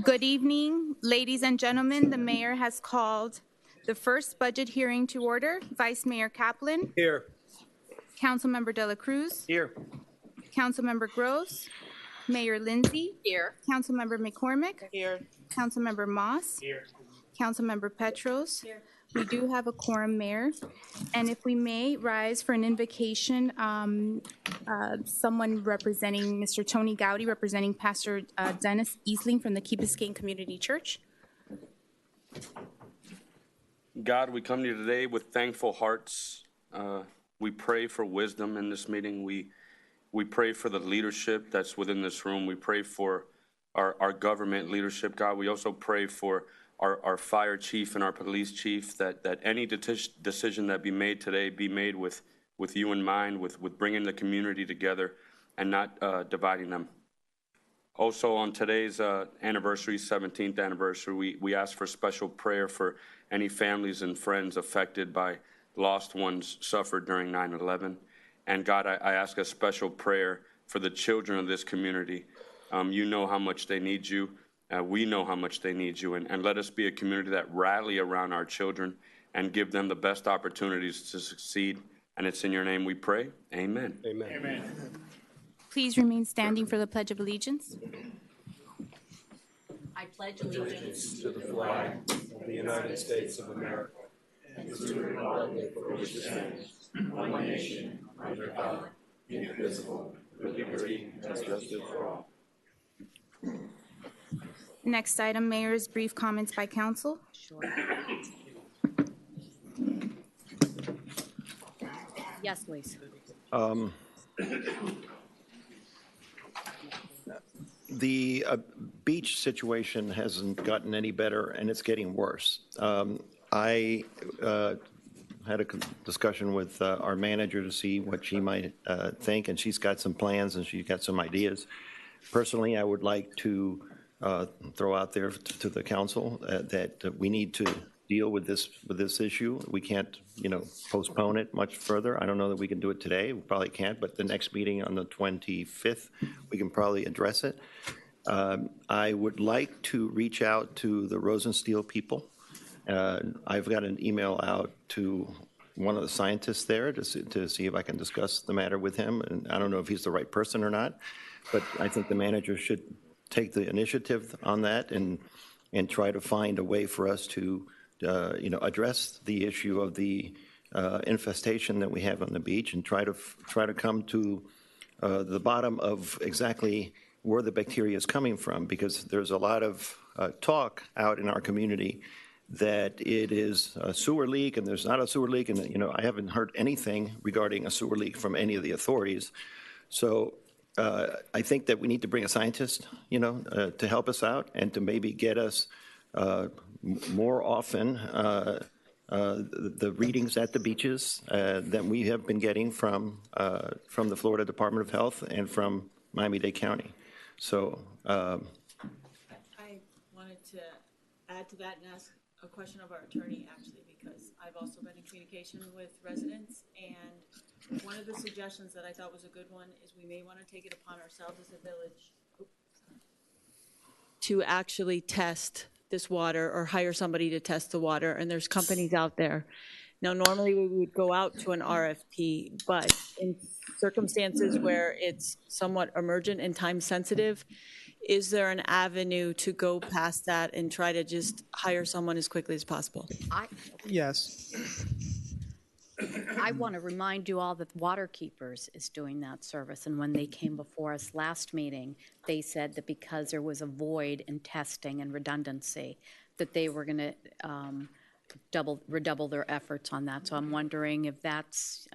Good evening, ladies and gentlemen. The mayor has called the first budget hearing to order. Vice Mayor Kaplan. Here. Councilmember De La Cruz. Here. Councilmember Gross. Mayor Lindsay. Here. Councilmember McCormick. Here. Councilmember Moss. Here. Councilmember Petros. Here. We do have a quorum, Mayor. And if we may rise for an invocation, someone representing Mr. Tony Gowdy, representing Pastor Dennis Easling from the Key Biscayne Community Church. God, we come to you today with thankful hearts. We pray for wisdom in this meeting. We pray for the leadership that's within this room. We pray for our government leadership, God. We also pray for our fire chief and our police chief, that any decision that be made today be made with you in mind, with bringing the community together and not dividing them. Also on today's anniversary, 17th anniversary, we ask for special prayer for any families and friends affected by lost ones suffered during 9/11. And God, I ask a special prayer for the children of this community. You know how much they need you. We know how much they need you, and let us be a community that rally around our children and give them the best opportunities to succeed. And it's in your name we pray. Amen. Amen. Amen. Please remain standing for the Pledge of Allegiance. I pledge allegiance To the flag of the United States of America and to the republic for which it stands, one nation, under God, indivisible, with liberty and justice for all. Next item, Mayor's brief comments by council. Sure. Yes, please. The beach situation hasn't gotten any better, and it's getting worse. I had a discussion with our manager to see what she might think, and she's got some plans and she's got some ideas. Personally, I would like to throw out there to the council that we need to deal with this issue. We can't, postpone it much further. I don't know that we can do it today. We probably can't, but the next meeting on the 25th, we can probably address it. I would like to reach out to the Rosensteel people. I've got an email out to one of the scientists there to see if I can discuss the matter with him. And I don't know if he's the right person or not, but I think the manager should take the initiative on that and try to find a way for us to address the issue of the infestation that we have on the beach and try to come to the bottom of exactly where the bacteria is coming from, because there's a lot of talk out in our community that it is a sewer leak and there's not a sewer leak, and I haven't heard anything regarding a sewer leak from any of the authorities. So I think that we need to bring a scientist, to help us out and to maybe get us more often the readings at the beaches that we have been getting from the Florida Department of Health and from Miami-Dade County. So I wanted to add to that and ask a question of our attorney, actually, because I've also been in communication with residents, and one of the suggestions that I thought was a good one is we may want to take it upon ourselves as a village to actually test this water or hire somebody to test the water, and there's companies out there. Now, normally we would go out to an RFP, but in circumstances where it's somewhat emergent and time sensitive, is there an avenue to go past that and try to just hire someone as quickly as possible? Yes. I want to remind you all that Water Keepers is doing that service, and when they came before us last meeting, they said that because there was a void in testing and redundancy, that they were going to redouble their efforts on that. So I'm wondering if that's,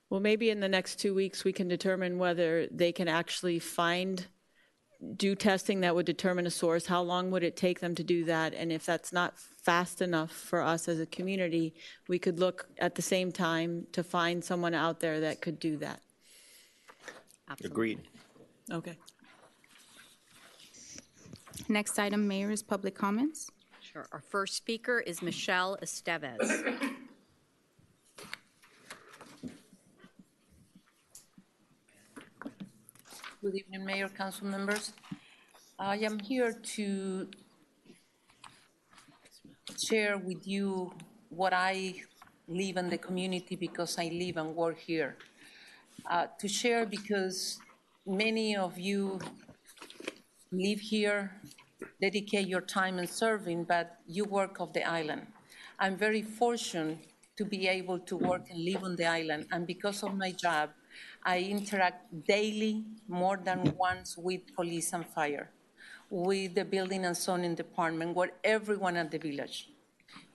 Well, maybe in the next 2 weeks we can determine whether they can actually do testing that would determine a source. How long would it take them to do that? And if that's not fast enough for us as a community, we could look at the same time to find someone out there that could do that. absolutely. agreed. Okay. Next item, Mayor, is public comments. Sure. Our first speaker is Michelle Estevez. Good evening, Mayor, council members. I am here to share with you what I live in the community because I live and work here. To share because many of you live here, dedicate your time in serving, but you work off the island. I'm very fortunate to be able to work and live on the island, and because of my job, I interact daily, more than once, with police and fire, with the building and zoning department, with everyone at the village.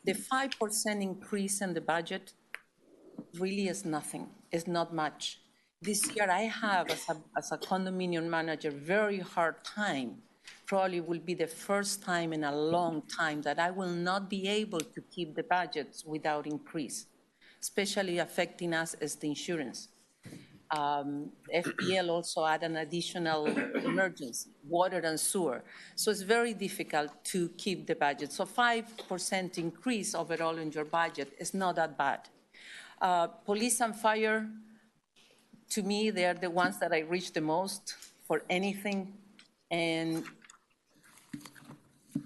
The 5% increase in the budget really is nothing, it's not much. This year I have, as a condominium manager, very hard time. Probably will be the first time in a long time that I will not be able to keep the budgets without increase, especially affecting us as the insurance. FPL also had an additional emergency, water and sewer. So it's very difficult to keep the budget. So 5% increase overall in your budget is not that bad. Police and fire, to me, they are the ones that I reach the most for anything. And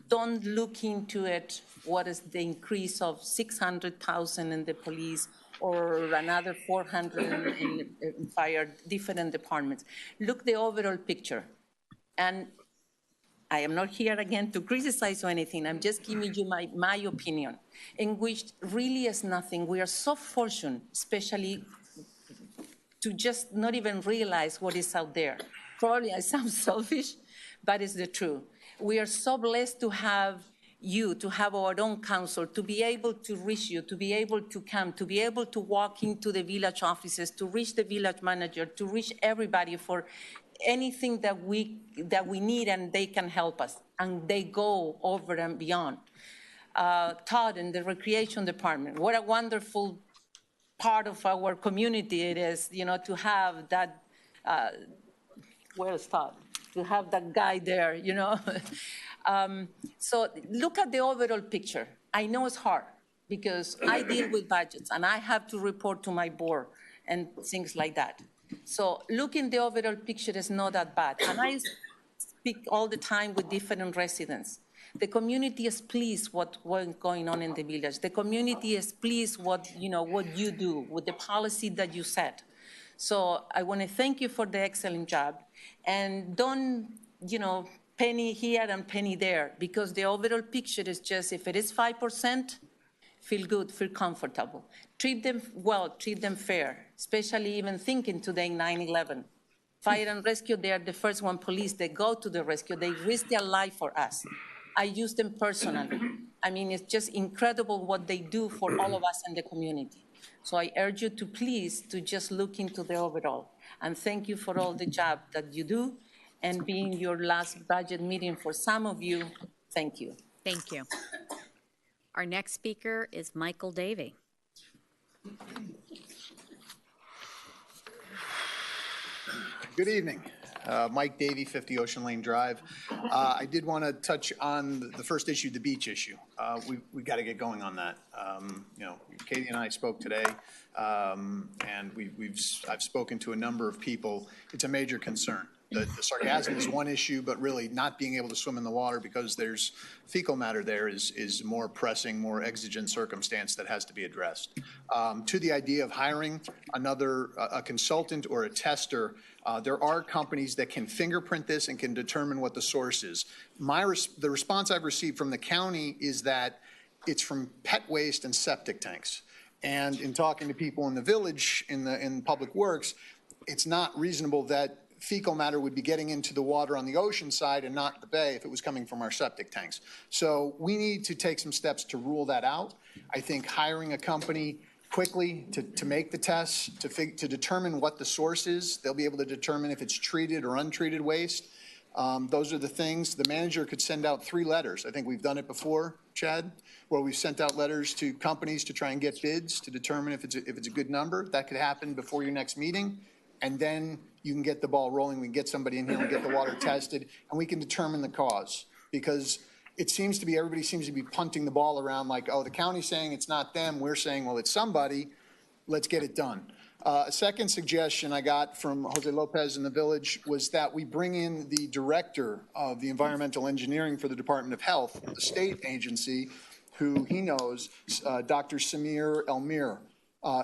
don't look into it, what is the increase of 600,000 in the police or another 400 in fire, different departments. Look the overall picture. And I am not here again to criticize or anything. I'm just giving you my opinion, in which really is nothing. We are so fortunate, especially to just not even realize what is out there. Probably I sound selfish, but it's the truth. We are so blessed to have you, to have our own council, to be able to reach you, to be able to come, to be able to walk into the village offices, to reach the village manager, to reach everybody for anything that we need, and they can help us, and they go over and beyond. Todd in the recreation department, what a wonderful part of our community it is, to have that, where's Todd? To have that guy there, So look at the overall picture. I know it's hard because I deal with budgets and I have to report to my board and things like that. So looking the overall picture is not that bad. And I speak all the time with different residents. The community is pleased what's going on in the village. The community is pleased what you do with the policy that you set. So I want to thank you for the excellent job. And don't, penny here and penny there, because the overall picture is just, if it is 5%, feel good, feel comfortable. Treat them well, treat them fair, especially even thinking today 9/11. Fire and rescue, they are the first one. Police, they go to the rescue. They risk their life for us. I use them personally. I mean, it's just incredible what they do for all of us in the community. So I urge you to please to just look into the overall. And thank you for all the job that you do. And being your last budget meeting for some of you, thank you. Thank you. Our next speaker is Michael Davey. Good evening. Mike Davey, 50 Ocean Lane Drive. I did want to touch on the first issue, the beach issue. We got to get going on that. Katie and I spoke today, and I've spoken to a number of people. It's a major concern. The sargassum is one issue, but really not being able to swim in the water because there's fecal matter there is more pressing, more exigent circumstance that has to be addressed. To the idea of hiring a consultant or a tester, there are companies that can fingerprint this and can determine what the source is. The response I've received from the county is that it's from pet waste and septic tanks. And in talking to people in the village, in Public Works, it's not reasonable that fecal matter would be getting into the water on the ocean side and not the bay if it was coming from our septic tanks. So we need to take some steps to rule that out. I think hiring a company quickly to make the tests, to determine what the source is. They'll be able to determine if it's treated or untreated waste. Those are the things. The manager could send out 3 letters. I think we've done it before, Chad, where we've sent out letters to companies to try and get bids to determine if it's a good number. That could happen before your next meeting. And then you can get the ball rolling. We can get somebody in here and get the water tested, and we can determine the cause. Because it seems to be, everybody seems to be punting the ball around like, oh, the county's saying it's not them. We're saying, well, it's somebody. Let's get it done. A second suggestion I got from Jose Lopez in the village was that we bring in the director of the environmental engineering for the Department of Health, the state agency, who he knows, Dr. Samir Elmir.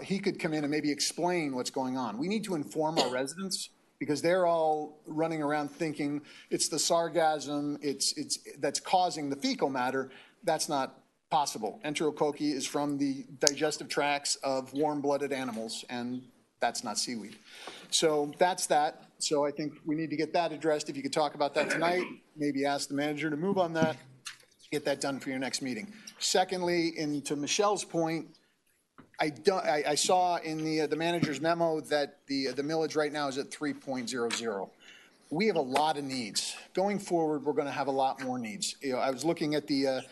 He could come in and maybe explain what's going on. We need to inform our residents because they're all running around thinking it's the sargassum, that's causing the fecal matter. That's not possible. Enterococci is from the digestive tracts of warm-blooded animals, and that's not seaweed. So that's that. So I think we need to get that addressed. If you could talk about that tonight, maybe ask the manager to move on that, get that done for your next meeting. Secondly, to Michelle's point, I saw in the manager's memo that the millage right now is at 3.00. We have a lot of needs. Going forward, we're going to have a lot more needs. I was looking at the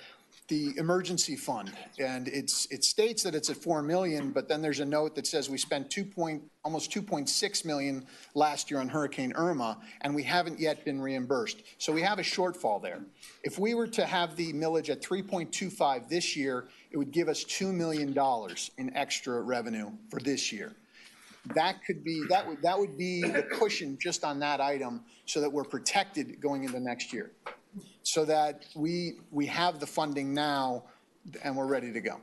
emergency fund, and it states that it's at $4 million, but then there's a note that says we spent almost $2.6 million last year on Hurricane Irma, and we haven't yet been reimbursed. So we have a shortfall there. If we were to have the millage at 3.25 this year, it would give us $2 million in extra revenue for this year. That would be the cushion just on that item, so that we're protected going into next year, so that we have the funding now and we're ready to go.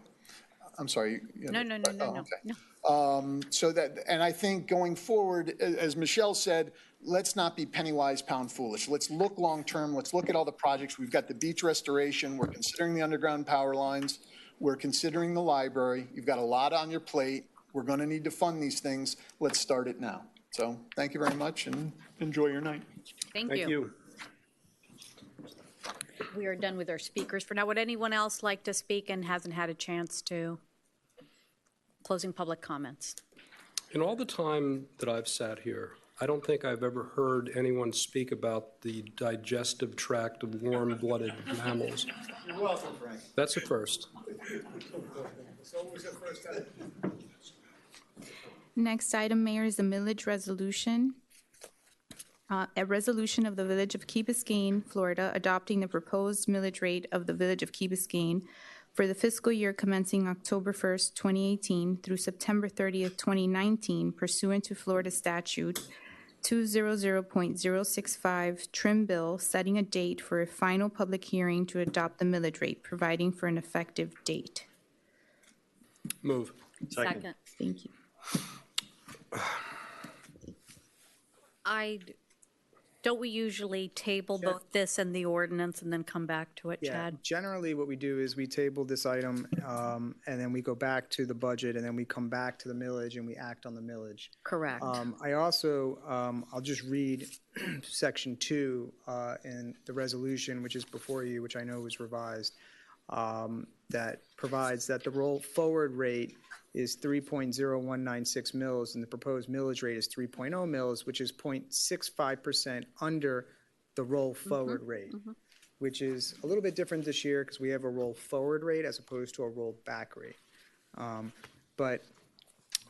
I'm sorry. No. Okay. So that, and I think going forward, as Michelle said, let's not be penny wise, pound foolish. Let's look long term. Let's look at all the projects. We've got the beach restoration. We're considering the underground power lines. We're considering the library. You've got a lot on your plate. We're going to need to fund these things. Let's start it now. So thank you very much and enjoy your night. Thank you. We are done with our speakers for now. Would anyone else like to speak and hasn't had a chance to? Closing public comments. In all the time that I've sat here, I don't think I've ever heard anyone speak about the digestive tract of warm-blooded mammals. You're welcome, Frank. That's a first. It's always a first time. Next item, Mayor, is the millage resolution. A resolution of the Village of Key Biscayne, Florida, adopting the proposed millage rate of the Village of Key Biscayne for the fiscal year commencing October 1st, 2018 through September 30th, 2019, pursuant to Florida Statute 200.065, Trim Bill, setting a date for a final public hearing to adopt the millage rate, providing for an effective date. Move. Second. Thank you. Don't we usually table both this and the ordinance and then come back to it, Yeah, Chad? generally what we do is we table this item, and then we go back to the budget, and then we come back to the millage and we act on the millage. Correct. I also, I'll just read section 2 in the resolution, which is before you, which I know was revised, that provides that the roll forward rate is 3.0196 mils, and the proposed millage rate is 3.0 mils, which is 0.65% under the roll forward rate, which is a little bit different this year because we have a roll forward rate as opposed to a roll back rate. But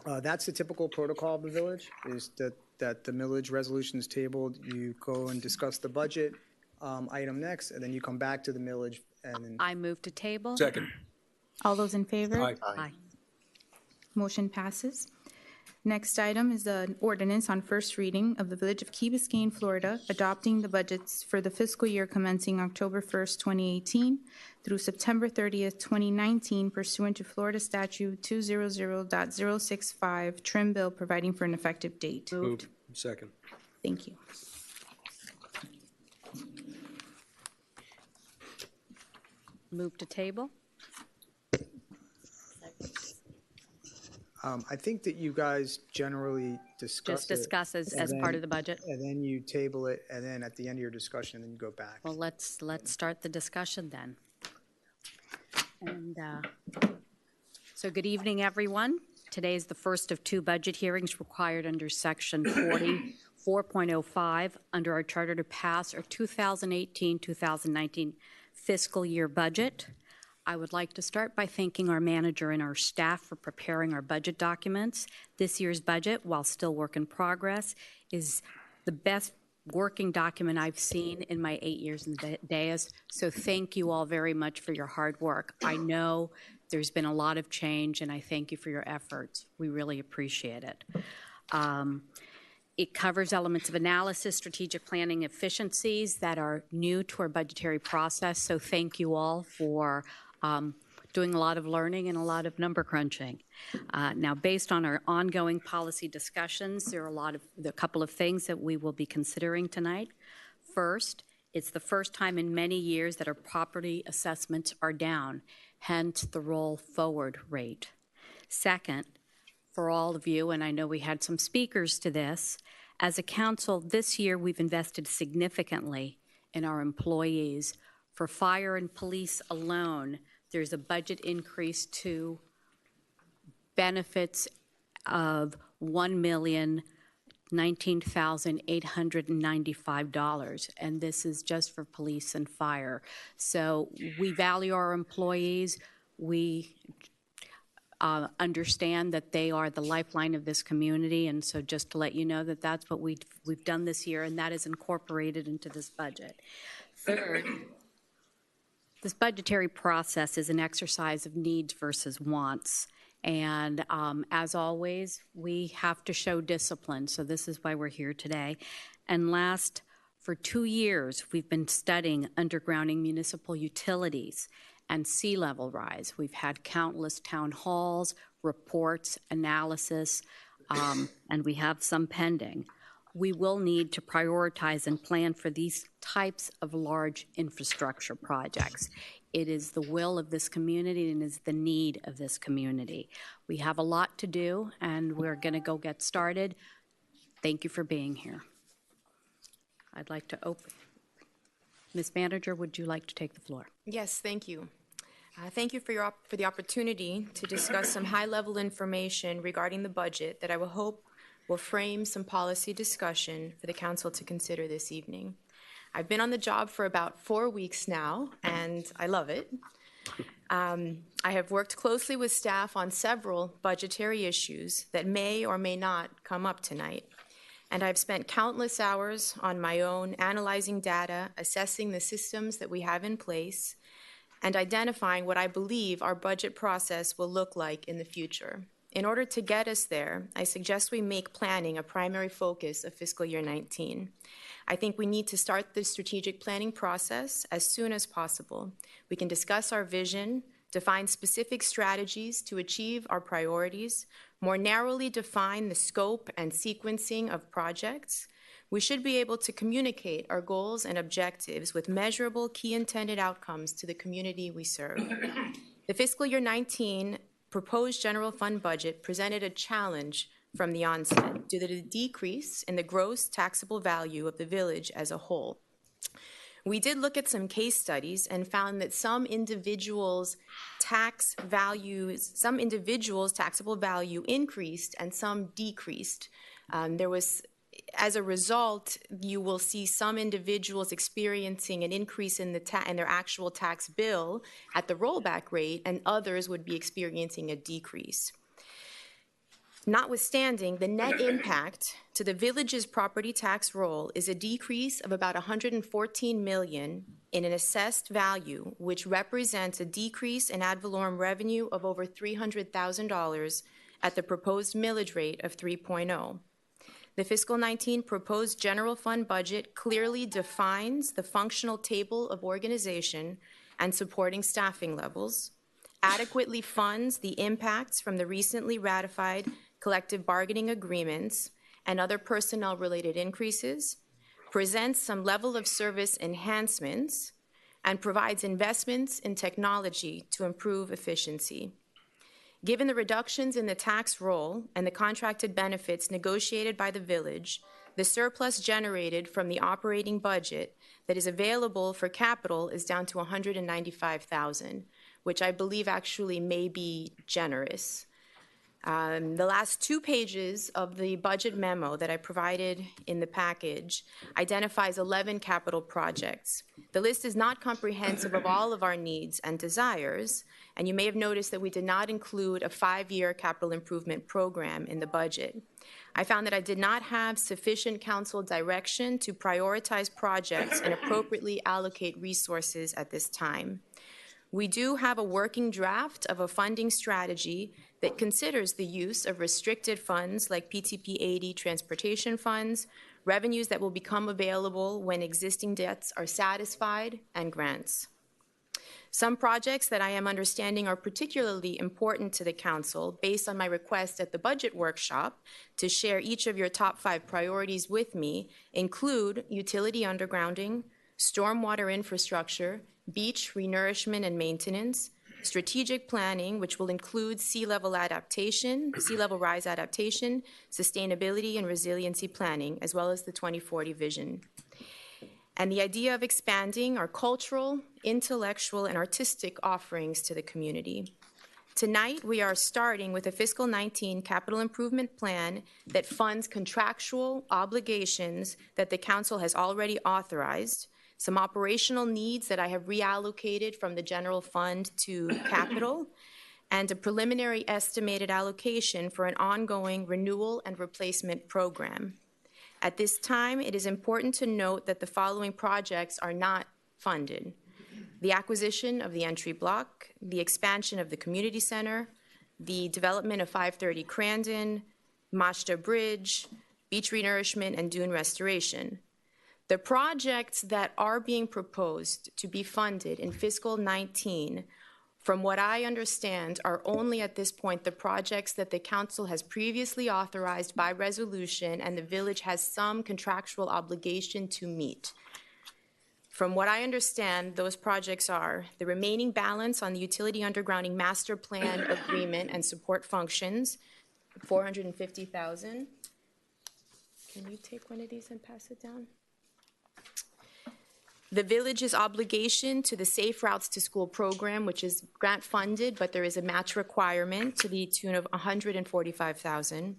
that's the typical protocol of the village, is that the millage resolution is tabled, you go and discuss the budget item next, and then you come back to the millage. And I move to table. Second. All those in favor? Aye. Aye. Motion passes. Next item is an ordinance on first reading of the Village of Key Biscayne, Florida, adopting the budgets for the fiscal year commencing October 1st, 2018 through September 30th, 2019, pursuant to Florida Statute 200.065, Trim Bill, providing for an effective date. Moved. Second. Thank you. Move to table. I think that you guys generally discuss Just discuss as and part then- of the budget. And then you table it, and then at the end of your discussion, then you go back. Well, let's start the discussion then. And so good evening, everyone. Today is the first of two budget hearings required under Section 44.05 under our charter to pass our 2018-2019 fiscal year budget. I would like to start by thanking our manager and our staff for preparing our budget documents. This year's budget, while still work in progress, is the best working document I've seen in my 8 years in the dais. So thank you all very much for your hard work. I know There's been a lot of change, and I thank you for your efforts. We really appreciate it. It covers elements of analysis, strategic planning, efficiencies that are new to our budgetary process. So thank you all for doing a lot of learning and a lot of number crunching. Now, based on our ongoing policy discussions, there are a couple of things that we will be considering tonight. First, it's the first time in many years that our property assessments are down, hence the roll forward rate. Second, for all of you, and I know we had some speakers to this, as a council this year we've invested significantly in our employees. For fire and police alone, there's a budget increase to benefits of $1,019,895, and this is just for police and fire. So we value our employees. We understand that they are the lifeline of this community, and so just to let you know that that's what we've done this year, and that is incorporated into this budget. Third, this budgetary process is an exercise of needs versus wants, and as always, we have to show discipline, so this is why we're here today. And last, for 2 years, we've been studying undergrounding municipal utilities and sea level rise. We've had countless town halls, reports, analysis, and we have some pending. We will need to prioritize and plan for these types of large infrastructure projects. It is the will of this community and is the need of this community. We have a lot to do, and we're going to go get started. Thank you for being here. I'd like to open. Ms. Manager, would you like to take the floor? Yes, thank you. Thank you for the opportunity to discuss some high-level information regarding the budget that I will hope will frame some policy discussion for the council to consider this evening. I've been on the job for about 4 weeks now, and I love it. I have worked closely with staff on several budgetary issues that may or may not come up tonight. And I've spent countless hours on my own analyzing data, assessing the systems that we have in place, and identifying what I believe our budget process will look like in the future. In order to get us there, I suggest we make planning a primary focus of fiscal year 19. I think we need to start the strategic planning process as soon as possible. We can discuss our vision, define specific strategies to achieve our priorities, more narrowly define the scope and sequencing of projects. We should be able to communicate our goals and objectives with measurable key intended outcomes to the community we serve. The fiscal year 19 proposed general fund budget presented a challenge from the onset due to the decrease in the gross taxable value of the village as a whole. We did look at some case studies and found that some individuals' taxable value increased and some decreased. As a result, you will see some individuals experiencing an increase in their actual tax bill at the rollback rate, and others would be experiencing a decrease. Notwithstanding, the net impact to the village's property tax roll is a decrease of about $114 million in an assessed value, which represents a decrease in ad valorem revenue of over $300,000 at the proposed millage rate of 3.0. The fiscal 19 proposed general fund budget clearly defines the functional table of organization and supporting staffing levels, adequately funds the impacts from the recently ratified collective bargaining agreements and other personnel-related increases, presents some level of service enhancements, and provides investments in technology to improve efficiency. Given the reductions in the tax roll and the contracted benefits negotiated by the village, the surplus generated from the operating budget that is available for capital is down to $195,000, which I believe actually may be generous. The last 2 pages of the budget memo that I provided in the package identifies 11 capital projects. The list is not comprehensive of all of our needs and desires, and you may have noticed that we did not include a 5-year capital improvement program in the budget. I found that I did not have sufficient council direction to prioritize projects and appropriately allocate resources at this time. We do have a working draft of a funding strategy that considers the use of restricted funds like PTP 80 transportation funds, revenues that will become available when existing debts are satisfied, and grants. Some projects that I am understanding are particularly important to the council based on my request at the budget workshop to share each of your top 5 priorities with me include utility undergrounding, stormwater infrastructure, beach renourishment and maintenance, strategic planning, which will include sea level rise adaptation, sustainability and resiliency planning, as well as the 2040 vision. And the idea of expanding our cultural, intellectual, and artistic offerings to the community. Tonight, we are starting with a fiscal 19 capital improvement plan that funds contractual obligations that the council has already authorized, some operational needs that I have reallocated from the general fund to capital, and a preliminary estimated allocation for an ongoing renewal and replacement program. At this time, it is important to note that the following projects are not funded: the acquisition of the entry block, the expansion of the community center, the development of 530 Crandon, Mashta Bridge, beach renourishment, and dune restoration. The projects that are being proposed to be funded in fiscal 19, from what I understand, are only at this point the projects that the council has previously authorized by resolution and the village has some contractual obligation to meet. From what I understand, those projects are the remaining balance on the utility undergrounding master plan agreement and support functions, $450,000. Can you take one of these and pass it down? The village's obligation to the Safe Routes to School program, which is grant funded, but there is a match requirement to the tune of $145,000.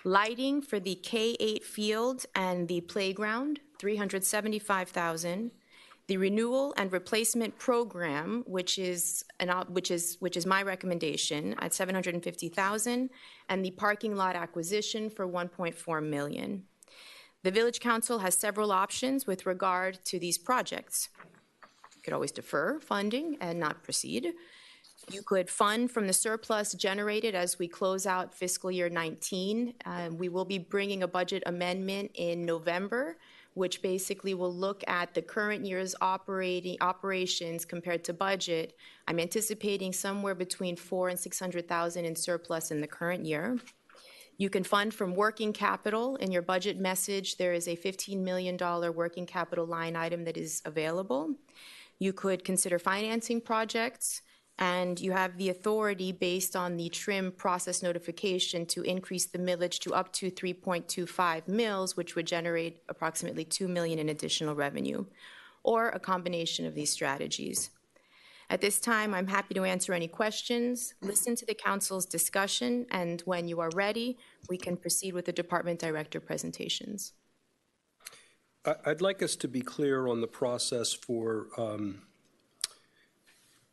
Lighting for the K-8 field and the playground, $375,000. The renewal and replacement program, which is my recommendation, at $750,000, and the parking lot acquisition for $1.4 million. The Village Council has several options with regard to these projects. You could always defer funding and not proceed. You could fund from the surplus generated as we close out fiscal year 19. We will be bringing a budget amendment in November, which basically will look at the current year's operations compared to budget. I'm anticipating somewhere between $400,000 and $600,000 in surplus in the current year. You can fund from working capital. In your budget message, there is a $15 million working capital line item that is available. You could consider financing projects, and you have the authority based on the TRIM process notification to increase the millage to up to 3.25 mils, which would generate approximately $2 million in additional revenue, or a combination of these strategies. At this time, I'm happy to answer any questions, listen to the council's discussion, and when you are ready, we can proceed with the department director presentations. I'd like us to be clear on the process for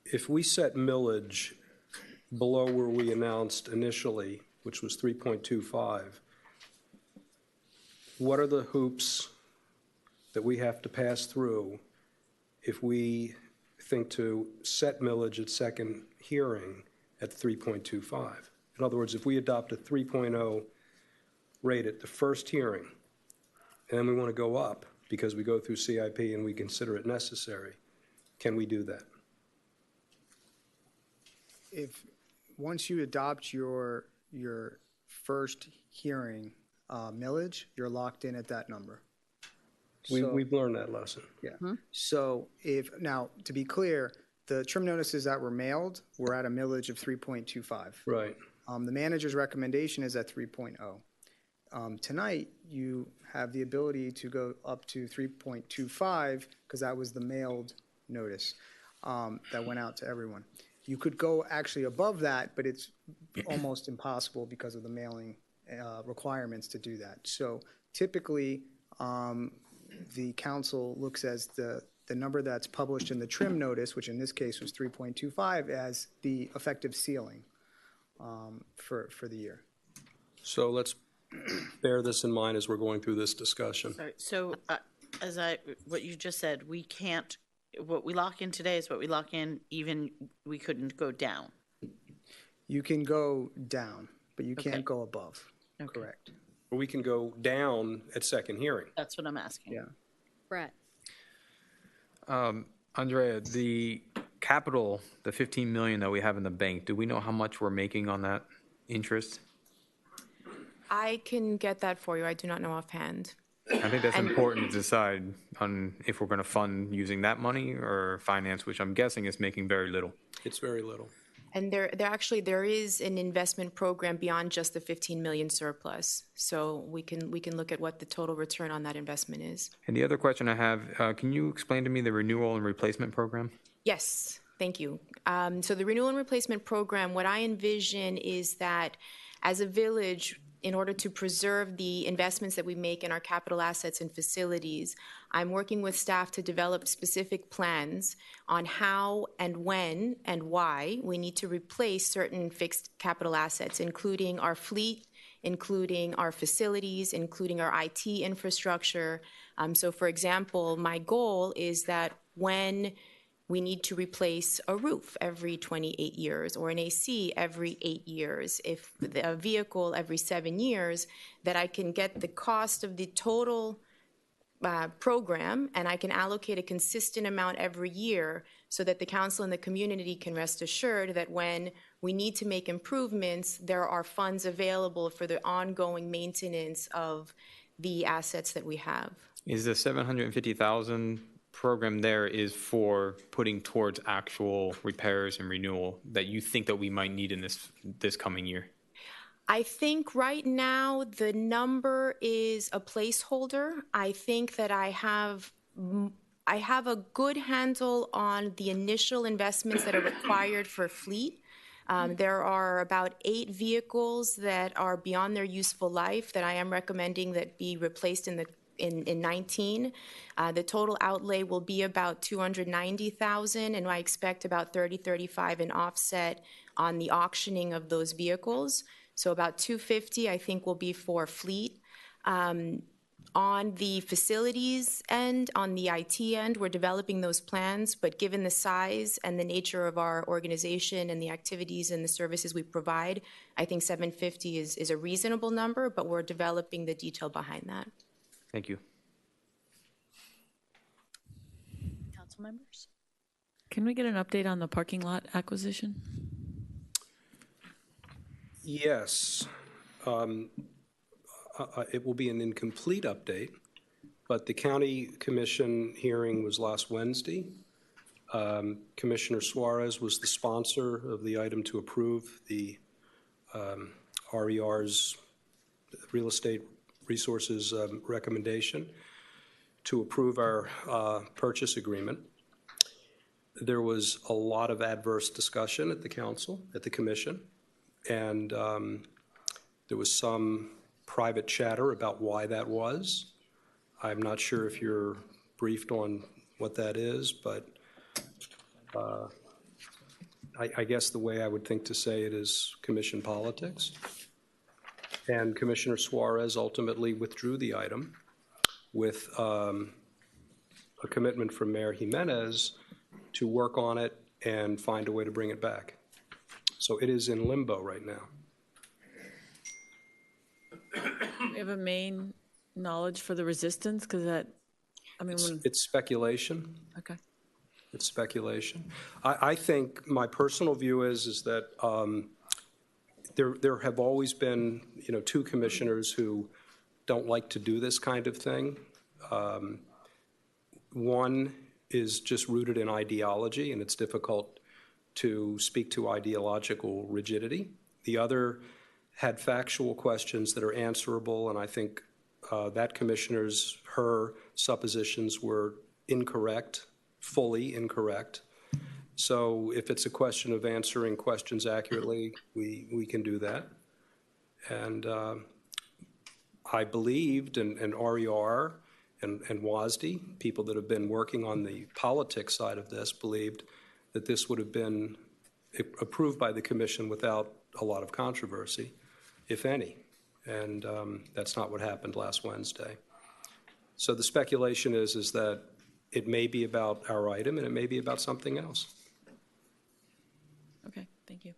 if we set millage below where we announced initially, which was 3.25, what are the hoops that we have to pass through if we think to set millage at second hearing at 3.25? In other words, if we adopt a 3.0 rate at the first hearing, and then we want to go up because we go through CIP and we consider it necessary, can we do that? If, once you adopt your first hearing millage, you're locked in at that number. We've learned that lesson. Yeah. So now, to be clear, the trim notices that were mailed were at a millage of 3.25. Right. The manager's recommendation is at 3.0. Tonight, you have the ability to go up to 3.25 because that was the mailed notice that went out to everyone. You could go actually above that, but it's almost impossible because of the mailing requirements to do that. So typically, the council looks as the number that's published in the trim notice, which in this case was 3.25, as the effective ceiling for the year. So let's bear this in mind as we're going through this discussion. Sorry. So what you just said, we can't what we lock in today is what we lock in, even we couldn't go down. You can go down, but you Okay. can't go above. Okay. Correct. Or we can go down at second hearing. That's what I'm asking. Yeah. Brett? Andrea, the capital, the 15 million that we have in the bank, do we know how much we're making on that interest? I can get that for you. I do not know offhand. I think that's important to decide on if we're going to fund using that money or finance, which I'm guessing is making very little. It's very little. And there is an investment program beyond just the 15 million surplus. So we can look at what the total return on that investment is. And the other question I have, can you explain to me the renewal and replacement program? Yes, thank you. So the renewal and replacement program, what I envision is that as a village, in order to preserve the investments that we make in our capital assets and facilities, I'm working with staff to develop specific plans on how and when and why we need to replace certain fixed capital assets, including our fleet, including our facilities, including our IT infrastructure. So for example, my goal is that when we need to replace a roof every 28 years or an AC every 8 years, if a vehicle every 7 years, that I can get the cost of the total program and I can allocate a consistent amount every year so that the council and the community can rest assured that when we need to make improvements, there are funds available for the ongoing maintenance of the assets that we have. Is the 750,000 program there is for putting towards actual repairs and renewal that you think that we might need in this coming year? I think right now the number is a placeholder. I think that I have a good handle on the initial investments that are required for fleet. There are about 8 vehicles that are beyond their useful life that I am recommending that be replaced in 19. The total outlay will be about 290,000, and I expect about 35 in offset on the auctioning of those vehicles. So about 250, I think, will be for fleet. On the facilities end, on the IT end, we're developing those plans, but given the size and the nature of our organization and the activities and the services we provide, I think 750 is a reasonable number, but we're developing the detail behind that. Thank you. Council members? Can we get an update on the parking lot acquisition? Yes. It will be an incomplete update, but the county commission hearing was last Wednesday. Commissioner Suarez was the sponsor of the item to approve the RER's Real Estate Resources recommendation to approve our purchase agreement. There was a lot of adverse discussion at the council, at the commission, and there was some private chatter about why that was. I'm not sure if you're briefed on what that is, but I guess the way I would think to say it is commission politics. And Commissioner Suarez ultimately withdrew the item with a commitment from Mayor Jimenez to work on it and find a way to bring it back. So it is in limbo right now. Do we have a main knowledge for the resistance? Because that, I mean, It's speculation. okay. It's speculation. I think my personal view is that there have always been, 2 commissioners who don't like to do this kind of thing. One is just rooted in ideology, and it's difficult to speak to ideological rigidity. The other had factual questions that are answerable, and I think that commissioner's, her suppositions were incorrect, fully incorrect. So if it's a question of answering questions accurately, we can do that. And I believed, and RER and WASD, people that have been working on the politics side of this, believed that this would have been approved by the commission without a lot of controversy, if any. And that's not what happened last Wednesday. So the speculation is that It may be about our item, and it may be about something else. Okay, thank you.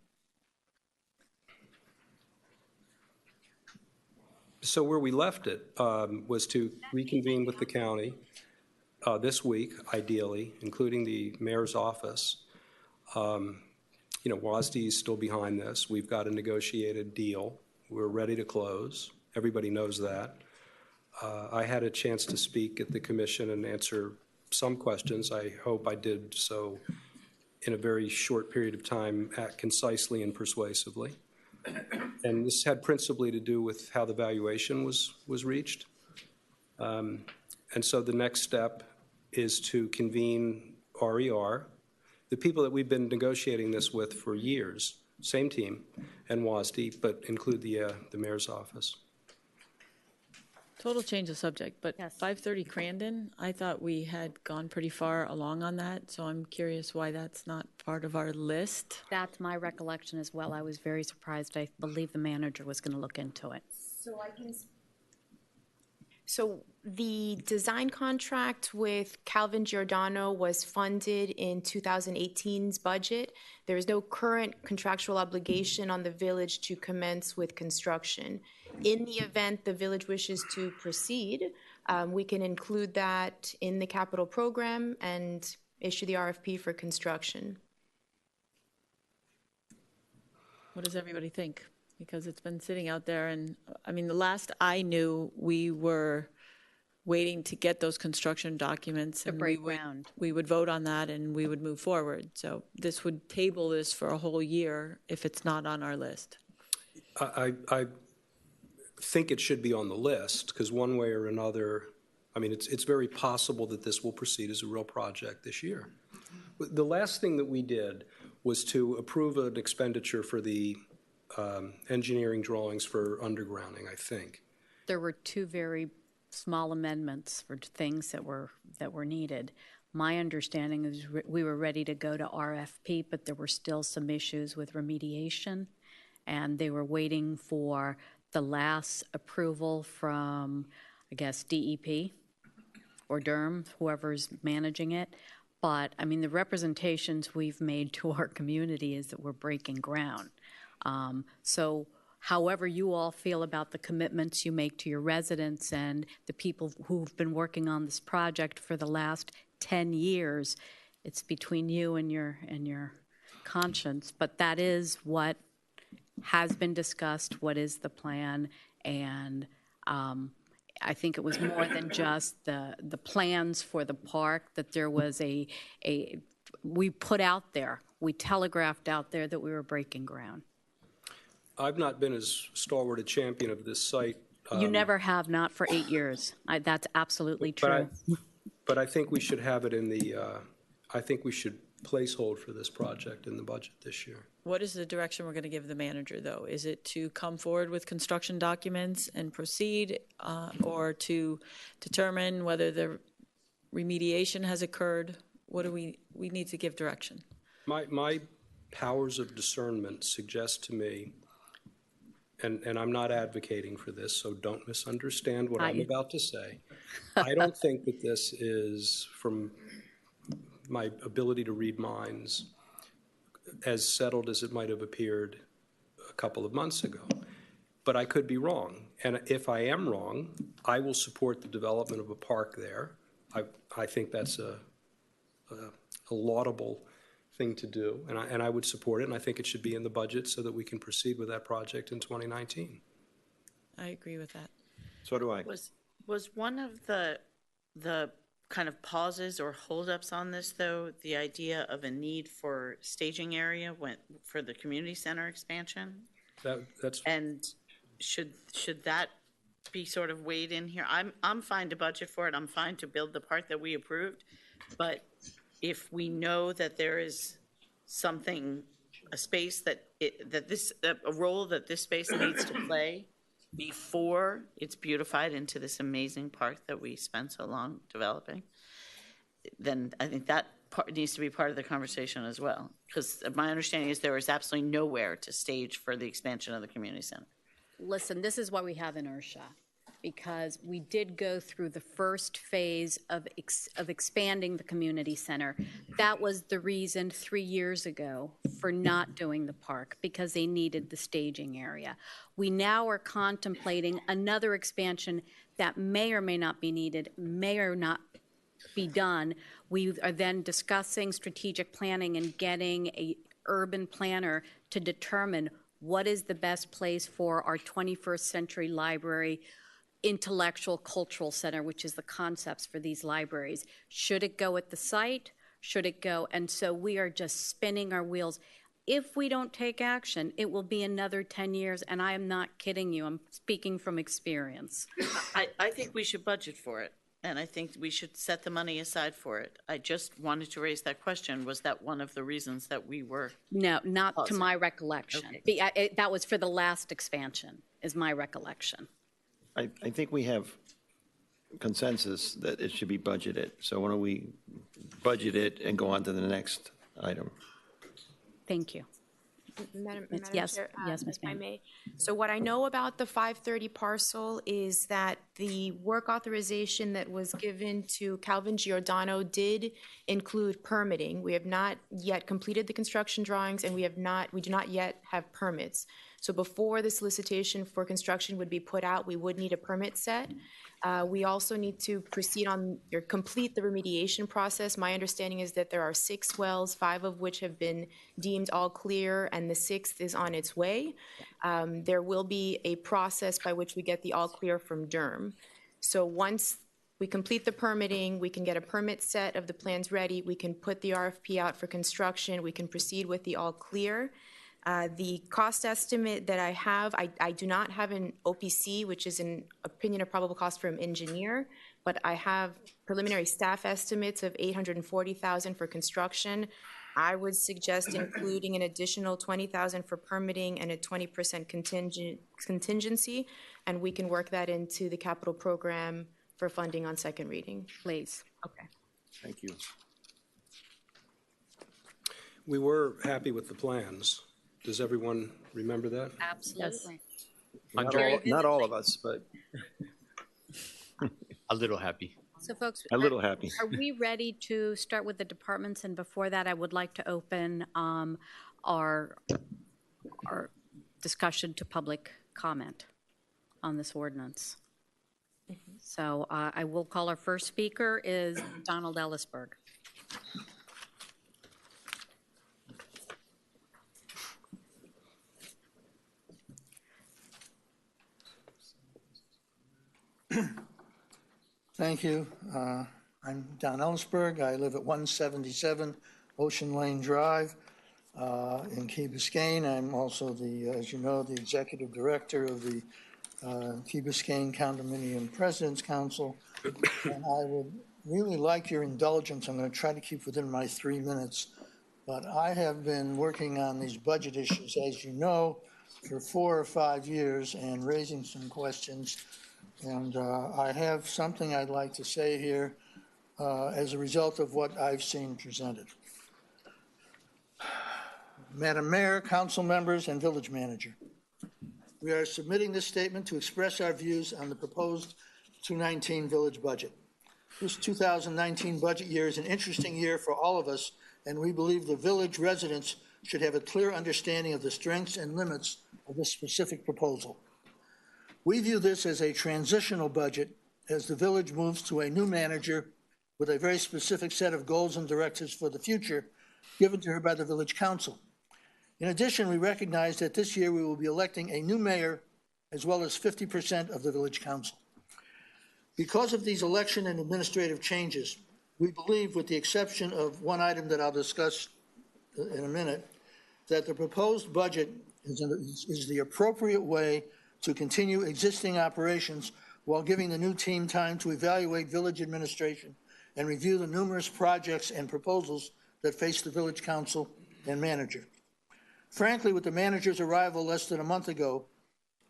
So where we left it was to reconvene with the county this week, ideally, including the mayor's office. WASD is still behind this. We've got a negotiated deal. We're ready to close. Everybody knows that. I had a chance to speak at the commission and answer some questions. I hope I did so in a very short period of time, concisely and persuasively. And this had principally to do with how the valuation was reached. And so the next step is to convene RER, the people that we've been negotiating this with for years, same team, and WASD, but include the mayor's office. Total change of subject, but Yes. 530 Crandon, I thought we had gone pretty far along on that, so I'm curious why that's not part of our list. That's my recollection as well. I was very surprised. I believe the manager was going to look into it. So the design contract with Calvin Giordano was funded in 2018's budget. There is no current contractual obligation on the village to commence with construction. In the event the village wishes to proceed, we can include that in the capital program and issue the RFP for construction. What does everybody think? Because it's been sitting out there, and, I mean, the last I knew, we were waiting to get those construction documents. To break ground. We would vote on that, and we would move forward. So this would table this for a whole year if it's not on our list. I think it should be on the list, because one way or another, I mean, it's very possible that this will proceed as a real project this year. The last thing that we did was to approve an expenditure for the engineering drawings for undergrounding, I think. There were two very small amendments for things that were needed. My understanding is we were ready to go to RFP, but there were still some issues with remediation, and they were waiting for the last approval from, I guess, DEP or DERM, whoever's managing it. But, I mean, the representations we've made to our community is that we're breaking ground. So however you all feel about the commitments you make to your residents and the people who've been working on this project for the last 10 years, it's between you and your conscience. But that is what has been discussed, what is the plan, and I think it was more than just the plans for the park, that there was we put out there, we telegraphed out there that we were breaking ground. I've not been as stalwart a champion of this site. You never have, not for 8 years. That's absolutely true. But I think we should have it in the, I think we should placehold for this project in the budget this year. What is the direction we're going to give the manager, though? Is it to come forward with construction documents and proceed, or to determine whether the remediation has occurred? What do we need to give direction? My powers of discernment suggest to me, and I'm not advocating for this, so don't misunderstand what I'm about to say. I don't think that this is, from my ability to read minds, as settled as it might have appeared a couple of months ago. But I could be wrong. And if I am wrong, I will support the development of a park there. I think that's a laudable thing to do, and I would support it, and I think it should be in the budget so that we can proceed with that project in 2019. I agree with that. So do I. Was one of the kind of pauses or holdups on this, though, the idea of a need for staging area for the community center expansion? And should that be sort of weighed in here? I'm fine to budget for it. I'm fine to build the part that we approved, but if we know that there is something, a space a role that this space needs to play before it's beautified into this amazing park that we spent so long developing, then I think that part needs to be part of the conversation as well. Because my understanding is there is absolutely nowhere to stage for the expansion of the community center. Listen, this is why we have inertia. because we did go through the first phase of expanding the community center. That was the reason 3 years ago for not doing the park, because they needed the staging area. We now are contemplating another expansion that may or may not be needed, may or not be done. We are then discussing strategic planning and getting a urban planner to determine what is the best place for our 21st century library intellectual cultural center, which is the concepts for these libraries. Should it go at the site? Should it go? And so we are just spinning our wheels. If we don't take action, it will be another 10 years, and I am not kidding you. I'm speaking from experience. I think we should budget for it, and I think we should set the money aside for it. I just wanted to raise that question. Was that one of the reasons that we were? No, not pausing? to my recollection. Okay. That was for the last expansion, is my recollection. I think we have consensus that it should be budgeted. So why don't we budget it and go on to the next item? Thank you. Madam Yes, Chair, yes, Ms. if I Mann. may. So what I know about the 530 parcel is that the work authorization that was given to Calvin Giordano did include permitting. We have not yet completed the construction drawings, and we do not yet have permits. So before the solicitation for construction would be put out, we would need a permit set. We also need to proceed on or complete the remediation process. My understanding is that there are 6 wells, 5 of which have been deemed all clear, and the 6th is on its way. There will be a process by which we get the all clear from DERM. So once we complete the permitting, we can get a permit set of the plans ready, we can put the RFP out for construction, we can proceed with the all clear. The cost estimate that I have, I do not have an OPC, which is an opinion of probable cost from engineer, but I have preliminary staff estimates of $840,000 for construction. I would suggest including an additional $20,000 for permitting and a 20% contingency, and we can work that into the capital program for funding on second reading. Please. Okay. Thank you. We were happy with the plans. Does everyone remember that? Absolutely. Not all of us, but A little happy. So folks, a little happy. are we ready to start with the departments? And before that, I would like to open our discussion to public comment on this ordinance. So I will call our first speaker is Donald Ellisberg. Thank you. I'm Don Ellisberg. I live at 177 Ocean Lane Drive in Key Biscayne. I'm also as you know, the executive director of the Key Biscayne Condominium President's Council. And I would really like your indulgence. I'm going to try to keep within my 3 minutes. But I have been working on these budget issues, as you know, for 4 or 5 years and raising some questions. And I have something I'd like to say here as a result of what I've seen presented. Madam Mayor, council members, and village manager, we are submitting this statement to express our views on the proposed 2019 village budget. This 2019 budget year is an interesting year for all of us, and we believe the village residents should have a clear understanding of the strengths and limits of this specific proposal. We view this as a transitional budget as the village moves to a new manager with a very specific set of goals and directives for the future given to her by the village council. In addition, we recognize that this year we will be electing a new mayor as well as 50% of the village council. Because of these election and administrative changes, we believe, with the exception of one item that I'll discuss in a minute, that the proposed budget is the appropriate way to continue existing operations while giving the new team time to evaluate village administration and review the numerous projects and proposals that face the village council and manager. Frankly, with the manager's arrival less than a month ago,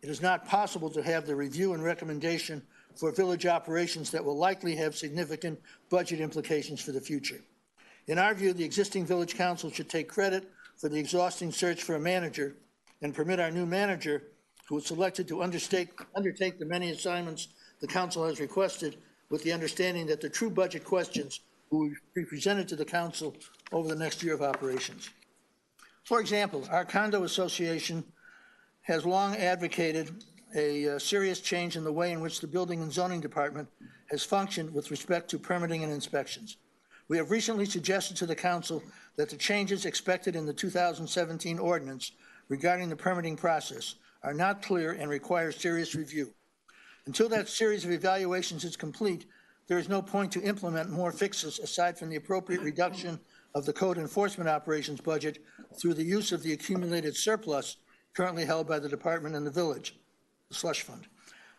it is not possible to have the review and recommendation for village operations that will likely have significant budget implications for the future. In our view, the existing village council should take credit for the exhausting search for a manager and permit our new manager, who was selected to undertake the many assignments the council has requested, with the understanding that the true budget questions will be presented to the council over the next year of operations. For example, our condo association has long advocated a serious change in the way in which the Building and Zoning Department has functioned with respect to permitting and inspections. We have recently suggested to the council that the changes expected in the 2017 ordinance regarding the permitting process are not clear and require serious review. Until that series of evaluations is complete, there is no point to implement more fixes aside from the appropriate reduction of the code enforcement operations budget through the use of the accumulated surplus currently held by the department and the village, the slush fund.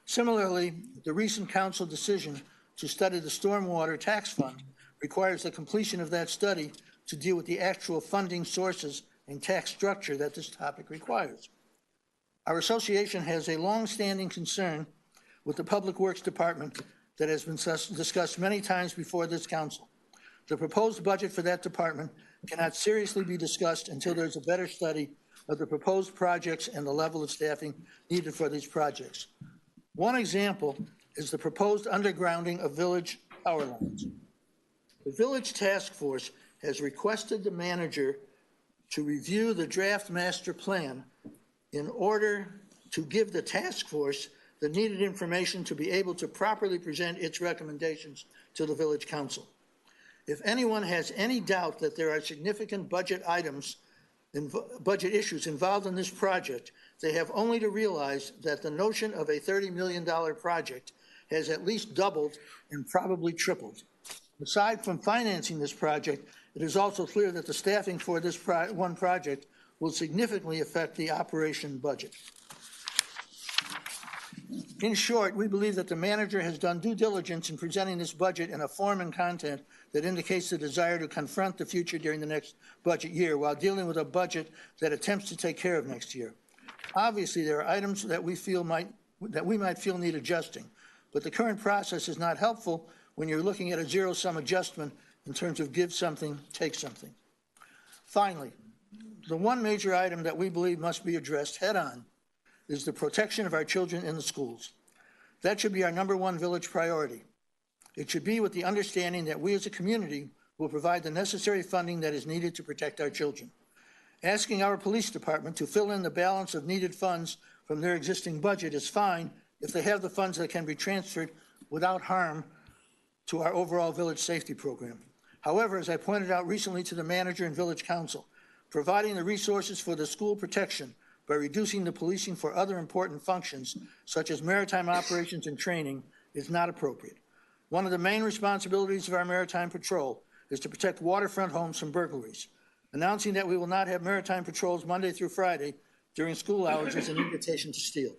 Similarly, the recent council decision to study the stormwater tax fund requires the completion of that study to deal with the actual funding sources and tax structure that this topic requires. Our association has a long-standing concern with the Public Works Department that has been discussed many times before this council. The proposed budget for that department cannot seriously be discussed until there's a better study of the proposed projects and the level of staffing needed for these projects. One example is the proposed undergrounding of village power lines. The village task force has requested the manager to review the draft master plan in order to give the task force the needed information to be able to properly present its recommendations to the village council. If anyone has any doubt that there are significant budget items and budget issues involved in this project, they have only to realize that the notion of a $30 million project has at least doubled and probably tripled. Aside from financing this project, it is also clear that the staffing for this one project will significantly affect the operation budget. In short, we believe that the manager has done due diligence in presenting this budget in a form and content that indicates the desire to confront the future during the next budget year while dealing with a budget that attempts to take care of next year. Obviously, there are items that we might feel need adjusting, but the current process is not helpful when you're looking at a zero-sum adjustment in terms of give something, take something. Finally, the one major item that we believe must be addressed head-on is the protection of our children in the schools. That should be our #1 village priority. It should be with the understanding that we as a community will provide the necessary funding that is needed to protect our children. Asking our police department to fill in the balance of needed funds from their existing budget is fine if they have the funds that can be transferred without harm to our overall village safety program. However, as I pointed out recently to the manager and village council, providing the resources for the school protection by reducing the policing for other important functions, such as maritime operations and training, is not appropriate. One of the main responsibilities of our maritime patrol is to protect waterfront homes from burglaries. Announcing that we will not have maritime patrols Monday through Friday during school hours is an invitation to steal.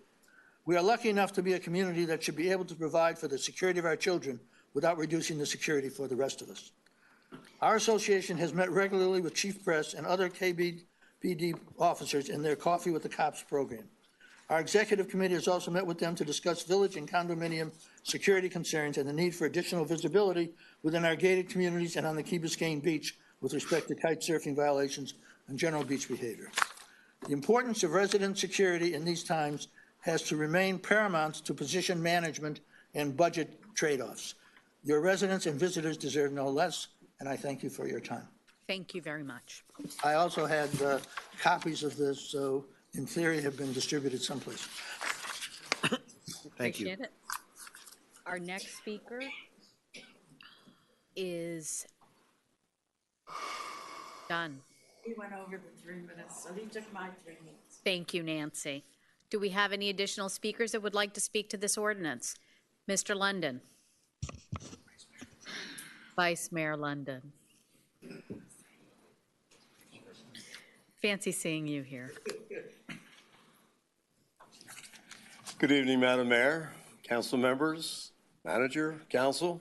We are lucky enough to be a community that should be able to provide for the security of our children without reducing the security for the rest of us. Our association has met regularly with Chief Press and other KBPD officers in their Coffee with the Cops program. Our executive committee has also met with them to discuss village and condominium security concerns and the need for additional visibility within our gated communities and on the Key Biscayne Beach with respect to kite surfing violations and general beach behavior. The importance of resident security in these times has to remain paramount to position management and budget trade-offs. Your residents and visitors deserve no less, and I thank you for your time. Thank you very much. I also had copies of this, so in theory have been distributed someplace. Thank you. Appreciate it. Our next speaker is done. He went over the 3 minutes, so he took my 3 minutes. Thank you, Nancy. Do we have any additional speakers that would like to speak to this ordinance? Mr. London. Vice Mayor London. Fancy seeing you here. Good evening, Madam Mayor, council members, manager, council.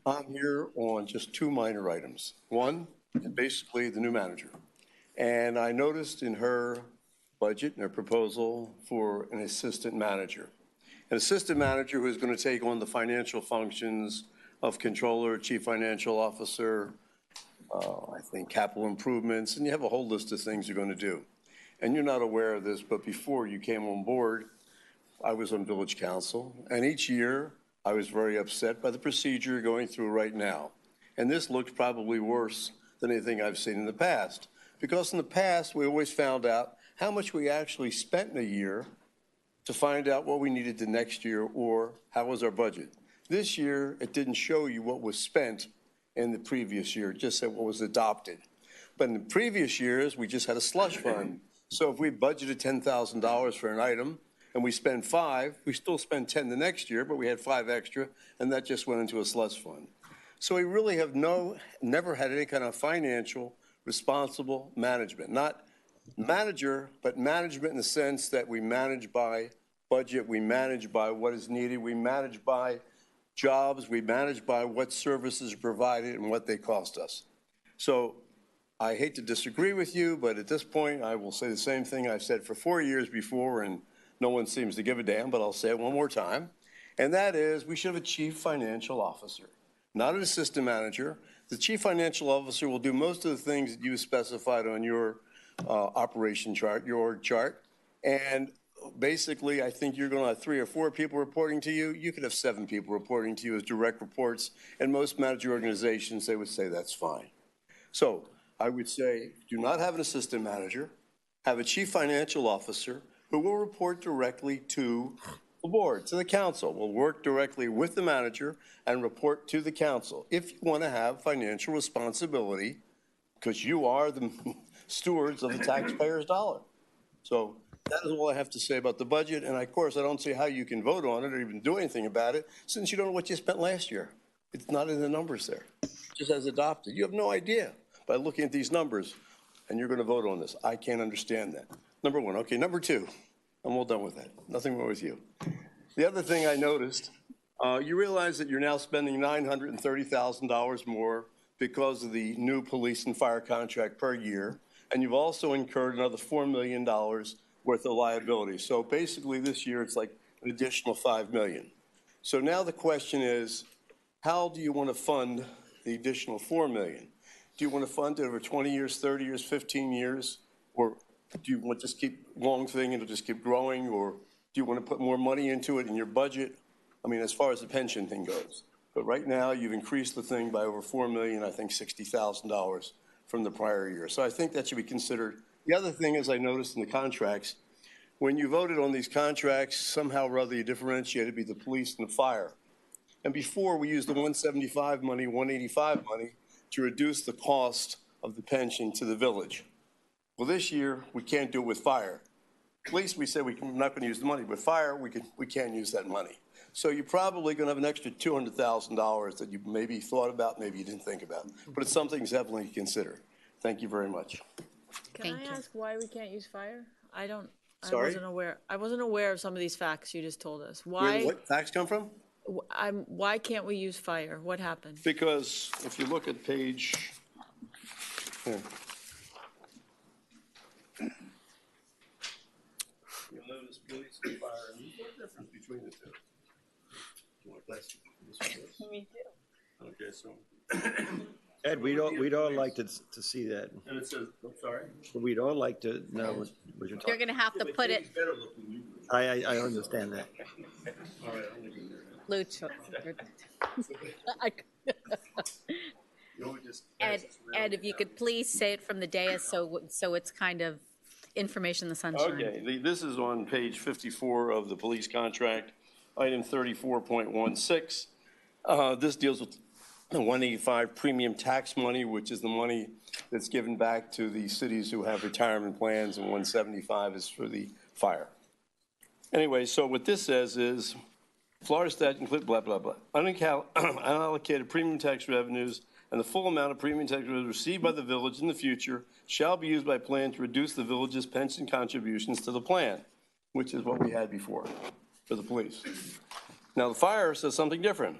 I'm here on just 2 minor items. One, basically the new manager. And I noticed in her budget and her proposal for an assistant manager. An assistant manager who is going to take on the financial functions of controller, chief financial officer, I think capital improvements, and you have a whole list of things you're going to do. And you're not aware of this, but before you came on board, I was on village council, and each year I was very upset by the procedure you're going through right now. And this looks probably worse than anything I've seen in the past. Because in the past, we always found out how much we actually spent in a year to find out what we needed the next year or how was our budget. This year, it didn't show you what was spent in the previous year, it just said what was adopted. But in the previous years, we just had a slush fund. So if we budgeted $10,000 for an item and we spend $5, we still spend 10 the next year, but we had 5 extra, and that just went into a slush fund. So we really have never had any kind of financial responsible management. Not manager, but management in the sense that we manage by budget, we manage by what is needed, we manage by jobs, we manage by what services are provided and what they cost us. So I hate to disagree with you, but at this point, I will say the same thing I've said for 4 years before, and no one seems to give a damn, but I'll say it one more time. And that is, we should have a chief financial officer, not an assistant manager. The chief financial officer will do most of the things that you specified on your operation chart, your chart. And basically, I think you're going to have 3 or 4 people reporting to you. You could have 7 people reporting to you as direct reports. And most manager organizations, they would say that's fine. So I would say, do not have an assistant manager. Have a chief financial officer who will report directly to the board, to the council. Will work directly with the manager and report to the council. If you want to have financial responsibility, because you are the stewards of the taxpayer's dollar. So that is all I have to say about the budget. And of course, I don't see how you can vote on it or even do anything about it since you don't know what you spent last year. It's not in the numbers there, just as adopted. You have no idea by looking at these numbers, and you're going to vote on this. I can't understand that. Number one. Okay, number 2. I'm all done with that. Nothing more with you. The other thing I noticed, you realize that you're now spending $930,000 more because of the new police and fire contract per year, and you've also incurred another $4 million worth of liability. So basically this year it's like an additional $5 million. So now the question is, how do you want to fund the additional $4 million? Do you want to fund it over 20 years, 30 years, 15 years? Or do you want to just keep long thing and it'll just keep growing? Or do you want to put more money into it in your budget? I mean, as far as the pension thing goes. But right now you've increased the thing by over $4 million, I think $60,000 from the prior year. So I think that should be considered. The other thing is I noticed in the contracts, when you voted on these contracts, somehow or other you differentiated between the police and the fire. And before we used the 175 money, 185 money to reduce the cost of the pension to the village. Well, this year, we can't do it with fire. Police, we said we're not going to use the money. With fire, we can't use that money. So you're probably going to have an extra $200,000 that you maybe thought about, maybe you didn't think about. But it's something definitely to consider. Thank you very much. Can I ask why we can't use fire? Sorry? I wasn't aware of some of these facts you just told us. Where what facts come from? Why can't we use fire? What happened? Because if you look at page, here. You'll notice police and fire, and there's no difference between the two. You want this? Me too. Okay, so. Ed, we'd all like to see that. And it says, I'm sorry? We'd all like to know what you're talking. You're going to have to put it, I understand that. All right, I'm looking there. Luch. Ed, if you could please say it from the dais so it's kind of information in the sunshine. Okay, this is on page 54 of the police contract, item 34.16. This deals with the 185 premium tax money, which is the money that's given back to the cities who have retirement plans, and 175 is for the fire. Anyway, so what this says is, Florida statute include blah, blah, blah. Unallocated premium tax revenues and the full amount of premium tax revenues received by the village in the future shall be used by plan to reduce the village's pension contributions to the plan, which is what we had before for the police. Now, the fire says something different.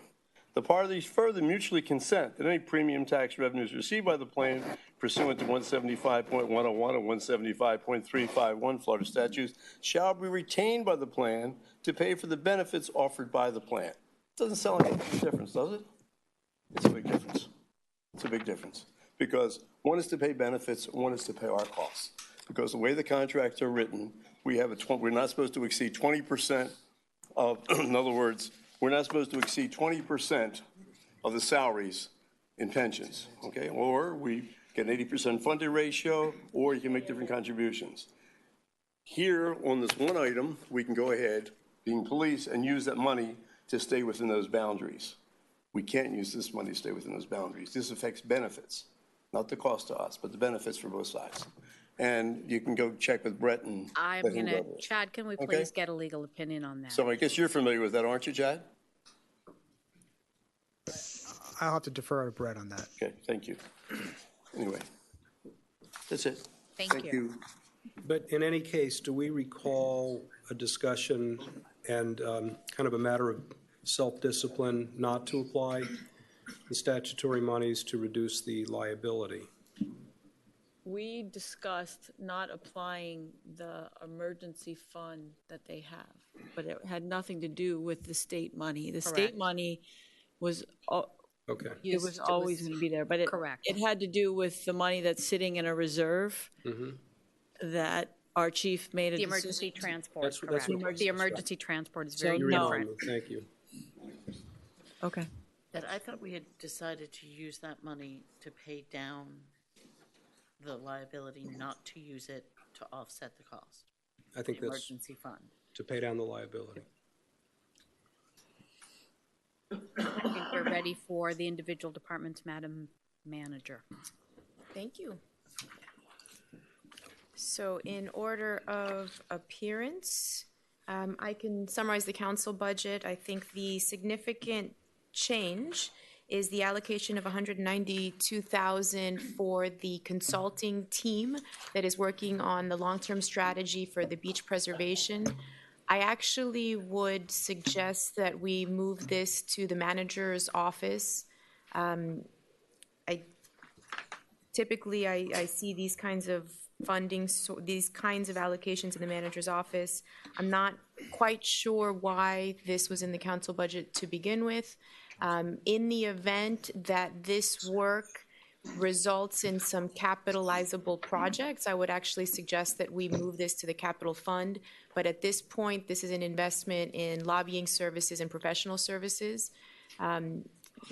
The parties further mutually consent that any premium tax revenues received by the plan pursuant to 175.101 and 175.351 Florida statutes shall be retained by the plan to pay for the benefits offered by the plan. Doesn't sound like a big difference, does it? It's a big difference. It's a big difference. Because one is to pay benefits, one is to pay our costs. Because the way the contracts are written, we're not supposed to exceed 20% of, in other words, we're not supposed to exceed 20% of the salaries in pensions, okay? Or we get an 80% funded ratio, or you can make different contributions. Here, on this one item, we can go ahead, being police, and use that money to stay within those boundaries. We can't use this money to stay within those boundaries. This affects benefits, not the cost to us, but the benefits for both sides. And you can go check with Brett and. I'm let him going to, go over it. Chad, can we Okay. please get a legal opinion on that? So I guess you're familiar with that, aren't you, Chad? I'll have to defer to Brett on that. Okay, thank you. Anyway, that's it. Thank you. But in any case, do we recall a discussion and kind of a matter of self-discipline not to apply the statutory monies to reduce the liability? We discussed not applying the emergency fund that they have, but it had nothing to do with the state money. The state Correct. money was, Okay. it was always going to be there, but Correct. it had to do with the money that's sitting in a reserve that our chief made a The decision. emergency transport, That's correct. what- The emergency transport is very You no. remind different. me. Thank you. Okay. But I thought we had decided to use that money to pay down the liability, not to use it to offset the cost. I think The that's emergency fund. to pay down the liability. I think we're ready for the individual departments, Madam Manager. Thank you. So in order of appearance, I can summarize the council budget. I think the significant change is the allocation of $192,000 for the consulting team that is working on the long-term strategy for the beach preservation. I actually would suggest that we move this to the manager's office. Typically, I see these kinds of funding, so these kinds of allocations in the manager's office. I'm not quite sure why this was in the council budget to begin with. In the event that this work results in some capitalizable projects, I would actually suggest that we move this to the capital fund. But at this point, this is an investment in lobbying services and professional services.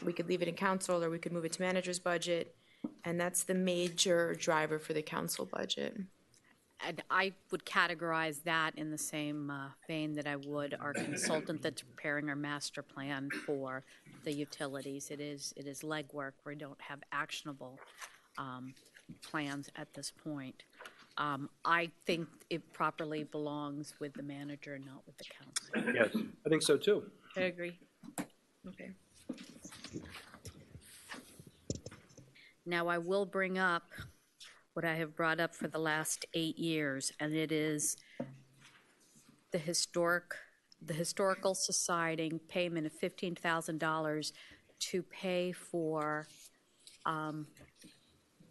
We could leave it in council, or we could move it to manager's budget. And that's the major driver for the council budget. And I would categorize that in the same vein that I would our consultant that's preparing our master plan for the utilities. It is legwork. We don't have actionable plans at this point. I think it properly belongs with the manager, not with the council. Yes, I think so too. I agree. Okay. Now, I will bring up what I have brought up for the last 8 years, and it is the Historical Society payment of $15,000 to pay for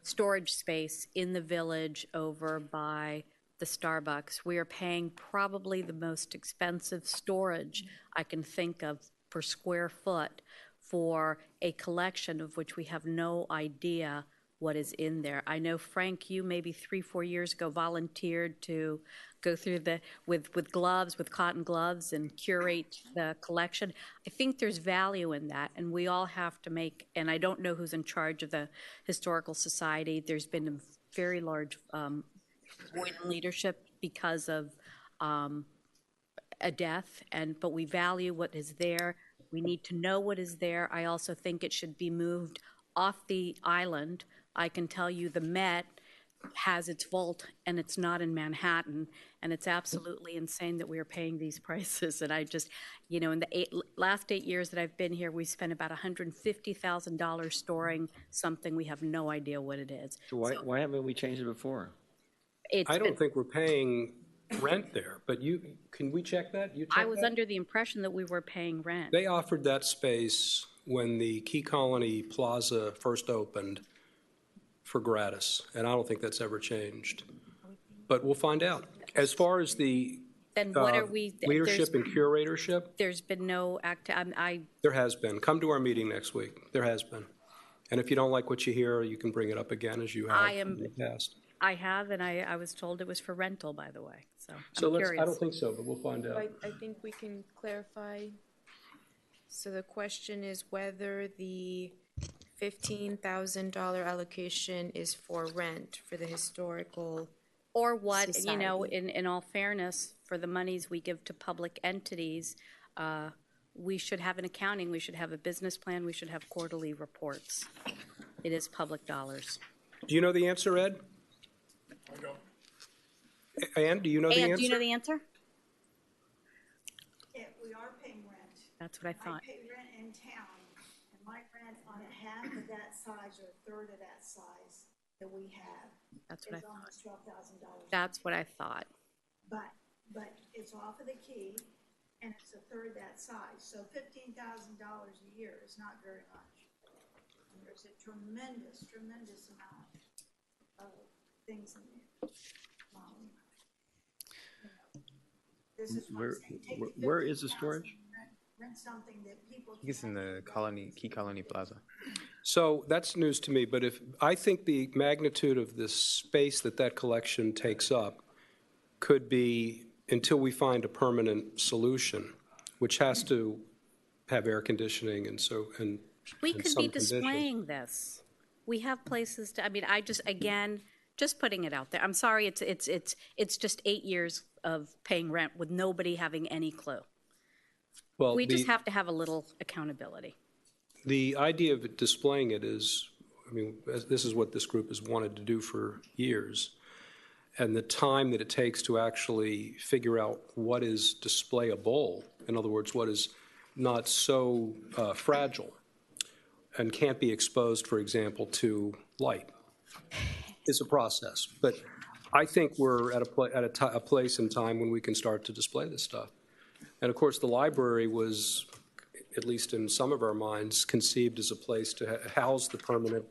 storage space in the village over by the Starbucks. We are paying probably the most expensive storage I can think of per square foot for a collection of which we have no idea what is in there. I know, Frank, you maybe 3-4 years ago volunteered to go through with gloves, with cotton gloves, and curate the collection. I think there's value in that, and we all have to make, and I don't know who's in charge of the Historical Society. There's been a very large void in leadership because of a death, but we value what is there. We need to know what is there. I also think it should be moved off the island. I can tell you the Met has its vault, and it's not in Manhattan, and it's absolutely insane that we are paying these prices. And I just, in the last 8 years that I've been here, we spent about $150,000 storing something we have no idea what it is. So why haven't we changed it before? I don't think we're paying rent there, but can we check that? You check I was that? under the impression that we were paying rent. They offered that space when the Key Colony Plaza first opened for gratis, and I don't think that's ever changed. But we'll find out. As far as the Then what are we? leadership and curatorship, There's been no act. there has been. Come to our meeting next week. There has been. And if you don't like what you hear, you can bring it up again as you have in the past. I have, and I was told it was for rental, by the way, so So I'm let's, curious. I don't think so, but we'll find out. I think we can clarify. So the question is whether the $15,000 allocation is for rent for the historical. Or what, you know, Society. in all fairness, for the monies we give to public entities, we should have an accounting, we should have a business plan, we should have quarterly reports. It is public dollars. Do you know the answer, Ed? I don't. Ann, do you know the answer? And do you know the answer? Yeah, we are paying rent. That's what I thought. I pay rent in town, and my rent on a half of that size or a third of that size that we have That's what I is thought. almost $12,000. That's what I thought. But it's off of the key, and it's a third that size. So $15,000 a year is not very much. And there's a tremendous amount of things in there. This is what I'm saying. Take the Where is the $15,000 storage? and Rent something that people. I think it's in the Key Colony Plaza. So that's news to me, but if, I think the magnitude of the space that collection takes up could be, until we find a permanent solution, which has to have air conditioning and so, and We and could some be conditions. displaying this. We have places to, I mean, I just, again, just putting it out there. I'm sorry, it's just 8 years of paying rent with nobody having any clue. Well, We just have to have a little accountability. The idea of it displaying it is, I mean, this is what this group has wanted to do for years. And the time that it takes to actually figure out what is displayable, in other words, what is not so fragile and can't be exposed, for example, to light, is a process. But I think we're at a place in time when we can start to display this stuff. And of course, the library was, at least in some of our minds, conceived as a place to house the permanent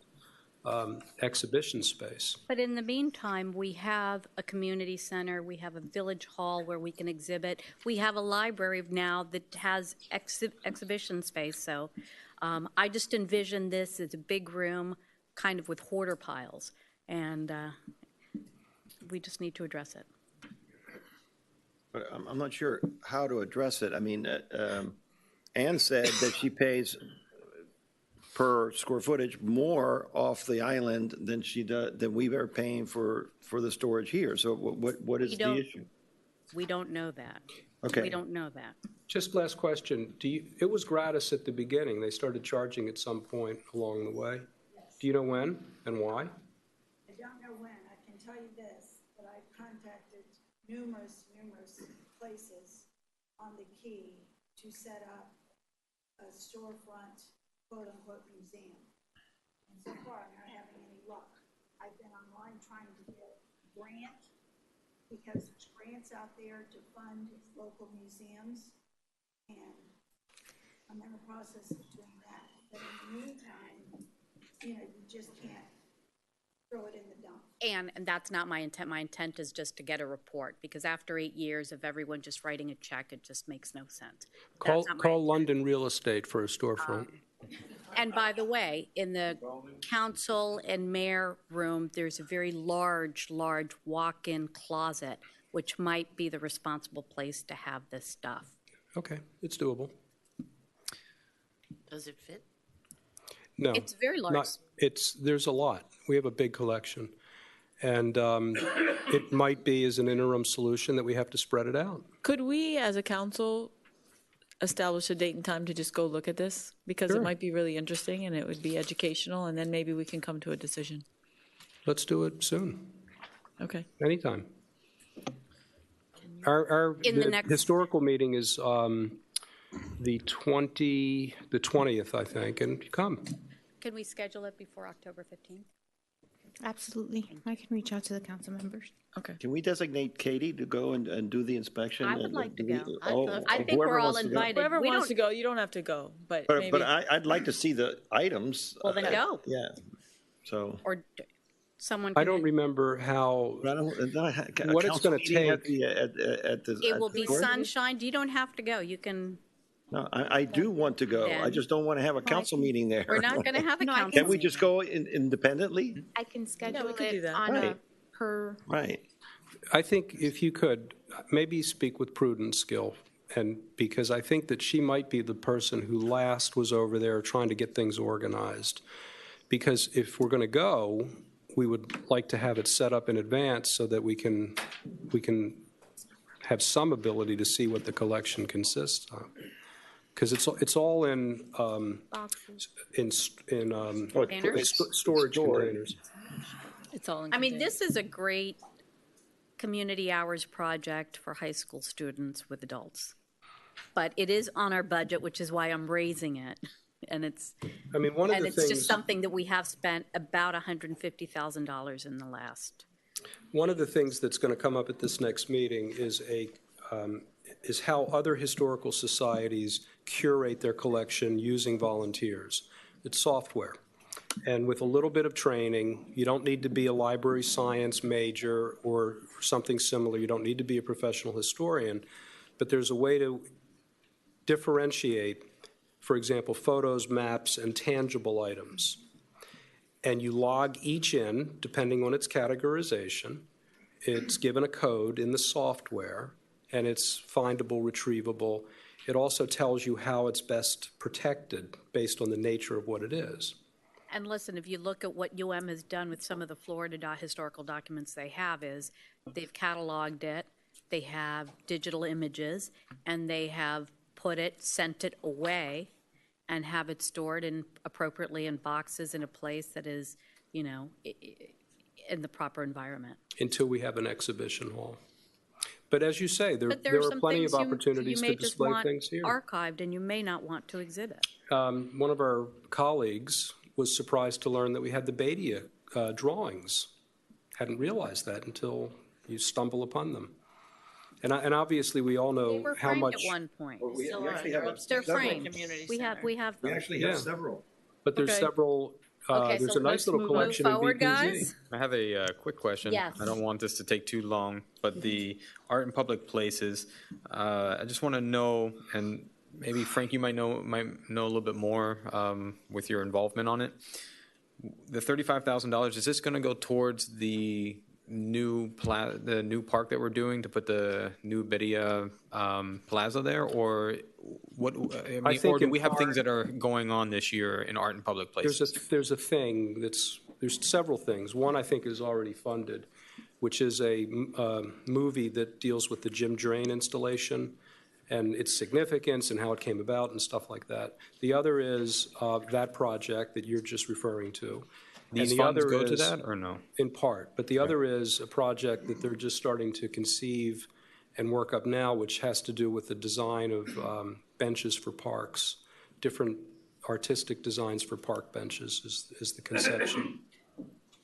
exhibition space. But in the meantime, we have a community center, we have a village hall where we can exhibit, we have a library now that has exhibition space, so I just envision this as a big room, kind of with hoarder piles, and we just need to address it. But I'm not sure how to address it. I mean, Ann said that she pays per square footage more off the island than we are paying for the storage here. So what is the issue? We don't know that. Okay. We don't know that. Just last question. It was gratis at the beginning. They started charging at some point along the way. Yes. Do you know when and why? I don't know when. I can tell you this, that I've contacted numerous places on the key to set up a storefront, quote-unquote, museum. And so far, I'm not having any luck. I've been online trying to get a grant, because there's grants out there to fund local museums, and I'm in the process of doing that. But in the meantime, you just can't throw it in the dump. And that's not my intent. My intent is just to get a report, because after 8 years of everyone just writing a check, it just makes no sense. Call London Real Estate for a storefront. And by the way, in the council and mayor room, there's a very large walk-in closet, which might be the responsible place to have this stuff. Okay, it's doable. Does it fit? No. It's very large. There's a lot. We have a big collection. And it might be as an interim solution that we have to spread it out. Could we, as a council, establish a date and time to just go look at this? Because Sure. it might be really interesting and it would be educational, and then maybe we can come to a decision. Let's do it soon. Okay. Anytime. The historical meeting is the 20th, I think, and come. Can we schedule it before October 15th? Absolutely. I can reach out to the council members. Okay. Can we designate Katie to go and do the inspection? I would like to go. I think we're all invited. Whoever We wants don't- to go, you don't have to go, but maybe. But I'd like to see the items. Well, then go. Yeah, so. Or someone. I can- don't remember how, what it's going to take. It will be sunshine. You don't have to go. You can. No, I do want to go. I Then- just don't want to have a council meeting there. We're not going to have a council. Can we just go independently? I can schedule we could do it that. on Right. her, Right. I think if you could, maybe speak with Prudence Gill, and because I think that she might be the person who last was over there trying to get things organized. Because if we're going to go, we would like to have it set up in advance so that we can have some ability to see what the collection consists of. Because it's all in storage containers. It's all I mean, this is a great community hours project for high school students with adults. But it is on our budget, which is why I'm raising it. And it's, I mean, one of the it's things, just something that we have spent about $150,000 in the last. one of the things that's going to come up at this next meeting is is how other historical societies curate their collection using volunteers. It's software. And with a little bit of training, you don't need to be a library science major or something similar. You don't need to be a professional historian. But there's a way to differentiate, for example, photos, maps, and tangible items. And you log each in, depending on its categorization. It's given a code in the software, and it's findable, retrievable. It also tells you how it's best protected based on the nature of what it is. And listen, if you look at what UM has done with some of the Florida historical documents they have is they've cataloged it, they have digital images, and they have sent it away and have it stored appropriately in boxes in a place that is, you know, in the proper environment. Until we have an exhibition hall. But as you say, there are are plenty of opportunities to display things here. Archived, and you may not want to exhibit. One of our colleagues was surprised to learn that we had the Badia drawings. Hadn't realized that until you stumble upon them. And obviously, we all know They were how framed much. at one point. We actually have They're several. framed. We have We them. actually have several. But there's Okay. several. Okay, there's so a nice let's little move collection in forward, BPZ. guys. I have a quick question. Yes. I don't want this to take too long, but the art in public places, I just want to know, and maybe Frank, you might know a little bit more with your involvement on it. The $35,000, is this going to go towards the new park that we're doing to put the new Bedia Plaza there, or what? I mean, think or do in we have part- things that are going on this year in art in public places? There's a thing there's several things. One I think is already funded, which is a movie that deals with the Jim Drain installation and its significance and how it came about and stuff like that. The other is that project that you're just referring to. These And the funds other go to is- that, or no? In part, but the other is a project that they're just starting to conceive and work up now, which has to do with the design of benches for parks, different artistic designs for park benches is the conception.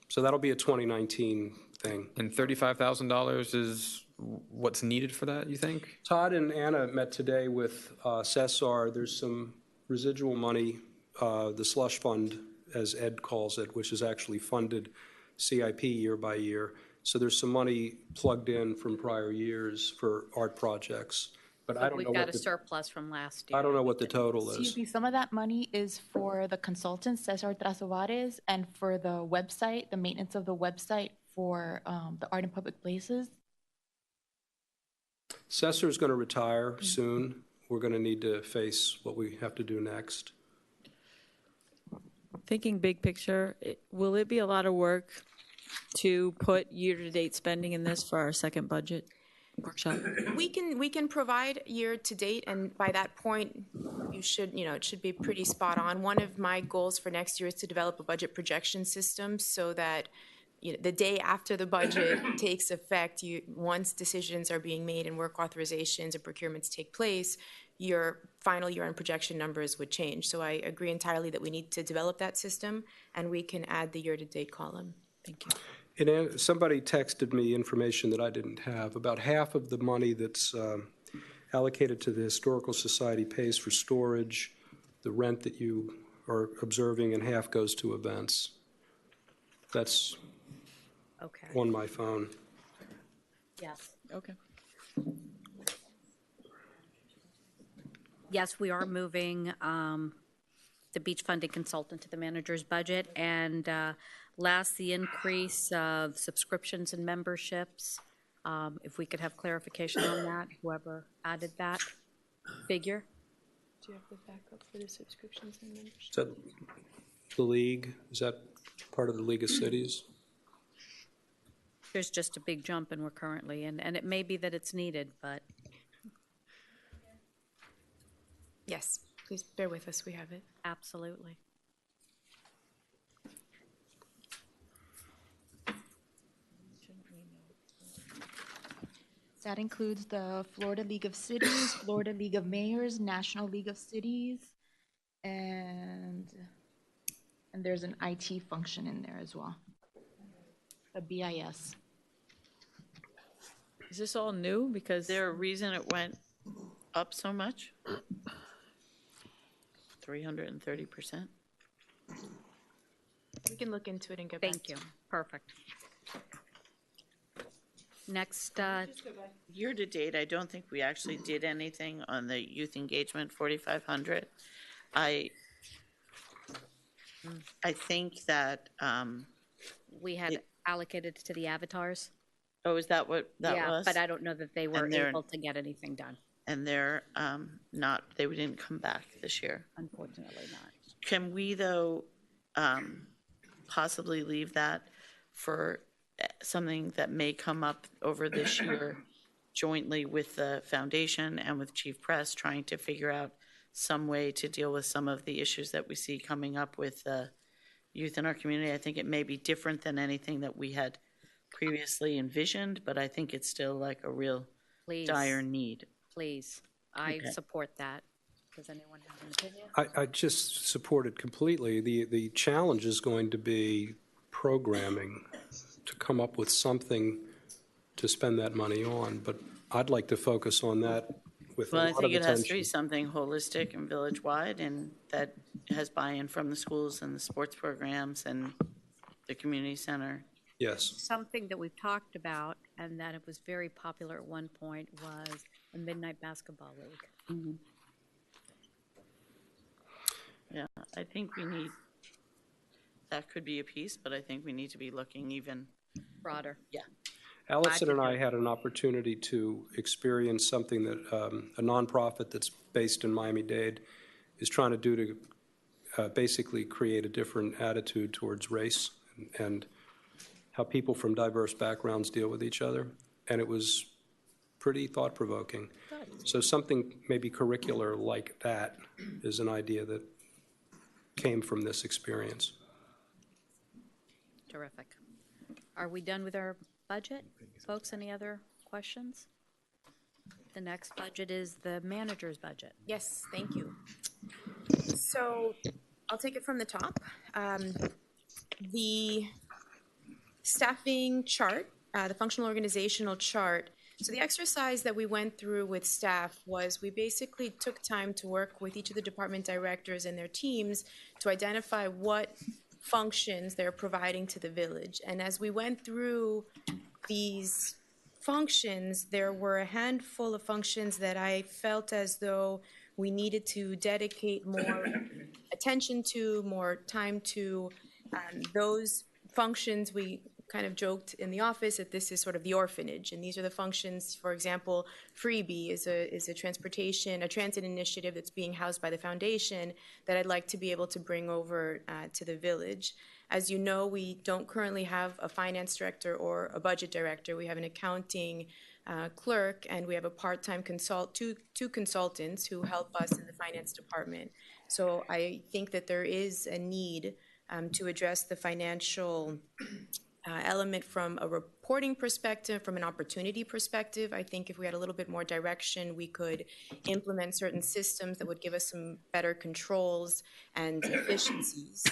So that'll be a 2019 thing. And $35,000 is what's needed for that, you think? Todd and Anna met today with Cesar. There's some residual money, the slush fund, as Ed calls it, which is actually funded CIP year by year. So there's some money plugged in from prior years for art projects. But I don't know We've what got a the, surplus from last year. I don't know what the total is. Excuse me, some of that money is for the consultant, Cesar Trasovares, and for the website, the maintenance of the website for the art in public places. Cesar's going to retire soon. We're going to need to face what we have to do next. Thinking big picture, will it be a lot of work to put year-to-date spending in this for our second budget workshop? We can provide year-to-date, and by that point, it should be pretty spot on. One of my goals for next year is to develop a budget projection system so that the day after the budget takes effect, once decisions are being made and work authorizations and procurements take place, your final year-end projection numbers would change. So I agree entirely that we need to develop that system, and we can add the year-to-date column. Thank you. And somebody texted me information that I didn't have. About half of the money that's allocated to the Historical Society pays for storage, the rent that you are observing, and half goes to events. That's on my phone. Yes. Okay. Yes, we are moving the beach funding consultant to the manager's budget. And Last, the increase of subscriptions and memberships. If we could have clarification on that, whoever added that figure. Do you have the backup for the subscriptions and memberships? Is that the league? Is that part of the League of Cities? There's just a big jump and we're currently, and it may be that it's needed, but Yes, please bear with us, we have it. absolutely. That includes the Florida League of Cities, Florida League of Mayors, National League of Cities, and there's an IT function in there as well. A BIS. Is this all new? Because is there a reason it went up so much? 330%? We can look into it and get back. Thank you. Perfect. Next, Year to date, I don't think we actually did anything on the youth engagement 4,500. I think that, we had allocated to the avatars. oh, is that what that Yeah, was? but I don't know that they were And they're- able to get anything done. And they're not, they didn't come back this year. Unfortunately not. Can we, though, possibly leave that for something that may come up over this year jointly with the foundation and with Chief Press, trying to figure out some way to deal with some of the issues that we see coming up with youth in our community? I think it may be different than anything that we had previously envisioned, but I think it's still like a real Please. dire need. Please, I Okay. support that. Does anyone have an opinion? I just support it completely. The challenge is going to be programming to come up with something to spend that money on, but I'd like to focus on that with a Well, I lot of think it has to be attention. something holistic and village-wide, and that has buy-in from the schools and the sports programs and the community center. Yes. Something that we've talked about and that it was very popular at one point was a Midnight Basketball League. Yeah, I think we need, that could be a piece, but I think we need to be looking even Broader. Yeah. Allison and I had an opportunity to experience something that a nonprofit that's based in Miami-Dade is trying to do to basically create a different attitude towards race and how people from diverse backgrounds deal with each other. And it was pretty thought-provoking. So something maybe curricular like that is an idea that came from this experience. Terrific. Are we done with our budget? Folks, any other questions? The next budget is the manager's budget. Yes, thank you. So I'll take it from the top. The staffing chart, the functional organizational chart. So the exercise that we went through with staff was we basically took time to work with each of the department directors and their teams to identify what functions they're providing to the village. And as we went through these functions, there were a handful of functions that I felt as though we needed to dedicate more attention to, more time to. Those functions, we kind of joked in the office that this is sort of the orphanage, and these are the functions. For example, Freebie is a transit initiative that's being housed by the foundation that I'd like to be able to bring over to the village. As you know, we don't currently have a finance director or a budget director. We have an accounting clerk, and we have a part-time two consultants who help us in the finance department. So I think that there is a need to address the financial element from a reporting perspective, from an opportunity perspective. I think if we had a little bit more direction, we could implement certain systems that would give us some better controls and efficiencies.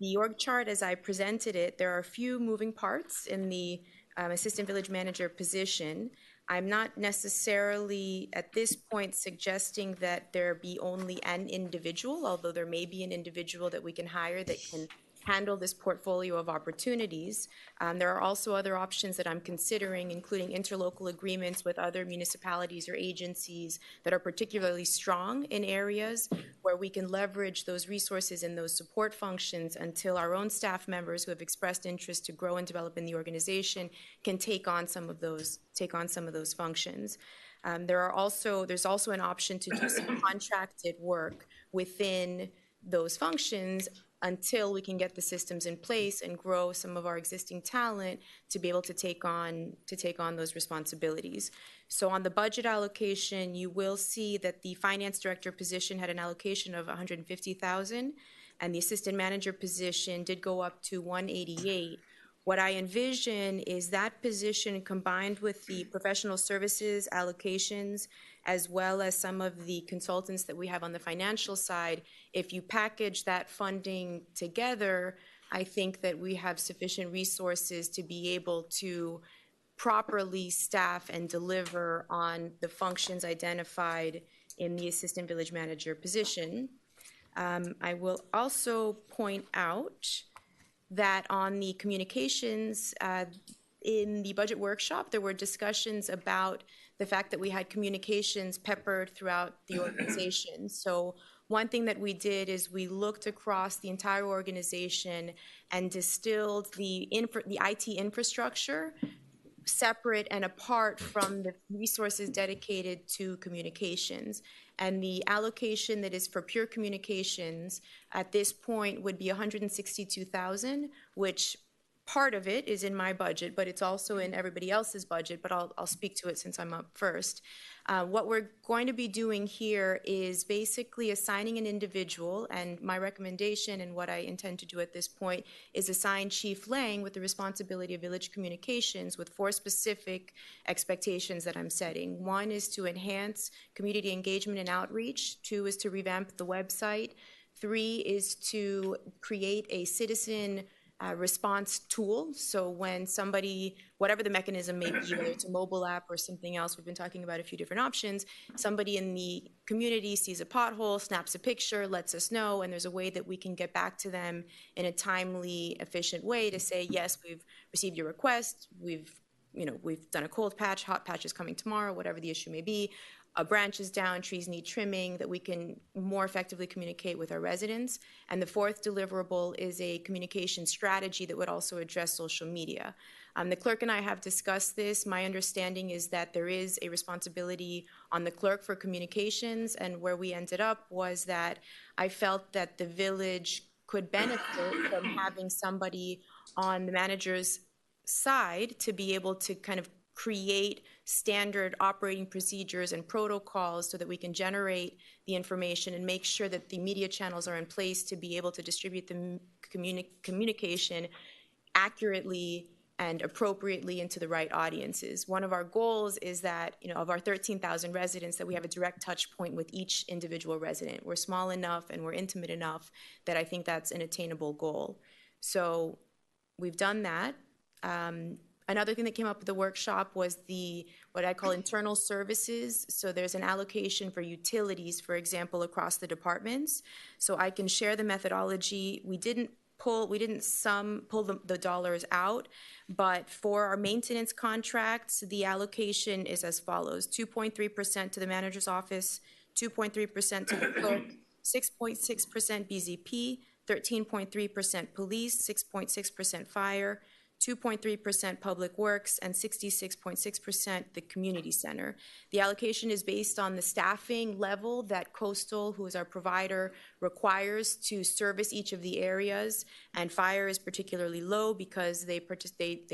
The org chart, as I presented it, there are a few moving parts in the assistant village manager position. I'm not necessarily at this point suggesting that there be only an individual, although there may be an individual that we can hire that can handle this portfolio of opportunities. There are also other options that I'm considering, including interlocal agreements with other municipalities or agencies that are particularly strong in areas where we can leverage those resources and those support functions until our own staff members who have expressed interest to grow and develop in the organization can take on some of those functions. There's also an option to do some contracted work within those functions until we can get the systems in place and grow some of our existing talent to be able to take on those responsibilities. So on the budget allocation, you will see that the finance director position had an allocation of $150,000, and the assistant manager position did go up to $188,000. What I envision is that position combined with the professional services allocations, as well as some of the consultants that we have on the financial side. If you package that funding together, I think that we have sufficient resources to be able to properly staff and deliver on the functions identified in the assistant village manager position. I will also point out that on the communications, in the budget workshop, there were discussions about the fact that we had communications peppered throughout the organization. So one thing that we did is we looked across the entire organization and distilled the IT infrastructure separate and apart from the resources dedicated to communications. And the allocation that is for pure communications at this point would be $162,000, which part of it is in my budget, but it's also in everybody else's budget, but I'll speak to it since I'm up first. What we're going to be doing here is basically assigning an individual, and my recommendation and what I intend to do at this point is assign Chief Lang with the responsibility of village communications with 4 specific expectations that I'm setting. 1 is to enhance community engagement and outreach. 2 is to revamp the website. 3 is to create a citizen response tool. So when somebody, whatever the mechanism may be, whether it's a mobile app or something else, we've been talking about a few different options, somebody in the community sees a pothole, snaps a picture, lets us know, and there's a way that we can get back to them in a timely, efficient way to say, yes, we've received your request, we've done a cold patch, hot patch is coming tomorrow, whatever the issue may be. A branch is down, trees need trimming, that we can more effectively communicate with our residents. And the 4th deliverable is a communication strategy that would also address social media. The clerk and I have discussed this. My understanding is that there is a responsibility on the clerk for communications, and where we ended up was that I felt that the village could benefit from having somebody on the manager's side to be able to kind of create standard operating procedures and protocols so that we can generate the information and make sure that the media channels are in place to be able to distribute the communication accurately and appropriately into the right audiences. One of our goals is that, of our 13,000 residents, that we have a direct touch point with each individual resident. We're small enough and we're intimate enough that I think that's an attainable goal. So we've done that. Another thing that came up at the workshop was what I call internal services. So there's an allocation for utilities, for example, across the departments. So I can share the methodology. We didn't pull the dollars out, but for our maintenance contracts, the allocation is as follows: 2.3% to the manager's office, 2.3% to the clerk, 6.6% BZP, 13.3% police, 6.6% fire, 2.3% public works, and 66.6% the community center. The allocation is based on the staffing level that Coastal, who is our provider, requires to service each of the areas, and fire is particularly low because they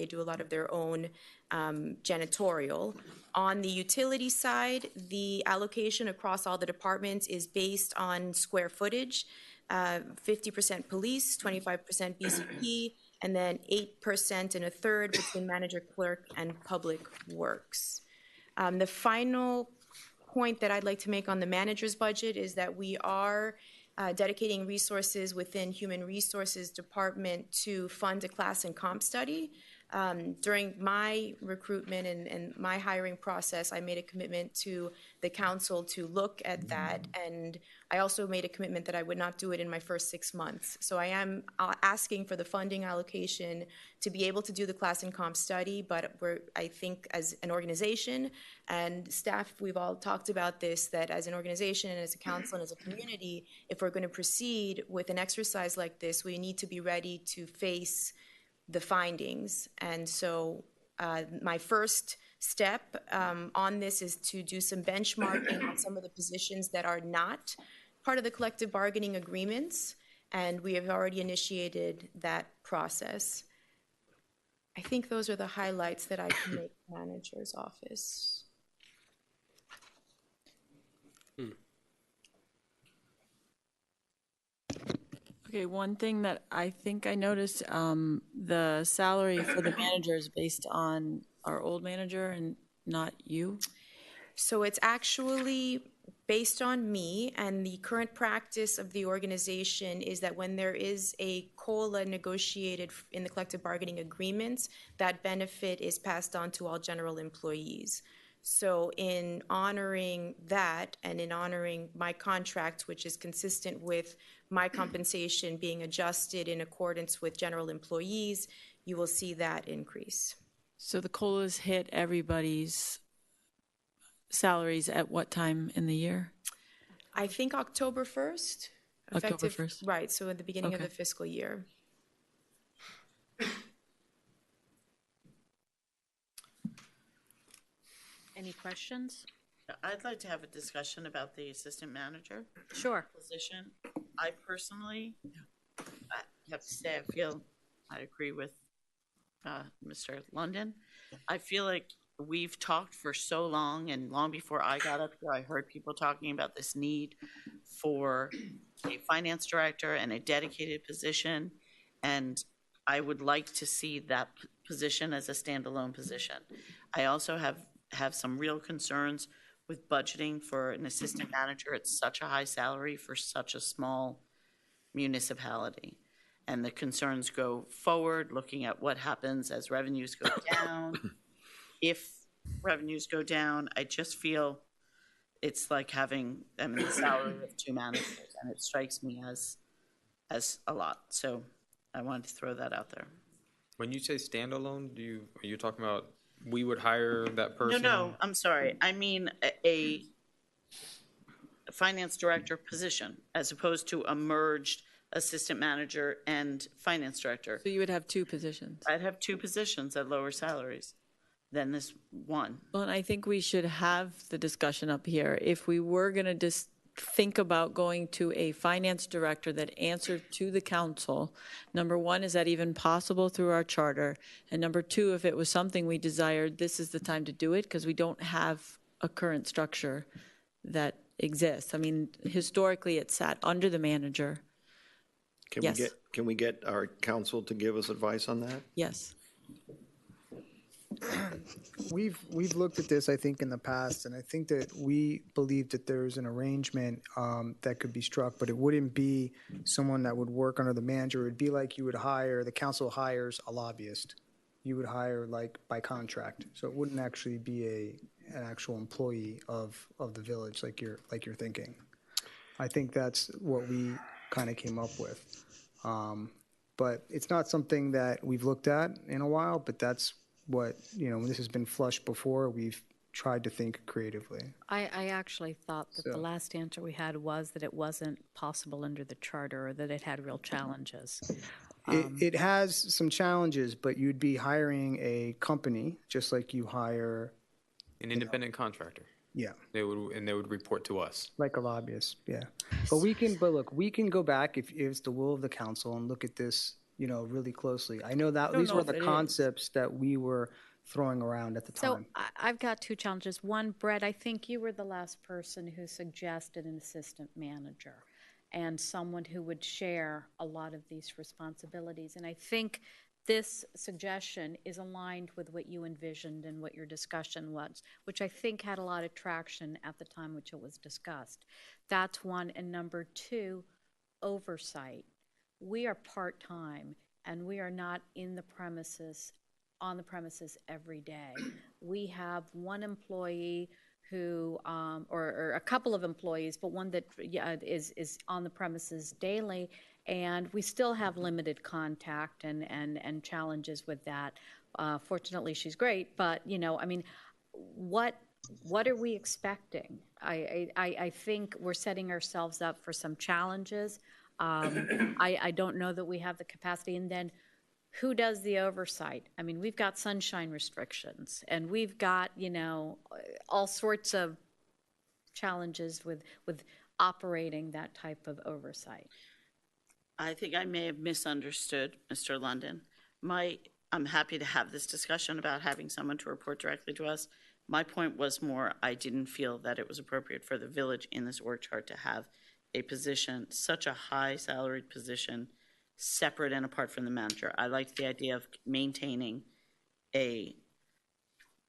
do a lot of their own janitorial. On the utility side, the allocation across all the departments is based on square footage, 50% police, 25% BCP, and then 8% and a third between manager, clerk, and public works. The final point that I'd like to make on the manager's budget is that we are dedicating resources within Human Resources Department to fund a class and comp study. During my recruitment and my hiring process, I made a commitment to the council to look at that, and I also made a commitment that I would not do it in my first 6 months. So I am asking for the funding allocation to be able to do the class and comp study, but I think as an organization and staff, we've all talked about this, that as an organization and as a council and as a community, if we're going to proceed with an exercise like this, we need to be ready to face the findings. And so my first step on this is to do some benchmarking on some of the positions that are not part of the collective bargaining agreements, and we have already initiated that process. I think those are the highlights that I can make manager's office. Okay, one thing that I think I noticed, the salary for the manager is based on our old manager and not you. So it's actually based on me, and the current practice of the organization is that when there is a COLA negotiated in the collective bargaining agreements, that benefit is passed on to all general employees. So in honoring that and in honoring my contract, which is consistent with my compensation being adjusted in accordance with general employees, you will see that increase. So the COLAs hit everybody's salaries at what time in the year? I think October 1st. October 1st. Right, so at the beginning of Okay. the fiscal year. Any questions? I'd like to have a discussion about the assistant manager Sure. position. I personally, I have to say, I agree with Mr. London. I feel like we've talked for so long, and long before I got up here, I heard people talking about this need for a finance director and a dedicated position, and I would like to see that position as a standalone position. I also have some real concerns with budgeting for an assistant manager at such a high salary for such a small municipality. And the concerns go forward, looking at what happens as revenues go down. If revenues go down, I just feel it's like having the salary of two managers, and it strikes me as a lot. So I wanted to throw that out there. When you say standalone, are you talking about we would hire that person? No, I'm sorry. I mean a finance director position as opposed to a merged assistant manager and finance director. So you would have two positions. I'd have two positions at lower salaries than this one. Well, and I think we should have the discussion up here. If we were going to just think about going to a finance director that answered to the council, number one, is that even possible through our charter? And number two, if it was something we desired, this is the time to do it, because we don't have a current structure that exists. I mean, historically, it sat under the manager. Can we get our council to give us advice on that? Yes. We've looked at this, I think, in the past, and I think that we believe that there's an arrangement that could be struck, but it wouldn't be someone that would work under the manager. It'd be like you would hire, the council hires a lobbyist. You would hire like by contract, so it wouldn't actually be an actual employee of the village like you're thinking. I think that's what we kind of came up with. But it's not something that we've looked at in a while, but that's what, when this has been flushed before, we've tried to think creatively. I actually thought that the last answer we had was that it wasn't possible under the charter, or that it had real challenges. It has some challenges, but you'd be hiring a company just like you hire An independent contractor. Yeah. They would report to us. Like a lobbyist, yeah. But look, we can go back if it's the will of the council and look at this, really closely. I know that these were the concepts that we were throwing around at the time. So I've got two challenges. One, Brett, I think you were the last person who suggested an assistant manager and someone who would share a lot of these responsibilities. And I think this suggestion is aligned with what you envisioned and what your discussion was, which I think had a lot of traction at the time which it was discussed. That's one. And number two, oversight. We are part-time, and we are not in the premises on the premises every day. We have one employee who, or a couple of employees, but one that is on the premises daily, and we still have limited contact and challenges with that. Fortunately, she's great, but, you know, I mean, what are we expecting? I think we're setting ourselves up for some challenges. I don't know that we have the capacity. And then who does the oversight? I mean, we've got sunshine restrictions, and we've got, you know, all sorts of challenges with operating that type of oversight. I think I may have misunderstood Mr. London. I'm happy to have this discussion about having someone to report directly to us. My point was more, I didn't feel that it was appropriate for the village in this org chart to have a position, such a high salaried position, separate and apart from the manager. I liked the idea of maintaining a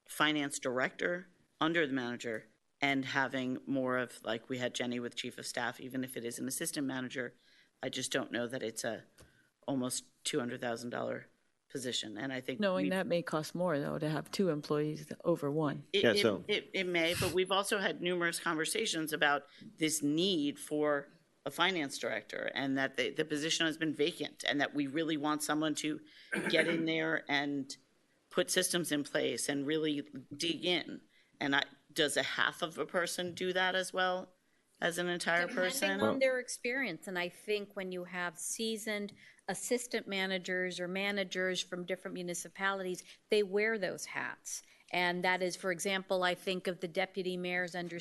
finance director under the manager and having more of, like we had Jenny with chief of staff, even if it is an assistant manager. I just don't know that it's a almost $200,000 position. And I think Knowing that may cost more, though, to have 2 employees over 1. It may, but we've also had numerous conversations about this need for a finance director, and that the position has been vacant, and that we really want someone to get in there and put systems in place and really dig in. And does a half of a person do that as well as an entire person? Depending on their experience. And I think when you have seasoned assistant managers or managers from different municipalities, they wear those hats. And that is, for example, I think of the deputy mayors under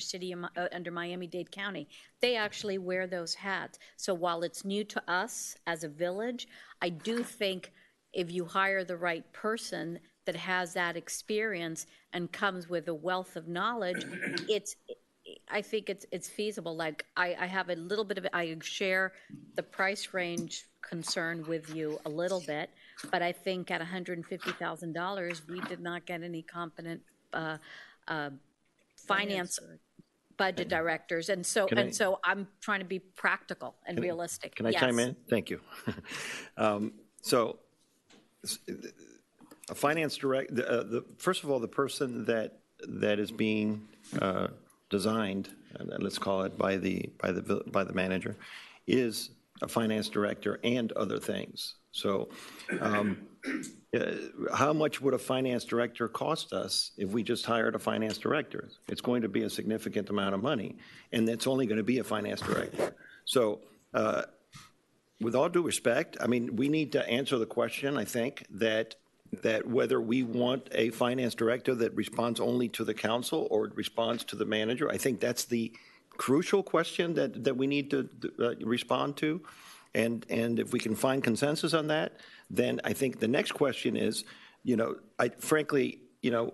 Miami-Dade County. They actually wear those hats. So while it's new to us as a village, I do think if you hire the right person that has that experience and comes with a wealth of knowledge, I think it's feasible. Like I have a little bit of, I share the price range concern with you a little bit, but I think at $150,000, we did not get any competent finance budget directors. And so I'm trying to be practical and realistic. Can I chime in? Thank you. So a finance director, first of all, the person that is being designed, let's call it by the manager, is a finance director and other things. So how much would a finance director cost us if we just hired a finance director? It's going to be a significant amount of money, and it's only going to be a finance director. So with all due respect, I mean, we need to answer the question, I think, that whether we want a finance director that responds only to the council or responds to the manager. I think that's the crucial question that we need to respond to. And if we can find consensus on that, then I think the next question is, frankly,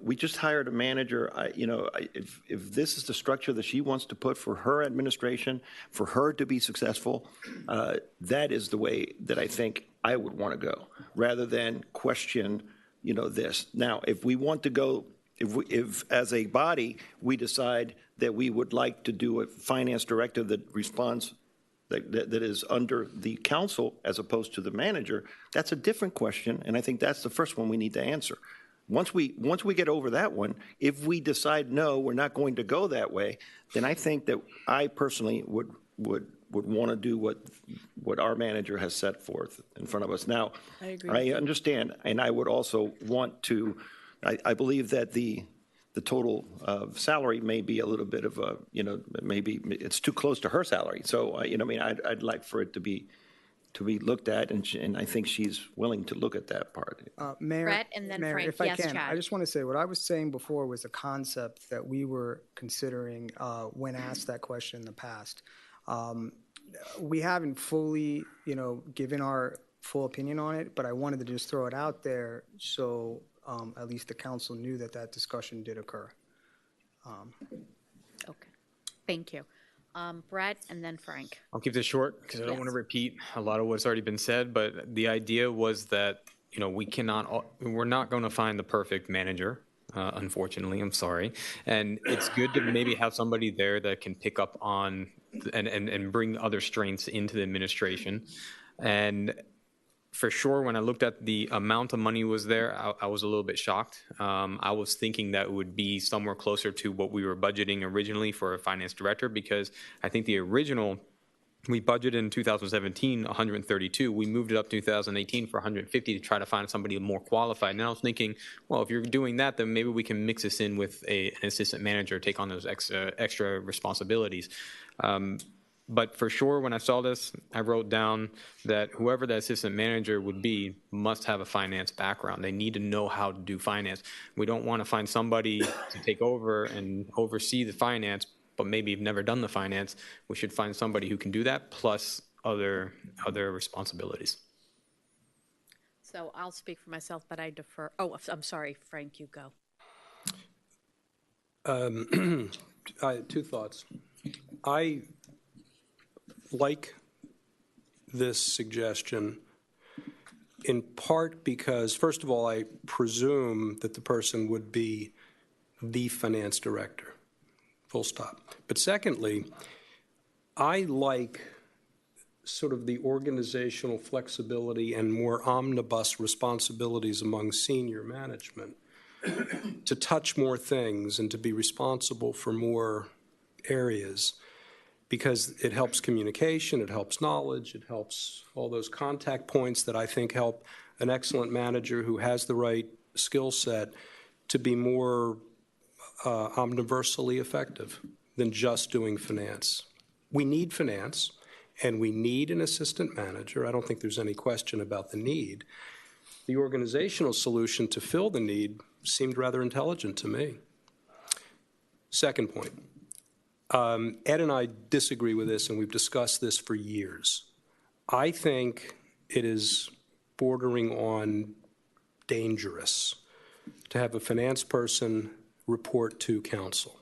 we just hired a manager. If this is the structure that she wants to put for her administration, for her to be successful, that is the way that I think I would want to go, rather than question, this. Now, if we want to go, if as a body we decide that we would like to do a finance director that responds, that is under the council as opposed to the manager, that's a different question, and I think that's the first one we need to answer. Once we get over that one, if we decide no, we're not going to go that way, then I think that I personally would want to do what our manager has set forth in front of us. Now, I agree. I understand, and I would also want to. I believe that the total salary may be a little bit of a, maybe it's too close to her salary. So, I'd like for it to be looked at, and I think she's willing to look at that part. Mayor, Brett, and then Mayor, Frank. if I Yes, can, Chad. I just want to say what I was saying before was a concept that we were considering when asked that question in the past. We haven't fully, given our full opinion on it, but I wanted to just throw it out there so at least the council knew that discussion did occur. Okay. Thank you. Brett, and then Frank. I'll keep this short because I don't want to repeat a lot of what's already been said, but the idea was that, we're not going to find the perfect manager. Unfortunately, I'm sorry. And it's good to maybe have somebody there that can pick up on and bring other strengths into the administration. And for sure, when I looked at the amount of money was there, I was a little bit shocked. I was thinking that it would be somewhere closer to what we were budgeting originally for a finance director, because I think the original, we budgeted in 2017 132. We moved it up to 2018 for 150 to try to find somebody more qualified. And I was thinking, well, if you're doing that, then maybe we can mix this in with an assistant manager, take on those extra responsibilities. But for sure, when I saw this, I wrote down that whoever the assistant manager would be must have a finance background. They need to know how to do finance. We don't want to find somebody to take over and oversee the finance, but maybe you've never done the finance. We should find somebody who can do that, plus other responsibilities. So I'll speak for myself, but I defer. Oh, I'm sorry, Frank, you go. Two thoughts. I like this suggestion in part because, first of all, I presume that the person would be the finance director, full stop. But secondly, I like sort of the organizational flexibility and more omnibus responsibilities among senior management to touch more things and to be responsible for more areas, because it helps communication, it helps knowledge, it helps all those contact points that I think help an excellent manager who has the right skill set to be more omniversally effective than just doing finance. We need finance, and we need an assistant manager. I don't think there's any question about the need. The organizational solution to fill the need seemed rather intelligent to me. Second point. Ed and I disagree with this, and we've discussed this for years. I think it is bordering on dangerous to have a finance person report to council.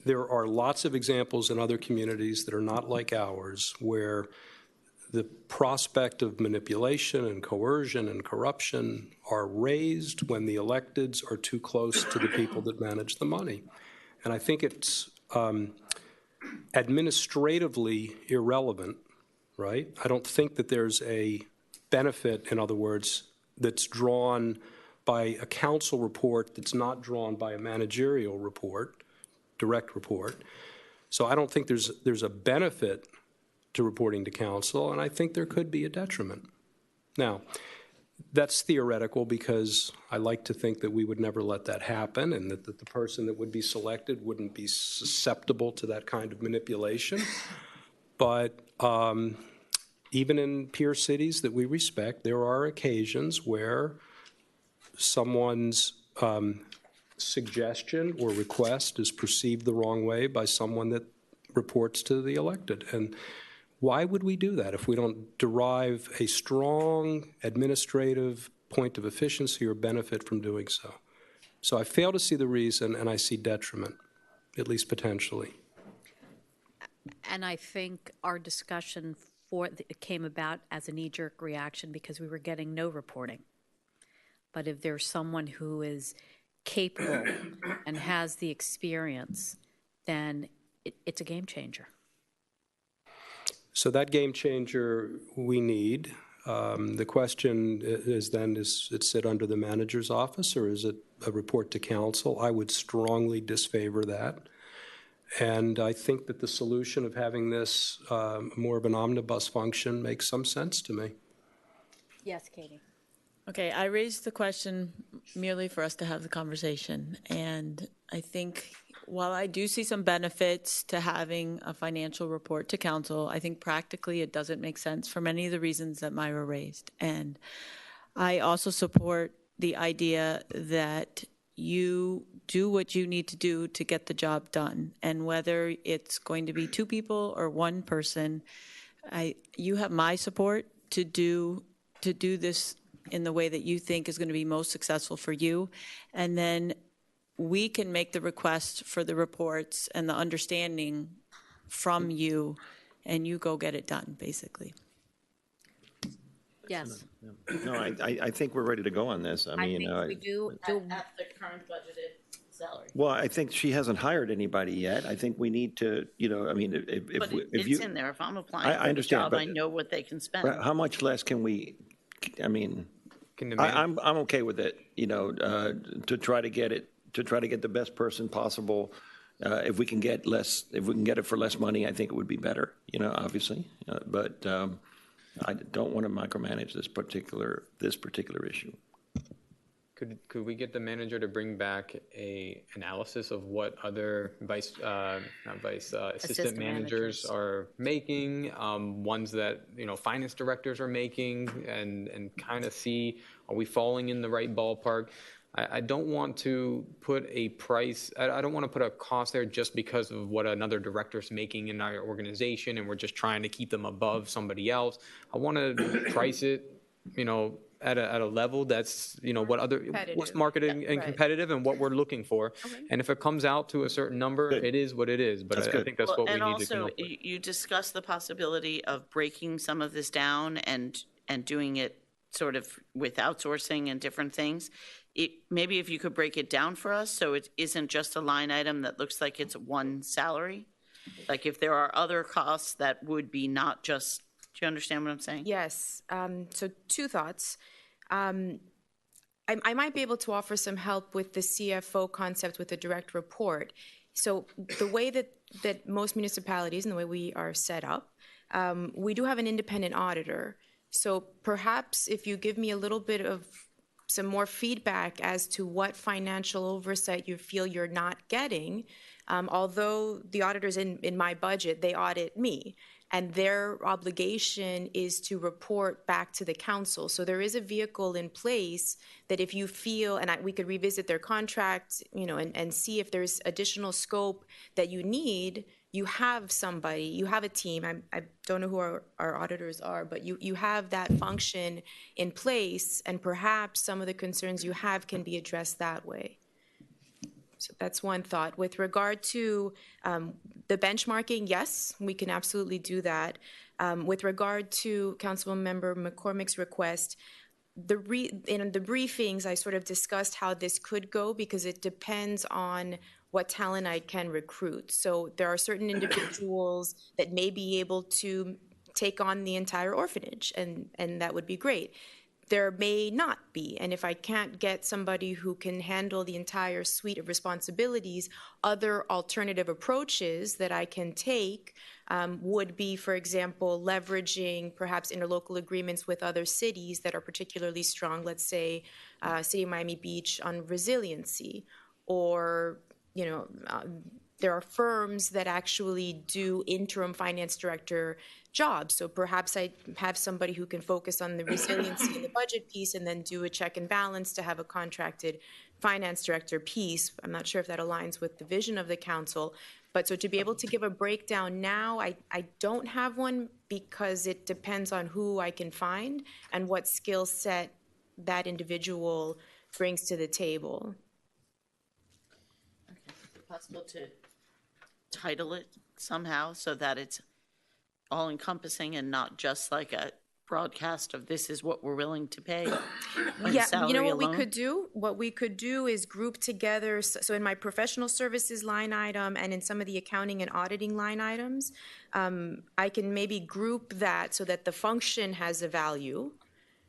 There are lots of examples in other communities that are not like ours where the prospect of manipulation and coercion and corruption are raised when the electeds are too close to the people that manage the money. And I think it's administratively irrelevant, right? I don't think that there's a benefit, in other words, that's drawn by a council report that's not drawn by a managerial report, direct report. So I don't think there's a benefit to reporting to council, and I think there could be a detriment. Now, that's theoretical, because I like to think that we would never let that happen, and that the person that would be selected wouldn't be susceptible to that kind of manipulation. But even in peer cities that we respect, there are occasions where someone's suggestion or request is perceived the wrong way by someone that reports to the elected. And why would we do that if we don't derive a strong administrative point of efficiency or benefit from doing so? So I fail to see the reason, and I see detriment, at least potentially. And I think our discussion came about as a knee-jerk reaction because we were getting no reporting. But if there's someone who is capable and has the experience, then it's a game changer. So that game changer we need. The question is then, does it sit under the manager's office, or is it a report to council? I would strongly disfavor that. And I think that the solution of having this more of an omnibus function makes some sense to me. Yes, Katie. Okay, I raised the question merely for us to have the conversation. And I think while I do see some benefits to having a financial report to council, I think practically it doesn't make sense for many of the reasons that Myra raised. And I also support the idea that you do what you need to do to get the job done. And whether it's going to be 2 people or 1 person, you have my support to do this in the way that you think is going to be most successful for you. And then we can make the request for the reports and the understanding from you, and you go get it done, basically. Yes. No, I think we're ready to go on this. I mean, think we do. At the current budgeted salary. Well, I think she hasn't hired anybody yet. I think we need to, I mean, But if you. it's in there. If I'm applying I for the understand, job, but- I know what they can spend. How much less can we, I mean, Can the I'm okay with it, to try to get the best person possible. If we can get it for less money, I think it would be better, obviously. But I don't want to micromanage this particular issue. Could we get the manager to bring back a analysis of what other assistant managers are making, ones that, finance directors are making, and kind of see, are we falling in the right ballpark? I don't want to put a price, I don't want to put a cost there just because of what another director's making in our organization and we're just trying to keep them above somebody else. I want to price it, at a level that's, what's marketing and competitive and what we're looking for. And if it comes out to a certain number, it is what it is. But I think that's what we need to come up with. And also, you discussed the possibility of breaking some of this down and doing it sort of with outsourcing and different things. Maybe if you could break it down for us so it isn't just a line item that looks like it's one salary. Like if there are other costs that would be not just, do you understand what I'm saying? Yes. So two thoughts. I might be able to offer some help with the CFO concept with the direct report. So the way that most municipalities and the way we are set up, we do have an independent auditor. So perhaps if you give me a little bit of some more feedback as to what financial oversight you feel you're not getting, although the auditors in my budget, they audit me. And their obligation is to report back to the council. So there is a vehicle in place that if you feel, and we could revisit their contract, and see if there's additional scope that you need, you have somebody, you have a team. I don't know who our auditors are, but you have that function in place, and perhaps some of the concerns you have can be addressed that way. So that's one thought. With regard to the benchmarking, yes, we can absolutely do that. With regard to Councilmember McCormick's request, in the briefings, I sort of discussed how this could go because it depends on what talent I can recruit. So there are certain individuals that may be able to take on the entire orphanage, and that would be great. There may not be, and if I can't get somebody who can handle the entire suite of responsibilities, other alternative approaches that I can take would be, for example, leveraging perhaps interlocal agreements with other cities that are particularly strong, let's say City of Miami Beach on resiliency, or there are firms that actually do interim finance director jobs. So perhaps I have somebody who can focus on the resiliency and the budget piece and then do a check and balance to have a contracted finance director piece. I'm not sure if that aligns with the vision of the council. But so to be able to give a breakdown now, I don't have one because it depends on who I can find and what skill set that individual brings to the table. Possible to title it somehow so that it's all encompassing and not just like a broadcast of this is what we're willing to pay. Yeah, you know what we could do? What we could do is group together, so in my professional services line item and in some of the accounting and auditing line items, I can maybe group that so that the function has a value.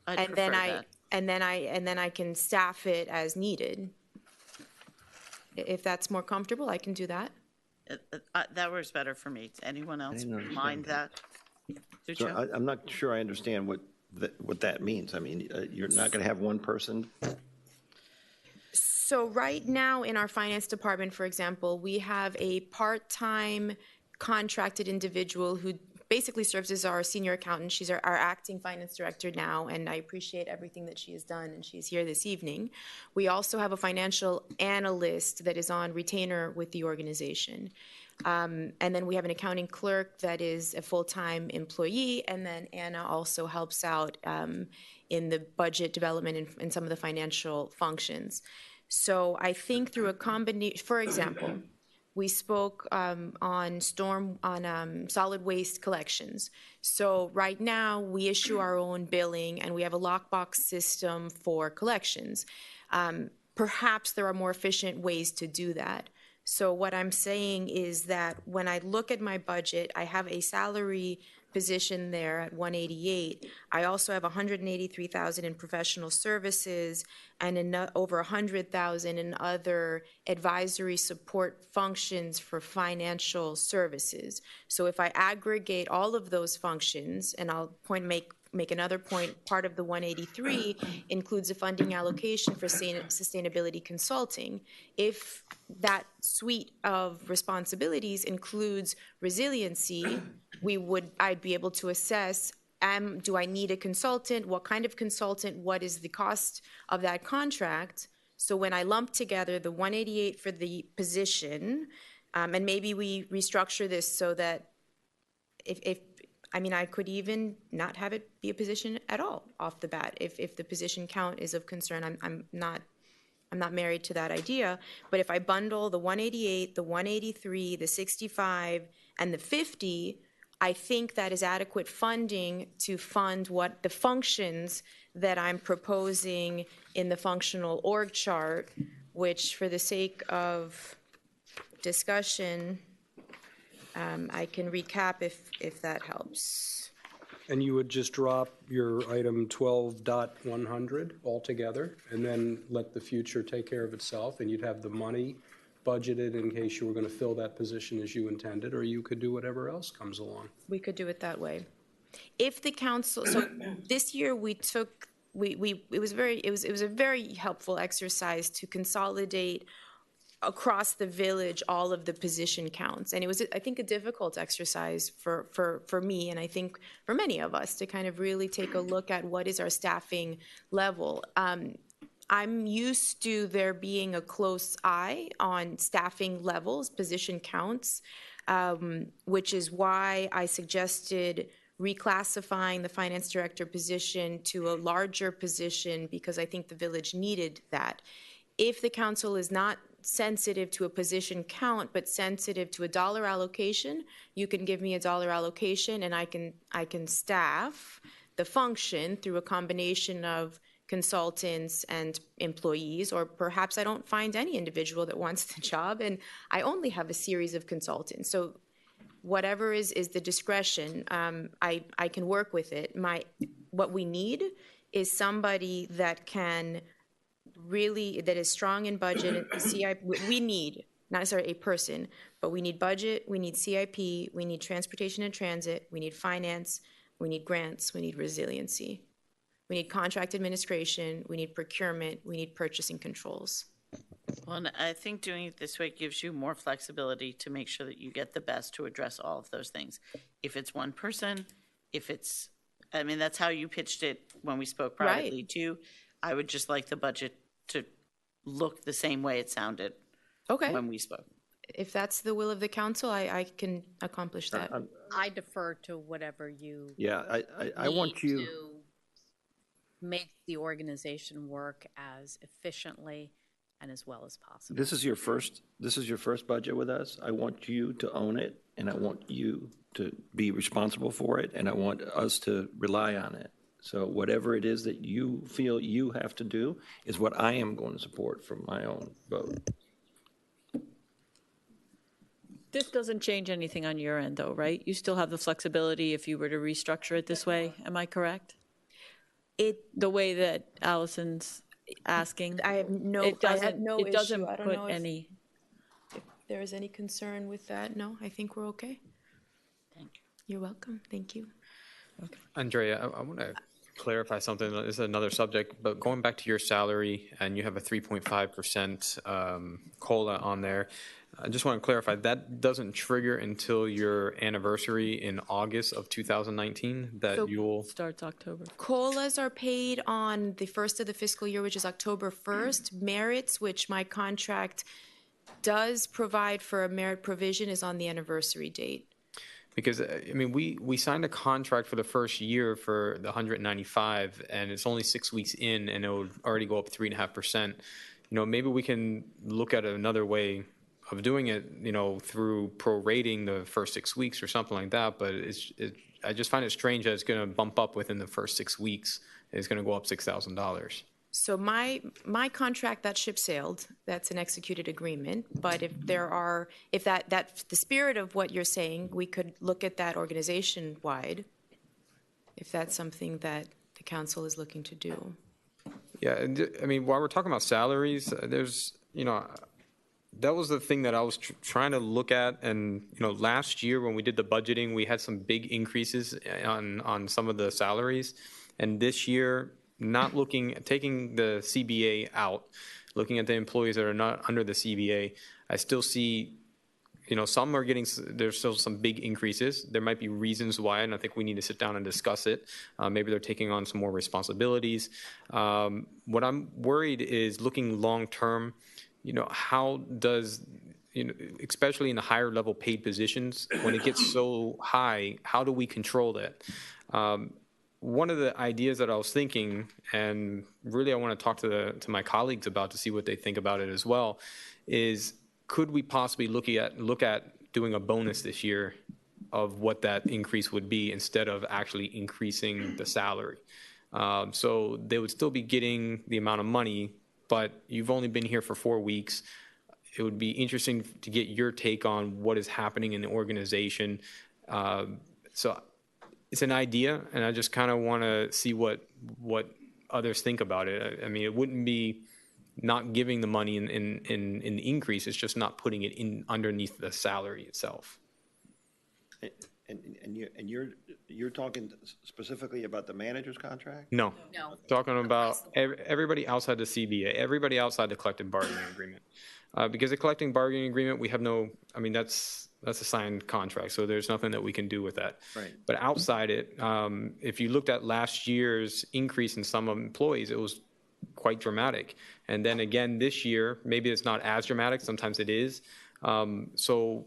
And then I can staff it as needed. If that's more comfortable, I can do that. That works better for me. Does anyone else mind that? So I'm not sure I understand what that means. I mean, you're not going to have one person? So right now in our finance department, for example, we have a part-time contracted individual who basically serves as our senior accountant. She's our acting finance director now, and I appreciate everything that she has done, and she's here this evening. We also have a financial analyst that is on retainer with the organization. And then we have an accounting clerk that is a full-time employee, and then Anna also helps out in the budget development and some of the financial functions. So I think through a combination, for example, we spoke on solid waste collections. So right now we issue our own billing and we have a lockbox system for collections. perhaps there are more efficient ways to do that. So what I'm saying is that when I look at my budget, I have a salary position there at 188. I also have 183,000 in professional services and over 100,000 in other advisory support functions for financial services. So if I aggregate all of those functions, and I'll make another point, part of the 183 includes a funding allocation for sustainability consulting. If that suite of responsibilities includes resiliency, I'd be able to assess, do I need a consultant? What kind of consultant? What is the cost of that contract? So when I lump together the 188 for the position, and maybe we restructure this so that I could even not have it be a position at all off the bat if the position count is of concern. I'm not married to that idea. But if I bundle the 188, the 183, the 65, and the 50, I think that is adequate funding to fund what the functions that I'm proposing in the functional org chart, which for the sake of discussion, I can recap if that helps. And you would just drop your item 12.100 altogether and then let the future take care of itself, and you'd have the money budgeted in case you were going to fill that position as you intended, or you could do whatever else comes along. We could do it that way. If the council, so this year it was a very helpful exercise to consolidate across the village all of the position counts. And it was, I think, a difficult exercise for me, and I think for many of us, to kind of really take a look at what is our staffing level. I'm used to there being a close eye on staffing levels, position counts, which is why I suggested reclassifying the finance director position to a larger position, because I think the village needed that. If the council is not sensitive to a position count, but sensitive to a dollar allocation, you can give me a dollar allocation and I can staff the function through a combination of consultants and employees, or perhaps I don't find any individual that wants the job and I only have a series of consultants. So whatever is the discretion, I can work with it. What we need is somebody that can that is strong in budget and CIP. We need, not necessarily a person, but we need budget, we need CIP, we need transportation and transit, we need finance, we need grants, we need resiliency. We need contract administration, we need procurement, we need purchasing controls. Well, and I think doing it this way gives you more flexibility to make sure that you get the best to address all of those things. If it's one person, that's how you pitched it when we spoke privately too. I would just like the budget to look the same way it sounded when we spoke. If that's the will of the council, I can accomplish that. I defer to whatever you I want you to make the organization work as efficiently and as well as possible. This is your first budget with us. I want you to own it, and I want you to be responsible for it, and I want us to rely on it. So whatever it is that you feel you have to do is what I am going to support from my own vote. This doesn't change anything on your end, though, right? You still have the flexibility if you were to restructure it this way. Am I correct? The way that Allison's asking. I have no It doesn't issue. I don't put know if there is any concern with that. No, I think we're okay. Thank you. You're welcome. Thank you. Andrea, I want to clarify something. This is another subject, but going back to your salary, and you have a 3.5% COLA on there. I just want to clarify, that doesn't trigger until your anniversary in August of 2019 that you'll... Starts October. COLAs are paid on the first of the fiscal year, which is October 1st. Merits, which my contract does provide for a merit provision, is on the anniversary date. Because, we signed a contract for the first year for the 195, and it's only 6 weeks in, and it would already go up 3.5%. Maybe we can look at another way of doing it, through prorating the first 6 weeks or something like that. But I just find it strange that it's going to bump up within the first 6 weeks. It's going to go up $6,000. So my contract, that ship sailed, that's an executed agreement, but if that's the spirit of what you're saying, we could look at that organization-wide, if that's something that the council is looking to do. Yeah, I mean, while we're talking about salaries, there's, that was the thing that I was trying to look at. And, last year when we did the budgeting, we had some big increases on some of the salaries. And this year, taking the CBA out, looking at the employees that are not under the CBA, I still see, some are there's still some big increases. There might be reasons why, and I think we need to sit down and discuss it. Maybe they're taking on some more responsibilities. What I'm worried is looking long-term, how does, especially in the higher level paid positions, when it gets so high, how do we control that? One of the ideas that I was thinking, and really I want to talk to my colleagues about to see what they think about it as well, is could we possibly look at doing a bonus this year of what that increase would be instead of actually increasing the salary? So they would still be getting the amount of money, but you've only been here for 4 weeks. It would be interesting to get your take on what is happening in the organization. So it's an idea, and I just kind of want to see what others think about it. I mean, it wouldn't be not giving the money in the increase. It's just not putting it in underneath the salary itself. And you're talking specifically about the manager's contract? No. Talking about everybody outside the CBA, everybody outside the collective bargaining agreement. Because the collective bargaining agreement, we have that's a signed contract, so there's nothing that we can do with that. Right. But outside it, if you looked at last year's increase in some employees, it was quite dramatic. And then again this year, maybe it's not as dramatic. Sometimes it is. So,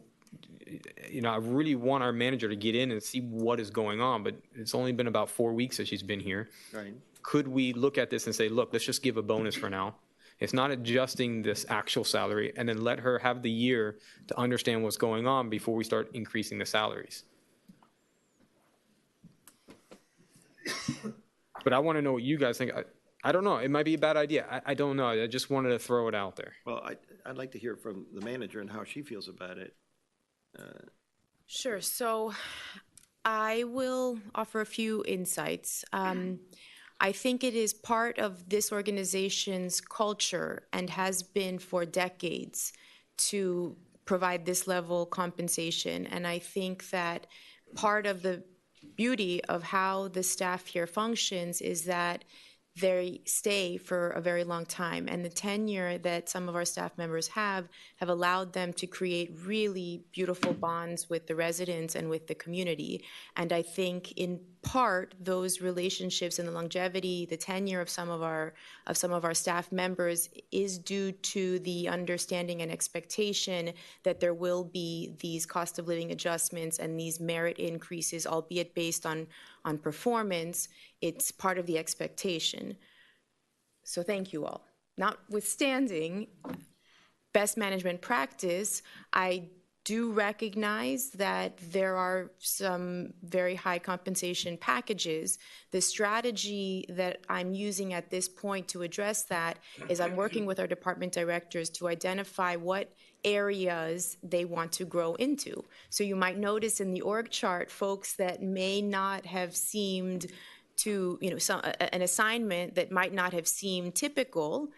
I really want our manager to get in and see what is going on. But it's only been about 4 weeks that she's been here. Right. Could we look at this and say, look, let's just give a bonus for now? It's not adjusting this actual salary, and then let her have the year to understand what's going on before we start increasing the salaries. But I want to know what you guys think. I don't know. It might be a bad idea. I don't know. I just wanted to throw it out there. Well, I'd like to hear from the manager and how she feels about it. Sure. So I will offer a few insights. I think it is part of this organization's culture and has been for decades to provide this level compensation. And I think that part of the beauty of how the staff here functions is that they stay for a very long time. And the tenure that some of our staff members have allowed them to create really beautiful bonds with the residents and with the community. And I think in part, those relationships and the longevity, the tenure of some of our staff members is due to the understanding and expectation that there will be these cost of living adjustments and these merit increases, albeit based on performance. It's part of the expectation. So thank you all. Notwithstanding best management practice, I do recognize that there are some very high compensation packages. The strategy that I'm using at this point to address that is I'm working with our department directors to identify what areas they want to grow into. So you might notice in the org chart folks that may not have seemed to, an assignment that might not have seemed typical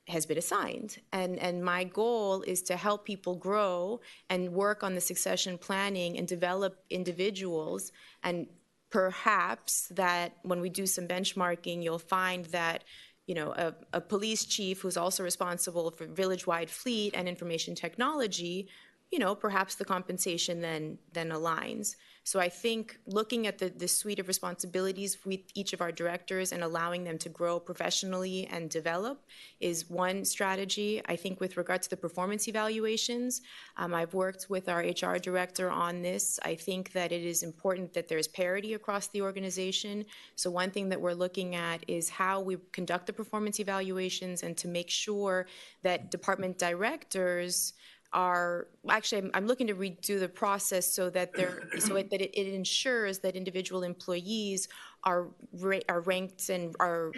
has been assigned. And my goal is to help people grow and work on the succession planning and develop individuals. And perhaps that when we do some benchmarking, you'll find that a police chief who's also responsible for village-wide fleet and information technology, perhaps the compensation then aligns. So I think looking at the suite of responsibilities with each of our directors and allowing them to grow professionally and develop is one strategy. I think with regard to the performance evaluations, I've worked with our HR director on this. I think that it is important that there's parity across the organization. So one thing that we're looking at is how we conduct the performance evaluations and to make sure that department directors I'm looking to redo the process so that it ensures that individual employees are ranked and are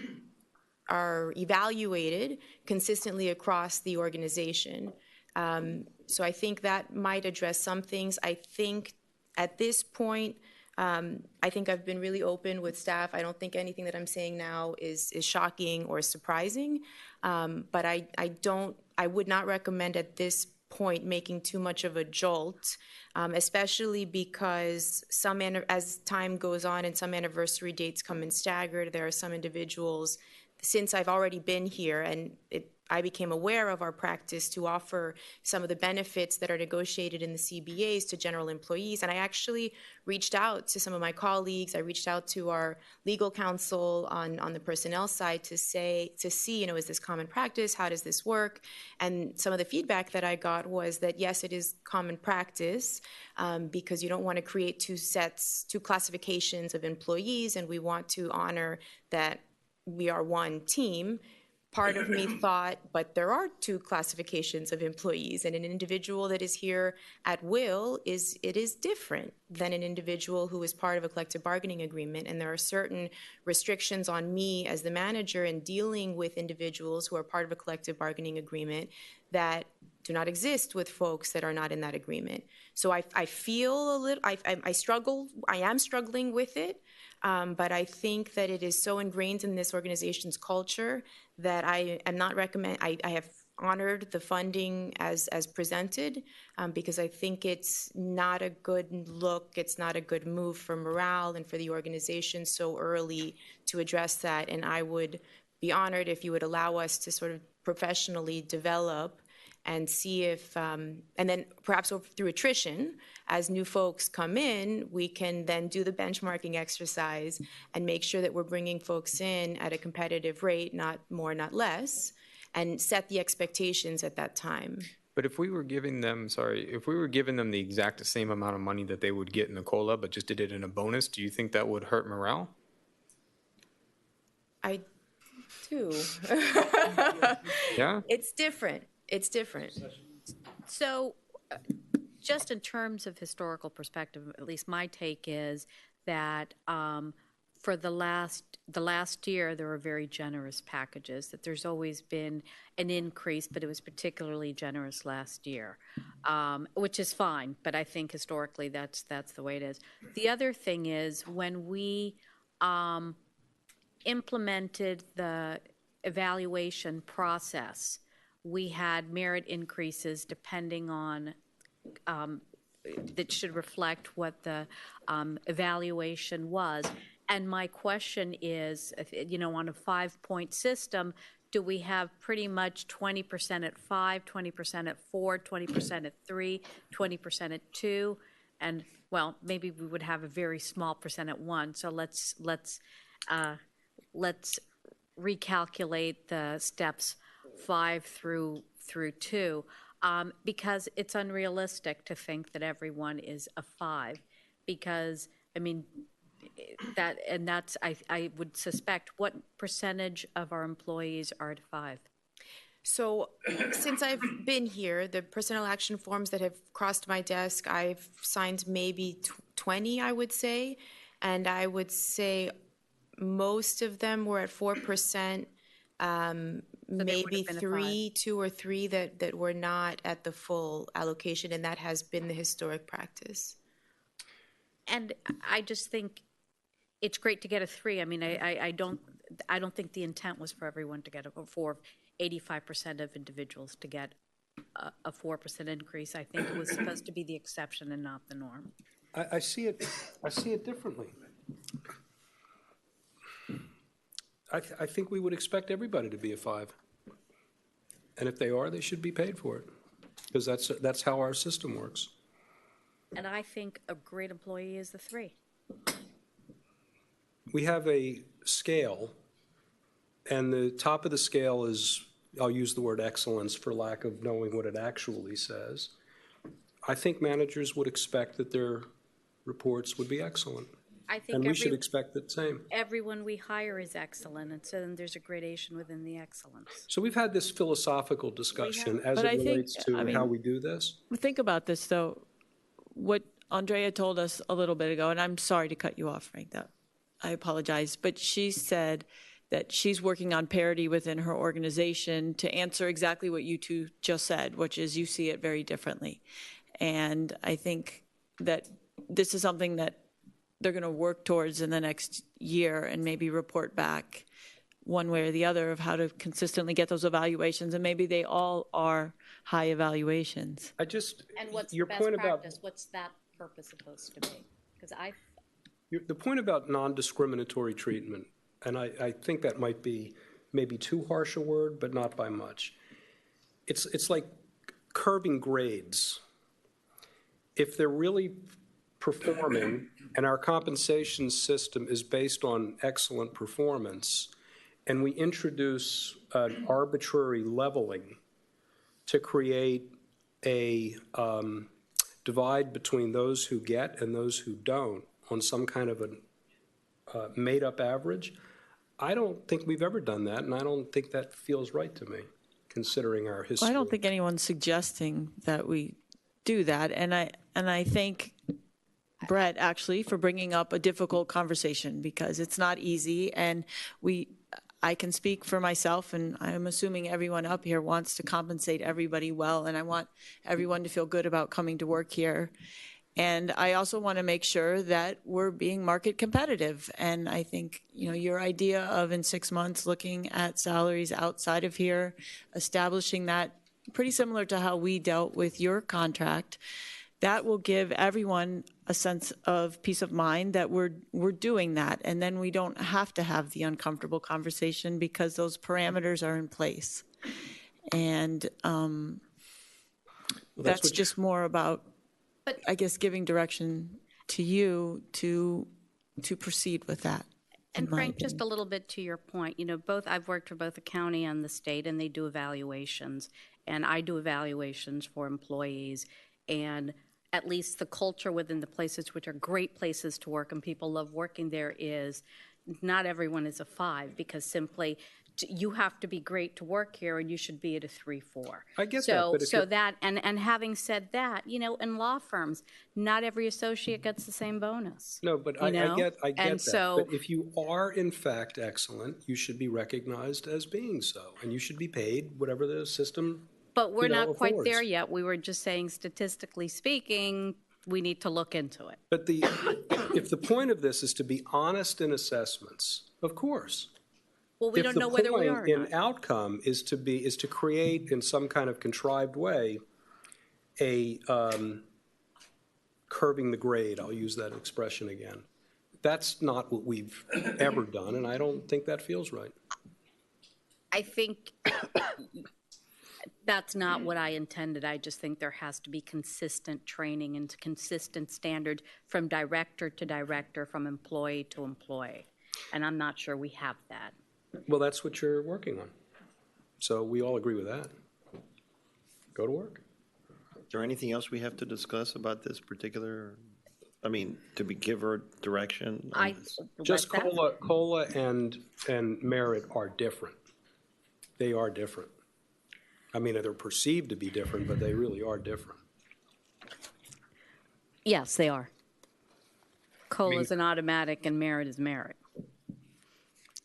are evaluated consistently across the organization. So I think that might address some things. I think at this point, I think I've been really open with staff. I don't think anything that I'm saying now is shocking or surprising, but I would not recommend at this point making too much of a jolt, especially because as time goes on and some anniversary dates come in staggered, there are some individuals, since I've already been here and I became aware of our practice to offer some of the benefits that are negotiated in the CBAs to general employees. And I actually reached out to some of my colleagues. I reached out to our legal counsel on the personnel side to see, is this common practice? How does this work? And some of the feedback that I got was that, yes, it is common practice because you don't want to create two classifications of employees, and we want to honor that we are one team. Part of me thought, but there are two classifications of employees, and an individual that is here at will is different than an individual who is part of a collective bargaining agreement. And there are certain restrictions on me as the manager in dealing with individuals who are part of a collective bargaining agreement that do not exist with folks that are not in that agreement. So I feel a little, I am struggling with it. But I think that it is so ingrained in this organization's culture that I am not I have honored the funding as presented because I think it's not a good look, it's not a good move for morale and for the organization so early to address that. And I would be honored if you would allow us to sort of professionally develop and see if, and then perhaps through attrition, as new folks come in, we can then do the benchmarking exercise and make sure that we're bringing folks in at a competitive rate, not more, not less, and set the expectations at that time. But if we were giving them, the exact same amount of money that they would get in the COLA, but just did it in a bonus, do you think that would hurt morale? I do. Yeah? It's different. It's different. So just in terms of historical perspective, at least my take is that for the last year, there were very generous packages, that there's always been an increase, but it was particularly generous last year, which is fine, but I think historically that's the way it is. The other thing is when we implemented the evaluation process, we had merit increases depending on that should reflect what the evaluation was. And my question is, on a 5-point system, do we have pretty much 20% at 5, 20% at 4, 20% at 3, 20% at 2, and well, maybe we would have a very small percent at 1. So let's recalculate the steps 5 through 2, because it's unrealistic to think that everyone is a 5, because I would suspect, what percentage of our employees are at 5? So since I've been here, the personnel action forms that have crossed my desk, I've signed maybe 20, I would say, and I would say most of them were at 4%. Maybe 2 or 3 that were not at the full allocation, and that has been the historic practice. And I just think it's great to get a 3. I don't think the intent was for everyone to get for 85% of individuals to get a 4% increase. I think it was supposed to be the exception and not the norm. I see it differently. I think we would expect everybody to be a 5. And if they are, they should be paid for it, because that's how our system works. And I think a great employee is the 3. We have a scale, and the top of the scale is, I'll use the word excellence for lack of knowing what it actually says. I think managers would expect that their reports would be excellent. I think and we should expect the same. Everyone we hire is excellent, and so then there's a gradation within the excellence. So we've had this philosophical discussion as it relates to how we do this. Think about this, though. What Andrea told us a little bit ago, and I'm sorry to cut you off, Frank, I apologize, but she said that she's working on parity within her organization to answer exactly what you two just said, which is you see it very differently. And I think that this is something that they're going to work towards in the next year and maybe report back one way or the other of how to consistently get those evaluations, and maybe they all are high evaluations. I just, And what's the your best point about, practice? What's that purpose supposed to be? Because the point about non-discriminatory treatment, and I think that might be maybe too harsh a word, but not by much. It's like curbing grades. If they're really performing and our compensation system is based on excellent performance, and we introduce an arbitrary leveling to create a divide between those who get and those who don't on some kind of a made-up average, I don't think we've ever done that, and I don't think that feels right to me, considering our history. Well, I don't think anyone's suggesting that we do that, and I thank Brett actually for bringing up a difficult conversation, because it's not easy, and I can speak for myself, and I'm assuming everyone up here wants to compensate everybody well, and I want everyone to feel good about coming to work here. And I also want to make sure that we're being market competitive. And I think, your idea of in 6 months looking at salaries outside of here, establishing that pretty similar to how we dealt with your contract, that will give everyone a sense of peace of mind that we're doing that. And then we don't have to have the uncomfortable conversation because those parameters are in place. And that's just more about, I guess, giving direction to you to proceed with that. And Frank, just a little bit to your point, I've worked for both the county and the state, and they do evaluations. And I do evaluations for employees. And at least the culture within the places, which are great places to work and people love working there, is not everyone is a 5, because simply you have to be great to work here and you should be at a 3-4. I get that. But so that, and having said that, in law firms, not every associate gets the same bonus. No, but I get and that. So, but if you are in fact excellent, you should be recognized as being so, and you should be paid whatever the system. But we're not quite affords. there yet. We were just saying, statistically speaking, we need to look into it. But if the point of this is to be honest in assessments, of course. Well, we don't know whether we are or If the not. point in outcome is to create in some kind of contrived way a curbing the grade, I'll use that expression again. That's not what we've ever done, and I don't think that feels right. I think that's not what I intended. I just think there has to be consistent training and consistent standard from director to director, from employee to employee. And I'm not sure we have that. Well, that's what you're working on. So we all agree with that. Go to work. Is there anything else we have to discuss about this particular, give her direction? Just COLA and merit are different. They are different. They're perceived to be different, but they really are different. Yes, they are. COLA is an automatic and merit is merit.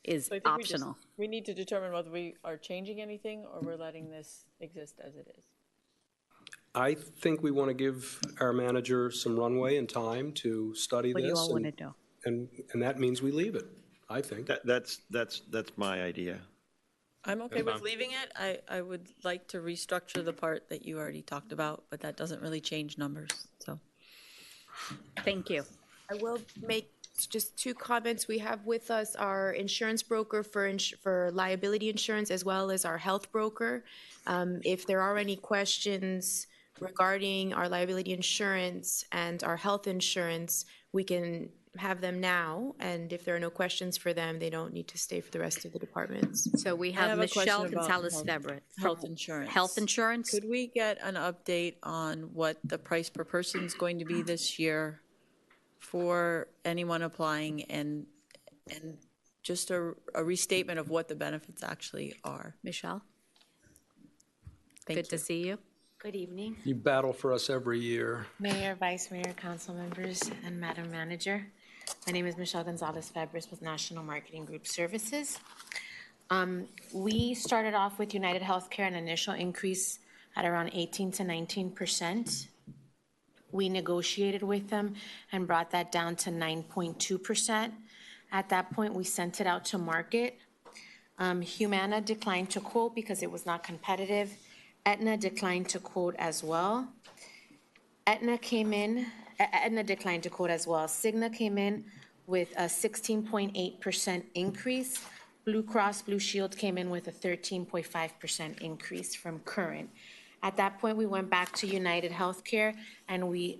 Is So I think optional. we need to determine whether we are changing anything or we're letting this exist as it is. I think we want to give our manager some runway and time to study What this. do you all want to do? And that means we leave it, I think. That's my idea. I'm okay with leaving it. I would like to restructure the part that you already talked about, but that doesn't really change numbers, so. Thank you. I will make just 2 comments. We have with us our insurance broker for liability insurance, as well as our health broker. If there are any questions regarding our liability insurance and our health insurance, we can have them now. And if there are no questions for them, they don't need to stay for the rest of the departments. So we I have a question Michelle about Gonzalez-Febre. Health insurance. Health insurance? Could we get an update on what the price per person is going to be this year for anyone applying, and just a restatement of what the benefits actually are? Michelle? Thank Good to see you. Good evening, You battle for us every year. Mayor, Vice Mayor, Council members, and Madam Manager. My name is Michelle Gonzalez-Febres with National Marketing Group Services. We started off with United Healthcare, an initial increase at around 18 to 19%. We negotiated with them and brought that down to 9.2%. At that point, we sent it out to market. Humana declined to quote because it was not competitive. Aetna declined to quote as well. Aetna declined to quote as well. Cigna came in with a 16.8% increase. Blue Cross Blue Shield came in with a 13.5% increase from current. At that point, we went back to United Healthcare and we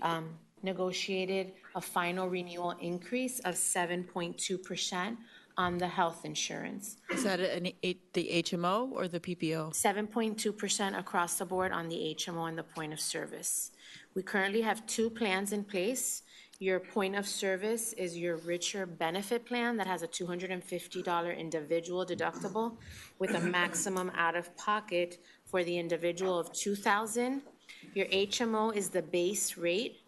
negotiated a final renewal increase of 7.2% on the health insurance. Is that the HMO or the PPO? 7.2% across the board on the HMO and the point of service. We currently have 2 plans in place. Your point of service is your richer benefit plan that has a $250 individual deductible with a maximum out-of-pocket for the individual of $2,000. Your HMO is the base rate.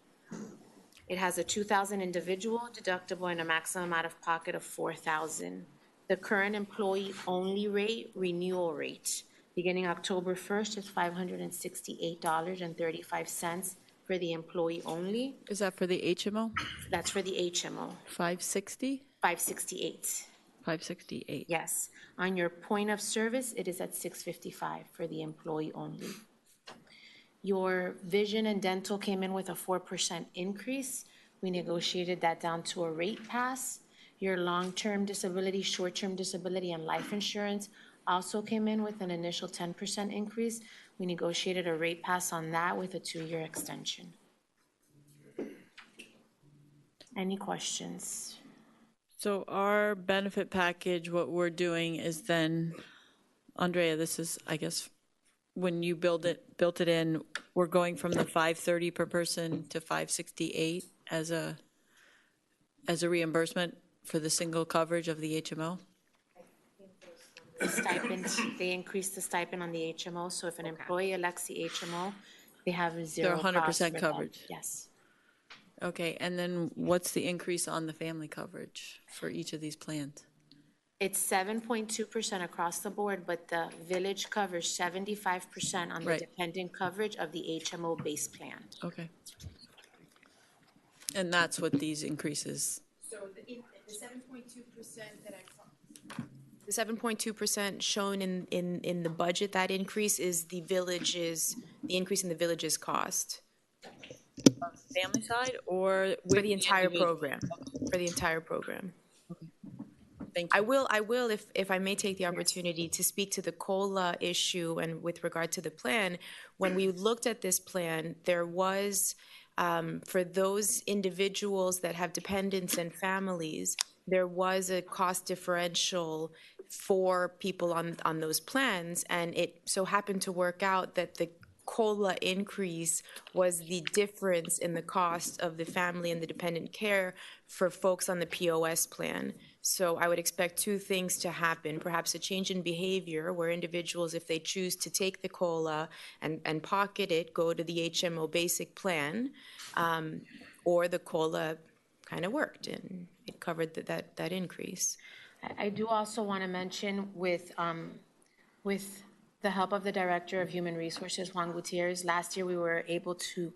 It has a $2,000 individual deductible and a maximum out-of-pocket of $4,000. The current employee-only rate, renewal rate, beginning October 1st is $568.35 for the employee only. Is that for the HMO? That's for the HMO. 560? 568. 568. Yes. On your point of service, it is at $655 for the employee only. Your vision and dental came in with a 4% increase. We negotiated that down to a rate pass. Your long-term disability, short-term disability, and life insurance also came in with an initial 10% increase. We negotiated a rate pass on that with a 2-year extension. Any questions? So our benefit package, what we're doing is then, Andrea, this is, I guess, when you built it in, we're going from the $530 per person to $568 as a reimbursement for the single coverage of the HMO? The stipend, they increased the stipend on the HMO, so if an employee elects the HMO, they have zero They're 100% cost for them. coverage? Yes. Okay, and then what's the increase on the family coverage for each of these plans? It's 7.2% across the board, but the village covers 75% on the Right. dependent coverage of the HMO base plan. Okay. And that's what these increases, So the 7.2% that I saw. The 7.2% shown in the budget, that increase is the increase in the village's cost. family side or For the entire program, for the entire program. Thank you. I will, if I may take the opportunity to speak to the COLA issue and with regard to the plan. When we looked at this plan, there was, for those individuals that have dependents and families, there was a cost differential for people on those plans, and it so happened to work out that the COLA increase was the difference in the cost of the family and the dependent care for folks on the POS plan. So I would expect 2 things to happen, perhaps a change in behavior where individuals, if they choose to take the COLA and pocket it, go to the HMO basic plan, or the COLA kind of worked and it covered that increase. I do also want to mention with the help of the Director of Human Resources, Juan Gutierrez, last year we were able to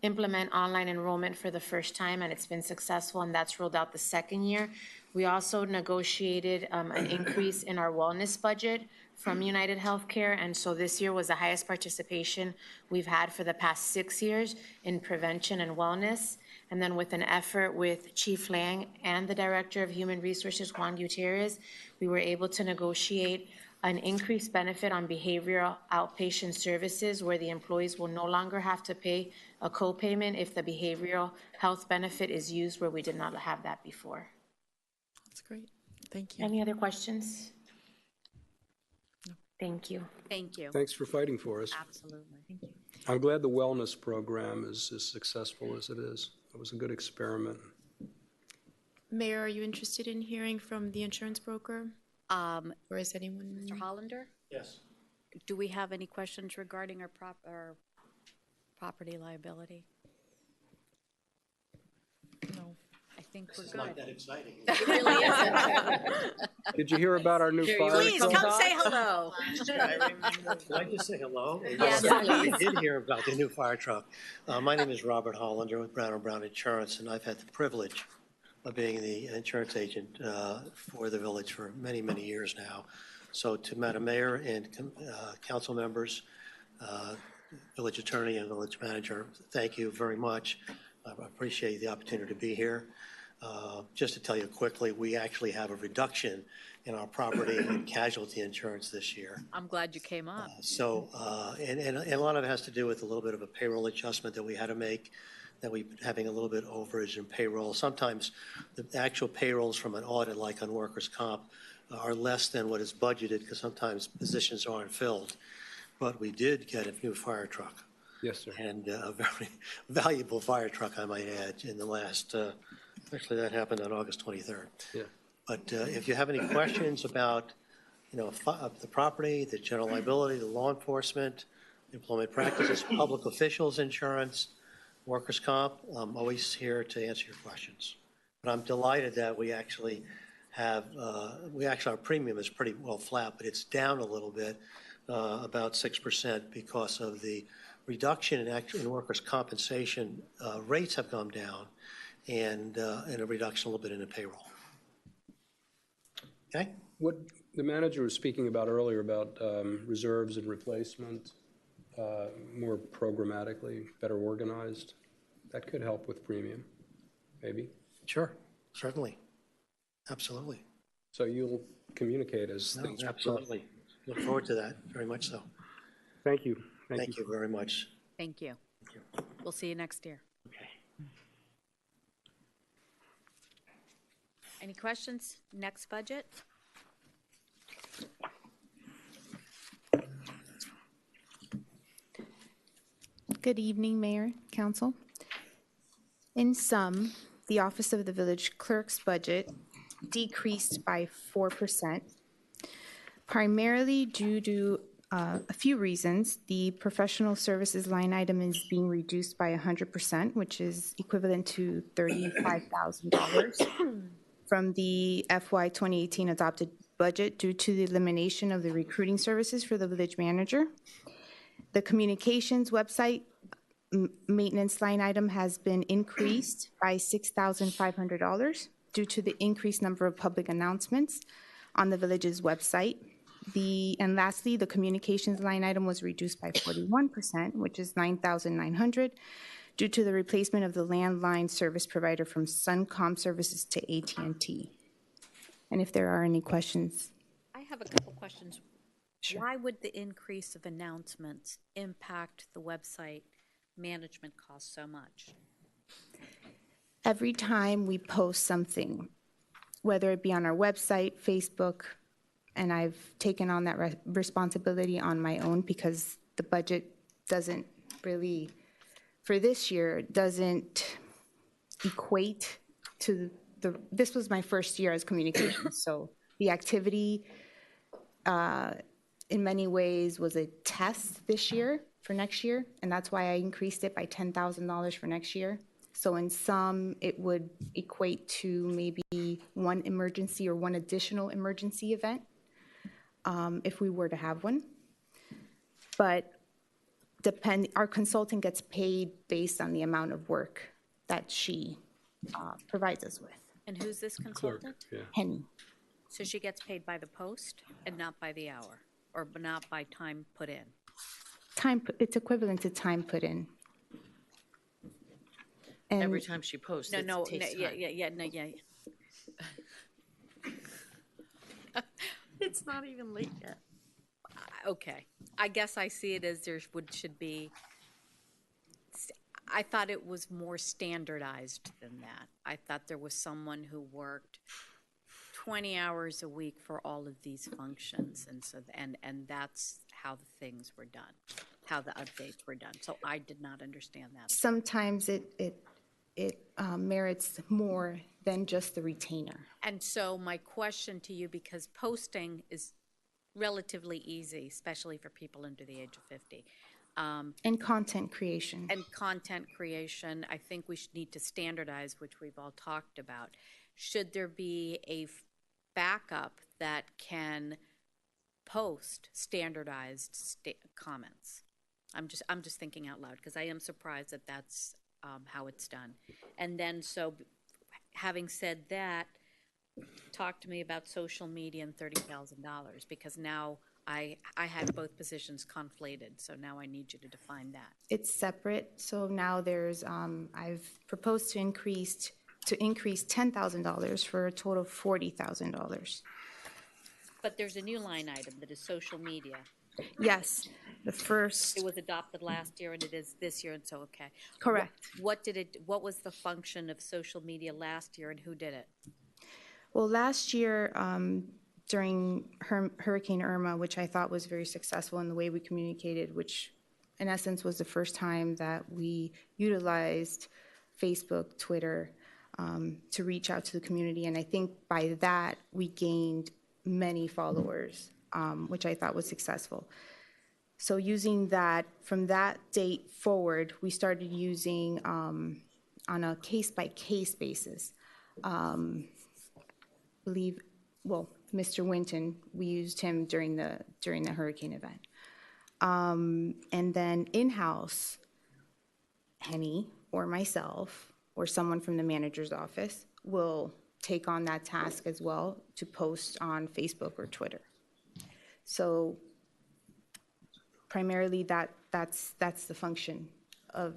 implement online enrollment for the first time, and it's been successful, and that's rolled out the second year. We also negotiated an increase in our wellness budget from United Healthcare, and so this year was the highest participation we've had for the past 6 years in prevention and wellness. And then with an effort with Chief Lang and the Director of Human Resources, Juan Gutierrez, we were able to negotiate an increased benefit on behavioral outpatient services where the employees will no longer have to pay a co-payment if the behavioral health benefit is used where we did not have that before. That's great. Thank you. Any other questions? No. Thank you. Thank you. Thanks for fighting for us. Absolutely. Thank you. I'm glad the wellness program is as successful as it is. It was a good experiment. Mayor, are you interested in hearing from the insurance broker? Or is anyone? Mr. Hollander? Yes. Do we have any questions regarding our property liability? No. I think we're It's not good. that exciting. It really isn't. Did you hear about our new fire Please, truck? come say hello. Can I just say hello? Yes, I please. did hear about the new fire truck. My name is Robert Hollander with Brown & Brown Insurance, and I've had the privilege of being the insurance agent for the village for many, many years now. So to Madam Mayor and council members, village attorney and village manager, thank you very much. I appreciate the opportunity to be here. Just to tell you quickly, we actually have a reduction in our property and casualty insurance this year. I'm glad you came up. And a lot of it has to do with a little bit of a payroll adjustment that we had to make, that we having a little bit overage in payroll. Sometimes the actual payrolls from an audit, like on workers' comp, are less than what is budgeted because sometimes positions aren't filled. But we did get a new fire truck. Yes, sir. And a very valuable fire truck, I might add, in the last, actually that happened on August 23rd. Yeah. But if you have any questions about, the property, the general liability, the law enforcement, employment practices, public officials insurance, workers' comp, I'm always here to answer your questions. But I'm delighted that we actually have, our premium is pretty well flat, but it's down a little bit, about 6% because of the reduction in workers' compensation. Rates have come down and a reduction a little bit in the payroll. Okay? What the manager was speaking about earlier about reserves and replacement, more programmatically, better organized, that could help with premium, maybe? Sure, certainly. Absolutely. So you'll communicate as things progress. Absolutely. Look forward to that, very much so. Thank you. Thank you very much. Thank you. We'll see you next year. Okay. Any questions? Next budget? Good evening, Mayor, Council. In sum, the Office of the Village Clerk's budget decreased by 4%, primarily due to a few reasons. The professional services line item is being reduced by 100%, which is equivalent to $35,000 from the FY 2018 adopted budget due to the elimination of the recruiting services for the village manager. The communications website maintenance line item has been increased by $6,500 due to the increased number of public announcements on the village's website. And lastly, the communications line item was reduced by 41%, which is $9,900, due to the replacement of the landline service provider from Suncom Services to AT&T. And if there are any questions. I have a couple questions. Sure. Why would the increase of announcements impact the website management costs so much? Every time we post something, whether it be on our website, Facebook, and I've taken on that responsibility on my own because the budget doesn't really, for this year, doesn't equate to this was my first year as communications, so the activity in many ways was a test this year for next year, and that's why I increased it by $10,000 for next year. So in sum, it would equate to maybe one emergency or one additional emergency event if we were to have one. But our consultant gets paid based on the amount of work that she provides us with. And who's this consultant? Yeah. Henny. So she gets paid by the post and not by the hour, or not by time put in? It's equivalent to time put in. And Every time she posts, it takes time. Yeah. It's not even late yet. Okay. I guess I see it as should be, I thought it was more standardized than that. I thought there was someone who worked 20 hours a week for all of these functions, and so and that's how the things were done, how the updates were done. So I did not understand that. Sometimes it merits more than just the retainer. And so my question to you, because posting is relatively easy, especially for people under the age of 50. And content creation. And content creation, I think we should need to standardize, which we've all talked about. Should there be a backup that can post standardized comments? I'm just thinking out loud, because I am surprised that that's how it's done. And then, so having said that, talk to me about social media and $30,000, because now I had both positions conflated, so now I need you to define that. It's separate, so now there's, I've proposed to increase $10,000 for a total of $40,000. But there's a new line item that is social media. Yes, the first. It was adopted last year and it is this year, and so, okay. Correct. What was the function of social media last year and who did it? Well, last year, during Hurricane Irma, which I thought was very successful in the way we communicated, which in essence was the first time that we utilized Facebook, Twitter, to reach out to the community. And I think by that, we gained many followers, which I thought was successful. So using that, from that date forward, we started using on a case-by-case basis. Mr. Winton, we used him during the hurricane event. And then in-house, Henny or myself or someone from the manager's office will take on that task as well to post on Facebook or Twitter. So primarily that's the function of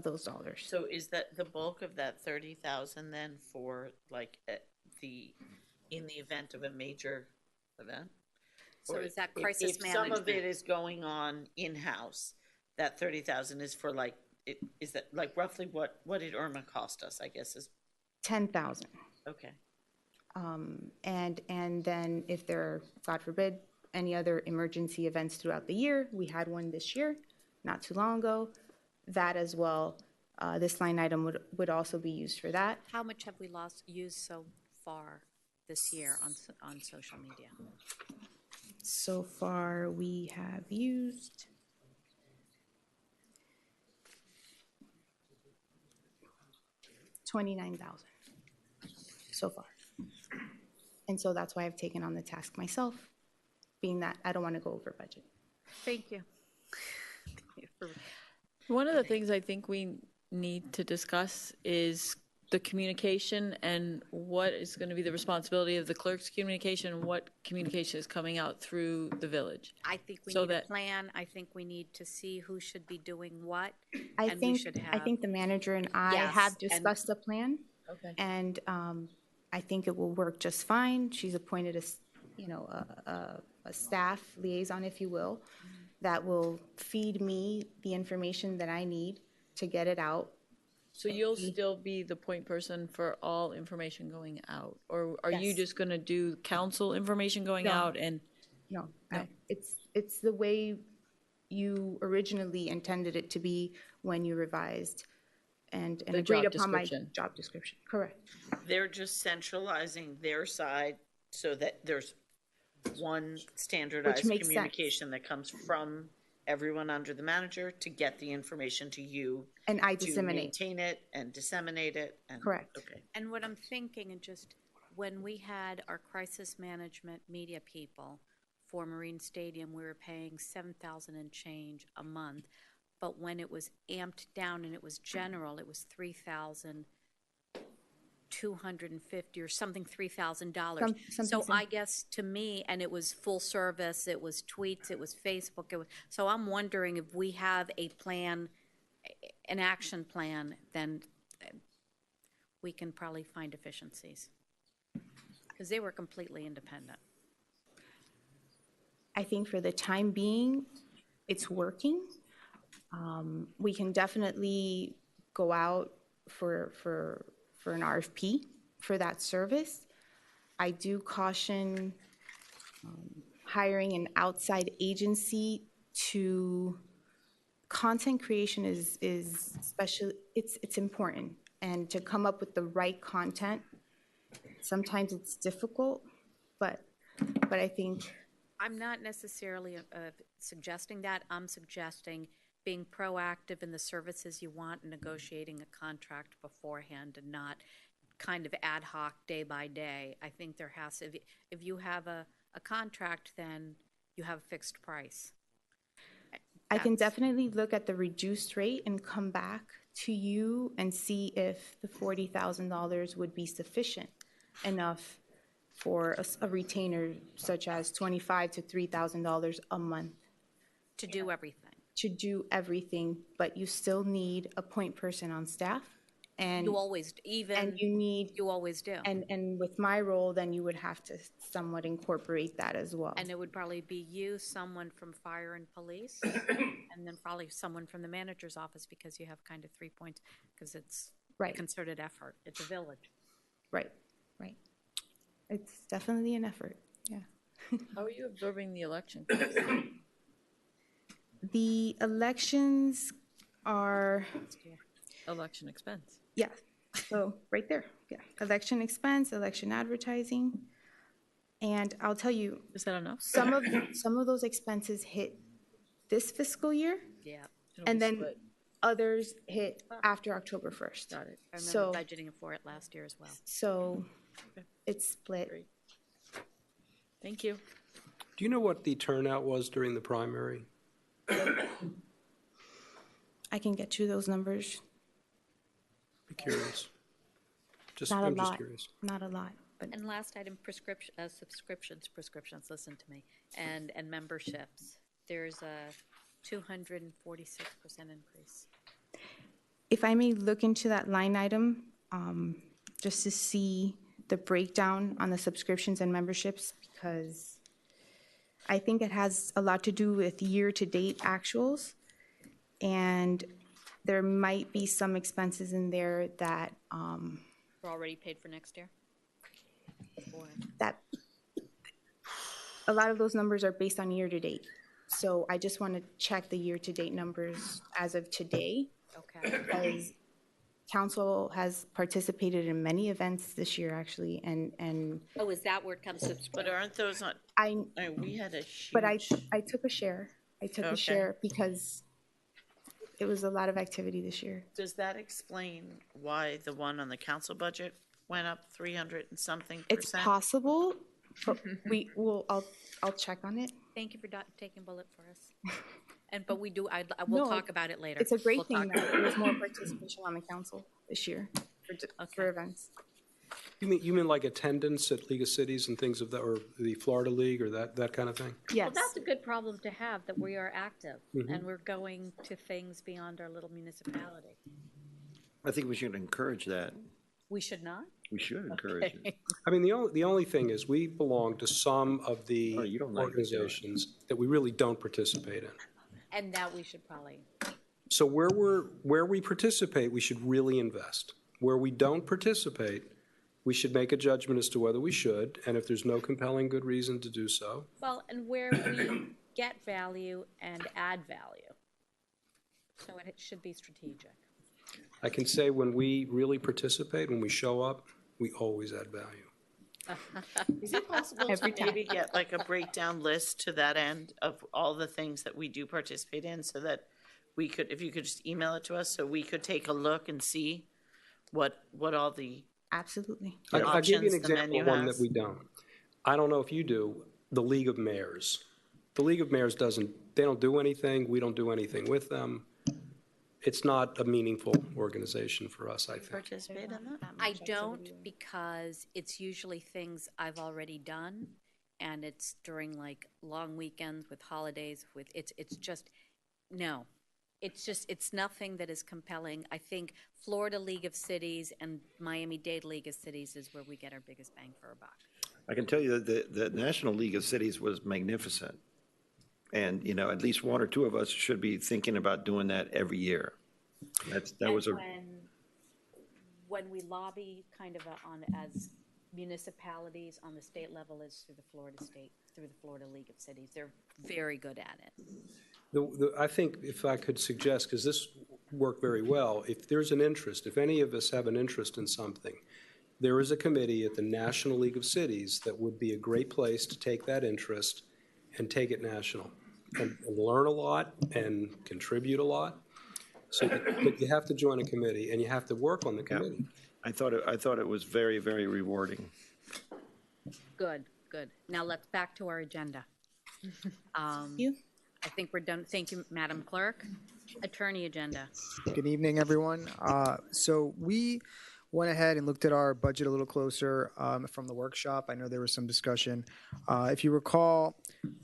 those dollars. So is that the bulk of that 30,000 then for like in the event of a major event? So Or is that if crisis some of management? it is going on in-house, that 30,000 is for like, is that like roughly what did Irma cost us, I guess is? 10,000. Okay. And then if there are, God forbid, any other emergency events throughout the year, we had one this year, not too long ago, that as well, this line item would also be used for that. How much have we used so far this year on social media? So far, we have used $29,000 so far. And so that's why I've taken on the task myself, being that I don't want to go over budget. Thank you. One of the things I think we need to discuss is the communication and what is going to be the responsibility of the clerk's communication and what communication is coming out through the village. I think we So need a that- plan. I think we need to see who should be doing what. I and we think should I think the manager and I Yes, have and- discussed a plan. Okay. And I think it will work just fine. She's appointed a staff liaison, if you will, that will feed me the information that I need to get it out. So you'll still be the point person for all information going out? Or are you Yes. just going to do council information going No. out and? No, it's the way you originally intended it to be when you revised and The agreed job upon my description. job description. Correct. They're just centralizing their side so that there's one standardized makes sense. communication that comes from everyone under the manager to get the information to you. And I to disseminate. maintain it and disseminate it. And, Correct. Okay. And what I'm thinking, and just when we had our crisis management media people for Marine Stadium, we were paying $7,000 and change a month. But when it was amped down and it was general, it was $3,250 or something, $3,000. So I guess to me, and it was full service, it was tweets, it was Facebook. So I'm wondering if we have a plan, an action plan, then we can probably find efficiencies. Because they were completely independent. I think for the time being, it's working. We can definitely go out for an RFP for that service. I do caution hiring an outside agency to content creation is special. It's important, and to come up with the right content. Sometimes it's difficult, but I think I'm not necessarily suggesting that. I'm suggesting being proactive in the services you want and negotiating a contract beforehand and not kind of ad hoc day by day. I think there has to, if you have a contract, then you have a fixed price. I can definitely look at the reduced rate and come back to you and see if the $40,000 would be sufficient enough for a retainer such as $2,500 to $3,000 a month. To do everything. To do everything, but you still need a point person on staff. And You always, even, and you need, you always do. and with my role, then you would have to somewhat incorporate that as well. And it would probably be you, someone from fire and police, and then probably someone from the manager's office, because you have kind of 3 points, because it's a concerted effort. It's a village. Right, right. It's definitely an effort, yeah. How are you observing the election? The elections are, Election expense. yeah, so right there, yeah. Election expense, election advertising. And I'll tell you. Is that enough? Some of those expenses hit this fiscal year. Yeah. And then others hit after October 1st. Got it. I remember So, budgeting for it last year as well. so it's split. Thank you. Do you know what the turnout was during the primary? I can get you those numbers. Be curious. Not a I'm just lot. curious. Not a lot. But And last item, subscriptions, listen to me, and memberships. There's a 246% increase. if I may look into that line item, just to see the breakdown on the subscriptions and memberships, because I think it has a lot to do with year-to-date actuals, and there might be some expenses in there that, We're already paid for next year? Or- that a lot of those numbers are based on year-to-date. So I just want to check the year-to-date numbers as of today. Okay. Because council has participated in many events this year, actually, and Oh, is that where it comes to? But aren't those not, I, we had a huge. but I took a share. I took a Okay. share because it was a lot of activity this year. Does that explain why the one on the council budget went up 300 and something It's percent? possible, but I'll check on it. Thank you for taking bullet for us. But we do, No, we'll talk about it later. It's a great We'll thing talk- that there was more participation on the council this year for events. You mean like attendance at League of Cities and things of that, or the Florida League, or that kind of thing? Yes. Well, that's a good problem to have, that we are active, Mhm. and we're going to things beyond our little municipality. I think we should encourage that. We should not? We should encourage it. I mean, the only thing is, we belong to some of the you don't like it, do you? organizations that we really don't participate in. And that we should probably, So where we participate, we should really invest. Where we don't participate, we should make a judgment as to whether we should, and if there's no compelling good reason to do so. well, and where we get value and add value. So it should be strategic. I can say when we really participate, when we show up, we always add value. Is it possible Every to maybe get like a breakdown list to that end of all the things that we do participate in, so that we could, if you could just email it to us, so we could take a look and see what all the Absolutely. I'll give you an options the example menu of one has. that we don't. I don't know if you do, the League of Mayors. The League of Mayors they don't do anything, we don't do anything with them. It's not a meaningful organization for us, I think. participate in that? I don't, because it's usually things I've already done, and it's during like long weekends with holidays, it's just, no. It's nothing that is compelling. I think Florida League of Cities and Miami-Dade League of Cities is where we get our biggest bang for our buck. I can tell you that the National League of Cities was magnificent. And, at least one or two of us should be thinking about doing that every year. That was a, When we lobby kind of as municipalities on the state level is through the Florida League of Cities. They're very good at it. I think if I could suggest, because this worked very well, if there's an interest, if any of us have an interest in something, there is a committee at the National League of Cities that would be a great place to take that interest and take it national. and learn a lot and contribute a lot. So but you have to join a committee and you have to work on the committee. I thought it was very, very rewarding. Good, good. Now let's back to our agenda. I think we're done. Thank you, Madam Clerk. Attorney agenda. Good evening, everyone. So we went ahead and looked at our budget a little closer from the workshop. I know there was some discussion. If you recall,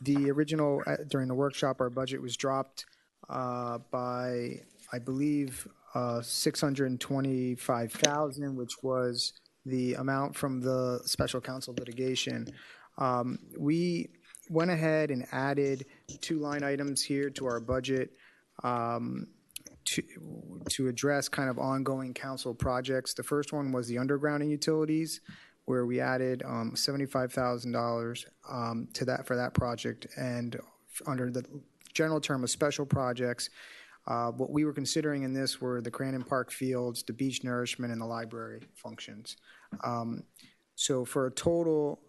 the original, during the workshop, our budget was dropped by, I believe, 625,000, which was the amount from the special counsel litigation. We went ahead and added 2 line items here to our budget to address kind of ongoing council projects. The first one was the undergrounding utilities, where we added $75,000 to that for that project. And under the general term of special projects, what we were considering in this were the Crandon Park fields, the beach nourishment, and the library functions. So for a total,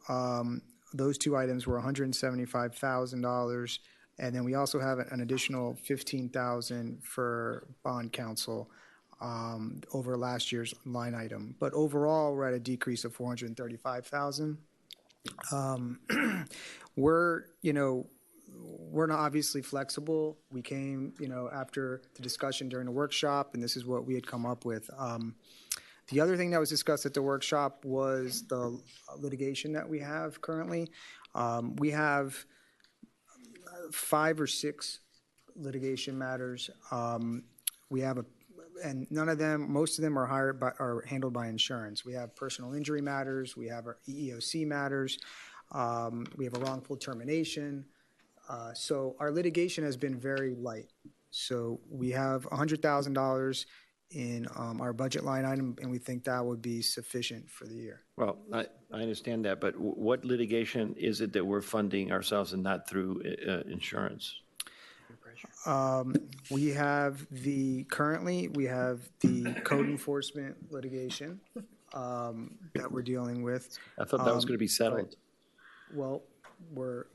those 2 items were $175,000. And then we also have an additional $15,000 for bond counsel over last year's line item. But overall, we're at a decrease of $435,000. We're not obviously flexible. We came, after the discussion during the workshop, and this is what we had come up with. The other thing that was discussed at the workshop was the litigation that we have currently. We have 5 or 6 litigation matters. We have and most of them are handled by insurance. We have personal injury matters. We have our EEOC matters. We have a wrongful termination. So our litigation has been very light. So we have $100,000 in our budget line item, and we think that would be sufficient for the year. Well, I understand that, but what litigation is it that we're funding ourselves and not through insurance? We have currently we have the code enforcement litigation that we're dealing with. I thought that was going to be settled. Well, we're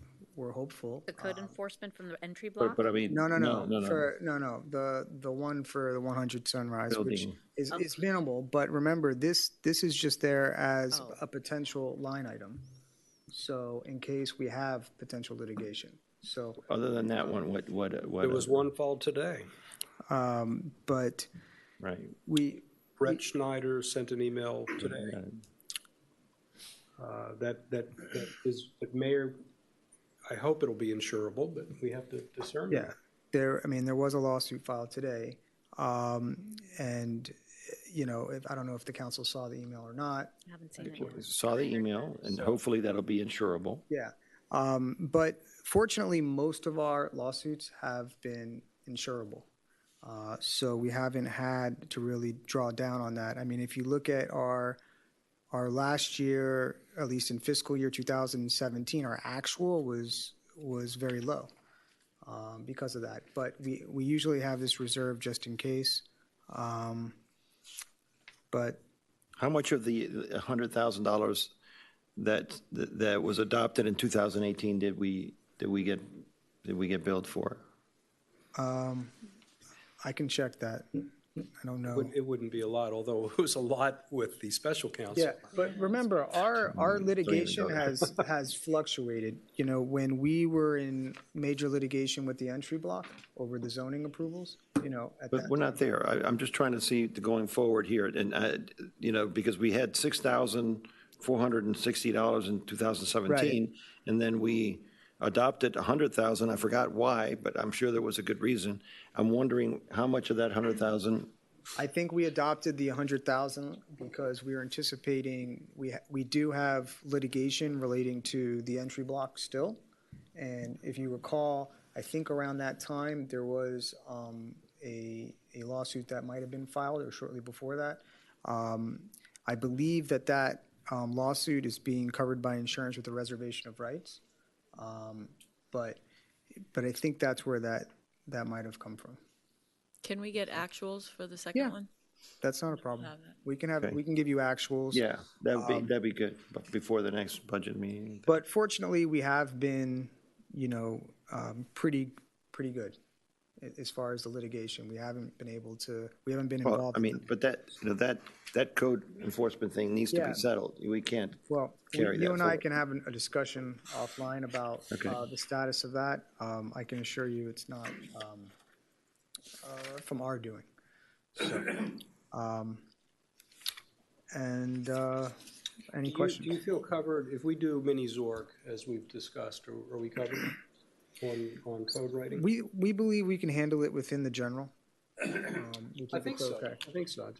hopeful. The code enforcement from the entry block? But I mean, No. The one for the 100 Sunrise, building, which is minimal. But remember, this is just there as a potential line item. So in case we have potential litigation. So other than that one, what? There was one filed today. But right, Brett Schneider sent an email today. That is, but Mayor, I hope it'll be insurable, but we have to discern. Yeah, there was a lawsuit filed today, and I don't know if the council saw the email or not. I haven't seen it. Saw the email, and hopefully that'll be insurable. Yeah, but fortunately, most of our lawsuits have been insurable, so we haven't had to really draw down on that. I mean, if you look at our last year, at least in fiscal year 2017, our actual was very low because of that. But we usually have this reserve just in case. But how much of the $100,000 that was adopted in 2018 did we get billed for? I can check that. I don't know. It wouldn't be a lot, although it was a lot with the special counsel. Yeah, but remember, our litigation has fluctuated. When we were in major litigation with the entry block over the zoning approvals, But we're not there. I'm just trying to see going forward here, and because we had $6,460 in 2017, Right. and then we adopted $100,000. I forgot why, but I'm sure there was a good reason. I'm wondering how much of that $100,000. I think we adopted the $100,000 because we were anticipating we do have litigation relating to the entry block still, and if you recall, I think around that time there was a lawsuit that might have been filed or shortly before that. I believe that lawsuit is being covered by insurance with a reservation of rights. But I think that's where that might have come from. Can we get actuals for the second one? That's not a problem. Have that. We can Okay. we can give you actuals. Yeah, that'd be good before the next budget meeting. But fortunately, we have been pretty good as far as the litigation. We haven't been Well, involved. I mean, but that code enforcement thing needs to Yeah. be settled. We can't Well, carry that you and I forward. can have a discussion offline about Okay. the status of that. I can assure you it's not from our doing. So, any questions? Do you feel covered, if we do mini Zork, as we've discussed, are we covered on code writing? We believe we can handle it within the general. I think so. Okay. I think so.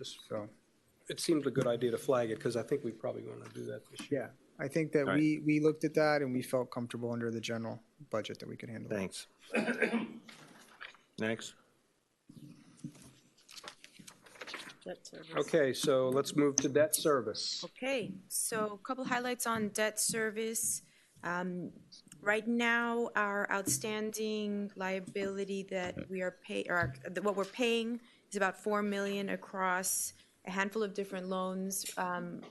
It seems a good idea to flag it, because I think we probably want to do that this year. Yeah, I think that All right. we looked at that and we felt comfortable under the general budget that we could handle. Thanks. Next. Okay, so let's move to debt service. Okay, so a couple highlights on debt service. Right now, our outstanding liability that we are what we're paying is about $4 million across a handful of different loans.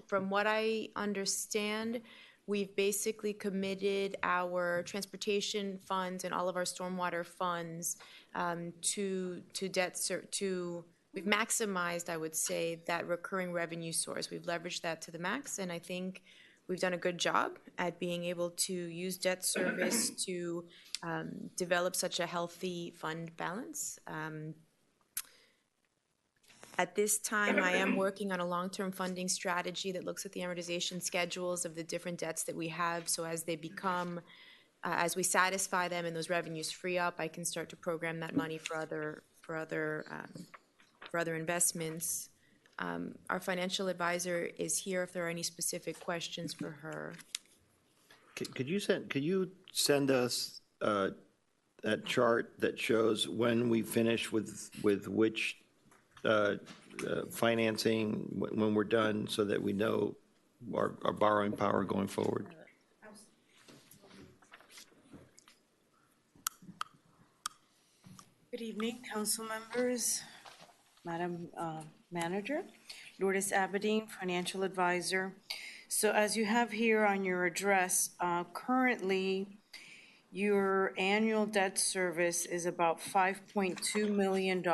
From what I understand, we've basically committed our transportation funds and all of our stormwater funds we've maximized, I would say, that recurring revenue source. We've leveraged that to the max, and I think we've done a good job at being able to use debt service to develop such a healthy fund balance. At this time, I am working on a long-term funding strategy that looks at the amortization schedules of the different debts that we have, so as they become, as we satisfy them and those revenues free up, I can start to program that money for other investments. Our financial advisor is here if there are any specific questions for her. Could you send us that chart that shows when we finish with which financing, when we're done, so that we know our borrowing power going forward? Good evening, council members, Madam Manager. Lourdes Abedin, Financial Advisor. So as you have here on your address, currently your annual debt service is about $5.2 million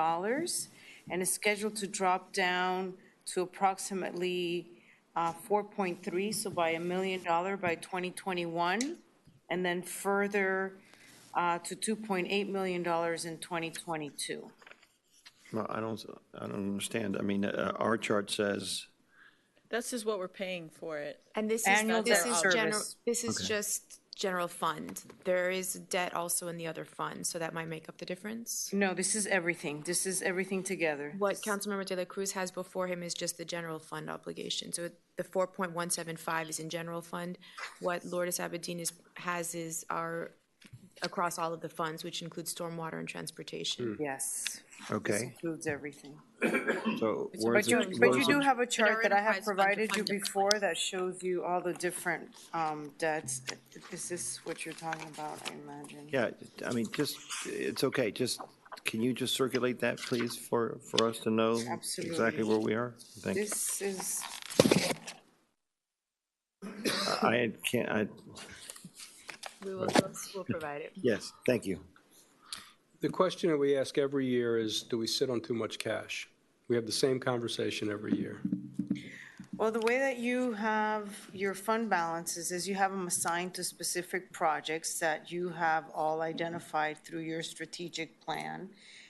and is scheduled to drop down to approximately 4.3, so by $1 million by 2021, and then further to $2.8 million in 2022. Well, I don't understand. I mean, our chart says, This is what we're paying for it. And this Annual debt is service. okay. Just general fund. There is debt also in the other fund, so that might make up the difference. No, this is everything. This is everything together. What Councilmember De La Cruz has before him is just the general fund obligation. So the 4.175 is in general fund. What Lourdes Abedin has is our across all of the funds, which includes stormwater and transportation. Yes. Okay. This includes everything. so But you do have a chart that I have provided you before that shows you all the different debts. Is this what you're talking about, I imagine? Yeah, I mean, it's okay. Can you just circulate that, please, for us to know Absolutely. exactly where we are? Thank you. This is, I can't, We'll provide it. yes, thank you. The question that we ask every year is, do we sit on too much cash? We have the same conversation every year. well, the way that you have your fund balances is you have them assigned to specific projects that you have all identified through your strategic plan.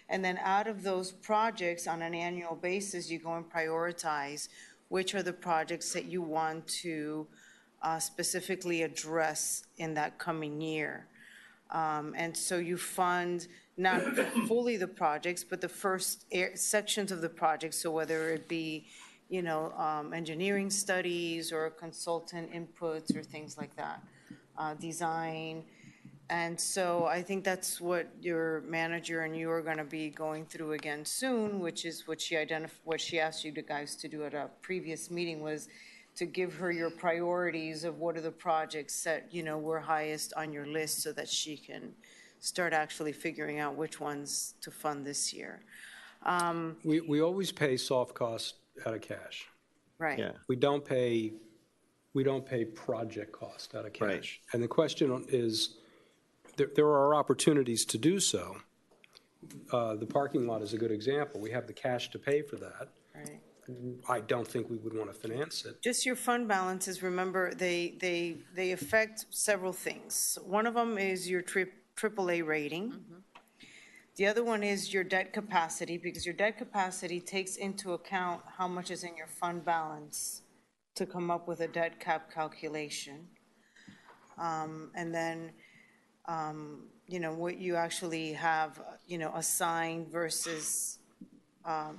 And then out of those projects, on an annual basis, you go and prioritize which are the projects that you want to specifically address in that coming year. And so you fund not fully the projects, but the first sections of the project. So whether it be, engineering studies or consultant inputs or things like that, design. And so I think that's what your manager and you are going to be going through again soon, which is what she asked you guys to do at a previous meeting, was to give her your priorities of what are the projects that, were highest on your list, so that she can start actually figuring out which ones to fund this year. We always pay soft costs out of cash. Right. Yeah. We don't pay project cost out of cash. Right. And the question is, there are opportunities to do so. The parking lot is a good example. We have the cash to pay for that. Right. I don't think we would want to finance it. Just your fund balances, remember, they affect several things. One of them is your AAA rating. The other one is your debt capacity, because your debt capacity takes into account how much is in your fund balance to come up with a debt cap calculation. And then, what you actually have, assigned versus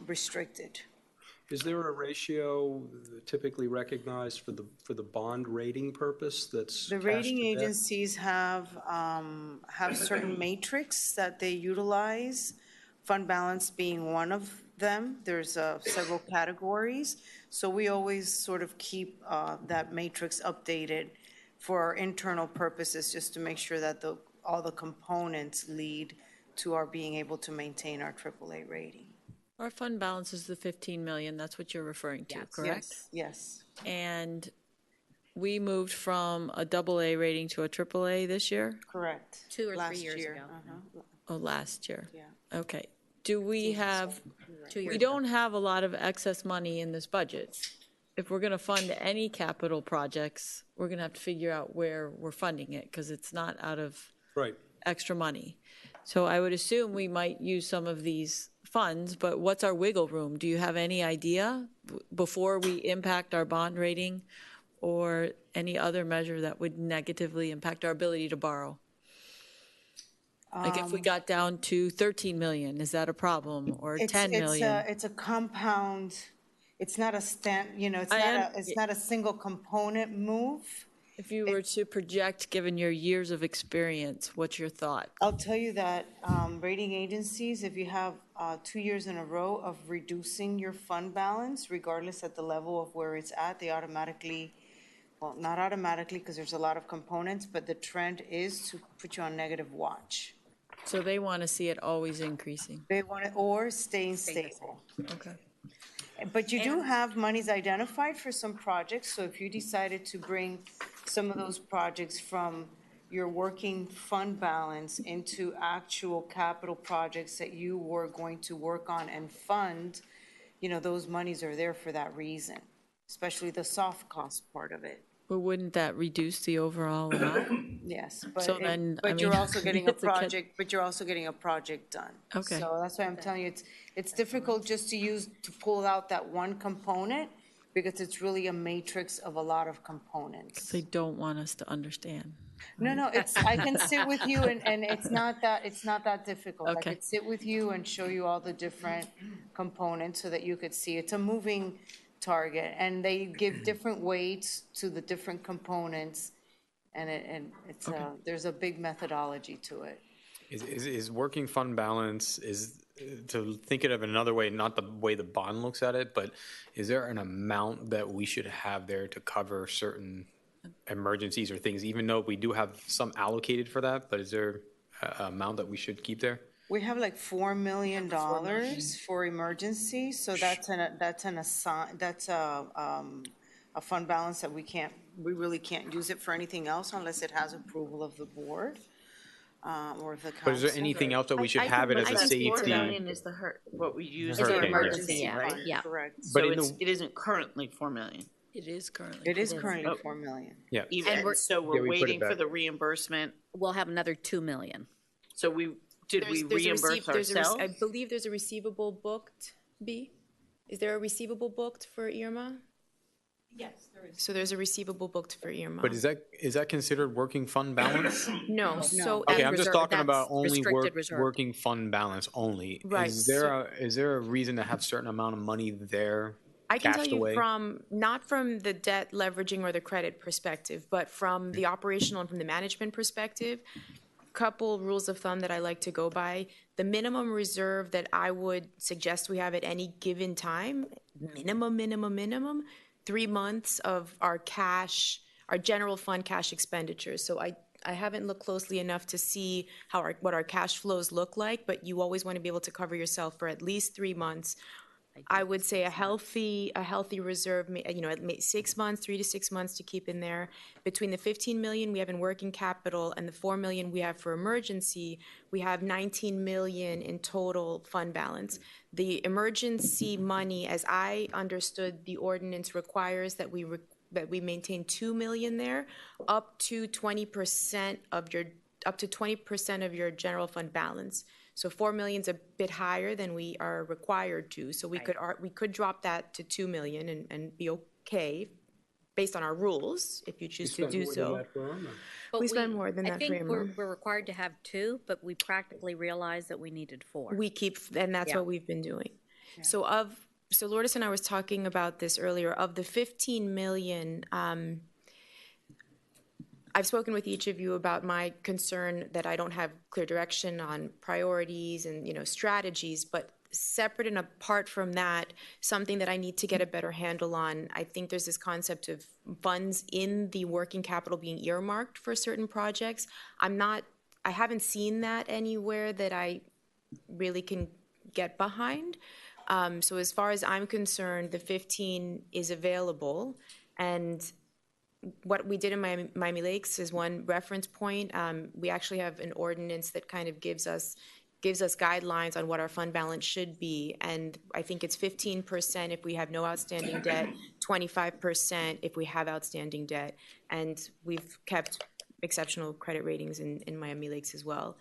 restricted. Is there a ratio typically recognized for the bond rating purpose that's The cash rating to debt? agencies have certain matrix that they utilize, fund balance being one of them. There's several categories. So we always sort of keep that matrix updated for our internal purposes, just to make sure that all the components lead to our being able to maintain our AAA rating. Our fund balance is the 15 million, that's what you're referring to, correct? Yes. And we moved from a AA rating to a AAA this year? Correct. 2 or 3 Last years year. ago. Oh, last year? Yeah. Okay. Do we have, 2 years we don't have a lot of excess money in this budget. If we're going to fund any capital projects, we're going to have to figure out where we're funding it, because it's not out of Right. extra money. So I would assume we might use some of these funds, but what's our wiggle room? Do you have any idea before we impact our bond rating or any other measure that would negatively impact our ability to borrow? Like if we got down to 13 million, is that a problem? Or 10 million? It's a compound, it's not a it's not a single component move. If you were to project, given your years of experience, what's your thought? I'll tell you that rating agencies, if you have 2 years in a row of reducing your fund balance, regardless at the level of where it's at, they automatically, well, not automatically, because there's a lot of components, but the trend is to put you on negative watch. So they want to see it always increasing. They want it, or staying stable. Okay. But you do have monies identified for some projects, so if you decided to bring some of those projects from your working fund balance into actual capital projects that you were going to work on and fund, those monies are there for that reason, especially the soft cost part of it. But wouldn't that reduce the overall amount? Yes, So then, I but you're mean, also getting a it's a catch- project, but you're also getting a project done. Okay. So that's why I'm telling you, it's difficult just to pull out that one component, because it's really a matrix of a lot of components. They don't want us to understand. No, I can sit with you and it's not that difficult. I Okay. could sit with you and show you all the different components so that you could see. It's a moving target, and they give different weights to the different components, and it's there's a big methodology to it. Is working fund balance, to think of it another way, not the way the bond looks at it, but is there an amount that we should have there to cover certain emergencies or things, even though we do have some allocated for that, but is there an amount that we should keep there? We have like $4 million for emergency, so that's a fund balance that we really can't use it for anything else unless it has approval of the board. Or the council. But is there anything else that we should have it as a safety? $4 million is what we use As for an emergency, yeah, right? yeah. Correct. So it isn't currently 4 million. It is currently. It is currently 4 million. Yeah. So Yeah, we're we put it waiting for back. the reimbursement. We'll have another 2 million. So we reimburse ourselves? I believe there's a receivable booked, B? Is there a receivable booked for Irma? Yes, there is. So there's a receivable booked for Irma. But is that considered working fund balance? No, so. Okay, that's I'm just reserve- talking that's about only restricted reserve. working fund balance only. Right, Is there a reason to have a certain amount of money there I can tell cashed you away? not from the debt leveraging or the credit perspective, but from the operational and from the management perspective, couple rules of thumb that I like to go by. The minimum reserve that I would suggest we have at any given time, minimum, 3 months of our cash, our general fund cash expenditures. So I haven't looked closely enough to see what our cash flows look like, but you always want to be able to cover yourself for at least 3 months I would say a healthy reserve, at 6 months, 3 to 6 months to keep in there. Between the 15 million we have in working capital and the 4 million we have for emergency, we have 19 million in total fund balance. The emergency money, as I understood, the ordinance requires that we maintain 2 million there, up to 20% of your general fund balance. So 4 million's a bit higher than we are required to. So we could drop that to 2 million and be okay based on our rules, if you choose to do so. But We spend more than that for I think Irma. we're required to have 2, but we practically realized that we needed 4. And that's Yeah. what we've been doing. So Lourdes and I was talking about this earlier. Of the 15 million, I've spoken with each of you about my concern that I don't have clear direction on priorities and, strategies, but separate and apart from that, something that I need to get a better handle on, I think there's this concept of funds in the working capital being earmarked for certain projects. I haven't seen that anywhere that I really can get behind. So as far as I'm concerned, the 15 is available, and what we did in Miami Lakes is one reference point. We actually have an ordinance that kind of gives us guidelines on what our fund balance should be, and I think it's 15% if we have no outstanding debt, 25% if we have outstanding debt, and we've kept exceptional credit ratings in Miami Lakes as well.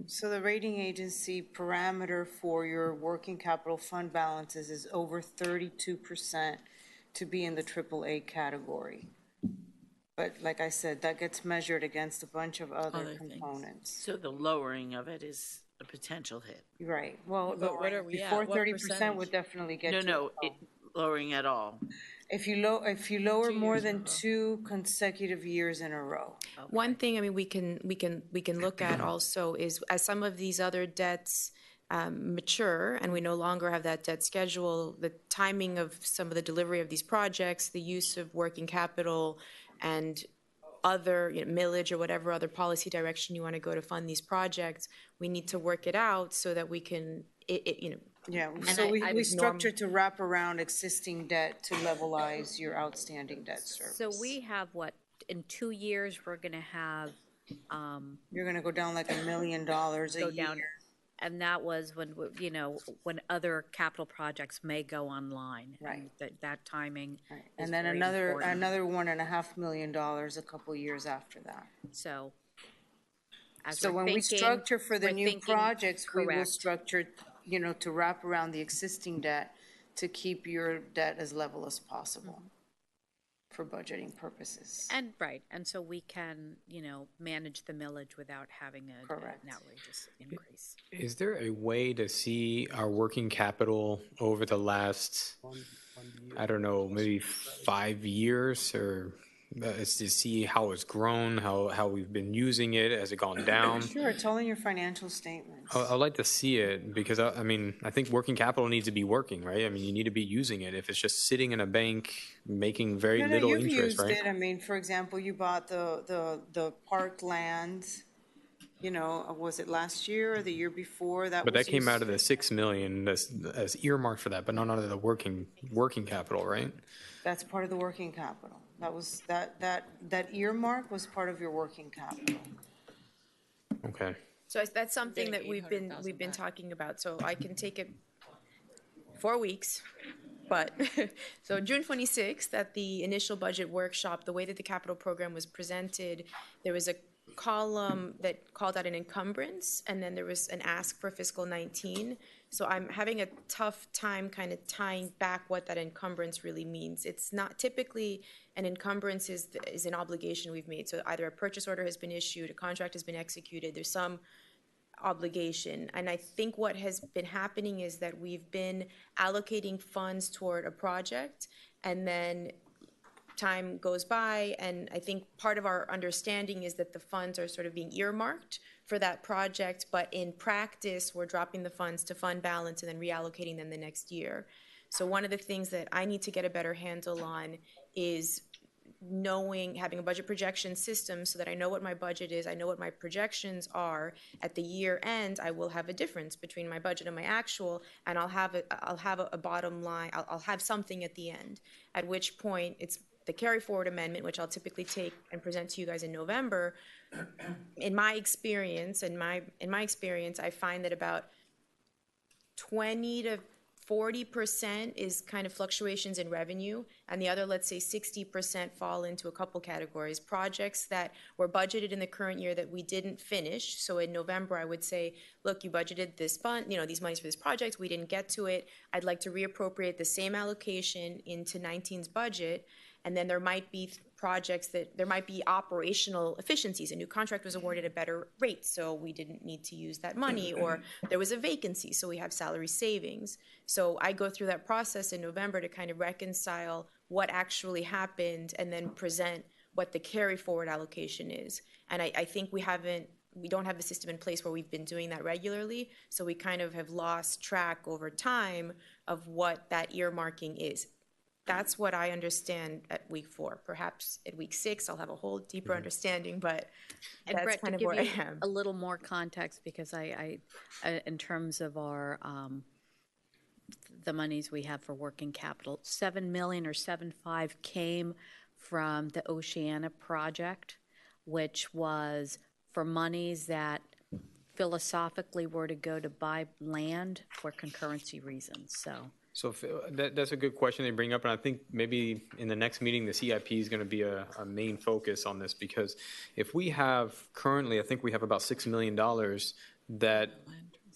So the rating agency parameter for your working capital fund balances is over 32% to be in the AAA category. But like I said, that gets measured against a bunch of other components. So the lowering of it is a potential hit. Right, well, But what are we at? before What 30% would definitely get you. No, lowering at all. If you lower more than 2 consecutive years in a row. One thing, we can look at also is as some of these other debts mature and we no longer have that debt schedule, the timing of some of the delivery of these projects, the use of working capital and other millage or whatever other policy direction you want to go to fund these projects, we need to work it out so that we can, Yeah, so we structure to wrap around existing debt to levelize your outstanding debt service. So we have in 2 years, we're going to have. You're going to go down like $1 million a year. And that was when other capital projects may go online. Right. And that timing. Right. is And then very another important. $1.5 million a couple years after that. So. So when we structure for the new projects, we will correct. structure, to wrap around the existing debt to keep your debt as level as possible for budgeting purposes. And so we can, manage the millage without having an outrageous increase. Is there a way to see our working capital over the last, I don't know, maybe 5 years, or is to see how it's grown, how we've been using it? Has it gone down? Sure, it's all in your financial statements. I'd like to see it because, I think working capital needs to be working, right? You need to be using it. If it's just sitting in a bank making very little you've interest, used right? it. For example, you bought the park land, was it last year or the year before? But that came out of the 6 million as earmarked for that, but not out of the working capital, right? That's part of the working capital. That was, that earmark was part of your working capital. Okay. So that's something that we've been talking about. So I can take it 4 weeks, but so June 26th at the initial budget workshop, the way that the capital program was presented, there was a column that called out an encumbrance, and then there was an ask for fiscal 19. So I'm having a tough time kind of tying back what that encumbrance really means. It's not typically an encumbrance is an obligation we've made. So either a purchase order has been issued, a contract has been executed, there's some obligation. And I think what has been happening is that we've been allocating funds toward a project, and then time goes by, and I think part of our understanding is that the funds are sort of being earmarked for that project, but in practice, we're dropping the funds to fund balance and then reallocating them the next year. So one of the things that I need to get a better handle on is having a budget projection system so that I know what my budget is, I know what my projections are. At the year end, I will have a difference between my budget and my actual, and I'll have a bottom line, I'll have something at the end, at which point it's the carry forward amendment, which I'll typically take and present to you guys in November. In my experience, I find that about 20 to 40% is kind of fluctuations in revenue, and the other, let's say 60%, fall into a couple categories. Projects that were budgeted in the current year that we didn't finish. So in November, I would say, look, you budgeted this fund, these monies for this project, we didn't get to it. I'd like to reappropriate the same allocation into 19's budget. And then there might be there might be operational efficiencies. A new contract was awarded at a better rate, so we didn't need to use that money, or there was a vacancy, so we have salary savings. So I go through that process in November to kind of reconcile what actually happened and then present what the carry forward allocation is. And I think we don't have a system in place where we've been doing that regularly, so we kind of have lost track over time of what that earmarking is. That's what I understand at week 4. Perhaps at week 6, I'll have a whole deeper understanding, but And that's Brett, kind to of give where I you am. a little more context, because I in terms of our, the monies we have for working capital, 7 million or 7.5 came from the Oceana project, which was for monies that philosophically were to go to buy land for concurrency reasons, so. So that's a good question they bring up, and I think maybe in the next meeting, the CIP is going to be a main focus on this, because if we have currently, I think we have about $6 million that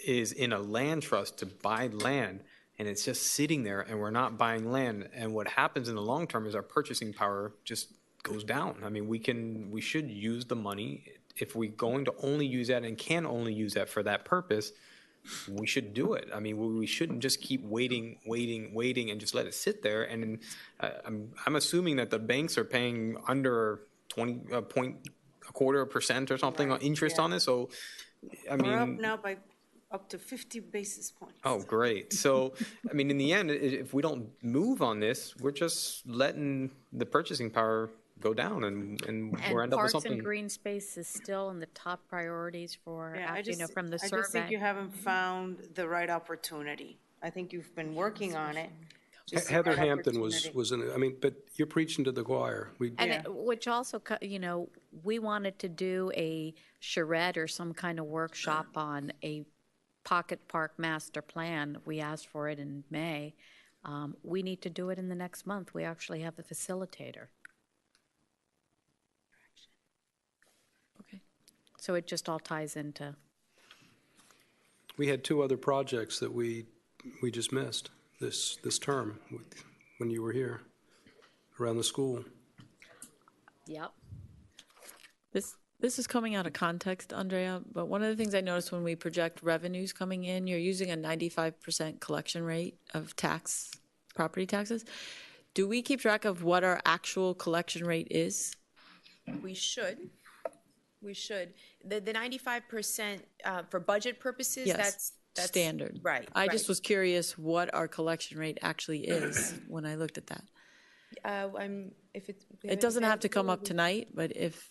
is in a land trust to buy land, and it's just sitting there, and we're not buying land. And what happens in the long term is our purchasing power just goes down. I mean, we should use the money. If we're going to only use that and can only use that for that purpose, we should do it. I mean, we shouldn't just keep waiting, and just let it sit there. And I'm assuming that the banks are paying under 0.25% or something on interest on this. So, I mean, we're up now by up to 50 basis points. Oh, great. So, I mean, in the end, if we don't move on this, we're just letting the purchasing power go down, and we're end up with Parks something. and green space is still in the top priorities for, from the survey. I just think you haven't found the right opportunity. I think you've been working on it. Heather Hampton was in it. I mean, but you're preaching to the choir. Which also, we wanted to do a charrette or some kind of workshop on a pocket park master plan. We asked for it in May. We need to do it in the next month. We actually have a facilitator. So it just all ties into. We had 2 other projects that we just missed this term when you were here around the school. Yep. This is coming out of context, Andrea, but one of the things I noticed when we project revenues coming in, you're using a 95% collection rate of property taxes. Do we keep track of what our actual collection rate is? We should. The 95% for budget purposes, yes, that's standard. Right. I just was curious what our collection rate actually is when I looked at that. It doesn't have to come up tonight, but if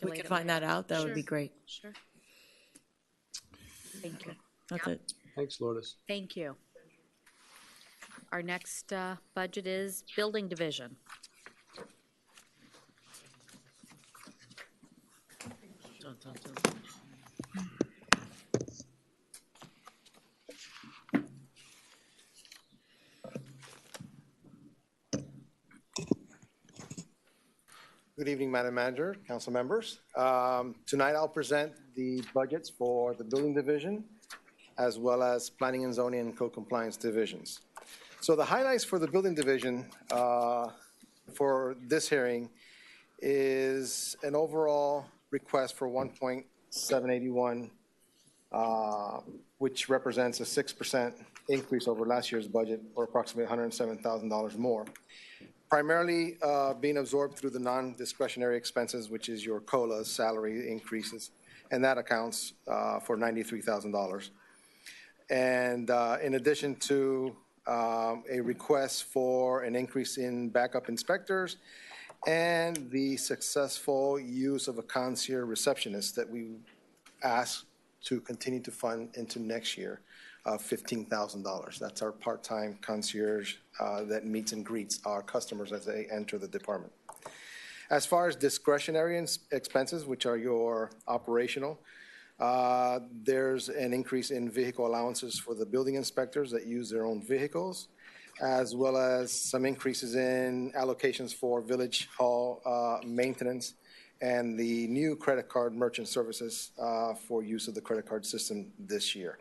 we could find that out, that would be great. Sure. Thank you. That's it. Thanks, Lourdes. Thank you. Our next budget is building division. Good evening, Madam Manager, council members. Tonight I'll present the budgets for the building division as well as planning and zoning and code compliance divisions. So the highlights for the building division for this hearing is an overall request for 1.781, which represents a 6% increase over last year's budget, or approximately $107,000 more. Primarily being absorbed through the non-discretionary expenses, which is your COLAs, salary increases, and that accounts for $93,000. And in addition to a request for an increase in backup inspectors and the successful use of a concierge receptionist that we asked to continue to fund into next year of $15,000. That's our part-time concierge that meets and greets our customers as they enter the department. As far as discretionary expenses, which are your operational, there's an increase in vehicle allowances for the building inspectors that use their own vehicles, as well as some increases in allocations for village hall maintenance and the new credit card merchant services for use of the credit card system this year.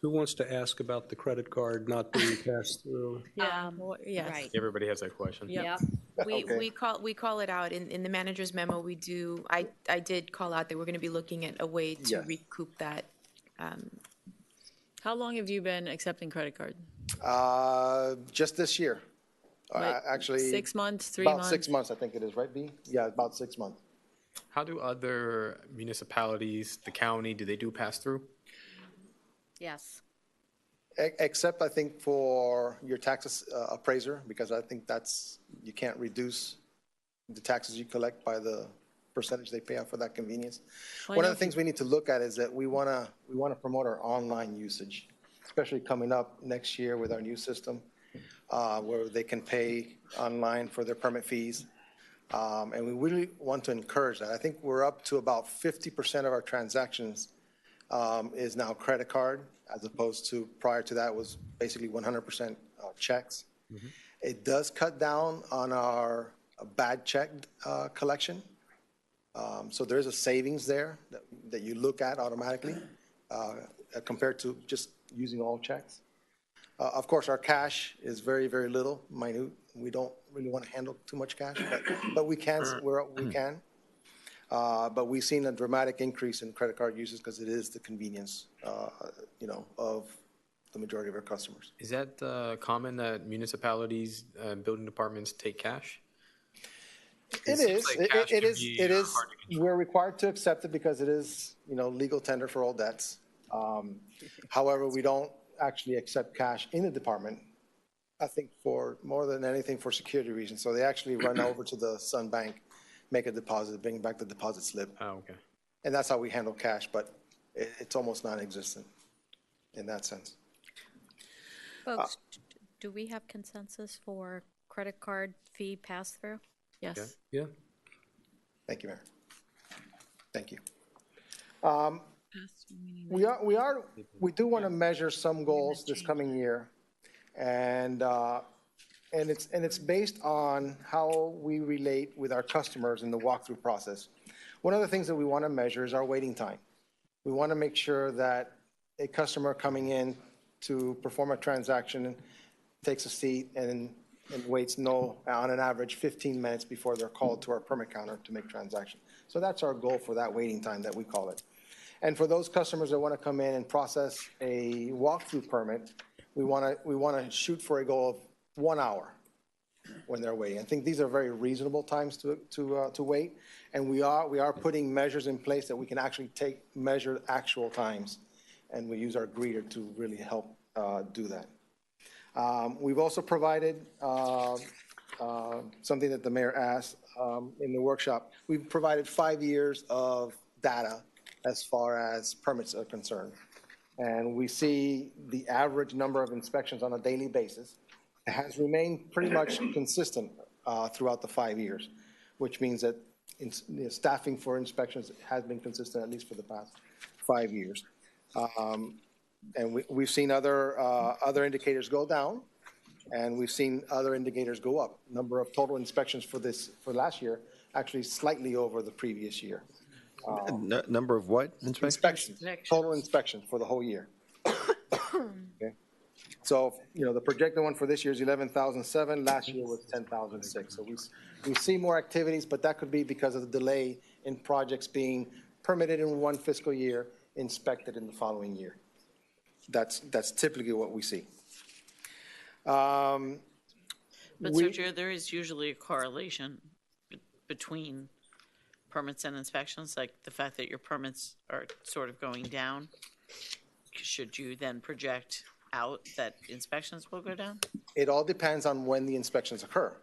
Who wants to ask about the credit card not being passed through? Yeah, yes. Right. Everybody has that question. Yep. We call it out in the manager's memo. We do. I did call out that we're going to be looking at a way to Yes. recoup that. How long have you been accepting credit card? Just this year. Like Actually. 6 months, 3 About months? 6 months, I think it is, right, B? Yeah, about 6 months. How do other municipalities, the county, do they do pass-through? Yes. Except, I think, for your taxes appraiser, because I think that's, you can't reduce the taxes you collect by the percentage they pay out for that convenience. One of the things we need to look at is that we want to promote our online usage, especially coming up next year with our new system, where they can pay online for their permit fees. And we really want to encourage that. I think we're up to about 50% of our transactions is now credit card, as opposed to prior to that was basically 100% checks. It does cut down on our bad check collection. So there's a savings there that you look at automatically compared to just using all checks. Of course, our cash is very, very little, minute. We don't really want to handle too much cash, but we can. But we've seen a dramatic increase in credit card uses because it is the convenience, of the majority of our customers. Is that common that municipalities, building departments take cash? It is. We're required to accept it because it is, legal tender for all debts. However, we don't actually accept cash in the department, I think for more than anything for security reasons. So they actually run over to the Sun Bank, make a deposit, bring back the deposit slip. Oh, okay. And that's how we handle cash, but it's almost non-existent in that sense. Folks, do we have consensus for credit card fee pass-through? Yes. Yeah. Thank you, Mayor. Thank you. We do want to measure some goals this coming year, and it's based on how we relate with our customers in the walkthrough process. One of the things that we want to measure is our waiting time. We want to make sure that a customer coming in to perform a transaction takes a seat and waits on an average 15 minutes before they're called to our permit counter to make transaction. So that's our goal for that waiting time that we call it. And for those customers that want to come in and process a walkthrough permit, we want to shoot for a goal of 1 hour when they're waiting. I think these are very reasonable times to wait, and we are putting measures in place that we can actually measure actual times, and we use our greeter to really help do that. We've also provided something that the mayor asked in the workshop. We've provided 5 years of data as far as permits are concerned. And we see the average number of inspections on a daily basis has remained pretty much consistent throughout the 5 years, which means that staffing for inspections has been consistent at least for the past 5 years. And we've seen other indicators go down, and we've seen other indicators go up. Number of total inspections for last year actually slightly over the previous year. Number of what? Inspections. Total inspections for the whole year. Okay. So, the projected one for this year is 11,007. Last year was 10,006. So we see more activities, but that could be because of the delay in projects being permitted in one fiscal year, inspected in the following year. That's typically what we see. But Sergio, there is usually a correlation between permits and inspections, like the fact that your permits are sort of going down. Should you then project out that inspections will go down? It all depends on when the inspections occur.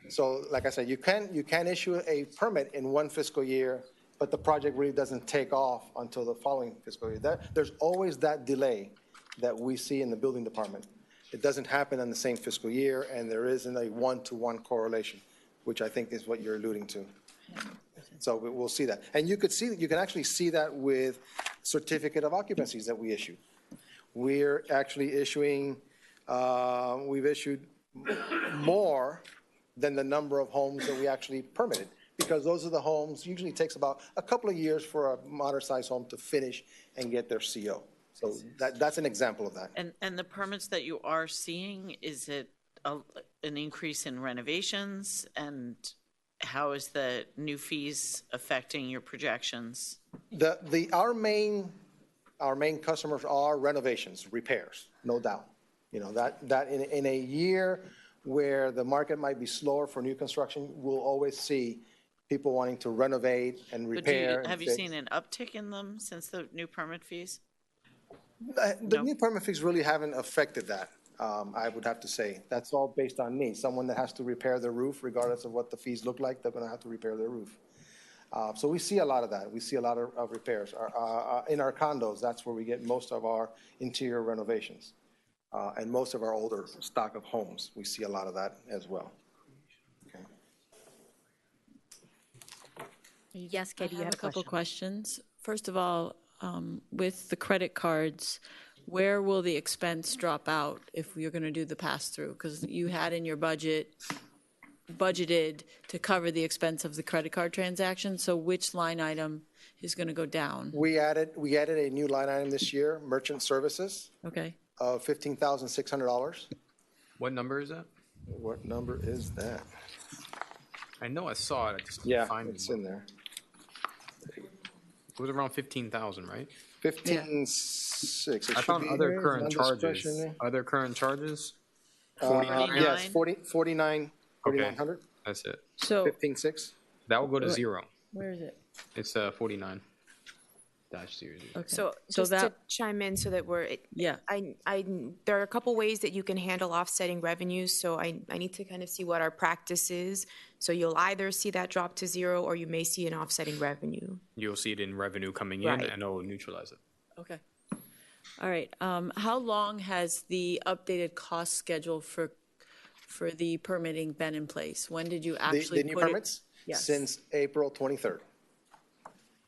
So like I said, you can issue a permit in one fiscal year, but the project really doesn't take off until the following fiscal year. There's always that delay that we see in the building department. It doesn't happen in the same fiscal year, and there isn't a one-to-one correlation, which I think is what you're alluding to. So we'll see that. And you can actually see that with certificate of occupancies that we issue. We're actually issuing, we've issued more than the number of homes that we actually permitted, because those are the homes, usually takes about a couple of years for a moderate-sized home to finish and get their CO. So that's an example of that. And the permits that you are seeing, is it an increase in renovations? And how is the new fees affecting your projections? Our main customers are renovations, repairs, no doubt. You know, that in a year where the market might be slower for new construction, we'll always see people wanting to renovate and repair. But have you seen an uptick in them since the new permit fees? The new permit fees really haven't affected that, I would have to say. That's all based on needs. Someone that has to repair their roof, regardless of what the fees look like, they're going to have to repair their roof. So we see a lot of that. We see a lot of repairs. In our condos, that's where we get most of our interior renovations. And most of our older stock of homes, we see a lot of that as well. Okay. Yes, Katie, you have a couple questions. First of all, with the credit cards, where will the expense drop out if you're going to do the pass-through? Because you had in your budgeted to cover the expense of the credit card transaction, so which line item is going to go down? We added a new line item this year, merchant services. Okay. Of $15,600. What number is that? What number is that? I know I saw it, I just couldn't find it. It's in there. It was around 15,000, right? 15,600. I found other current charges. Other current charges? 49? Yes, 4,900. That's it. So 15,600. That will go to zero. Where is it? It's 49-0. Okay. So just to chime in so that there are a couple ways that you can handle offsetting revenues. So I need to kind of see what our practice is. So you'll either see that drop to zero, or you may see an offsetting revenue. You'll see it in revenue coming in, Right. and it'll neutralize it. Okay. All right. How long has the updated cost schedule for the permitting been in place? When did you actually The new put permits? Yes. Since April 23rd.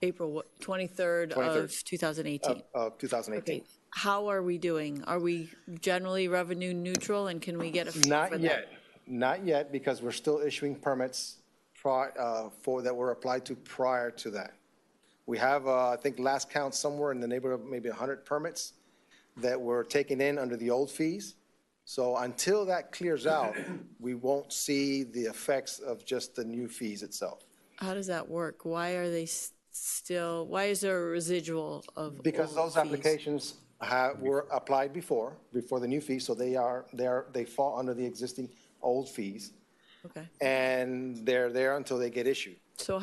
April 23rd of 2018? Of 2018. Okay. How are we doing? Are we generally revenue neutral, and can we get a fee for Not that? yet. Not yet, because we're still issuing permits that were applied to prior to that. We have, I think, last count somewhere in the neighborhood of maybe 100 permits that were taken in under the old fees. So until that clears out, we won't see the effects of just the new fees itself. How does that work? Why are they why is there a residual of Because old those fees? applications were applied before the new fees, so they fall under the existing old fees. Okay. And they're there until they get issued. So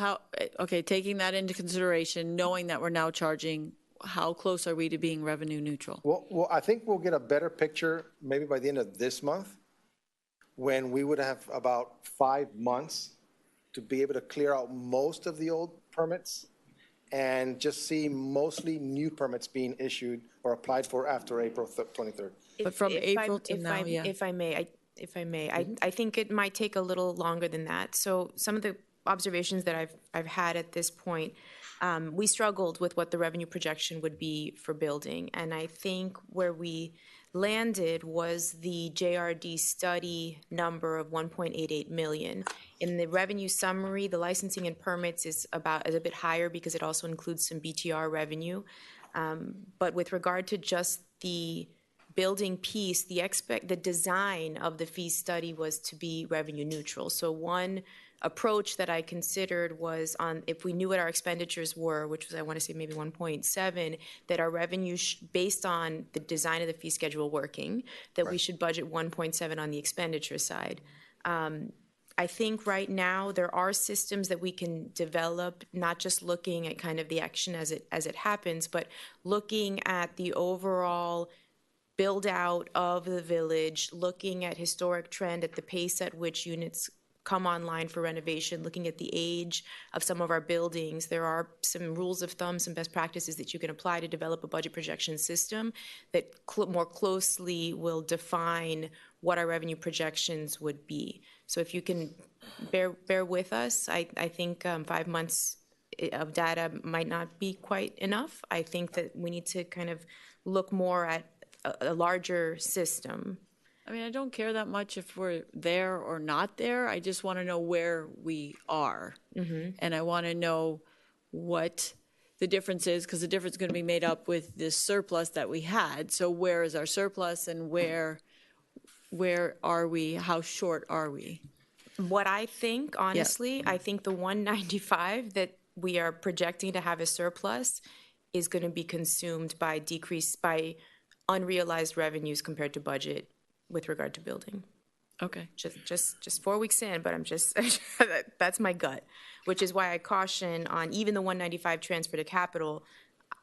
taking that into consideration, knowing that we're now charging, how close are we to being revenue neutral? Well, I think we'll get a better picture maybe by the end of this month, when we would have about 5 months to be able to clear out most of the old permits and just see mostly new permits being issued or applied for after April 23rd. But from April to now, yeah. If I may, I think it might take a little longer than that. So some of the observations that I've had at this point, we struggled with what the revenue projection would be for building, and I think where we landed was the JRD study number of 1.88 million. In the revenue summary, the licensing and permits is a bit higher because it also includes some BTR revenue. But with regard to just the building piece, the design of the fee study was to be revenue neutral. So one approach that I considered was if we knew what our expenditures were, which was, I want to say, maybe 1.7, that our revenue, based on the design of the fee schedule working, that we should budget 1.7 on the expenditure side. I think right now there are systems that we can develop, not just looking at kind of the action as it happens, but looking at the overall build out of the village, looking at historic trend, at the pace at which units come online for renovation, looking at the age of some of our buildings. There are some rules of thumb, some best practices that you can apply to develop a budget projection system that more closely will define what our revenue projections would be. So if you can bear with us, I think 5 months of data might not be quite enough. I think that we need to kind of look more at a larger system. I mean, I don't care that much if we're there or not there. I just want to know where we are. And I want to know what the difference is, because the difference is going to be made up with this surplus that we had. So where is our surplus, and where are we? How short are we? What I think, honestly, I think the 195 that we are projecting to have a surplus is going to be consumed by unrealized revenues compared to budget with regard to building. Okay. Just 4 weeks in, but I'm just, that's my gut, which is why I caution on even the 195 transfer to capital,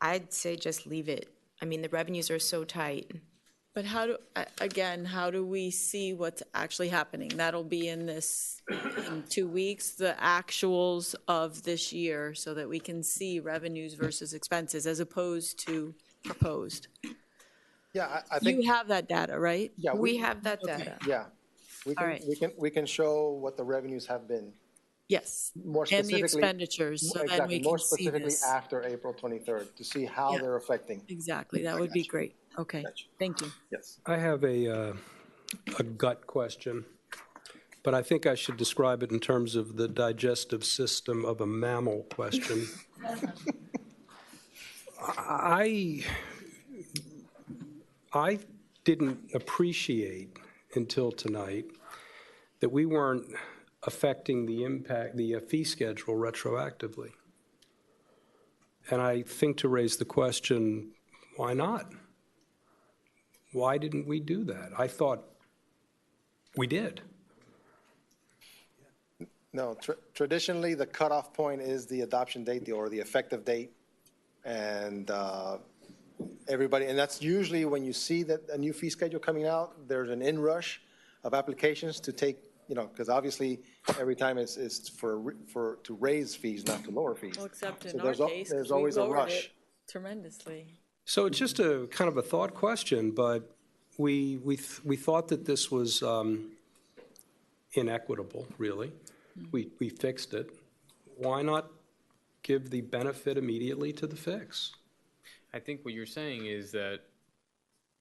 I'd say just leave it. I mean, the revenues are so tight. But how do we see what's actually happening? That'll be in 2 weeks, the actuals of this year, so that we can see revenues versus expenses as opposed to proposed. Yeah, I think. You have that data, right? Yeah, we have that data. Yeah. We can show what the revenues have been. Yes. More specifically. And the expenditures, so then we more can see specifically this. after April 23rd, to see how they're affecting. Exactly, that would be great. Okay, thank you. Yes. I have a gut question, but I think I should describe it in terms of the digestive system of a mammal question. I didn't appreciate until tonight that we weren't affecting the fee schedule retroactively. And I think to raise the question, why not? Why didn't we do that? I thought we did. No, traditionally, the cutoff point is the adoption date or the effective date. And and that's usually when you see that a new fee schedule coming out, there's an inrush of applications to take, because obviously every time it's to raise fees, not to lower fees. Well, except in So our case, there's we always a lowered rush. it tremendously. So it's just a kind of a thought question, but we thought that this was inequitable, really. We fixed it. Why not give the benefit immediately to the fix? I think what you're saying is that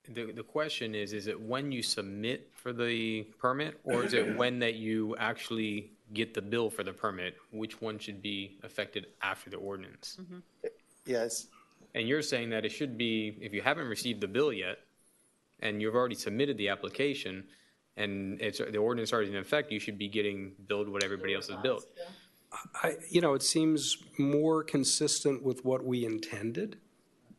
the question is it when you submit for the permit, or is it when that you actually get the bill for the permit? Which one should be affected after the ordinance? Yes. And you're saying that it should be, if you haven't received the bill yet, and you've already submitted the application, and the ordinance already in effect, you should be getting billed what everybody else has billed. It seems more consistent with what we intended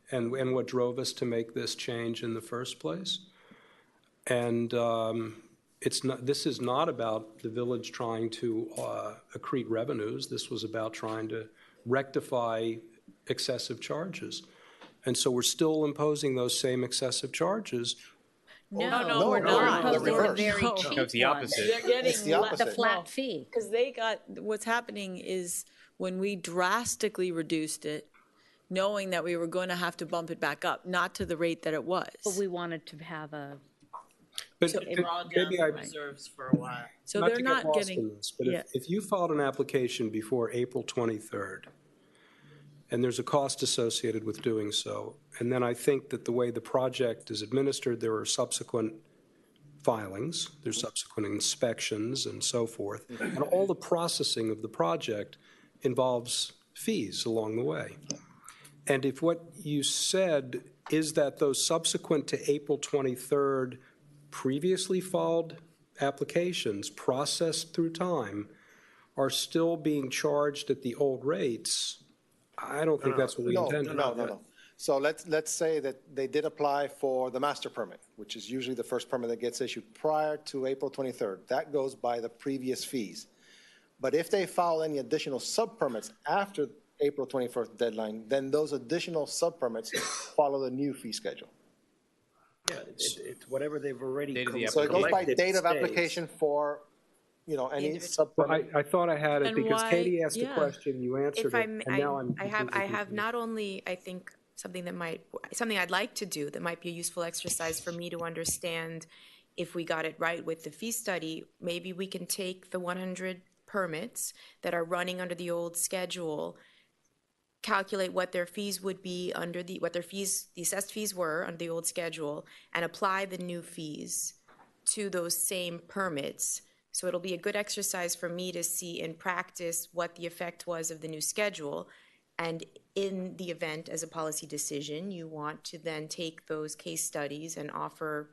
and what drove us to make this change in the first place. And this is not about the village trying to accrete revenues. This was about trying to rectify excessive charges. And so we're still imposing those same excessive charges. No, we're not. The reverse. No, it's the opposite. They're getting It's the opposite. The flat fee. Because what's happening is when we drastically reduced it, knowing that we were going to have to bump it back up, not to the rate that it was. But we wanted to have a, But Maybe reserves for a while. So not they're to not get lost getting, in this, but if you filed an application before April 23rd, and there's a cost associated with doing so, and then I think that the way the project is administered, there are subsequent filings, there's subsequent inspections and so forth, and all the processing of the project involves fees along the way. And if what you said is that those subsequent to April 23rd previously filed applications processed through time are still being charged at the old rates, I don't think that's what we intended. No. So let's say that they did apply for the master permit, which is usually the first permit that gets issued prior to April 23rd. That goes by the previous fees. But if they file any additional sub-permits after April 21st deadline, then those additional sub-permits follow the new fee schedule. Yeah, it's whatever they've already. Date of the So it goes by collected date of stays. application for, any Well, sub-permit. I thought I had it And because why- Katie asked a yeah. question, you answered If it, I'm, and now I'm. I have completely confused. not only, I think, something I'd like to do that might be a useful exercise for me to understand if we got it right with the fee study. Maybe we can take the 100 permits that are running under the old schedule, calculate what their fees would be under the assessed fees were under the old schedule, and apply the new fees to those same permits. So it'll be a good exercise for me to see in practice what the effect was of the new schedule. And in the event, as a policy decision, you want to then take those case studies and offer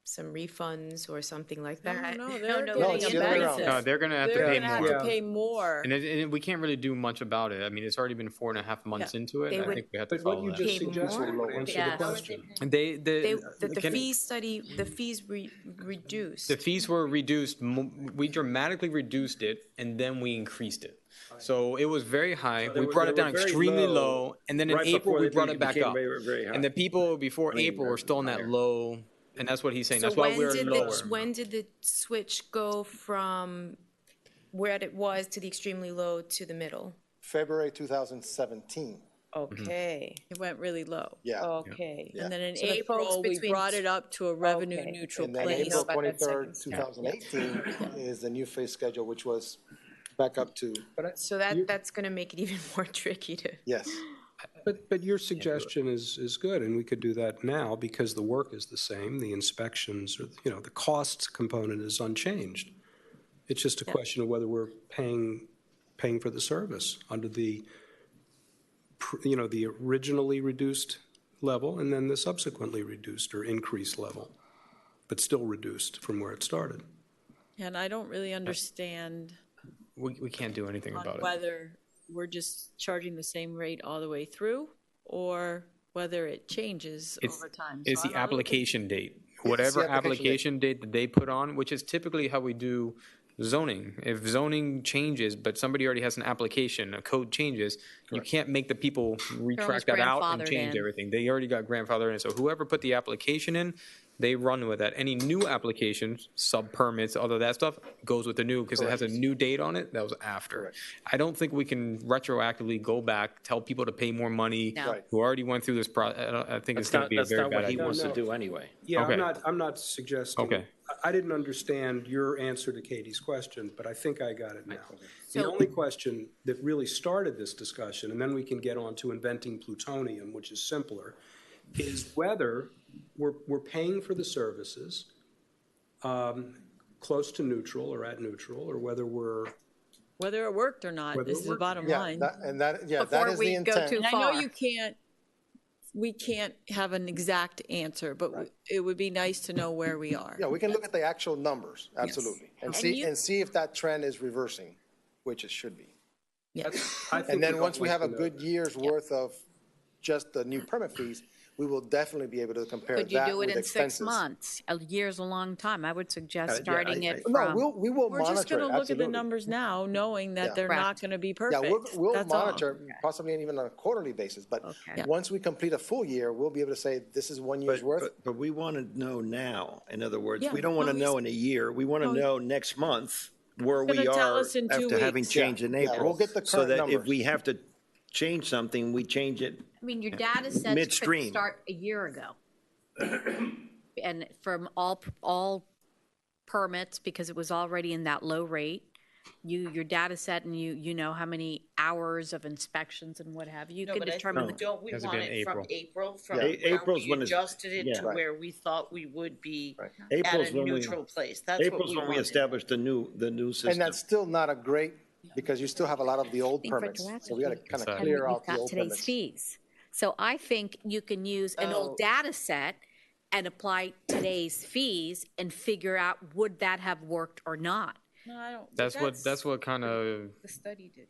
some refunds or something like that. No, No, they're no, getting it's a the other way around. benefit. No, they're going to have to They're pay gonna have more. to pay more. And we can't really do much about it. I mean, it's already been 4.5 months into it. They and I would- think we have to But what follow you that. just Pay suggested more? would answer the Yes. question. And The can- fee study, the fees reduced. The fees were reduced. We dramatically reduced it, and then we increased it. So it was very high. they We were- brought they it down were very extremely low low, and then in right April before we they brought it back became up. very high. And the people before I mean, April were still in that higher. low, and that's what he's saying. So That's why we're lower. when did the switch go from where it was to the extremely low to the middle? February 2017. Okay. It went really low. Yeah. Okay. And then in So the folks April, we between- brought it up to a revenue Okay. neutral And then place. April about that 23rd, second 2018 is the new fee schedule, which was back up to, So that's going to make it even more tricky to. yes. But your suggestion is good, and we could do that now because the work is the same, the inspections, or, the costs component is unchanged. It's just a question of whether we're paying for the service under the, the originally reduced level and then the subsequently reduced or increased level, but still reduced from where it started. And I don't really understand We can't do anything on about it. whether we're just charging the same rate all the way through or whether it changes over time. It's So the I'm a little application date. the Whatever application application date that they put on, which is typically how we do zoning. If zoning changes, but somebody already has an application, a code changes, you can't make the people retract that out and grandfathered change in. everything. They already got grandfathered in. So whoever put the application in, they run with that. Any new applications, sub-permits, all of that stuff, goes with the new because it has a new date on it. That was after. I don't think we can retroactively go back, tell people to pay more money No. Right. who already went through this process. I think it's going to be a That's very not bad what he idea. wants to No. do anyway. Yeah, Okay. I'm not suggesting. Okay. I didn't understand your answer to Katie's question, but I think I got it now. The So- only question that really started this discussion, and then we can get on to inventing plutonium, which is simpler, is whether we're paying for the services close to neutral or at neutral, or whether whether it worked or not, Whether this it is the worked. bottom Yeah, line. that Before is we the go intent. too And I know far. we can't have an exact answer, but it would be nice to know where we are. Yeah, we can look at the actual numbers, absolutely, and see, you- and see if that trend is reversing, which it should be. I think And then we'd once all we like have a to know good that. year's worth of just the new permit fees, we will definitely be able to compare Could you that do it with in 6 expenses. months? A year's a long time. I would suggest Yeah, starting I- it No, from. we will We're just monitor going it, to look at the absolutely. numbers now, knowing that Yeah. they're not Correct. going to be Yeah, perfect. we'll That's all. monitor, possibly even on a quarterly basis, but Okay. once we complete a full year, we'll be able to say, this is 1 year's worth. But we want to know now. In other words, Yeah, we don't want to no, know in a year. We want to no. know next month where He's we gonna tell are us in 2 after having weeks. changed in Yeah, April. we'll get the So current that if numbers. we have to change something, we change it. I mean, your data sets could Midstream. start a year ago. And from all permits, because it was already in that low rate, your data set and you know how many hours of inspections and what have you, you No, could but I determine. think, don't we Has it want been it from April? April, from Yeah. where April's we when it's- adjusted it yeah. to where we thought we would be at April's a when we, neutral place? That's what April's we when we wanted. established the new system. And that's still not a great, because you still have a lot of the old Think permits. So we got to kind of Exactly. clear And out you've the got old today's permits. fees. So I think you can use an Oh. old data set and apply today's fees and figure out would that have worked or not. No, I don't. That's what kind of The study did.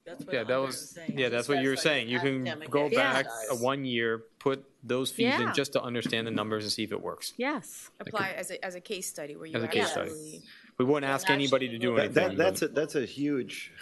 That's what Yeah, that Andre was, saying. yeah, that's what you were saying. You can academic go back exercise. 1 year, put those fees in Yeah. just to understand the numbers and see if it works. Yes. Apply as a case study where you As a case study. actually. We wouldn't ask anybody to do anything. That's a huge,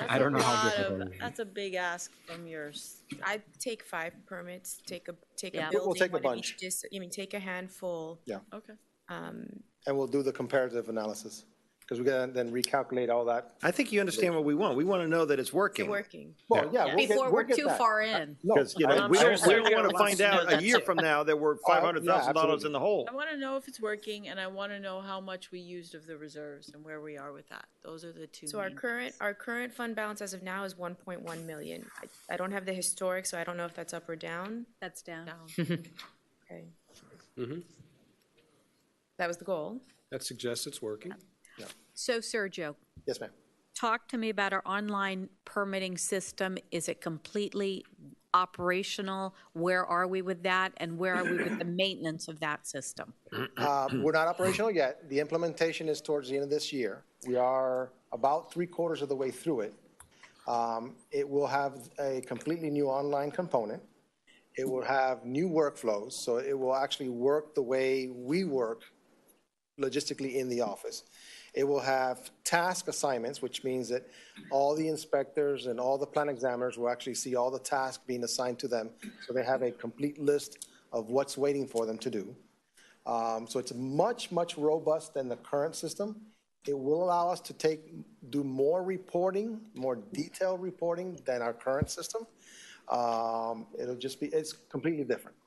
I don't know how Lot difficult of- it is. That's a big ask from yours. I'd take 5 permits, take a Yeah. building. We'll take a one of each bunch. take a handful. Yeah. Okay. And we'll do the comparative analysis, because we gotta then recalculate all that. I think you understand what we want. We want to know that it's working. Working. Well, yeah. we'll get- Before we'll we're get too that. far in. No, Because, you know, I'm we sure don't want Sergio to wants find to know out a that year too. from now that we're $500,000 in the hole. I want to know if it's working, and I want to know how much we used of the reserves and where we are with that. Those are the two. So our main current fund balance as of now is 1.1 million. I don't have the historic, so I don't know if that's up or down. That's down. Okay. That was the goal. That suggests it's working. So Sergio, Yes, ma'am. talk to me about our online permitting system. Is it completely operational? Where are we with that? And where are we with the maintenance of that system? We're not operational yet. The implementation is towards the end of this year. We are about 3/4 of the way through it. It will have a completely new online component. It will have new workflows, so it will actually work the way we work logistically in the office. It will have task assignments, which means that all the inspectors and all the plan examiners will actually see all the tasks being assigned to them, so they have a complete list of what's waiting for them to do. So it's much, much robust than the current system. It will allow us to do more reporting, more detailed reporting than our current system. It's completely different.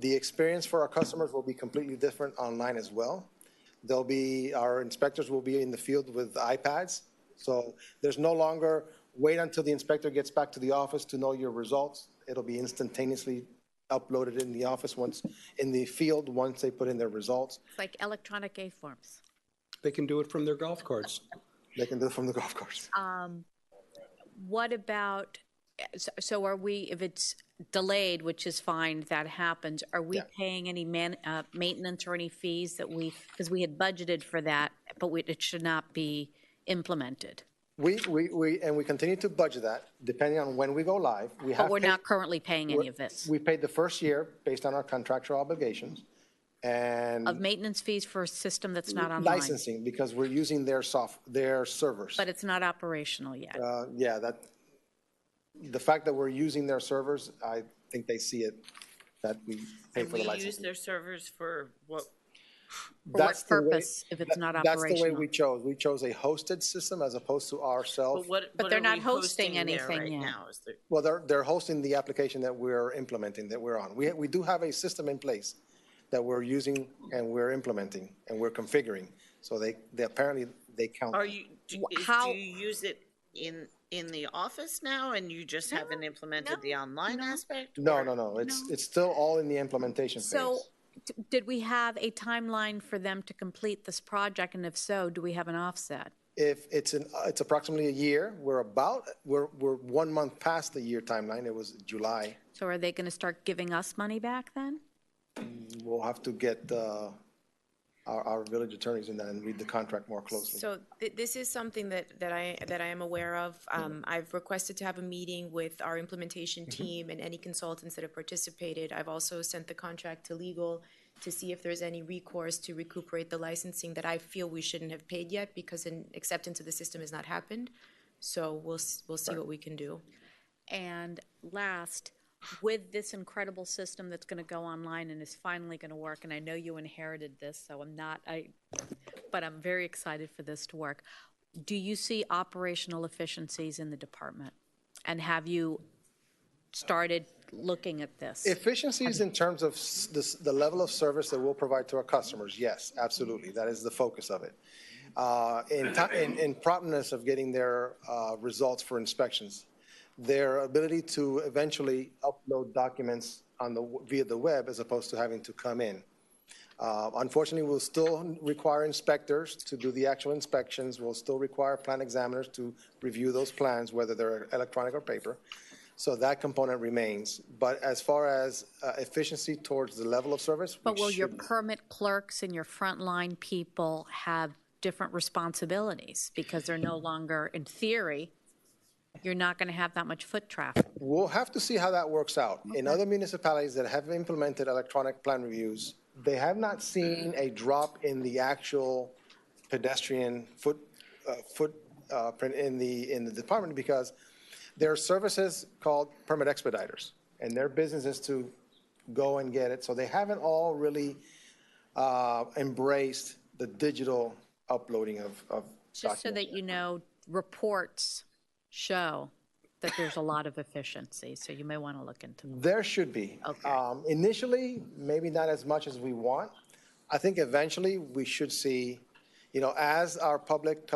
The experience for our customers will be completely different online as well. Our inspectors will be in the field with iPads. So there's no longer wait until the inspector gets back to the office to know your results. It'll be instantaneously uploaded in the office in the field once they put in their results. It's like electronic A-forms. They can do it from their golf carts. They can do it from the golf course. What about, so are we, if it's delayed, which is fine, that happens, are we paying any maintenance or any fees that because we had budgeted for that, but it should not be implemented? We continue to budget that depending on when we go live. But we're not currently paying any of this? We paid the first year based on our contractual obligations. And Of maintenance fees for a system that's not online? licensing, because we're using their servers. But it's not operational yet? The fact that we're using their servers, I think they see it, that we pay And for the we license. use their servers for what? For what purpose, if it's not That's the way operational? we chose. We chose a hosted system as opposed to ourselves. But they're not hosting anything yet. Well, they're hosting the application that we're implementing, that we're on. We do have a system in place that we're using and we're implementing and we're configuring. So they apparently count. Do you use it in the office now and you just haven't implemented the online aspect? No. It's still all in the implementation phase. So did we have a timeline for them to complete this project? And if so, do we have an offset? If it's approximately a year, we're 1 month past the year timeline. It was July. So are they going to start giving us money back then? We'll have to get our village attorneys in that and read the contract more closely. So this is something that I am aware of. I've requested to have a meeting with our implementation team and any consultants that have participated. I've also sent the contract to legal to see if there's any recourse to recuperate the licensing that I feel we shouldn't have paid yet because an acceptance of the system has not happened. So we'll see what we can do. And last, with this incredible system that's going to go online and is finally going to work, and I know you inherited this, so but I'm very excited for this to work. Do you see operational efficiencies in the department? And have you started looking at this? Efficiencies in terms of the level of service that we'll provide to our customers, yes, absolutely. That is the focus of it. In promptness of getting their results for inspections, their ability to eventually upload documents via the web as opposed to having to come in. Unfortunately, we'll still require inspectors to do the actual inspections. We'll still require plan examiners to review those plans, whether they're electronic or paper. So that component remains. But as far as efficiency towards the level of service, But will your permit clerks and your frontline people have different responsibilities because they're no longer, in theory, you're not going to have that much foot traffic. We'll have to see how that works out. In other municipalities that have implemented electronic plan reviews, they have not seen a drop in the actual pedestrian footprint in the department because there are services called permit expediters, and their business is to go and get it. So they haven't all really embraced the digital uploading of Just so that you know, reports show that there's a lot of efficiency, so you may want to look into them. There should be. Okay. Initially, maybe not as much as we want. I think eventually we should see, as our public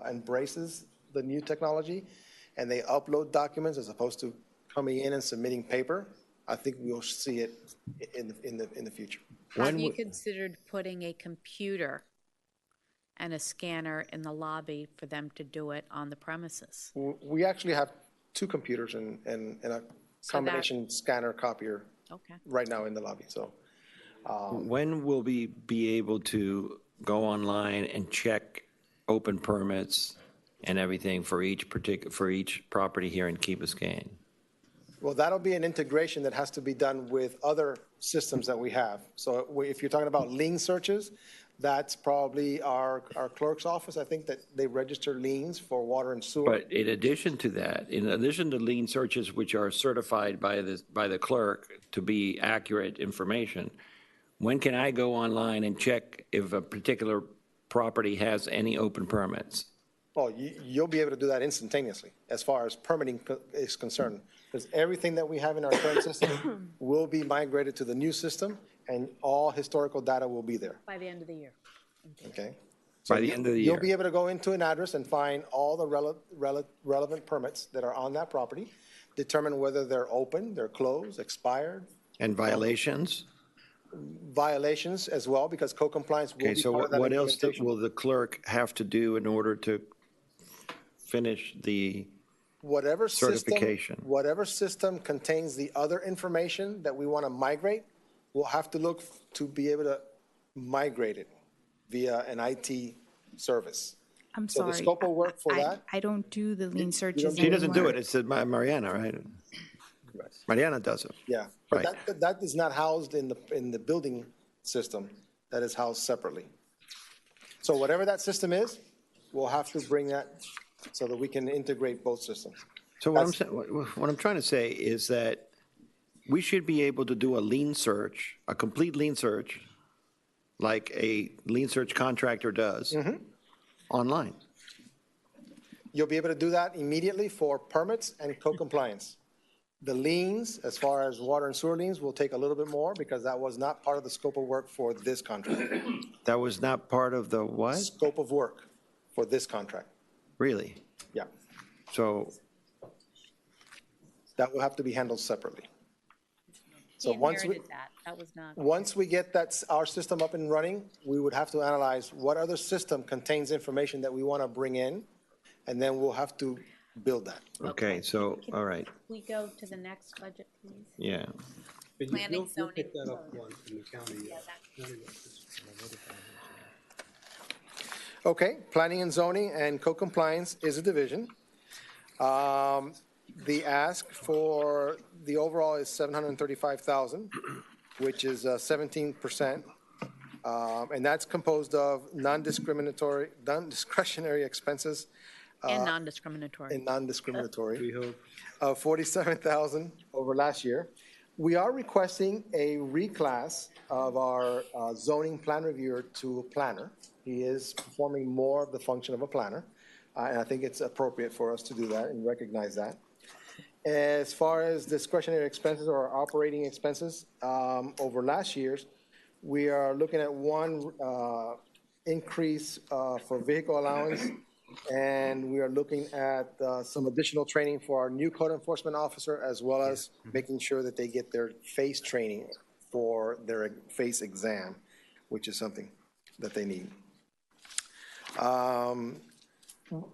embraces the new technology and they upload documents as opposed to coming in and submitting paper, I think we'll see it in the future. Have you considered putting a computer and a scanner in the lobby for them to do it on the premises? We actually have 2 computers and a combination scanner copier right now in the lobby. So, when will we be able to go online and check open permits and everything for each property here in Key Biscayne? well, that'll be an integration that has to be done with other systems that we have. So if you're talking about lien searches, that's probably our clerk's office. I think that they register liens for water and sewer. But in addition to that, in addition to lien searches, which are certified by the clerk to be accurate information, when can I go online and check if a particular property has any open permits? Well, you'll be able to do that instantaneously as far as permitting is concerned, because everything that we have in our current system will be migrated to the new system, and all historical data will be there. By the end of the year. Okay? By the end of the year. You'll be able to go into an address and find all the relevant permits that are on that property, determine whether they're open, they're closed, expired. And violations? Violations as well, because co-compliance will Okay, be so part of that what else implementation. will the clerk have to do in order to finish the certification? Whatever system contains the other information that we want to migrate, we'll have to look to be able to migrate it via an IT service. I'm So sorry. the scope of work for that, I don't do the lien searches She doesn't do anymore. it, it's Mariana, right? Mariana does it. yeah. But that is not housed in the building system. That is housed separately. So whatever that system is, we'll have to bring that so that we can integrate both systems. So what I'm trying to say is that we should be able to do a lien search, a complete lien search, like a lien search contractor does, online. You'll be able to do that immediately for permits and co-compliance. The liens, as far as water and sewer liens, will take a little bit more because that was not part of the scope of work for this contract. That was not part of the what? Scope of work for this contract. Really? Yeah. So that will have to be handled separately. So He once we, inherited that. That was not. once we get our system up and running, we would have to analyze what other system contains information that we want to bring in, and then we'll have to build that. Okay, so, all right, We go to the next budget, please. yeah. Planning, zoning. Pick that up one in the county. Okay, planning and zoning and co-compliance is a division. The ask for the overall is 735,000, which is 17%. And that's composed of non-discriminatory, non-discretionary expenses. And non-discriminatory. And non-discriminatory. Of 47,000 over last year. We are requesting a reclass of our zoning plan reviewer to a planner. He is performing more of the function of a planner, and I think it's appropriate for us to do that and recognize that. As far as discretionary expenses or operating expenses, over last year's, we are looking at one increase for vehicle allowance, and we are looking at some additional training for our new code enforcement officer, as well as making sure that they get their face training for their face exam, which is something that they need.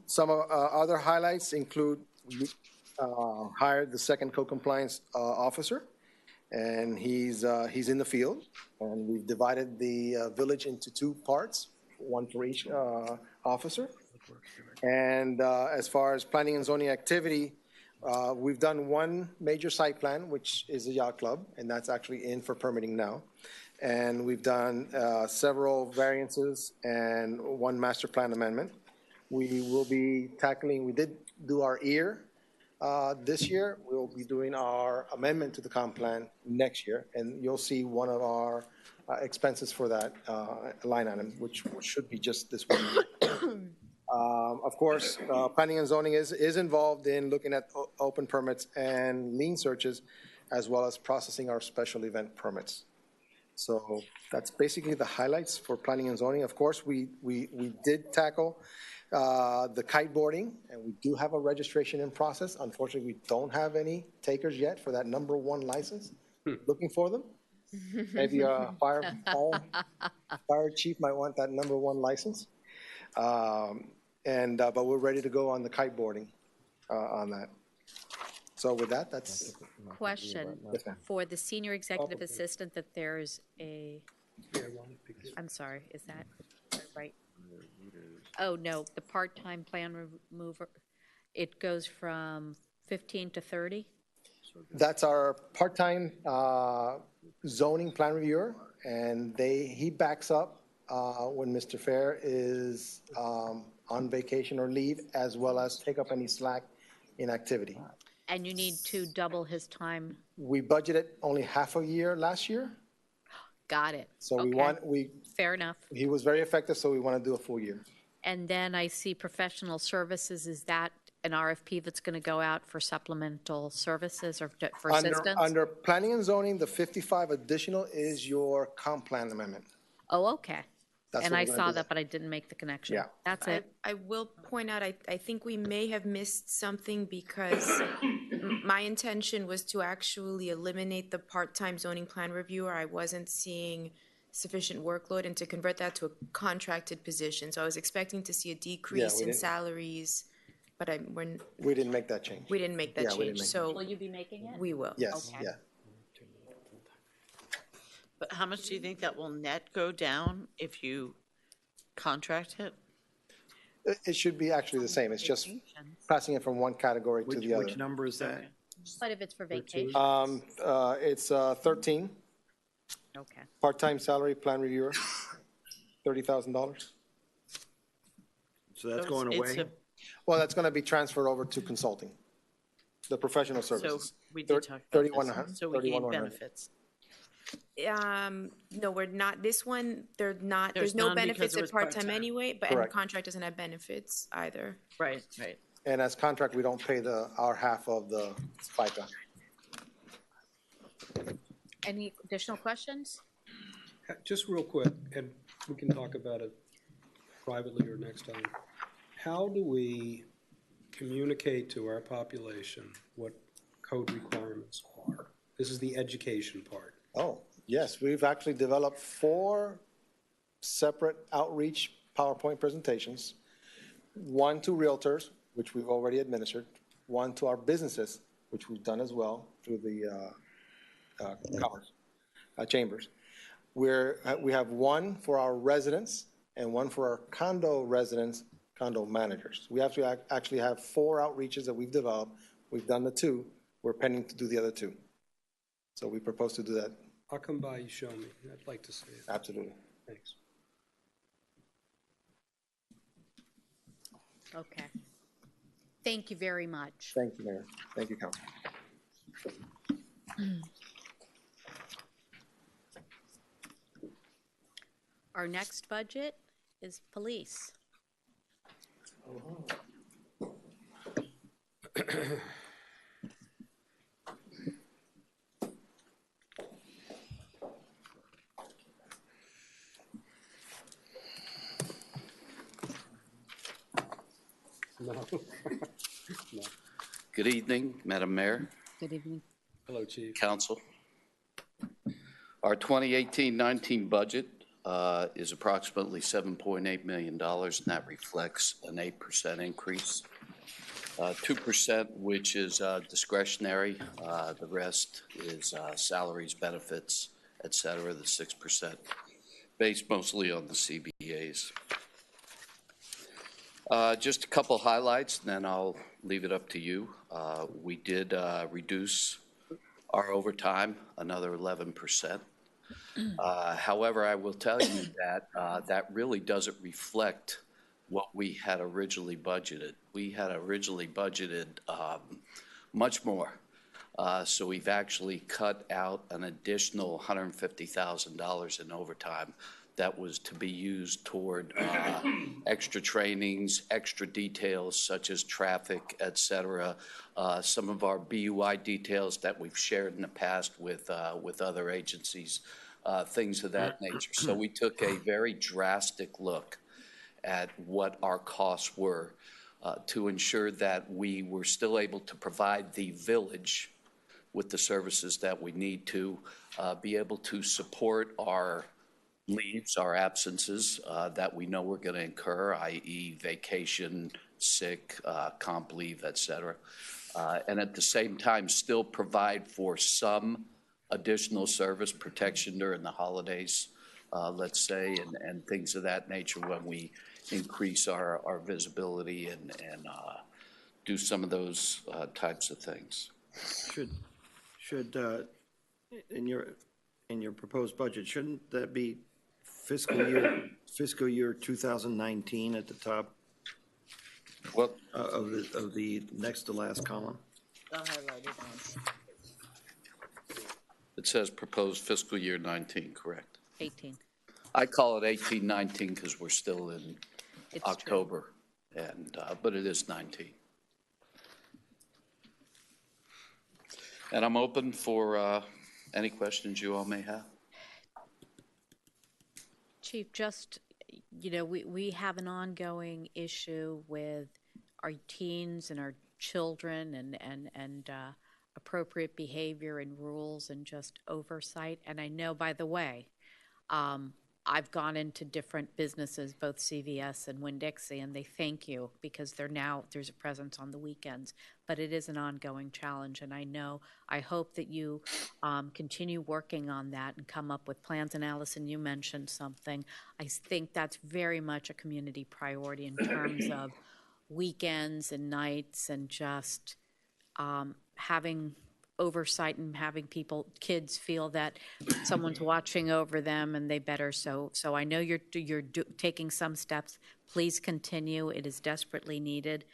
Some other highlights include hired the second co-compliance officer, and he's in the field, and we've divided the village into two parts, one for each officer. And as far as planning and zoning activity, we've done one major site plan, which is the yacht club, and that's actually in for permitting now. And we've done several variances and one master plan amendment. We will be tackling, we did do our EAR this year. We'll be doing our amendment to the comp plan next year, and you'll see one of our expenses for that line item, which should be just this one year. Of course, planning and zoning is involved in looking at open permits and lien searches, as well as processing our special event permits. So that's basically the highlights for planning and zoning. Of course, we did tackle the kiteboarding, and we do have a registration in process. Unfortunately, we don't have any takers yet for that number 1 license. Looking for them. Maybe a fire chief might want that number 1 license. But we're ready to go on the kiteboarding on that. So with that, that's. Question, Yes, ma'am. for the senior executive assistant, that there's a, I'm sorry, is that right? Oh, no, the part-time plan remover, it goes from 15 to 30? That's our part-time zoning plan reviewer, and he backs up when Mr. Fair is on vacation or leave, as well as take up any slack in activity. And you need to double his time? We budgeted only half a year last year, Got it. so Okay. Fair enough. he was very effective, so we want to do a full year. And then I see professional services, is that an RFP that's going to go out for supplemental services or for assistance? Under planning and zoning, the 55 additional is your comp plan amendment. Oh, okay. That's And what I we're gonna saw do. that, but I didn't make the connection. Yeah. That's it. I will point out, I think we may have missed something because my intention was to actually eliminate the part-time zoning plan reviewer. I wasn't seeing sufficient workload and to convert that to a contracted position. So I was expecting to see a decrease we in didn't- salaries, but We didn't make that change. we didn't make that Yeah, we didn't change. make So Will you be making it? we will. Yes, Okay. yeah. But how much do you think that will net go down if you contract it? It should be actually the same. It's just passing it from one category to the other. Which number is that? But if it's for vacation? It's 13, Okay. part-time salary plan reviewer, $30,000. So that's So going it's away? Well, that's going to be transferred over to consulting, the professional So services. we did talk about 3100, this. So we gain 3100. benefits. No, we're not. This one, they're not, There's there's no none because benefits it at was part-time part-time. anyway, but and Correct. contract doesn't have benefits either. Right. And as contract, we don't pay our half of the FICA. Any additional questions? Just real quick, and we can talk about it privately or next time. How do we communicate to our population what code requirements are? This is the education part. Oh, yes, we've actually developed 4 separate outreach PowerPoint presentations. One to realtors, which we've already administered, one to our businesses, which we've done as well through the commerce chambers. We have one for our residents and one for our condo residents, condo managers. We have to actually have 4 outreaches that we've developed. We've done the 2. We're pending to do the other 2. So we propose to do that. I'll come by, you show me. I'd like to see it. Absolutely. Thanks. Okay. Thank you very much. Thank you, Mayor. Thank you, Council. Our next budget is police. Good evening, Madam Mayor, Good evening. Hello, Chief. Council. Our 2018-19 budget is approximately $7.8 million, and that reflects an 8% increase. 2%, which is discretionary. The rest is salaries, benefits, et cetera, the 6%, based mostly on the CBAs. Just a couple highlights, and then I'll leave it up to you. We did reduce our overtime another 11%. However, I will tell you that that really doesn't reflect what we had originally budgeted. We had originally budgeted much more. So we've actually cut out an additional $150,000 in overtime that was to be used toward extra trainings, extra details such as traffic, et cetera. Some of our BUI details that we've shared in the past with other agencies, things of that nature. So we took a very drastic look at what our costs were to ensure that we were still able to provide the village with the services that we need to be able to support our leaves, our absences that we know we're going to incur, i.e. vacation, sick, comp leave, et cetera. And at the same time, still provide for some additional service protection during the holidays, let's say, and things of that nature when we increase our visibility and do some of those types of things. Should in your proposed budget, shouldn't that be fiscal year 2019 at the top? What of the next to last column? It says proposed fiscal year 19, correct? 18. I call it 18, 19 because we're still in October, and but it is 19. And I'm open for any questions you all may have. Chief, just, you know, we have an ongoing issue with our teens and our children and appropriate behavior and rules and just oversight. And I know, by the way, I've gone into different businesses, both CVS and Winn-Dixie, and they thank you because there's a presence on the weekends. But it is an ongoing challenge, and I hope that you continue working on that and come up with plans. And Allison, you mentioned something. I think that's very much a community priority in terms of weekends and nights and just having oversight and having kids feel that someone's watching over them and they better. So I know you're taking some steps. Please continue. It is desperately needed.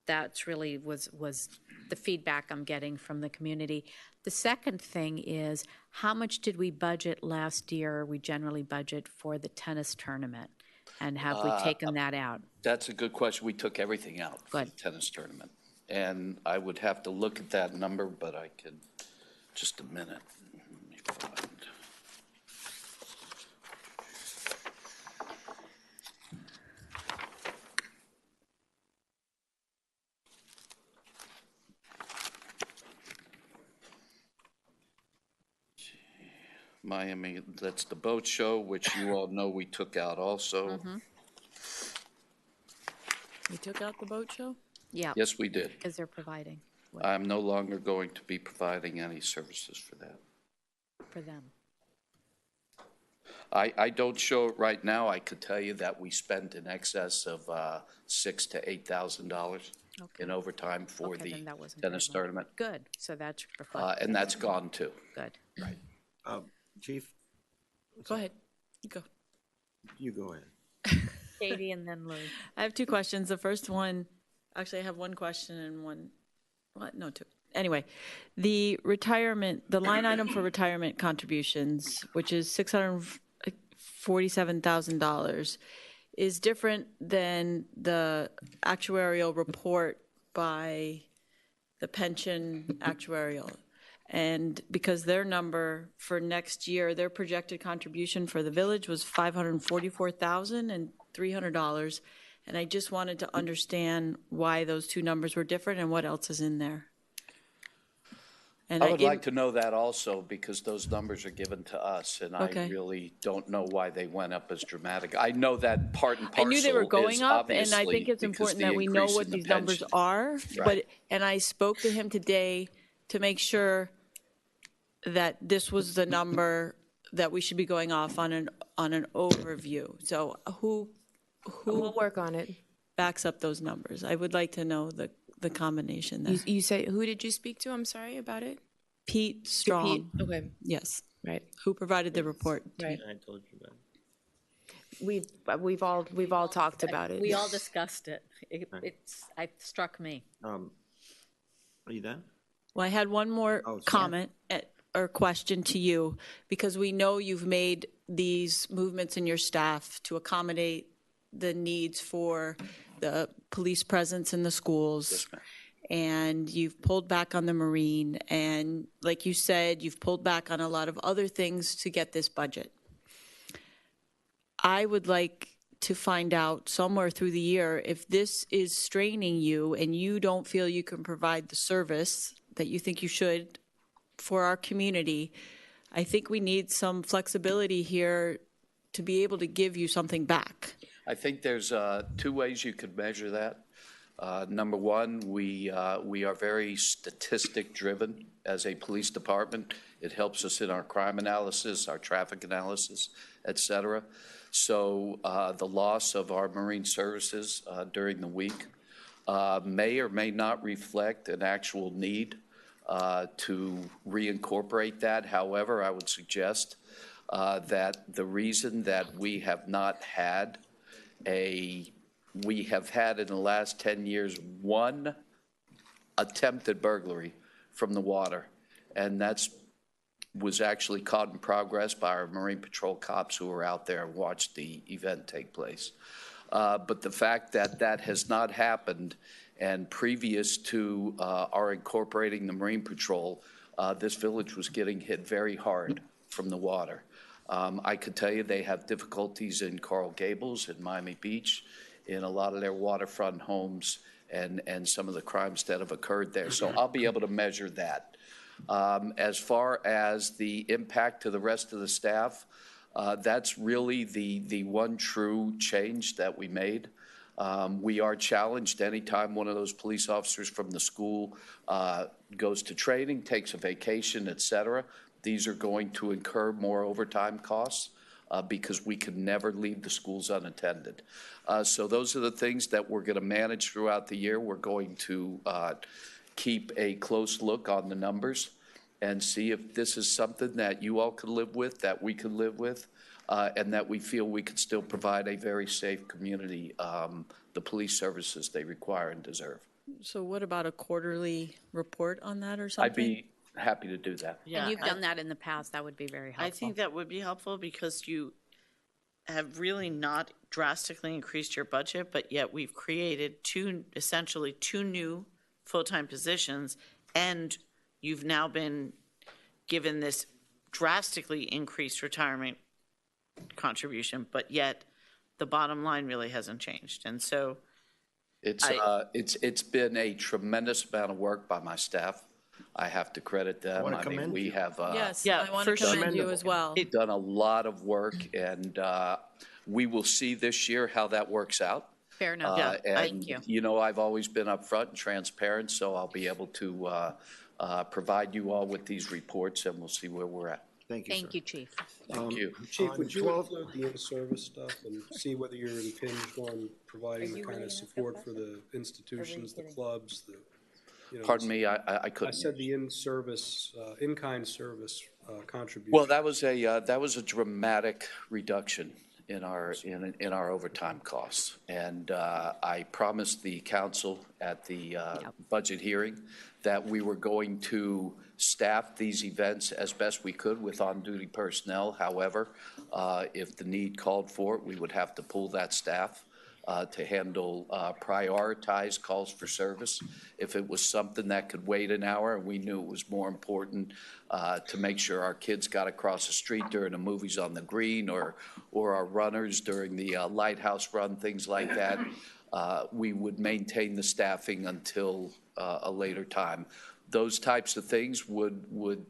That's really was the feedback I'm getting from the community. The second thing is, how much did we budget last year? We generally budget for the tennis tournament. And have we taken that out? That's a good question. We took everything out for the tennis tournament. And I would have to look at that number, but I could, just a minute. Let me find. Miami, that's the boat show, which you all know we took out also. Mm-hmm. We took out the boat show? Yeah. Yes, we did. Because they're providing. I'm no longer going to be providing any services for that. For them. I don't show it right now. I could tell you that we spent in excess of $6,000 to $8,000 in overtime for the tennis tournament. Good. So that's reflected. And that's gone too. Good. Right. Chief? Go ahead. You go. You go ahead. Katie and then Lou. I have two questions. The first one, actually I have one question and one, what? No, two. Anyway, the line item for retirement contributions, which is $647,000, is different than the actuarial report by the pension actuarial. And because their number for next year, their projected contribution for the village was $544,300. And I just wanted to understand why those two numbers were different and what else is in there. And I would like to know that also, because those numbers are given to us, and Okay. I really don't know why they went up as dramatic. I know that part and parcel I knew they were going is up, and I obviously think it's because important the that we know increase what in the these numbers pension. are. Right. And I spoke to him today to make sure that this was the number that we should be going off on an overview. So who We'll work on it. backs up those numbers? I would like to know the combination there. You say, who did you speak to? I'm sorry about it. Pete Strong. Okay. Yes. Right. Who provided the report? Right. I told you that. We've all talked about it. We all discussed it. It struck me. Are you done? Well, I had one more comment or question to you, because we know you've made these movements in your staff to accommodate the needs for the police presence in the schools. Yes, ma'am. And you've pulled back on the Marine, and like you said, you've pulled back on a lot of other things to get this budget. I would like to find out somewhere through the year if this is straining you and you don't feel you can provide the service that you think you should for our community. I think we need some flexibility here to be able to give you something back. I think there's two ways you could measure that. Number one, we are very statistic-driven as a police department. It helps us in our crime analysis, our traffic analysis, et cetera. So the loss of our Marine services during the week may or may not reflect an actual need to reincorporate that. However, I would suggest that the reason that we have had in the last 10 years one attempted burglary from the water, and was actually caught in progress by our Marine Patrol cops who were out there and watched the event take place. But the fact that that has not happened, and previous to our incorporating the Marine Patrol, this village was getting hit very hard from the water. I could tell you they have difficulties in Coral Gables and Miami Beach, in a lot of their waterfront homes, and some of the crimes that have occurred there. So I'll be able to measure that. As far as the impact to the rest of the staff, that's really the one true change that we made. We are challenged anytime one of those police officers from the school goes to training, takes a vacation, et cetera. These are going to incur more overtime costs because we can never leave the schools unattended. So those are the things that we're going to manage throughout the year. We're going to keep a close look on the numbers and see if this is something that you all could live with, that we could live with, and that we feel we could still provide a very safe community, the police services they require and deserve. So what about a quarterly report on that or something? I'd be happy to do that. And you've done that in the past. That would be very helpful. I think that would be helpful because you have really not drastically increased your budget, but yet we've created essentially two new full-time positions, and you've now been given this drastically increased retirement contribution, but yet the bottom line really hasn't changed. And so it's been a tremendous amount of work by my staff. I have to credit them. I mean, we have yes, I want to commend you as well. Done a lot of work, and we will see this year how that works out. Fair enough. Thank you. You know, I've always been upfront and transparent, so I'll be able to provide you all with these reports, and we'll see where we're at. Thank you, Thank you, Chief. Thank you. Chief, would you include the in-service stuff and see whether you're impinged on providing the kind of support for the institutions, the clubs, Pardon me, I couldn't. I said the in-service, in-kind service contribution. Well, that was a dramatic reduction in our overtime costs, and I promised the council at the budget hearing that we were going to staff these events as best we could with on-duty personnel. However, if the need called for it, we would have to pull that staff to handle prioritized calls for service. If it was something that could wait an hour, and we knew it was more important to make sure our kids got across the street during the movies on the green, or our runners during the lighthouse run, things like that, we would maintain the staffing until a later time. Those types of things would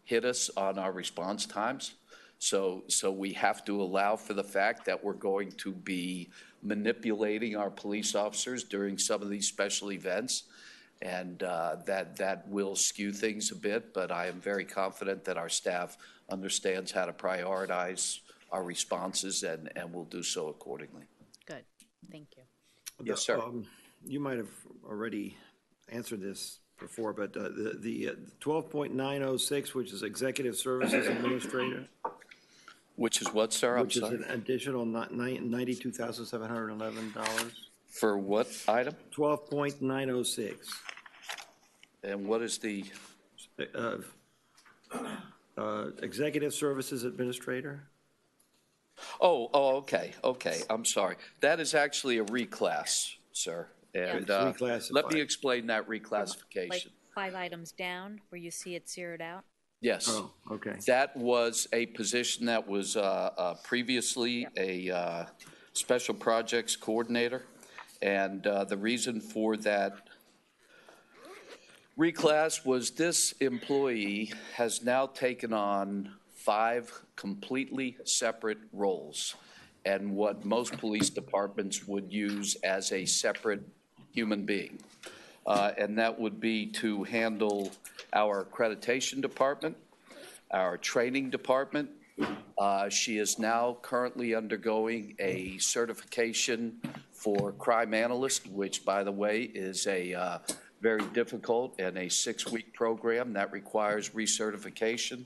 hit us on our response times. So we have to allow for the fact that we're going to be manipulating our police officers during some of these special events, and that will skew things a bit, but I am very confident that our staff understands how to prioritize our responses, and will do so accordingly. Good. Thank you. Yes, sir. You might have already answered this before, but the 12.906, which is Executive Services Administrator, Which is what, sir? I'm which is sorry. an additional $92,711. For what item? 12.906. And what is the, Executive Services Administrator? oh, okay. I'm sorry. That is actually a reclass, sir. And It's reclassified. let me explain that Like reclassification. 5 items down where you see it zeroed out? Yes. Oh, okay. That was a position that was previously a special projects coordinator. And the reason for that reclass was this employee has now taken on 5 completely separate roles, and what most police departments would use as a separate human being. And that would be to handle our accreditation department, our training department. She is now currently undergoing a certification for crime analyst, which, by the way, is a very difficult and a 6-week program that requires recertification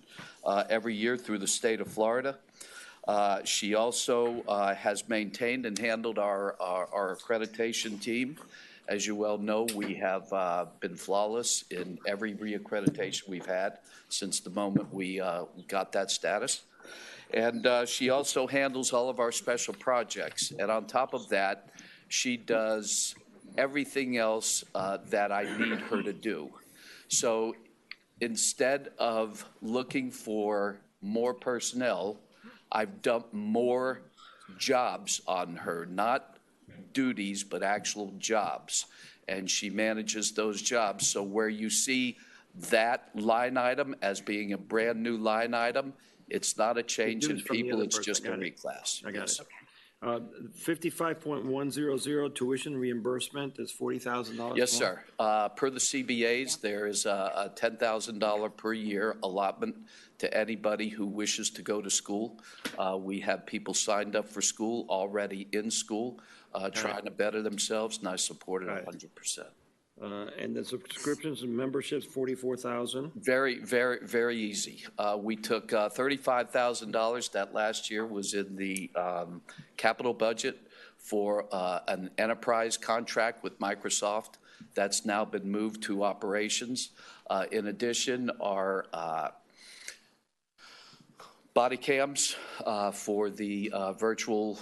every year through the state of Florida. She also has maintained and handled our accreditation team. As you well know, we have been flawless in every reaccreditation we've had since the moment we got that status. And she also handles all of our special projects. And on top of that, she does everything else that I need her to do. So instead of looking for more personnel, I've dumped more jobs on her, not duties, but actual jobs. And she manages those jobs. So where you see that line item as being a brand-new line item, it's not a change in people, it's just a reclass. I got it. 55.100, tuition reimbursement is $40,000. Yes, sir. Per the CBAs, there is a $10,000 per year allotment to anybody who wishes to go to school. We have people signed up for school, already in school, trying to better themselves, and I support it 100%. And the subscriptions and memberships, $44,000. Very, very, very easy. We took $35,000 that last year was in the capital budget for an enterprise contract with Microsoft. That's now been moved to operations. In addition, our body cams for the virtual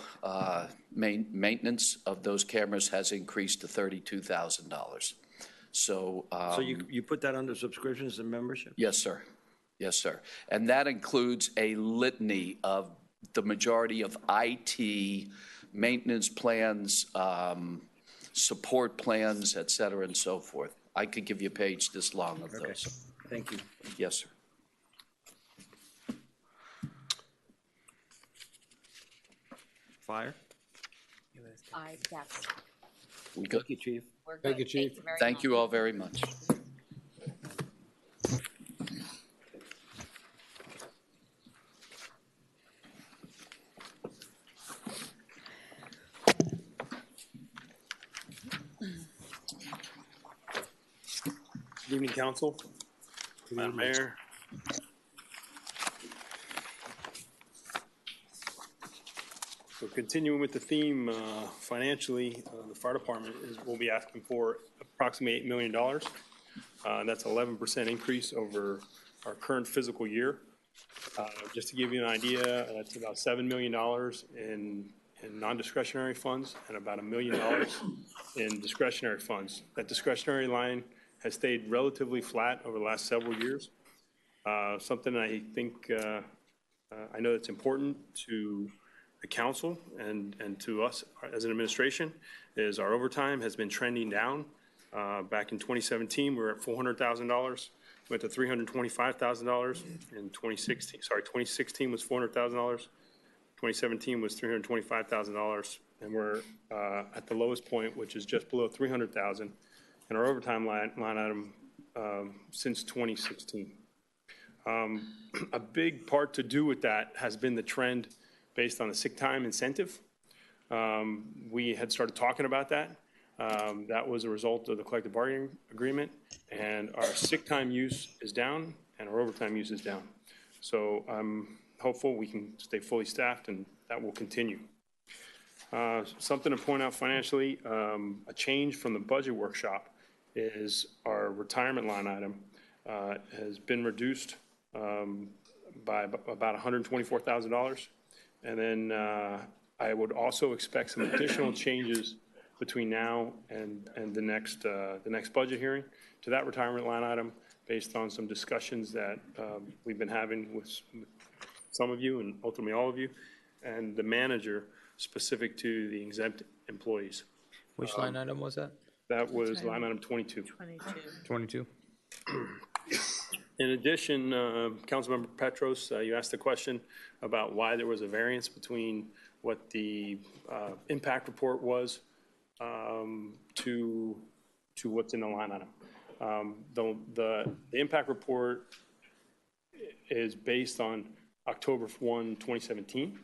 maintenance of those cameras has increased to $32,000. So you put that under subscriptions and membership? Yes, sir. Yes, sir. And that includes a litany of the majority of IT, maintenance plans, support plans, et cetera, and so forth. I could give you a page this long of those. Thank you. Yes, sir. Fire? Yes. We good? Thank you, Chief. We're Thank good. you, Chief. very Thank much. you all very much. Good evening, council. Madam Mayor. So continuing with the theme, financially, the fire department will be asking for approximately $8 million. That's 11% increase over our current fiscal year. Just to give you an idea, that's about $7 million in non-discretionary funds and about $1 million in discretionary funds. That discretionary line has stayed relatively flat over the last several years. Something I think, I know that's important to the council and to us as an administration is our overtime has been trending down. Back in 2017, we were at $400,000, went to $325,000 in 2016. Sorry, 2016 was $400,000. 2017 was $325,000, and we're at the lowest point, which is just below $300,000 in our overtime line item since 2016. A big part to do with that has been the trend based on the sick time incentive. We had started talking about that. That was a result of the collective bargaining agreement, and our sick time use is down and our overtime use is down. So I'm hopeful we can stay fully staffed and that will continue. Something to point out financially, a change from the budget workshop is our retirement line item has been reduced by about $124,000. And then I would also expect some additional changes between now and the next budget hearing to that retirement line item based on some discussions that we've been having with some of you and ultimately all of you and the manager specific to the exempt employees. Which line item was that? That was line item 22. 22. In addition, Councilmember Petros, you asked a question about why there was a variance between what the impact report was to what's in the line item. The impact report is based on October 1, 2017,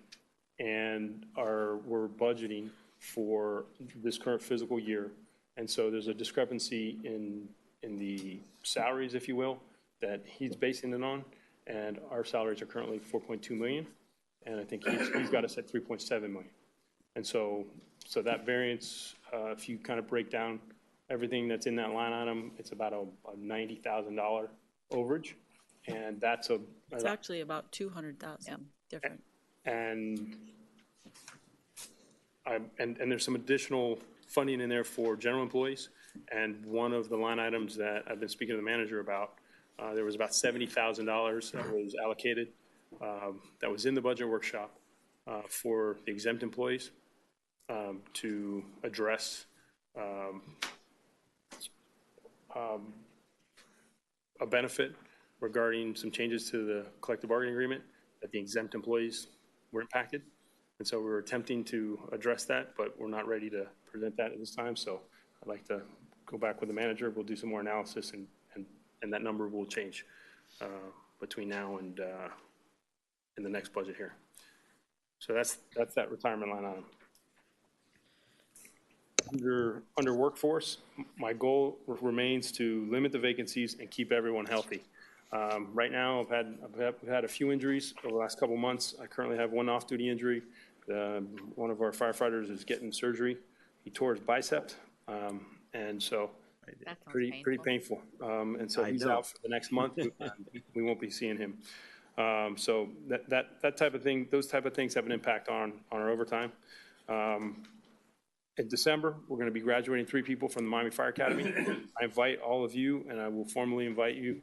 and we're budgeting for this current fiscal year. And so there's a discrepancy in the salaries, if you will, that he's basing it on, and our salaries are currently 4.2 million, and I think he's got us at 3.7 million. And so that variance, if you kind of break down everything that's in that line item, it's about a $90,000 overage, and that's It's actually about 200,000 different. And there's some additional funding in there for general employees, and one of the line items that I've been speaking to the manager about, there was about $70,000 that was allocated, that was in the budget workshop for the exempt employees to address a benefit regarding some changes to the collective bargaining agreement that the exempt employees were impacted. And so we were attempting to address that, but we're not ready to present that at this time. So I'd like to go back with the manager. We'll do some more analysis, and that number will change between now and in the next budget here. So that's that retirement line item. Under workforce, my goal remains to limit the vacancies and keep everyone healthy. Right now, I've had a few injuries over the last couple months. I currently have one off-duty injury. One of our firefighters is getting surgery. He tore his bicep, and so pretty painful. And so he's out for the next month. We won't be seeing him. So that type of thing, those type of things have an impact on our overtime. In December, we're going to be graduating 3 people from the Miami Fire Academy. I invite all of you, and I will formally invite you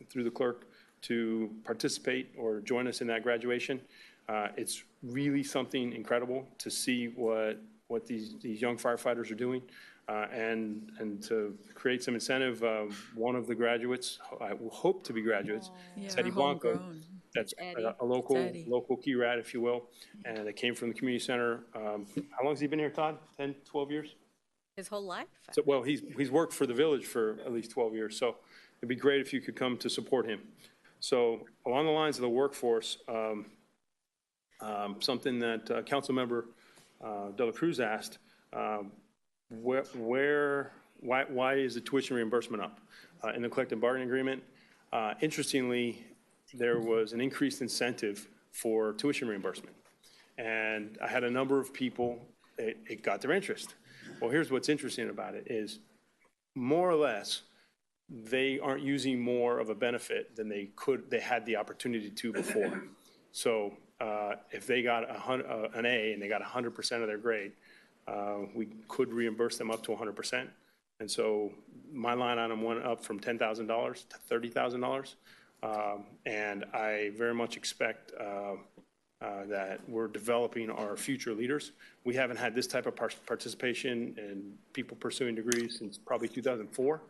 through the clerk to participate or join us in that graduation. It's really something incredible to see what these young firefighters are doing, and to create some incentive. One of the graduates, I will hope to be graduates, Teddy Blanco. That's a local key rat, if you will, and it came from the community center. How long has he been here, Todd? 10, 12 years? His whole life? So, well, he's worked for the village for at least 12 years, so it'd be great if you could come to support him. So along the lines of the workforce, something that Councilmember De La Cruz asked, why is the tuition reimbursement up? In the collective bargaining agreement, interestingly, there was an increased incentive for tuition reimbursement. And I had a number of people, it got their interest. Well, here's what's interesting about it is, more or less, they aren't using more of a benefit than they had the opportunity to before. So if they got an A and they got 100% of their grade, we could reimburse them up to 100%. And so my line item went up from $10,000 to $30,000. And I very much expect that we're developing our future leaders. We haven't had this type of participation in people pursuing degrees since probably 2004.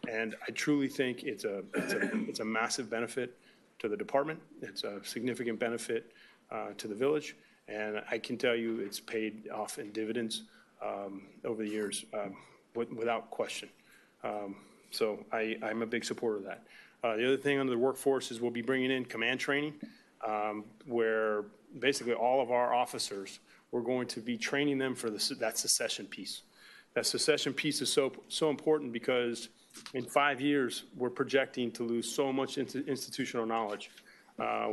And I truly think it's a massive benefit to the department. It's a significant benefit to the village. And I can tell you it's paid off in dividends over the years without question. So I'm a big supporter of that. The other thing under the workforce is we'll be bringing in command training, where basically all of our officers we're going to be training them for that succession piece. That succession piece is so important because in 5 years, we're projecting to lose so much institutional knowledge.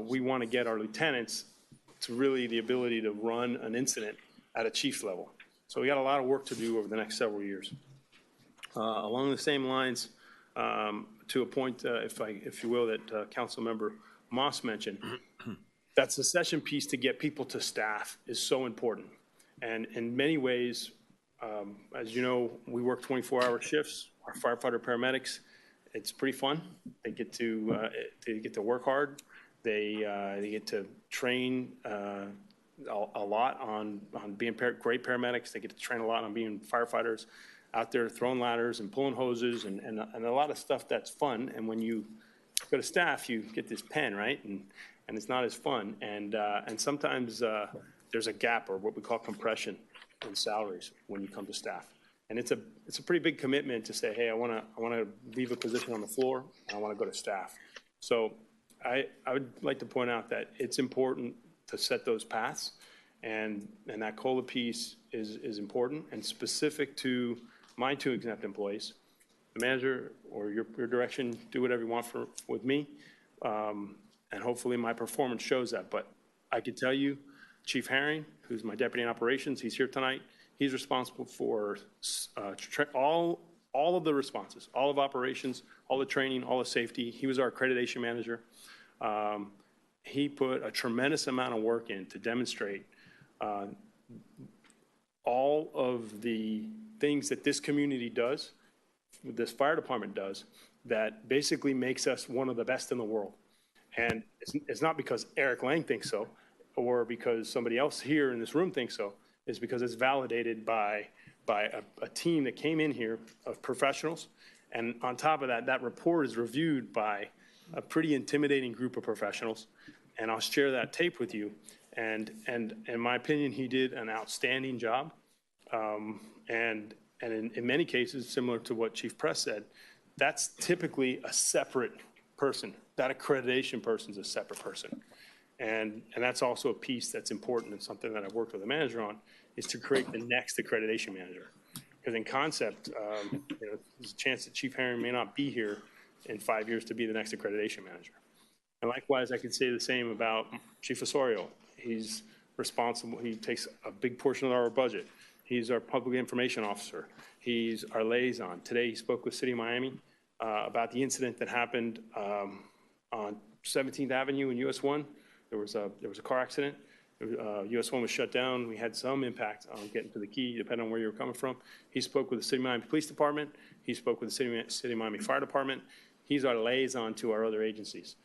We want to get our lieutenants to really the ability to run an incident at a chief's level. So we got a lot of work to do over the next several years. Along the same lines, to a point, if you will, that Councilmember Moss mentioned, that succession piece to get people to staff is so important. And in many ways, as you know, we work 24-hour shifts. Our firefighter paramedics, it's pretty fun. They get to work hard. They get to train a lot on being great paramedics. They get to train a lot on being firefighters out there throwing ladders and pulling hoses and a lot of stuff that's fun. And when you go to staff, you get this pen, right? And it's not as fun. And sometimes there's a gap or what we call compression in salaries when you come to staff. And it's a pretty big commitment to say, hey, I want to leave a position on the floor and I want to go to staff. So I would like to point out that it's important to set those paths, and that COLA piece is important and specific to my 2 exempt employees. The manager or your direction, do whatever you want with me, and hopefully my performance shows that. But I could tell you, Chief Herring, who's my deputy in operations, he's here tonight. He's responsible for all of the responses, all of operations, all the training, all the safety. He was our accreditation manager. He put a tremendous amount of work in to demonstrate all of the things that this community does, this fire department does, that basically makes us one of the best in the world. And it's not because Eric Lang thinks so, or because somebody else here in this room thinks so. It's because it's validated by a team that came in here of professionals. And on top of that, that report is reviewed by a pretty intimidating group of professionals. And I'll share that tape with you. And in my opinion, he did an outstanding job. And in many cases, similar to what Chief Press said, that's typically a separate person. That accreditation person is a separate person. And that's also a piece that's important and something that I've worked with the manager on, is to create the next accreditation manager. Because in concept, there's a chance that Chief Herring may not be here in 5 years to be the next accreditation manager. And likewise, I could say the same about Chief Osorio. He's responsible, he takes a big portion of our budget. He's our public information officer. He's our liaison. Today, he spoke with City of Miami about the incident that happened on 17th Avenue in US 1. There was a car accident. US 1 was shut down. We had some impact on getting to the key, depending on where you were coming from. He spoke with the City of Miami Police Department. He spoke with the City of Miami Fire Department. He's our liaison to our other agencies.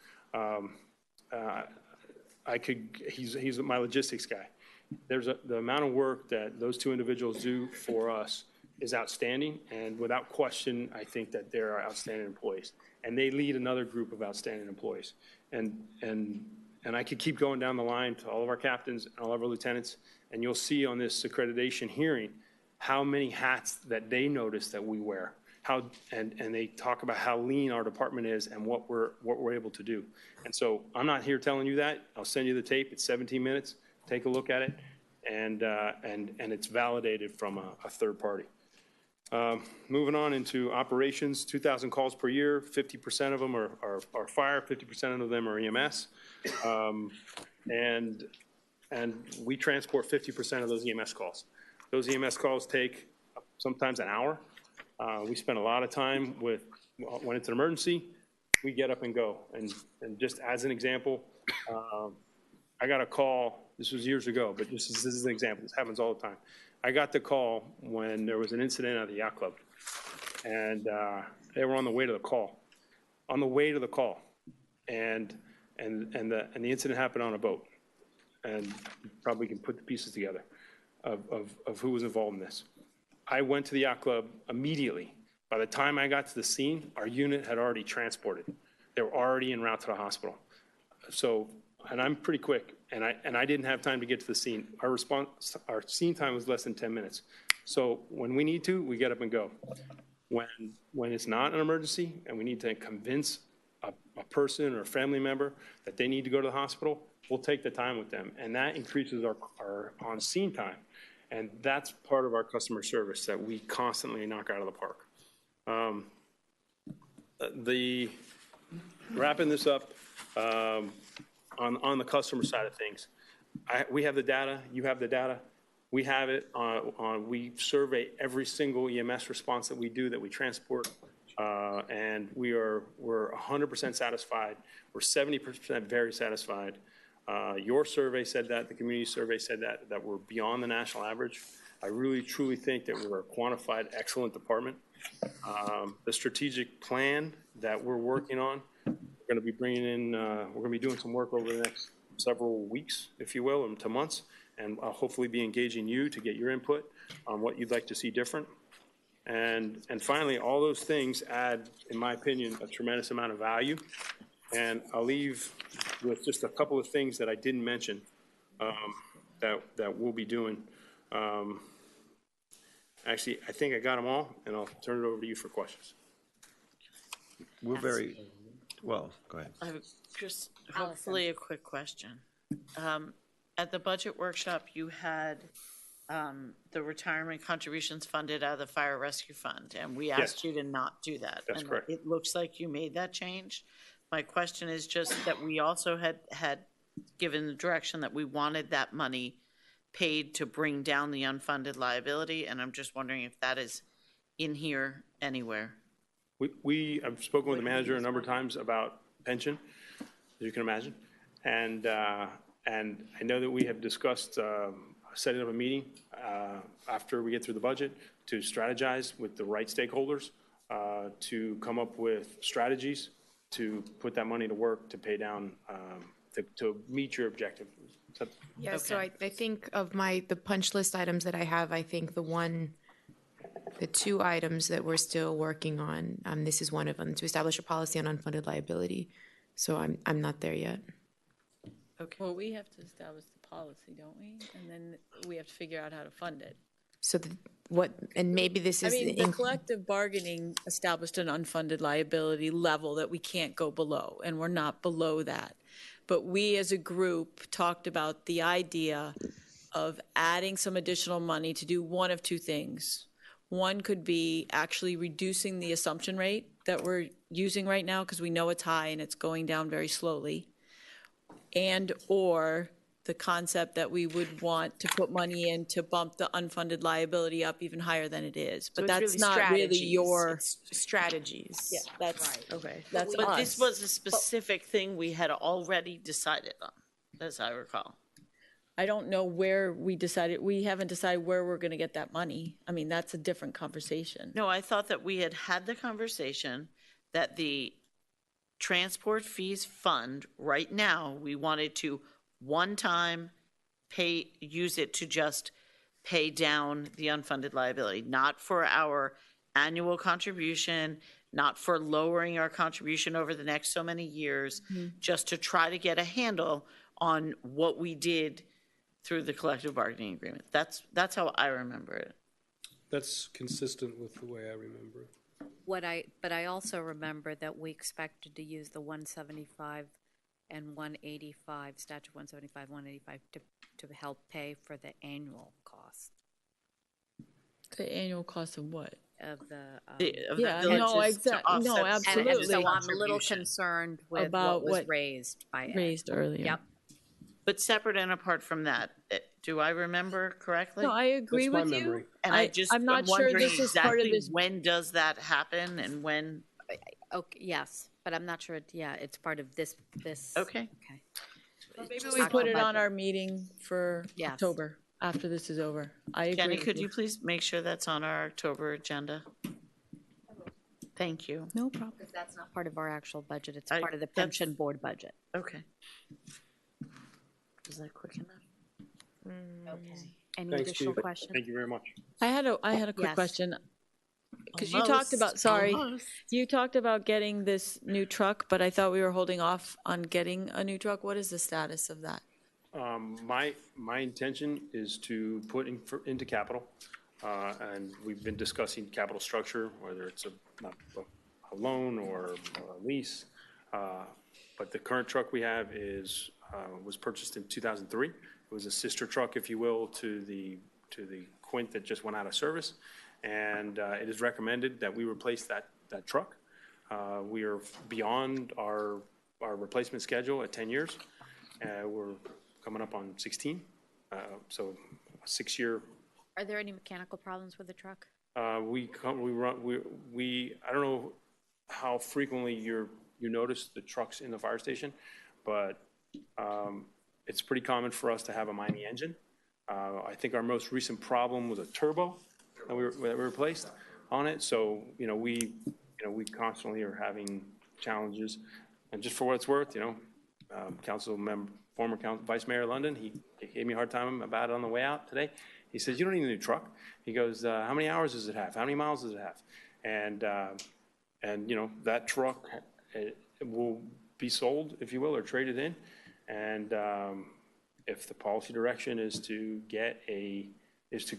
He's my logistics guy. The amount of work that those 2 individuals do for us is outstanding, and without question, I think that they're outstanding employees. And they lead another group of outstanding employees. And I could keep going down the line to all of our captains and all of our lieutenants, and you'll see on this accreditation hearing how many hats that they notice that we wear. And they talk about how lean our department is and what we're able to do. And so I'm not here telling you that. I'll send you the tape. It's 17 minutes. Take a look at it, and it's validated from a third party. Moving on into operations, 2,000 calls per year, 50% of them are fire, 50% of them are EMS. And we transport 50% of those EMS calls. Those EMS calls take sometimes an hour. We spend a lot of time when it's an emergency, we get up and go. And just as an example, I got a call, this was years ago, but this is an example, this happens all the time. I got the call when there was an incident at the yacht club, and they were on the way to the call. And the incident happened on a boat, and probably can put the pieces together of who was involved in this. I went to the yacht club immediately. By the time I got to the scene, our unit had already transported. They were already en route to the hospital. So, and I'm pretty quick, and I didn't have time to get to the scene. Our scene time was less than 10 minutes. So when we need to, we get up and go. When it's not an emergency and we need to convince a person or a family member that they need to go to the hospital, we'll take the time with them. And that increases our on-scene time. And that's part of our customer service that we constantly knock out of the park. Wrapping this up, on the customer side of things, we have the data, you have the data. We have it we survey every single EMS response that we do, that we transport, and we're 100% satisfied. We're 70% very satisfied. Your survey said that, the community survey said that we're beyond the national average. I really, truly think that we're a quantified, excellent department. The strategic plan that we're working on, we're going to be bringing in, we're going to be doing some work over the next several weeks, if you will, to months, and I'll hopefully be engaging you to get your input on what you'd like to see different. And finally, all those things add, in my opinion, a tremendous amount of value. And I'll leave with just a couple of things that I didn't mention that we'll be doing. Actually, I think I got them all, and I'll turn it over to you for questions. We're very, well, go ahead. I have just hopefully a quick question. At the budget workshop, you had the retirement contributions funded out of the fire rescue fund, and we asked you to not do that. That's and correct. It looks like you made that change. My question is just that we also had given the direction that we wanted that money paid to bring down the unfunded liability, and I'm just wondering if that is in here anywhere. I've spoken with the manager a number of times about pension, as you can imagine, and I know that we have discussed setting up a meeting after we get through the budget to strategize with the right stakeholders to come up with strategies to put that money to work to pay down, to meet your objective. Yeah, so I think of the punch list items that I have, I think the two items that we're still working on, this is one of them, to establish a policy on unfunded liability. So I'm not there yet. Okay. Well, we have to establish the policy, don't we? And then we have to figure out how to fund it. So and maybe this is. I mean, the collective bargaining established an unfunded liability level that we can't go below, and we're not below that. But we as a group talked about the idea of adding some additional money to do one of two things. One could be actually reducing the assumption rate that we're using right now, because we know it's high and it's going down very slowly, and or the concept that we would want to put money in to bump the unfunded liability up even higher than it is. But that's not really your strategies. Yeah, that's right. Okay, that's But us. this was a specific thing we had already decided on, as I recall. I don't know where we decided. We haven't decided where we're going to get that money. I mean, that's a different conversation. No, I thought that we had the conversation that the transport fees fund right now, we wanted to one time use it to just pay down the unfunded liability, not for our annual contribution, not for lowering our contribution over the next so many years, just to try to get a handle on what we did through the collective bargaining agreement. That's how I remember it. That's consistent with the way I remember it. But I also remember that we expected to use the 175 and 185, statute 175, 185 to help pay for the annual cost. The annual cost of what? Of the exactly. No, absolutely. And so I'm a little concerned with about what was raised by Ed. Raised earlier. Yep. But separate and apart from that, do I remember correctly? No, I agree with you. And I'm not sure this is part of this. When does that happen and when? Okay, yes, but I'm not sure. Yeah, it's part of this. Okay. Okay. Well, maybe we put it on our meeting for Yes. October after this is over. I agree. Jenny, with could you please make sure that's on our October agenda? Thank you. No problem. Because that's not part of our actual budget. It's part of the pension board budget. Okay. Is that quick enough? Okay. Any Thanks, additional Chief. questions? Thank you very much. I had a quick Yes. question. Because you talked about, you talked about getting this new truck, but I thought we were holding off on getting a new truck. What is the status of that? My intention is to put into capital, and we've been discussing capital structure, whether it's a loan or a lease. But the current truck we have was purchased in 2003. It was a sister truck, if you will, to the Quint that just went out of service. And it is recommended that we replace that truck. We are beyond our replacement schedule at 10 years. We're coming up on 16, so a 6-year. Are there any mechanical problems with the truck? I don't know how frequently you notice the trucks in the fire station, but it's pretty common for us to have a Miami engine. I think our most recent problem was a turbo that we replaced on it. So, we constantly are having challenges. And just for what it's worth, former Vice Mayor London, he gave me a hard time about it on the way out today. He says, "You don't need a new truck." He goes, "How many hours does it have? How many miles does it have?" And that truck it will be sold, if you will, or traded in. And if the policy direction is to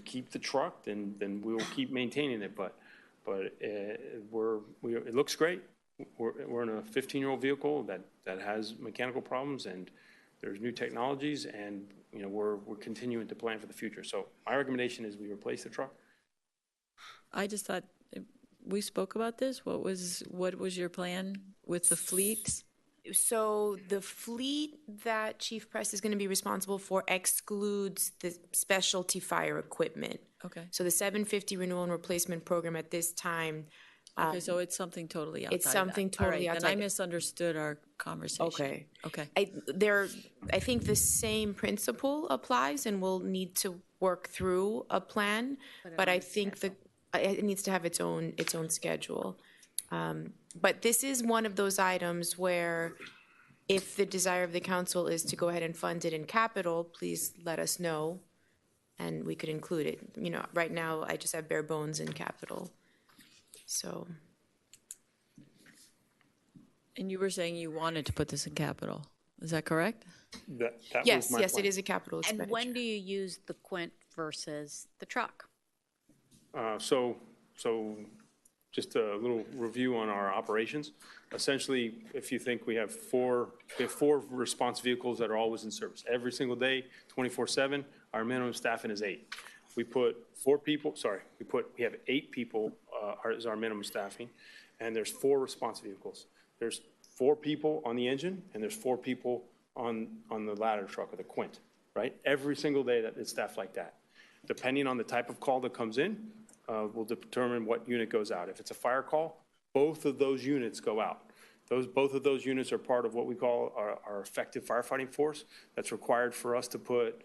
keep the truck, then we'll keep maintaining it. But it looks great. We're in a 15-year-old vehicle that has mechanical problems, and there's new technologies, and we're continuing to plan for the future. So my recommendation is we replace the truck. I just thought, we spoke about this. What was your plan with the fleet? So the fleet that Chief Press is going to be responsible for excludes the specialty fire equipment. Okay. So the 750 renewal and replacement program at this time. Okay, so it's something totally outside. It's something of that. totally All right, outside. Then I misunderstood our conversation. Okay. Okay. I think the same principle applies, and we'll need to work through a plan. But I think it needs to have its own schedule. But this is one of those items where, if the desire of the council is to go ahead and fund it in capital, please let us know, and we could include it. Right now I just have bare bones in capital. So. And you were saying you wanted to put this in capital. Is that correct? Yes, it is a capital expenditure. And when do you use the Quint versus the truck? So just a little review on our operations. Essentially, if you think we have four response vehicles that are always in service every single day, 24/7. Our minimum staffing is 8. We have 8 people is our minimum staffing, and there's 4 response vehicles. There's 4 people on the engine, and there's 4 people on the ladder truck or the Quint, right? Every single day that it's staffed like that. Depending on the type of call that comes in, will determine what unit goes out. If it's a fire call, both of those units go out. Both of those units are part of what we call our effective firefighting force. That's required for us to put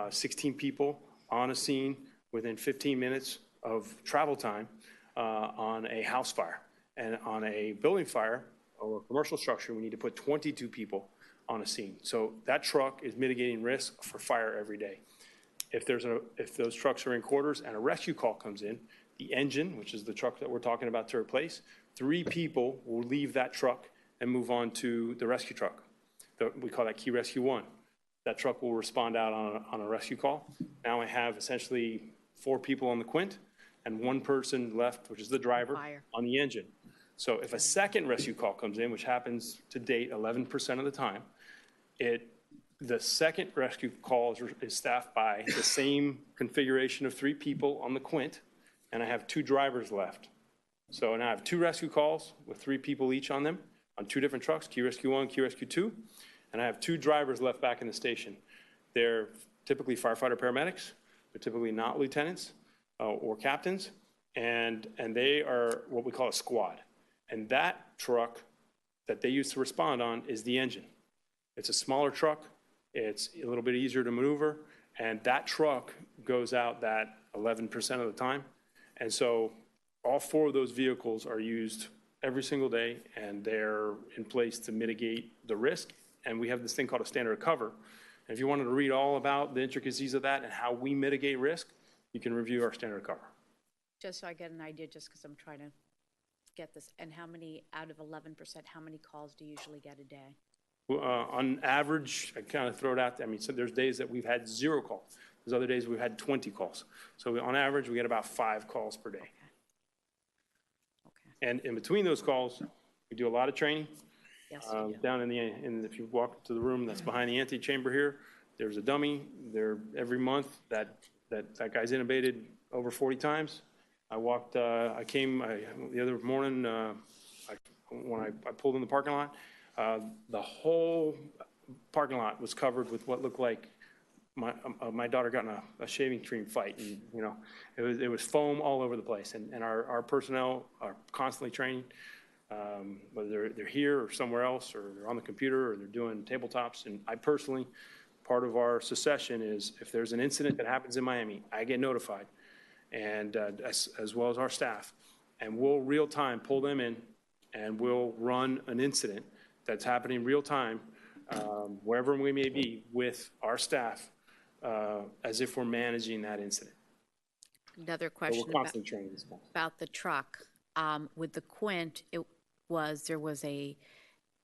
16 people on a scene within 15 minutes of travel time on a house fire. And on a building fire or a commercial structure, we need to put 22 people on a scene. So that truck is mitigating risk for fire every day. If those trucks are in quarters and a rescue call comes in, the engine, which is the truck that we're talking about to replace, 3 people will leave that truck and move on to the rescue truck. We call that Key Rescue 1. That truck will respond out on a rescue call. Now I have essentially 4 people on the Quint and 1 person left, which is the driver, on the engine. So if a second rescue call comes in, which happens to date 11% of the time, the second rescue call is staffed by the same configuration of 3 people on the Quint, and I have 2 drivers left. So now I have 2 rescue calls with 3 people each on them on 2 different trucks, Key Rescue 1, Key Rescue 2, and I have 2 drivers left back in the station. They're typically firefighter paramedics. They're typically not lieutenants or captains, and they are what we call a squad. And that truck that they use to respond on is the engine. It's a smaller truck. It's a little bit easier to maneuver, and that truck goes out that 11% of the time. And so all 4 of those vehicles are used every single day, and they're in place to mitigate the risk. And we have this thing called a standard of cover. And if you wanted to read all about the intricacies of that and how we mitigate risk, you can review our standard of cover. Just so I get an idea, just because I'm trying to get this, and how many, out of 11%, how many calls do you usually get a day? On average, I kind of throw it out there. I mean, so there's days that we've had 0 calls. There's other days we've had 20 calls. So on average, we get about 5 calls per day. Okay. And in between those calls, we do a lot of training. Yes, down if you walk to the room that's behind the antechamber here, there's a dummy there every month that guy's intubated over 40 times. I came the other morning, when I pulled in the parking lot, the whole parking lot was covered with what looked like my daughter got in a shaving cream fight, and it was foam all over the place. And our personnel are constantly training, whether they're here or somewhere else, or they're on the computer, or they're doing tabletops. And I personally, part of our succession is if there's an incident that happens in Miami, I get notified, and as well as our staff, and we'll real time pull them in, and we'll run an incident that's happening real time, wherever we may be, with our staff, as if we're managing that incident. Another So question we're constantly training this stuff. about the truck. With the Quint,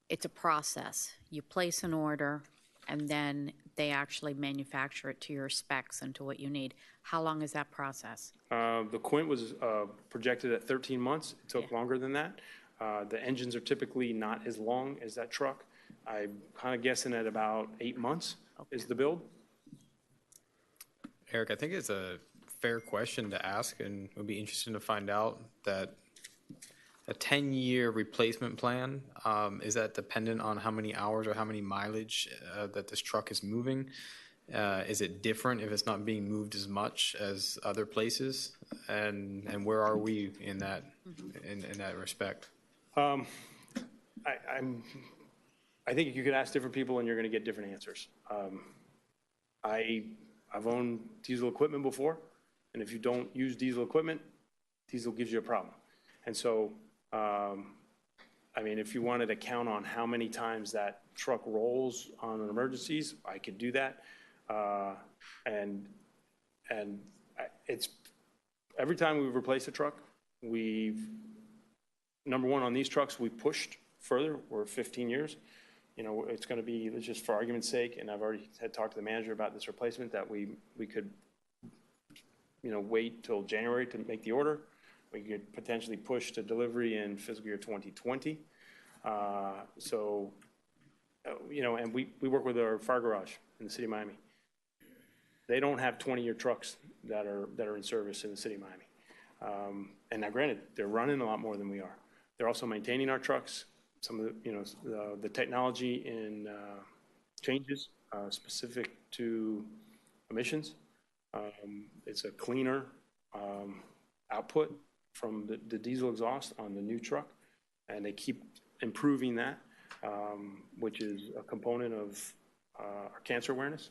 it's a process. You place an order, and then they actually manufacture it to your specs and to what you need. How long is that process? The Quint was projected at 13 months. It took longer than that. The engines are typically not as long as that truck. I'm kind of guessing at about 8 months is the build. Eric, I think it's a fair question to ask, and it would be interesting to find out that a 10-year replacement plan, is that dependent on how many hours or how many mileage that this truck is moving? Is it different if it's not being moved as much as other places? And where are we in that in that respect? I think you could ask different people and you're going to get different answers. I've owned diesel equipment before, and if you don't use diesel equipment, diesel gives you a problem. And so, if you wanted to count on how many times that truck rolls on an emergencies, I could do that. It's every time we've replaced a truck, number one, on these trucks, we pushed further. We're 15 years. It's going to be, just for argument's sake, and I've already had talked to the manager about this replacement, that we could, wait till January to make the order. We could potentially push to delivery in fiscal year 2020. And we work with our fire garage in the city of Miami. They don't have 20-year trucks that are in service in the city of Miami. And now, granted, they're running a lot more than we are. They're also maintaining our trucks. Some of the technology in changes specific to emissions. It's a cleaner output from the diesel exhaust on the new truck, and they keep improving that, which is a component of our cancer awareness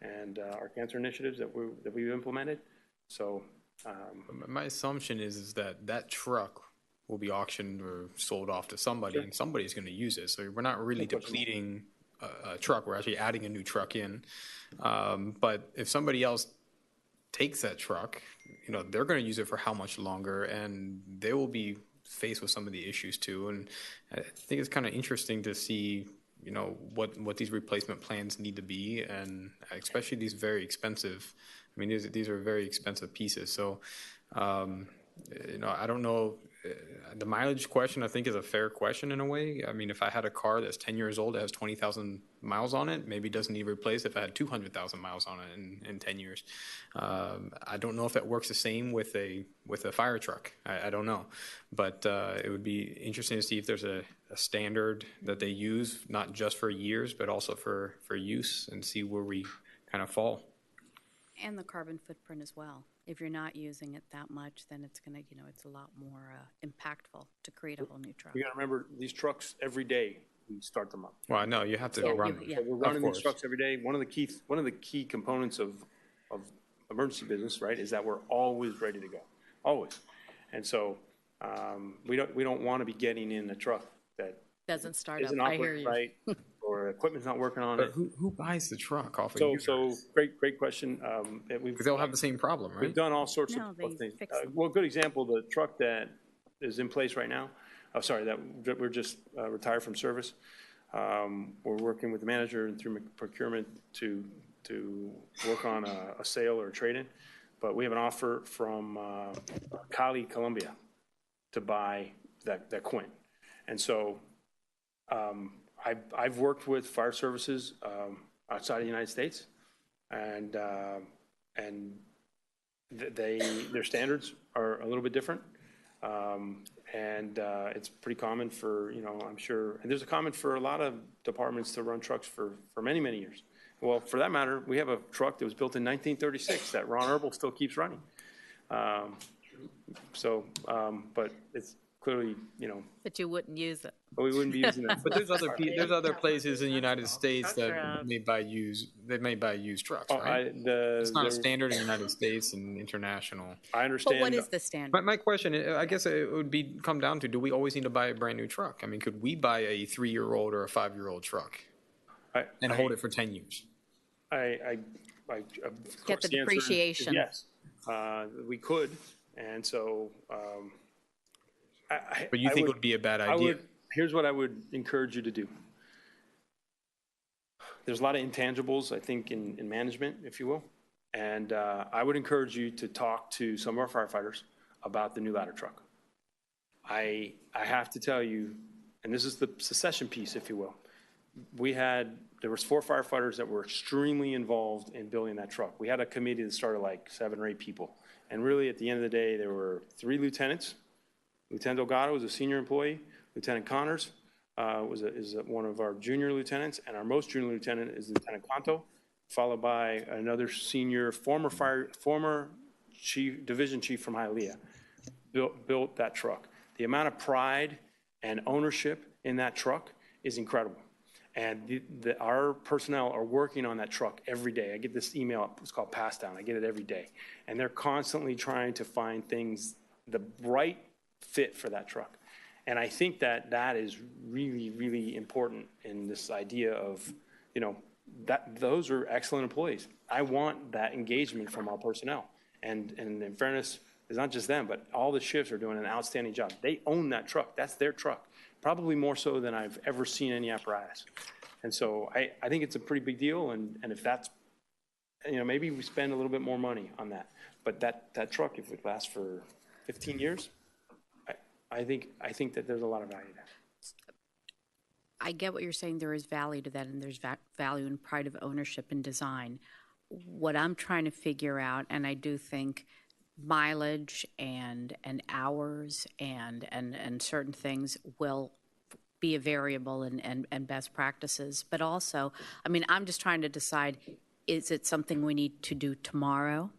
and our cancer initiatives that we've implemented. So my assumption is that truck will be auctioned or sold off to somebody, and somebody's going to use it. So we're not really depleting a truck. We're actually adding a new truck in. But if somebody else takes that truck, they're going to use it for how much longer, and they will be faced with some of the issues too. And I think it's kind of interesting to see, what these replacement plans need to be, and especially these very expensive. These are very expensive pieces. So, I don't know. The mileage question, I think, is a fair question in a way. If I had a car that's 10 years old that has 20,000 miles on it, maybe it doesn't need replaced if I had 200,000 miles on it in 10 years. I don't know if that works the same with a fire truck. I don't know. But it would be interesting to see if there's a standard that they use, not just for years, but also for use, and see where we kind of fall. And the carbon footprint as well. If you're not using it that much, then it's going to, it's a lot more impactful to create a whole new truck. You got to remember, these trucks every day we start them up. Well, I know you have to run them. So we're running these trucks every day. One of the key components of emergency business, right, is that we're always ready to go, always. And so we don't want to be getting in a truck that doesn't start up. Isn't I hear you. Right, or equipment's not working on But it. who buys the truck off of So, you? so great question. Because they'll have the same problem, right? We've done all sorts of things. Well, a good example, the truck that is in place right now, that we're just retired from service. We're working with the manager and through procurement to work on a sale or a trade-in. But we have an offer from Cali, Colombia, to buy that Quint. And so I've worked with fire services outside of the United States, and their standards are a little bit different. It's pretty common for, I'm sure, and there's a common for a lot of departments to run trucks for many, many years. Well, for that matter, we have a truck that was built in 1936 that Ron Herbal still keeps running. But it's clearly, But you wouldn't use it. But we wouldn't be using that. But there's other places in the United States that may buy used trucks, right? It's not a standard in the United States and international. I understand. But what is the standard? My question, I guess it would come down to, do we always need to buy a brand new truck? I mean, could we buy a 3-year-old or a 5-year-old truck and hold it for 10 years? Get the depreciation. Yes, we could, and so. But you think it would be a bad idea? Here's what I would encourage you to do. There's a lot of intangibles, I think, in management, if you will. And I would encourage you to talk to some of our firefighters about the new ladder truck. I have to tell you, and this is the succession piece, if you will. There was 4 firefighters that were extremely involved in building that truck. We had a committee that started like 7 or 8 people. And really, at the end of the day, there were 3 lieutenants. Lieutenant Delgado was a senior employee. Lieutenant Connors is one of our junior lieutenants, and our most junior lieutenant is Lieutenant Conto, followed by another senior, former division chief from Hialeah, built that truck. The amount of pride and ownership in that truck is incredible. And our personnel are working on that truck every day. I get this email, it's called Pass Down. I get it every day. And they're constantly trying to find things, the right fit for that truck. And I think that is really, really important in this idea of, that those are excellent employees. I want that engagement from our personnel. And in fairness, it's not just them, but all the shifts are doing an outstanding job. They own that truck. That's their truck, probably more so than I've ever seen any apparatus. And so I think it's a pretty big deal. And if that's, maybe we spend a little bit more money on that. But that truck, if it lasts for 15 years, I think that there's a lot of value there. I get what you're saying. There is value to that, and there's value in pride of ownership and design. What I'm trying to figure out, and I do think mileage and hours and certain things will be a variable and best practices. But also, I'm just trying to decide, is it something we need to do tomorrow,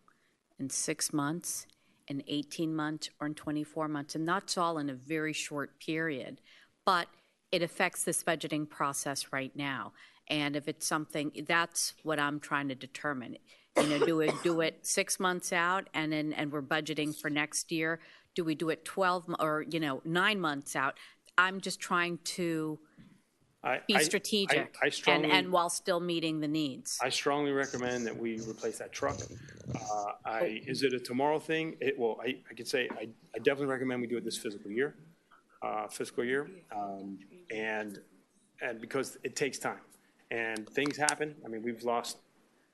in 6 months, in 18 months, or in 24 months? And that's all in a very short period. But it affects this budgeting process right now. And if it's something, that's what I'm trying to determine. Do we do it 6 months out and we're budgeting for next year? Do we do it 12 or 9 months out? I'm just trying to be strategic and while still meeting the needs. I strongly recommend that we replace that truck. Is it a tomorrow thing? I could say I definitely recommend we do it this fiscal year. And because it takes time and things happen. We've lost,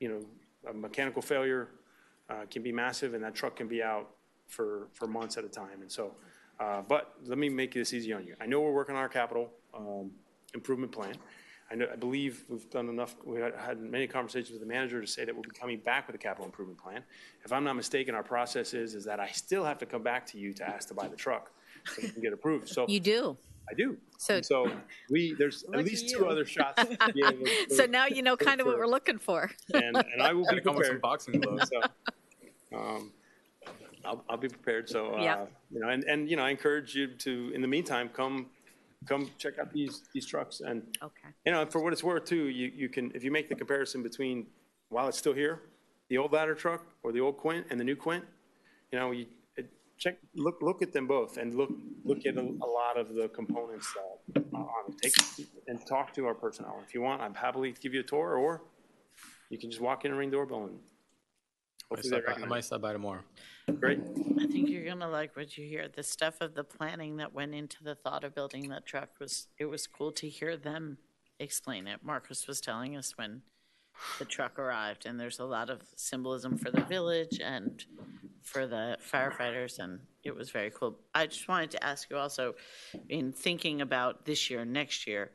a mechanical failure can be massive, and that truck can be out for months at a time. And so, but let me make this easy on you. I know we're working on our capital improvement plan. I believe we've done enough. We had many conversations with the manager to say that we'll be coming back with a capital improvement plan. If I'm not mistaken, our process is that I still have to come back to you to ask to buy the truck so we can get approved. So you do. I do. So there's at least 2 other shots. So now you know kind of what we're looking for. And I will be Come with some prepared. boxing gloves. So, I'll be prepared. So Yeah. I encourage you to, in the meantime, come check out these trucks. And okay. For what it's worth too, you can, if you make the comparison between, while it's still here, the old ladder truck or the old Quint and the new Quint, look at them both and look at a lot of the components on it. Take and talk to our personnel. If you want, I'm happily to give you a tour, or you can just walk in and ring the doorbell and hopefully I might stop by tomorrow. Great. I think you're gonna like what you hear. The stuff of the planning that went into the thought of building that truck was cool to hear them explain it. Marcus was telling us when the truck arrived, and there's a lot of symbolism for the village and for the firefighters, and it was very cool. I just wanted to ask you also, in thinking about this year and next year,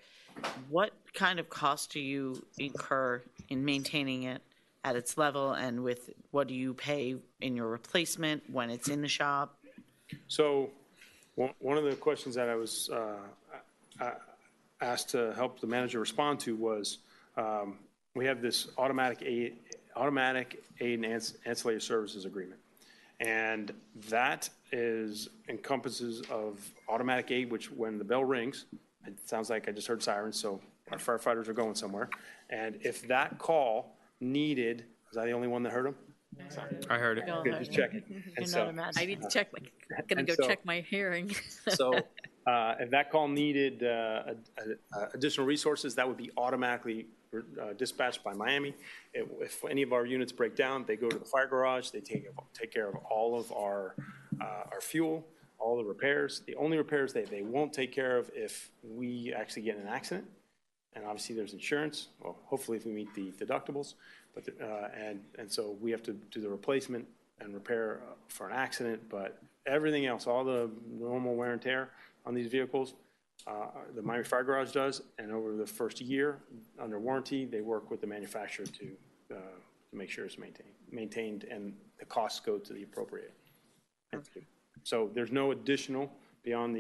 what kind of cost do you incur in maintaining it at its level, and with what do you pay in your replacement when it's in the shop? So one of the questions that I was asked to help the manager respond to was, we have this automatic aid and ancillary services agreement. And that encompasses of automatic aid, which when the bell rings, it sounds like I just heard sirens, so our firefighters are going somewhere. And if that call needed, was I the only one that heard them? I heard it. Good, just checking. And so, I need to check, gonna go check my hearing. so if that call needed additional resources, that would be automatically dispatched by Miami. If any of our units break down, they go to the fire garage. They take care of all of our fuel, all the repairs. The only repairs they won't take care of if we actually get in an accident. And obviously there's insurance. Well, hopefully if we meet the deductibles, but and so we have to do the replacement and repair for an accident. But everything else, all the normal wear and tear on these vehicles, the Miami Fire Garage does, and over the first year, under warranty, they work with the manufacturer to make sure it's maintained, and the costs go to the appropriate entity. So there's no additional beyond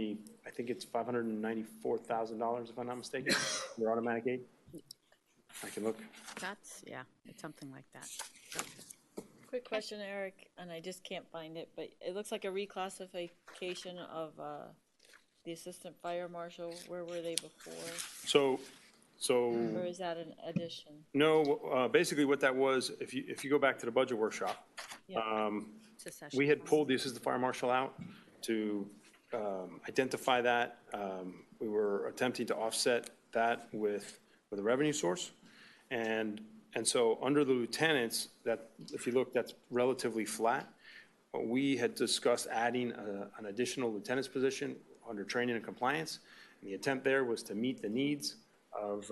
I think it's $594,000, if I'm not mistaken, for automatic aid. I can look. Yeah, it's something like that. Quick question, Eric, and I just can't find it, but it looks like a reclassification of the assistant fire marshal. Where were they before? Or is that an addition? No, basically what that was, if you go back to the budget workshop, we had pulled the assistant fire marshal out to identify that. We were attempting to offset that with a revenue source. And so under the lieutenants, that if you look, that's relatively flat. We had discussed adding an additional lieutenant's position under training and compliance. And the attempt there was to meet the needs of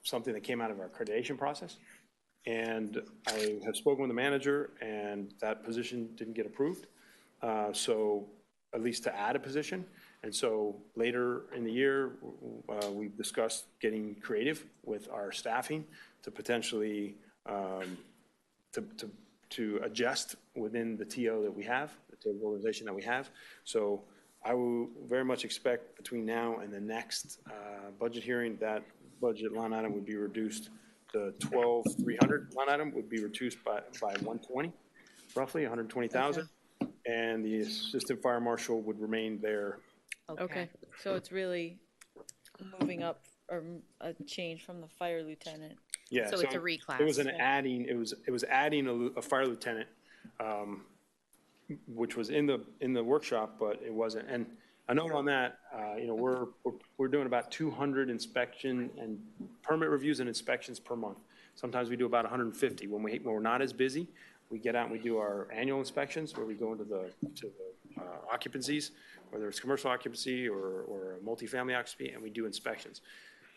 something that came out of our accreditation process. And I have spoken with the manager, and that position didn't get approved. So at least to add a position. And so later in the year, we discussed getting creative with our staffing to potentially to adjust within the TO that we have, the TO organization that we have. So I will very much expect between now and the next budget hearing, that budget line item would be reduced. The 12,300 line item would be reduced by 120, roughly 120,000. Okay. And the assistant fire marshal would remain there. Okay, so it's really moving up, or a change from the fire lieutenant. Yeah, so it's a reclass. It was an adding. It was adding a fire lieutenant, which was in the workshop, but it wasn't. And a note on that, we're doing about 200 inspection and permit reviews and inspections per month. Sometimes we do about 150. When we're not as busy, we get out and we do our annual inspections where we go into the occupancies, whether it's commercial occupancy or multifamily occupancy, and we do inspections.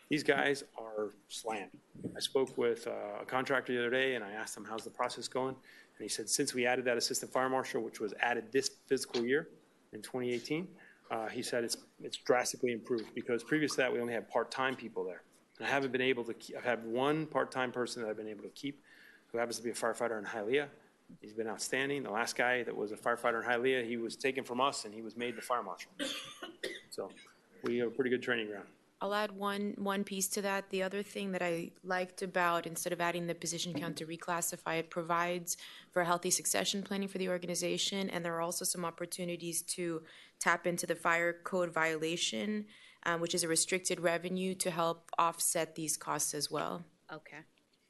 These guys are slammed. I spoke with a contractor the other day, and I asked him, how's the process going? And he said, since we added that assistant fire marshal, which was added this fiscal year in 2018, he said it's drastically improved, because previous to that, we only had part-time people there. And I haven't been able to I've had one part-time person that I've been able to keep, who happens to be a firefighter in Hialeah. He's been outstanding. The last guy that was a firefighter in Hialeah, he was taken from us, and he was made the fire marshal. So we have a pretty good training ground. I'll add one piece to that. The other thing that I liked about, instead of adding the position count to reclassify, it provides for healthy succession planning for the organization, and there are also some opportunities to tap into the fire code violation, which is a restricted revenue, to help offset these costs as well. Okay,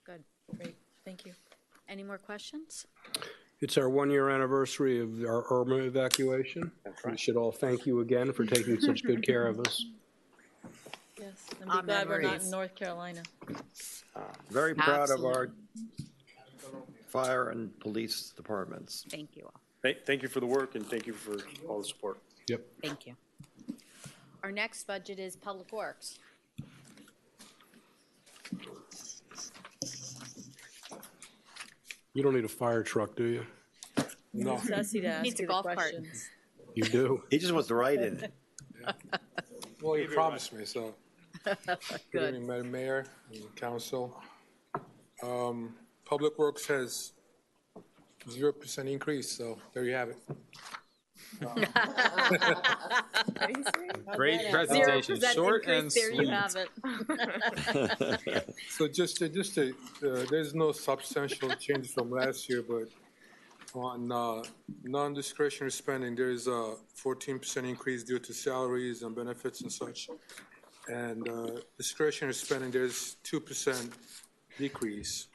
good. Great, thank you. Any more questions? It's our 1-year anniversary of our Irma evacuation. That's right. We should all thank you again for taking such good care of us. Yes, and be glad we're not in North Carolina. Very proud of our fire and police departments. Thank you all. Thank you for the work, and thank you for all the support. Yep. Thank you. Our next budget is Public Works. You don't need a fire truck, do you? No. Necessity to ask Needs a you the golf cart. questions. You do? He just wants to ride in it. Well, you promised me, so. Good Good. evening, Madam Mayor and Council. Public Works has 0% increase, so there you have it. Great presentation, 0% short and increase, there you sweet. have it. So there's no substantial change from last year, but on non-discretionary spending, there's a 14% increase due to salaries and benefits and such. And discretionary spending, there's 2% decrease.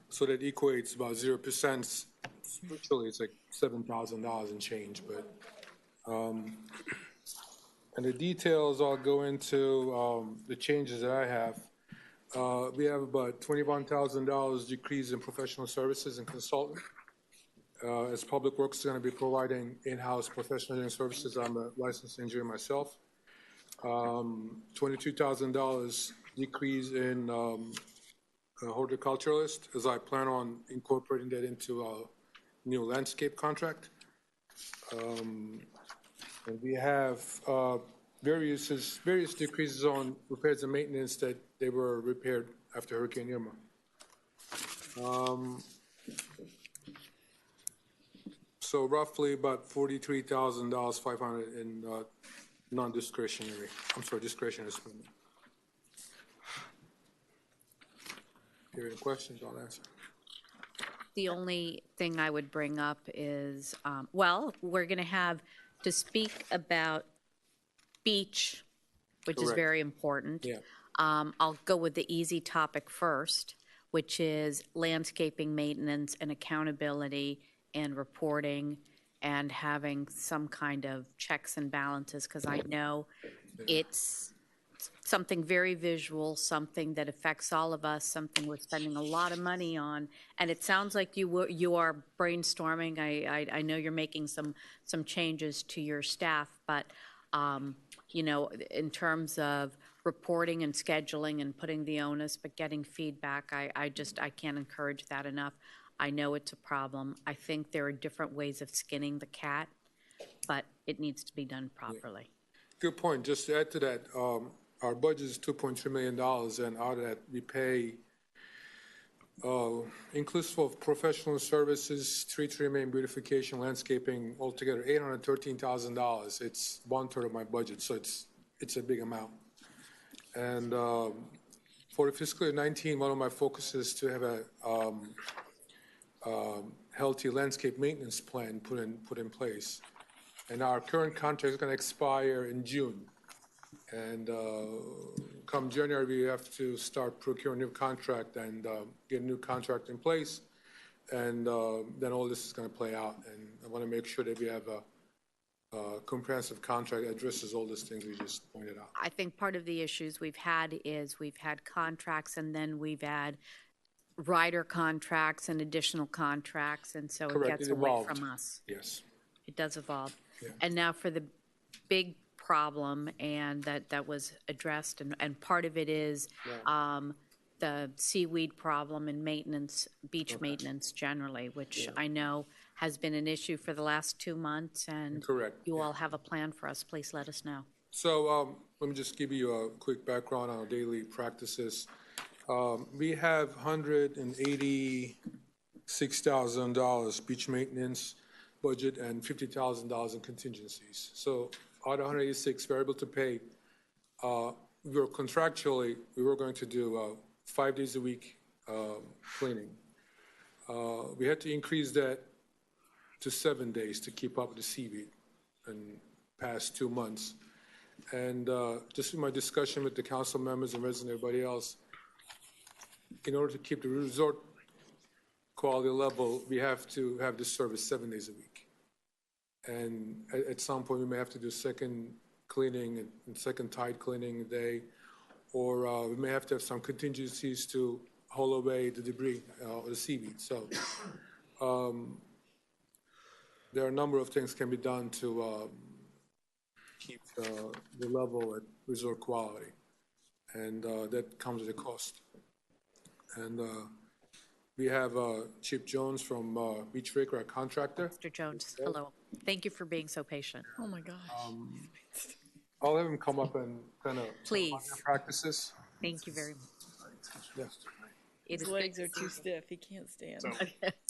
So that equates about 0%. Virtually, it's like $7,000 and change, but and the details I'll go into the changes that I have. We have about $21,000 decrease in professional services and consultant. As Public Works is going to be providing in-house professional engineering services, I'm a licensed engineer myself. $22,000 decrease in horticulturalist, as I plan on incorporating that into a new landscape contract. And we have various decreases on repairs and maintenance that they were repaired after Hurricane Irma. So roughly about $43,000, 500 in non-discretionary, discretionary spending. If you have any questions, I'll answer. The only thing I would bring up is, we're going to have to speak about beach, which is Correct. very important. Yeah. I'll go with the easy topic first, which is landscaping maintenance and accountability and reporting and having some kind of checks and balances, because I know it's something very visual, something that affects all of us, something we're spending a lot of money on. And it sounds like you are brainstorming. I know you're making some changes to your staff, but in terms of reporting and scheduling and putting the onus, but getting feedback, I can't encourage that enough. I know it's a problem. I think there are different ways of skinning the cat, but it needs to be done properly. Good point. Just to add to that, our budget is $2.3 million, and out of that, we pay, inclusive of professional services, tree trimming, beautification, landscaping, altogether $813,000. It's 1/3 of my budget, so it's a big amount. And for the fiscal year 19, one of my focuses is to have a healthy landscape maintenance plan put in place. And our current contract is going to expire in June. And come January, we have to start procuring a new contract and get a new contract in place. And then all this is going to play out. And I want to make sure that we have a comprehensive contract that addresses all these things we just pointed out. I think part of the issues we've had is we've had contracts and then we've had rider contracts and additional contracts, and so Correct. it gets It away evolved. from us. Yes. It does evolve. Yeah. And now for the big problem, and that was addressed, and part of it is the seaweed problem and maintenance, beach maintenance generally, which I know has been an issue for the last 2 months, and Correct. you all have a plan for us. Please let us know. So let me just give you a quick background on our daily practices. We have $186,000 beach maintenance budget and $50,000 in contingencies. So out of 186, we're able to pay. We were going to do 5 days a week cleaning. We had to increase that to 7 days to keep up with the seaweed in past 2 months. And just in my discussion with the council members and residents and everybody else, in order to keep the resort quality level, we have to have this service 7 days a week. And at some point, we may have to do second cleaning and second tide cleaning a day, or we may have to have some contingencies to haul away the debris or the seaweed. So there are a number of things can be done to keep the level at resort quality, and that comes at a cost. And We have Chip Jones from Beach Raker, our contractor. Mr. Jones, hello. Thank you for being so patient. Oh, my gosh. I'll have him come up and kind of Please. practices. Thank you very much. Yes. It His is legs good are to too see stiff. He can't stand. So,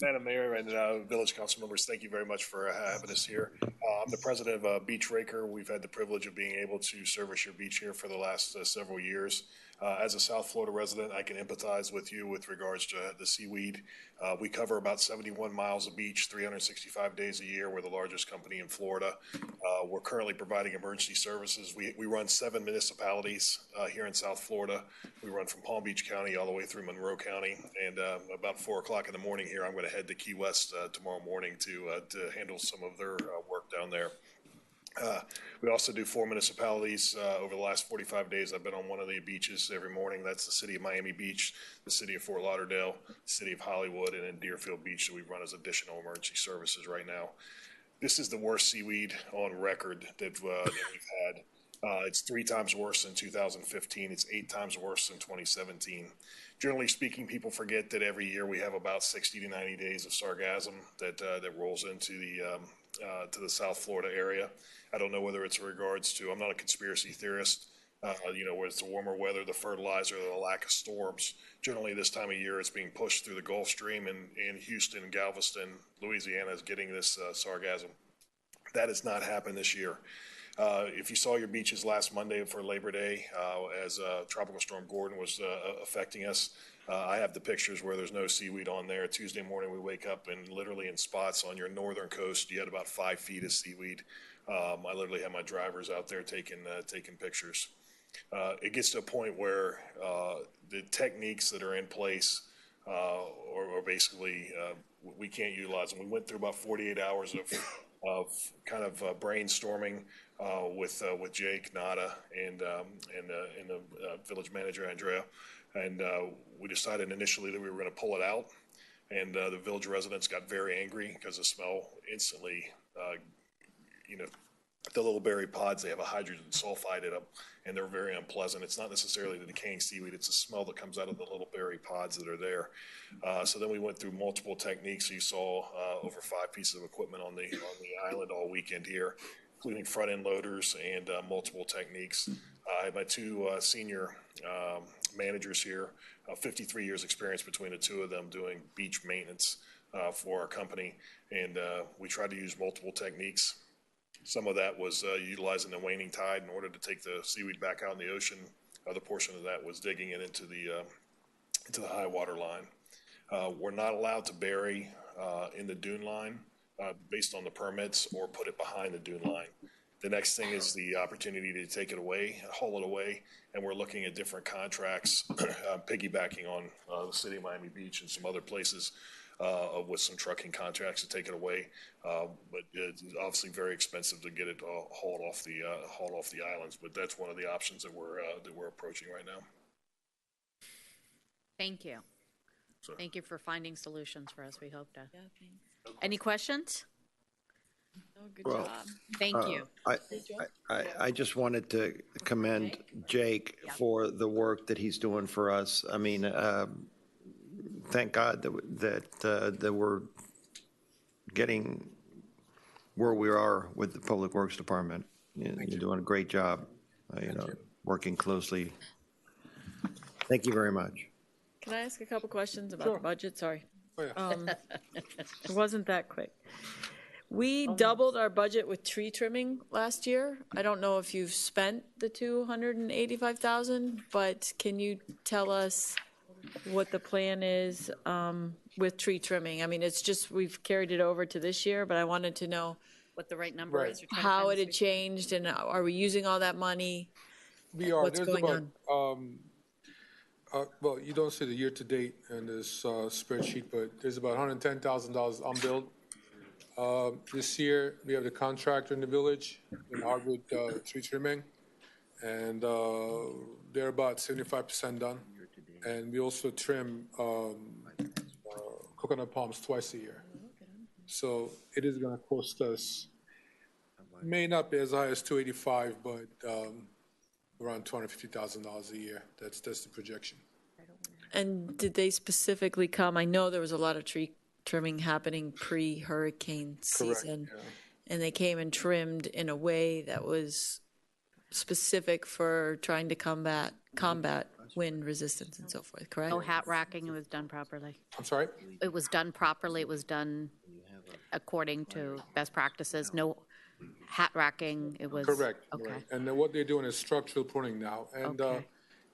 Madam Mayor and Village Council members, thank you very much for having us here. I'm the president of Beach Raker. We've had the privilege of being able to service your beach here for the last several years. As a South Florida resident, I can empathize with you with regards to the seaweed. We cover about 71 miles of beach, 365 days a year. We're the largest company in Florida. We're currently providing emergency services. We run 7 municipalities here in South Florida. We run from Palm Beach County all the way through Monroe County. And about 4 o'clock in the morning here, I'm going to head to Key West tomorrow morning to handle some of their work down there. We also do 4 municipalities. Over the last 45 days, I've been on one of the beaches every morning. That's the city of Miami Beach, the city of Fort Lauderdale, the city of Hollywood, and then Deerfield Beach that we run as additional emergency services right now. This is the worst seaweed on record that we've had. It's 3 times worse than 2015. It's 8 times worse than 2017. Generally speaking, people forget that every year we have about 60 to 90 days of sargassum that rolls into to the South Florida area. I don't know whether it's in regards to, I'm not a conspiracy theorist, whether it's the warmer weather, the fertilizer, the lack of storms. Generally, this time of year, it's being pushed through the Gulf Stream, and Houston, Galveston, Louisiana is getting this sargassum. That has not happened this year. If you saw your beaches last Monday for Labor Day, as Tropical Storm Gordon was affecting us, I have the pictures where there's no seaweed on there. Tuesday morning, we wake up and literally in spots on your northern coast, you had about 5 feet of seaweed. I literally have my drivers out there taking pictures. It gets to a point where the techniques that are in place are basically we can't utilize them. We went through about 48 hours of kind of brainstorming with Jake, Nada, and the village manager, Andrea. And we decided initially that we were going to pull it out. And the village residents got very angry because the smell instantly, the little berry pods, they have a hydrogen sulfide in them, and they're very unpleasant. It's not necessarily the decaying seaweed, it's the smell that comes out of the little berry pods that are there. So then we went through multiple techniques. You saw over 5 pieces of equipment on the island all weekend here, including front-end loaders and multiple techniques. I had my 2 senior managers here, 53 years experience between the 2 of them doing beach maintenance for our company, and we tried to use multiple techniques. Some of that was utilizing the waning tide in order to take the seaweed back out in the ocean. Other portion of that was digging it into the high water line. We're not allowed to bury in the dune line based on the permits or put it behind the dune line. The next thing is the opportunity to take it away, haul it away, and we're looking at different contracts, piggybacking on the city of Miami Beach and some other places with some trucking contracts to take it away. But it's obviously very expensive to get it hauled off the islands. But that's one of the options that we're approaching right now. Thank you. So. Thank you for finding solutions for us. We hope to. Yeah, thanks. Any questions? Oh, good Well, job. Thank you. I just wanted to commend Jake for the work that he's doing for us. I mean, thank God that we're getting where we are with the Public Works Department. You're doing a great job, working closely. Thank you very much. Can I ask a couple questions about the budget? Sorry. Oh, yeah. It wasn't that quick. We doubled our budget with tree trimming last year. I don't know if you've spent the $285,000, but can you tell us what the plan is with tree trimming? I mean, it's just we've carried it over to this year, but I wanted to know what the right number is. How it had changed, and are we using all that money? We are. What's going on? Well, you don't see the year-to-date in this spreadsheet, but there's about $110,000 unbilled. This year, we have the contractor in the village in Hardwood tree trimming, and they're about 75% done. And we also trim coconut palms twice a year. So it is going to cost us, may not be as high as $285,000, but around $250,000 a year. That's the projection. And did they specifically come? I know there was a lot of tree trimming happening pre-hurricane Correct, season. yeah. And they came and trimmed in a way that was specific for trying to combat wind resistance and so forth, correct? No hat racking, it was done properly. I'm sorry? It was done properly, it was done according to best practices, no hat racking, it was. Correct, Okay. right. And then what they're doing is structural pruning now. And Okay.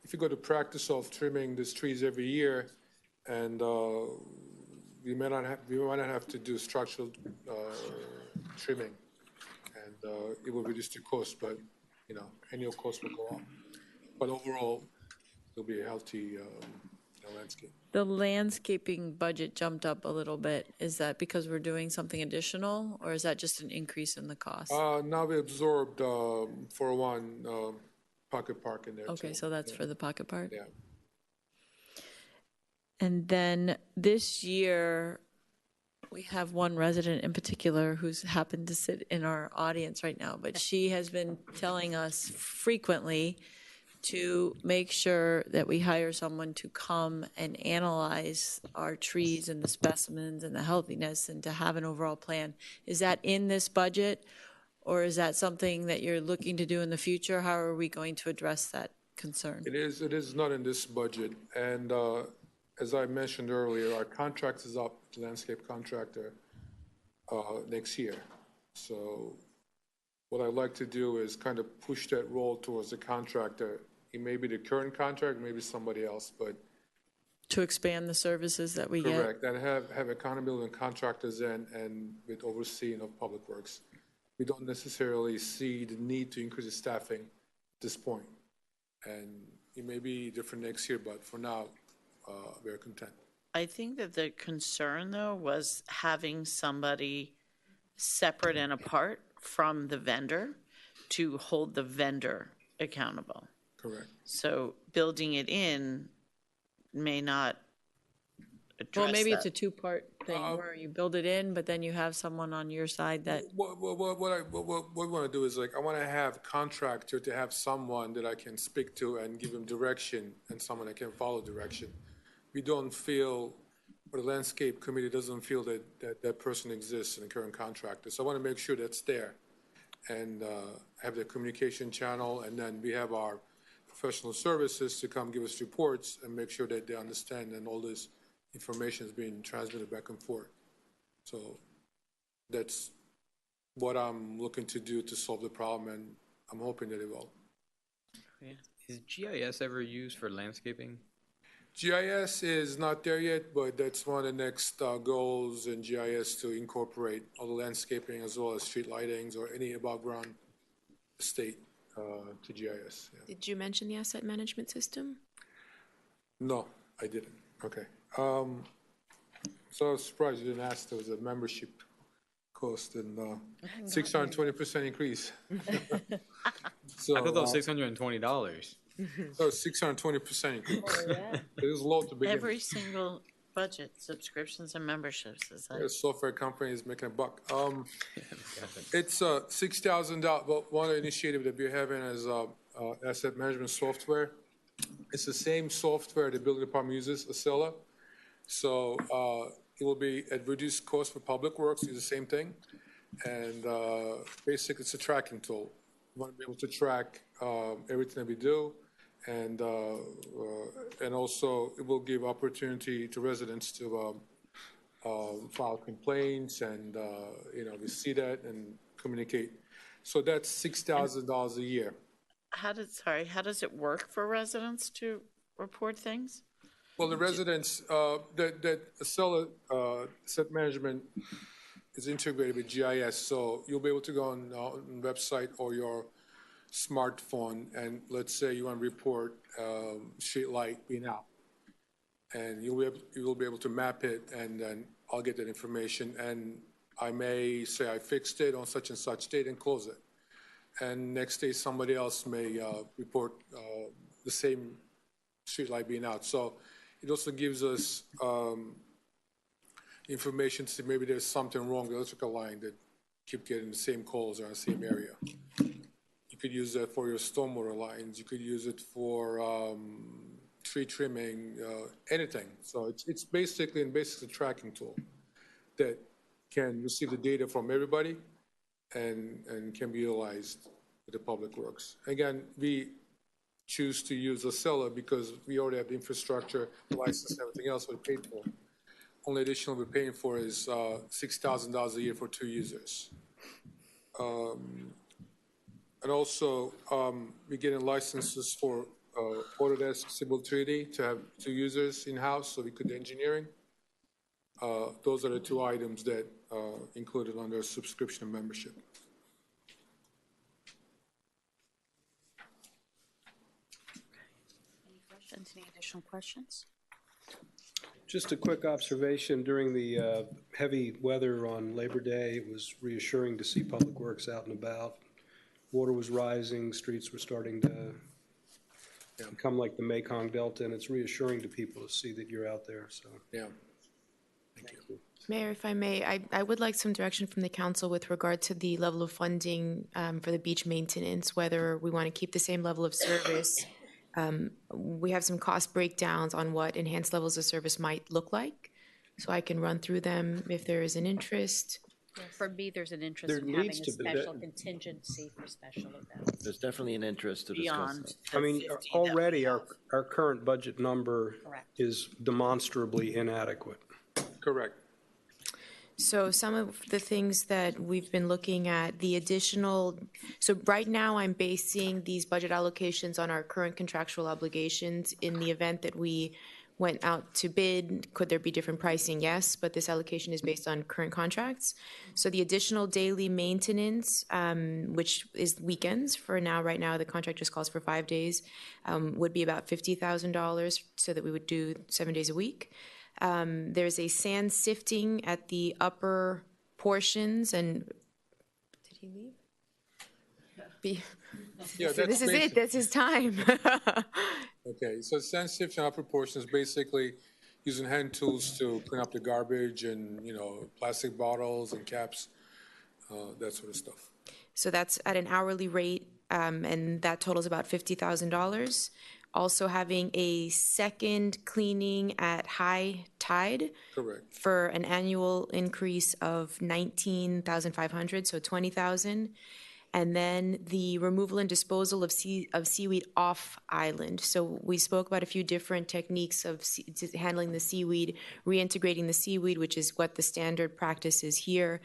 if you go to practice of trimming these trees every year, and we might not have to do structural trimming, and it will reduce the cost, but, annual cost will go up. But overall, it'll be a healthy landscape. The landscaping budget jumped up a little bit. Is that because we're doing something additional, or is that just an increase in the cost? Now we absorbed, for one, Pocket Park in there, Okay, too. so that's for the pocket park? Yeah. And then this year, we have one resident in particular who's happened to sit in our audience right now, but she has been telling us frequently to make sure that we hire someone to come and analyze our trees and the specimens and the healthiness and to have an overall plan. Is that in this budget, or is that something that you're looking to do in the future? How are we going to address that concern? It is not in this budget, and as I mentioned earlier, our contract is up, with the landscape contractor, next year. So what I'd like to do is kind of push that role towards the contractor. It may be the current contract, maybe somebody else, but. To expand the services that we get? Correct, and have accountability and contractors and with overseeing of public works. We don't necessarily see the need to increase the staffing at this point. And it may be different next year, but for now, we're content. I think that the concern, though, was having somebody separate and apart from the vendor to hold the vendor accountable. Correct. So building it in may not address Well, maybe that. it's a two-part thing where you build it in, but then you have someone on your side that. What I want to do is I want to have contractor to have someone that I can speak to and give him direction and someone that can follow direction. We don't feel, or the landscape committee doesn't feel that person exists in the current contractor. So I want to make sure that's there and have the communication channel, and then we have our professional services to come give us reports and make sure that they understand and all this information is being transmitted back and forth. So that's what I'm looking to do to solve the problem, and I'm hoping that it will. Is GIS ever used for landscaping? GIS is not there yet, but that's one of the next goals in GIS, to incorporate all the landscaping as well as street lightings or any above ground state to GIS. Yeah. Did you mention the asset management system? No, I didn't. Okay. So I was surprised you didn't ask. There was a membership cost and 620% increase. So, I thought that was $620. So 620% increase. Oh, yeah. It was low to begin. Every single budget, subscriptions and memberships, is that? A software company is making a buck. It's $6,000. Well, one initiative that we're having is asset management software. It's the same software the building department uses, Acela. So it will be at reduced cost for public works, do the same thing. And basically, it's a tracking tool. We want to be able to track everything that we do. And also, it will give opportunity to residents to file complaints, and we see that and communicate. So that's $6,000 a year. How does it work for residents to report things? Well, the residents, that Acela asset management is integrated with GIS, so you'll be able to go on the website or your smartphone, and let's say you want to report street light being out, and you will be able to map it, and then I'll get that information, and I may say I fixed it on such and such date and close it, and next day somebody else may report the same street light being out. So it also gives us information to maybe there's something wrong with the electrical line that keep getting the same calls around the same area. You could use that for your stormwater lines. You could use it for tree trimming, anything. So it's basically a tracking tool that can receive the data from everybody and can be utilized with the Public Works. Again, we choose to use Acela because we already have the infrastructure, the license, and everything else we paid for. Only additional we're paying for is $6,000 a year for 2 users. And also, we're getting licenses for Autodesk Civil 3D to have 2 users in-house, so we could do engineering. Those are the 2 items that are included under subscription membership. Any questions, any additional questions? Just a quick observation, during the heavy weather on Labor Day, it was reassuring to see Public Works out and about. Water was rising, streets were starting to become like the Mekong Delta, and it's reassuring to people to see that you're out there, so. Yeah. Thank you. Mayor, if I may, I would like some direction from the council with regard to the level of funding for the beach maintenance, whether we want to keep the same level of service. We have some cost breakdowns on what enhanced levels of service might look like, so I can run through them if there is an interest. For me, there's an interest There in having needs a to be- special contingency for special events. There's definitely an interest to discuss Beyond that. I mean, already our current budget number Correct. is demonstrably inadequate. Correct. So some of the things that we've been looking at, the additional, so right now I'm basing these budget allocations on our current contractual obligations. In the event that we went out to bid, could there be different pricing? Yes, but this allocation is based on current contracts. So the additional daily maintenance, which is weekends for now, right now the contract just calls for 5 days, would be about $50,000 so that we would do 7 days a week. There's a sand sifting at the upper portions, and did he leave? Yeah, So this is it. That's his time. Okay, so sand sifting upper portions, basically using hand tools to clean up the garbage and, plastic bottles and caps, that sort of stuff. So that's at an hourly rate, and that totals about $50,000. Also having a second cleaning at high tide. Correct. For an annual increase of $19,500, so $20,000. And then the removal and disposal of seaweed off island. So we spoke about a few different techniques of handling the seaweed, reintegrating the seaweed, which is what the standard practice is here.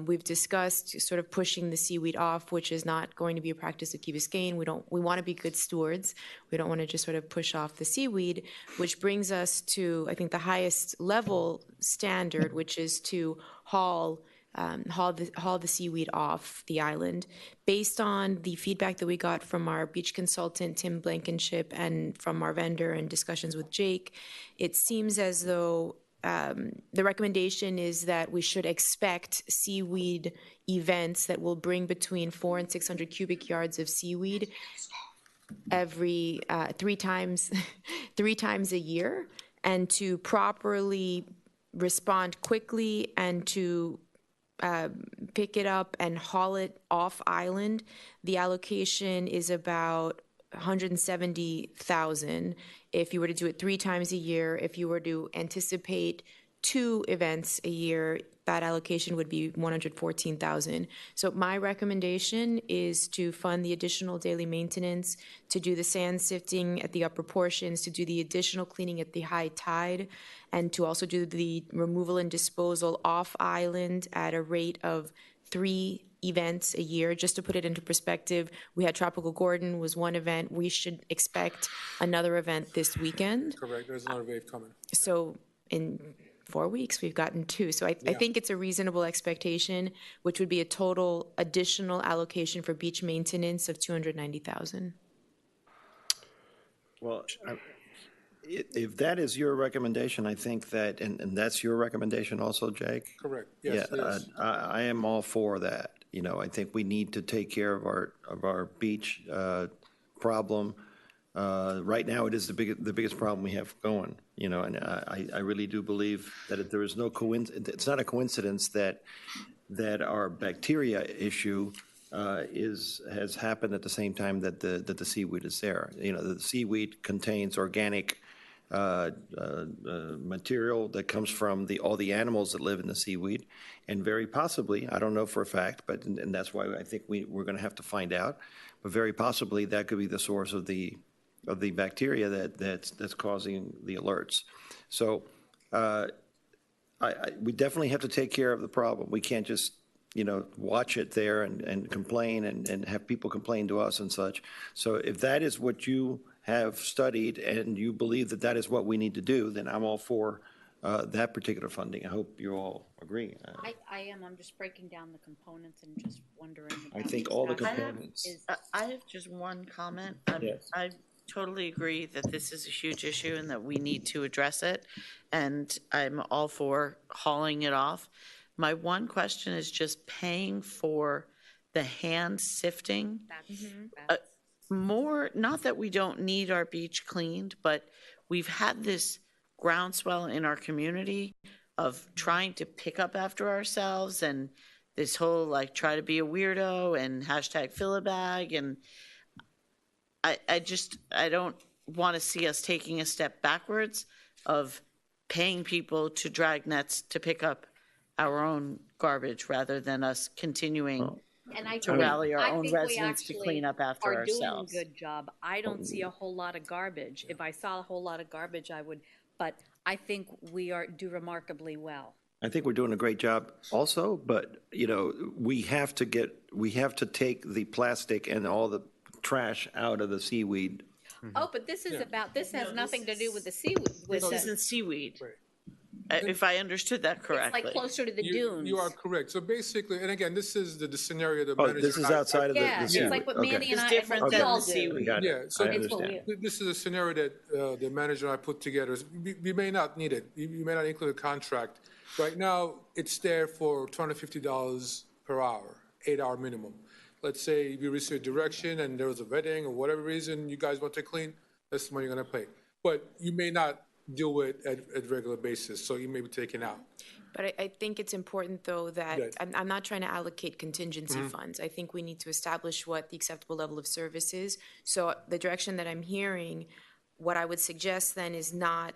We've discussed sort of pushing the seaweed off, which is not going to be a practice of Key Biscayne. We want to be good stewards. We don't want to just sort of push off the seaweed, which brings us to, I think, the highest level standard, which is to haul the seaweed off the island. Based on the feedback that we got from our beach consultant, Tim Blankenship, and from our vendor and discussions with Jake, it seems as though the recommendation is that we should expect seaweed events that will bring between 400 and 600 cubic yards of seaweed every 3 times a year, and to properly respond quickly and to pick it up and haul it off island. The allocation is about $170,000 if you were to do it 3 times a year. If you were to anticipate 2 events a year, that allocation would be $114,000. So my recommendation is to fund the additional daily maintenance, to do the sand sifting at the upper portions, to do the additional cleaning at the high tide, and to also do the removal and disposal off island at a rate of 3 events a year. Just to put it into perspective, we had Tropical Gordon was 1 event. We should expect another event this weekend. Correct, there's another wave coming. So in 4 weeks, we've gotten 2. So I think it's a reasonable expectation, which would be a total additional allocation for beach maintenance of $290,000. Well, if that is your recommendation, I think that, and that's your recommendation also, Jake? Correct, yes, Yeah, yes. I am all for that. I think we need to take care of our beach problem. Right now, it is the biggest problem we have going, and I really do believe that there is no coincidence. It's not a coincidence that our bacteria issue has happened at the same time that the seaweed is there. The seaweed contains organic material that comes from all the animals that live in the seaweed, and very possibly, I don't know for a fact, but and that's why I think we're going to have to find out, but very possibly that could be the source of the bacteria that's causing the alerts. So we definitely have to take care of the problem. We can't just watch it there and complain and have people complain to us and such. So if that is what you have studied and you believe that that is what we need to do, then I'm all for that particular funding. I hope you all agree. I am. I'm just breaking down the components and just wondering. I think all the components. I have just one comment. Yes. I totally agree that this is a huge issue and that we need to address it. And I'm all for hauling it off. My one question is just paying for the hand sifting. More, not that we don't need our beach cleaned, but we've had this groundswell in our community of trying to pick up after ourselves and this whole like try to be a weirdo and hashtag fill a bag. And I don't want to see us taking a step backwards of paying people to drag nets to pick up our own garbage rather than us continuing to rally our own residents to clean up after ourselves. Doing a good job. I don't see a whole lot of garbage. If I saw a whole lot of garbage, I would, but I think we do remarkably well. I think we're doing a great job also, but we have to take the plastic and all the trash out of the seaweed. Oh, but this is this has nothing to do with the seaweed. This isn't seaweed. If I understood that correctly. It's like closer to the dunes. You are correct. So basically, and again, this is the scenario that manager. This is outside of the seaweed. It's like what Manny and I different we all than do. seaweed. Yeah, so I understand. This is a scenario that the manager and I put together. We may not need it. You may not include a contract. Right now, it's there for $250 per hour, 8-hour minimum. Let's say we receive a direction and there was a wedding or whatever reason you guys want to clean, that's the money you're going to pay. But you may not do it at regular basis, so you may be taken out. But I think it's important, though, that I'm not trying to allocate contingency funds. I think we need to establish what the acceptable level of service is. So the direction that I'm hearing, what I would suggest then is not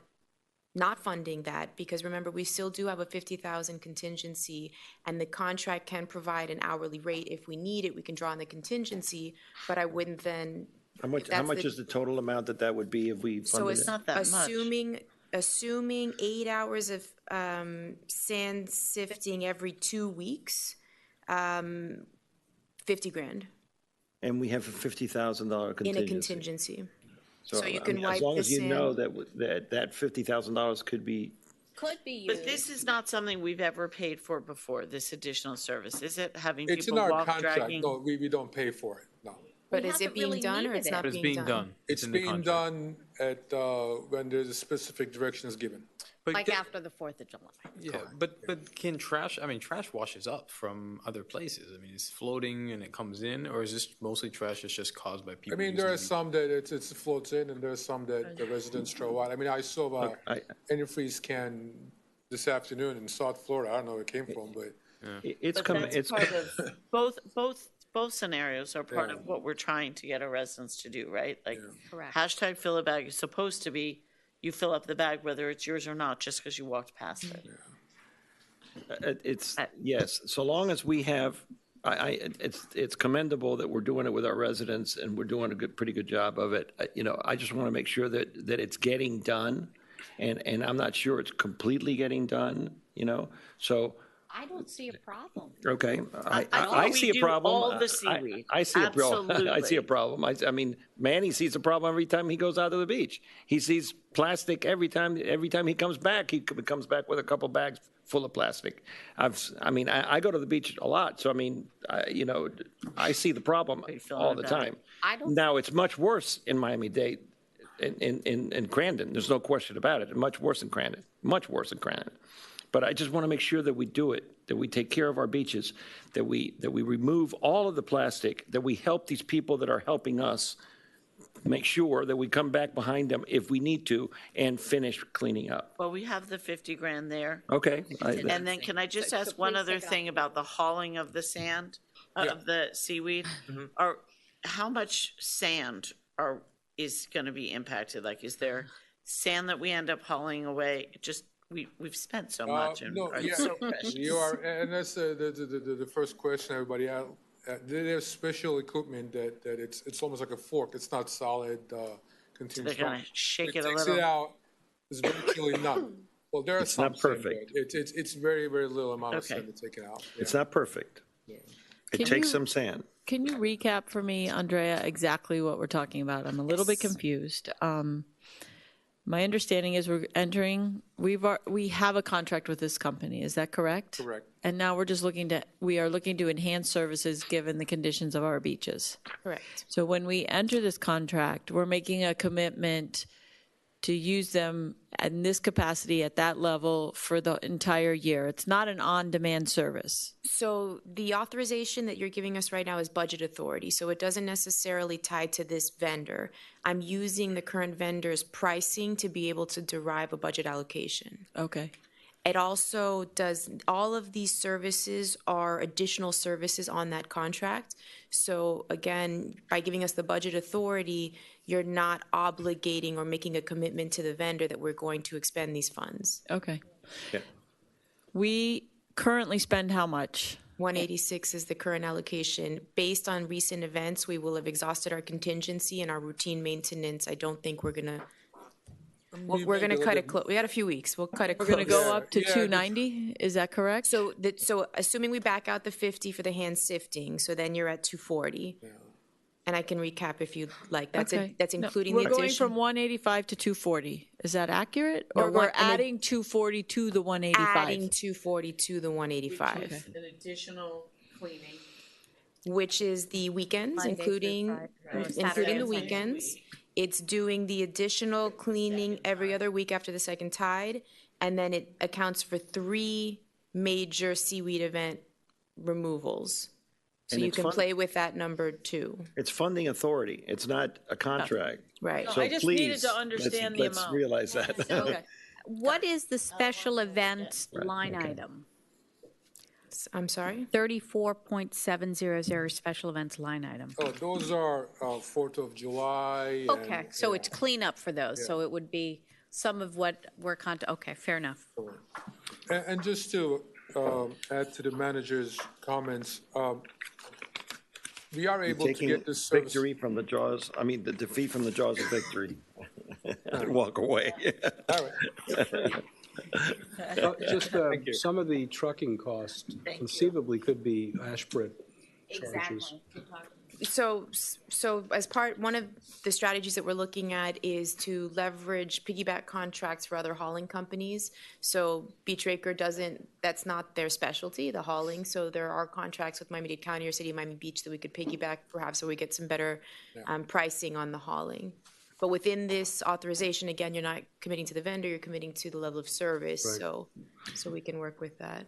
funding that, because remember, we still do have a $50,000 contingency, and the contract can provide an hourly rate. If we need it, we can draw on the contingency, but I wouldn't then. How much is the total amount that would be if we funded So it? Not that much. Assuming 8 hours of sand sifting every 2 weeks, $50,000 And we have a $50,000 contingency. in a contingency. So you can wipe as long the as you sand. know that $50,000 could be. Could be used. But this is not something we've ever paid for before, this additional service, is it? Having It's in people our walk, contract. dragging? No, we don't pay for it, no. But We is it haven't being really done or needed it's it. not But it's being being done? done. It's in the being contract. done when there's a specific directions given. But Like the- after the 4th of July. Yeah, but can trash? I mean, trash washes up from other places. I mean, it's floating and it comes in, or is this mostly trash that's just caused by I people? mean, there are using some that it floats in, and there are some that the residents throw out. I mean, I saw a antifreeze can this afternoon in South Florida. I don't know where it came from, but It's But coming. that's It's part of, both scenarios are part of what we're trying to get our residents to do, right? Like, Correct. hashtag fill a bag is supposed to be, you fill up the bag whether it's yours or not, just because you walked past it. It's yes. So long as we have, it's commendable that we're doing it with our residents and we're doing a pretty good job of it. I just want to make sure that it's getting done, and I'm not sure it's completely getting done. So. I don't see a problem. Okay, I thought see we a do problem. all the seaweed. I see a problem. I see a Absolutely. problem. I mean, Manny sees a problem every time he goes out to the beach. He sees plastic every time he comes back. He comes back with a couple bags full of plastic. I go to the beach a lot, so I mean, I see the problem all the time. Now it's much worse in Miami-Dade, in Crandon. There's no question about it. Much worse in Crandon. Much worse in Crandon. But I just want to make sure that we do it, that we take care of our beaches, that we remove all of the plastic, that we help these people that are helping us, make sure that we come back behind them if we need to and finish cleaning up. Well, we have the $50,000 there. Okay. And then can I just ask one other thing about the hauling of the sand, of the seaweed? How much sand is going to be impacted? Like, is there sand that we end up hauling away, it just, we've spent so much and No, it's yeah, so precious. you are, and that's the first question everybody had. There's special equipment that it's almost like a fork. It's not solid, continuous. They're gonna shake it a takes little. it out, there's virtually none. Well, there are It's some not sand, perfect. but It's very, very little amount of Okay. sand to take it out. It's not perfect. Yeah. It Can takes you- some sand. Can you recap for me, Andrea, exactly what we're talking about? I'm a little bit confused. My understanding is we have a contract with this company, is that correct? Correct. And now we are looking to enhance services given the conditions of our beaches. Correct. So when we enter this contract, we're making a commitment to use them in this capacity at that level for the entire year. It's not an on-demand service. So the authorization that you're giving us right now is budget authority, so it doesn't necessarily tie to this vendor. I'm using the current vendor's pricing to be able to derive a budget allocation. Okay. It also does, all of these services are additional services on that contract. So again, by giving us the budget authority, you're not obligating or making a commitment to the vendor that we're going to expend these funds. Okay. Yeah. We currently spend how much? 186 is the current allocation. Based on recent events, we will have exhausted our contingency and our routine maintenance. I don't think we're gonna, we're gonna cut it close. We got a few weeks. We'll cut it We're close. going to go up to 290, is that correct? So assuming we back out the 50 for the hand sifting, so then you're at 240. And I can recap if you'd like. That's Okay. that's No, including the We're going addition. from 185 to 240. Is that accurate? No, Or we're and then- adding 240 to the 185? Adding 240 to the 185, An additional cleaning. which is the weekends, Monday through including Friday, right. including Saturday the and Sunday. weekends. It's doing the additional cleaning every other week after the second tide, and then it accounts for 3 major seaweed event removals. So And you it's can fun- play with that number too. It's funding authority. It's not a contract. Right. No, So I just needed please, to understand the let's amount. realize that. Okay. What is the special event Right, line okay. item? I'm sorry? 34.700 special events line item. Oh, those are 4th of July. and- Okay, so it's cleanup for those, so it would be some of what we're okay, fair enough. And just to add to the manager's comments, we are You're able to taking get this service. victory from the jaws, I mean, the defeat from the jaws of victory. And walk away. All right. Just some of the trucking costs conceivably could be Ashbridge charges. So as one of the strategies that we're looking at is to leverage piggyback contracts for other hauling companies. So Beach Raker that's not their specialty, the hauling. So there are contracts with Miami-Dade County or City of Miami Beach that we could piggyback perhaps so we get some better pricing on the hauling. But within this authorization, again, you're not committing to the vendor, you're committing to the level of service. Right. So we can work with that.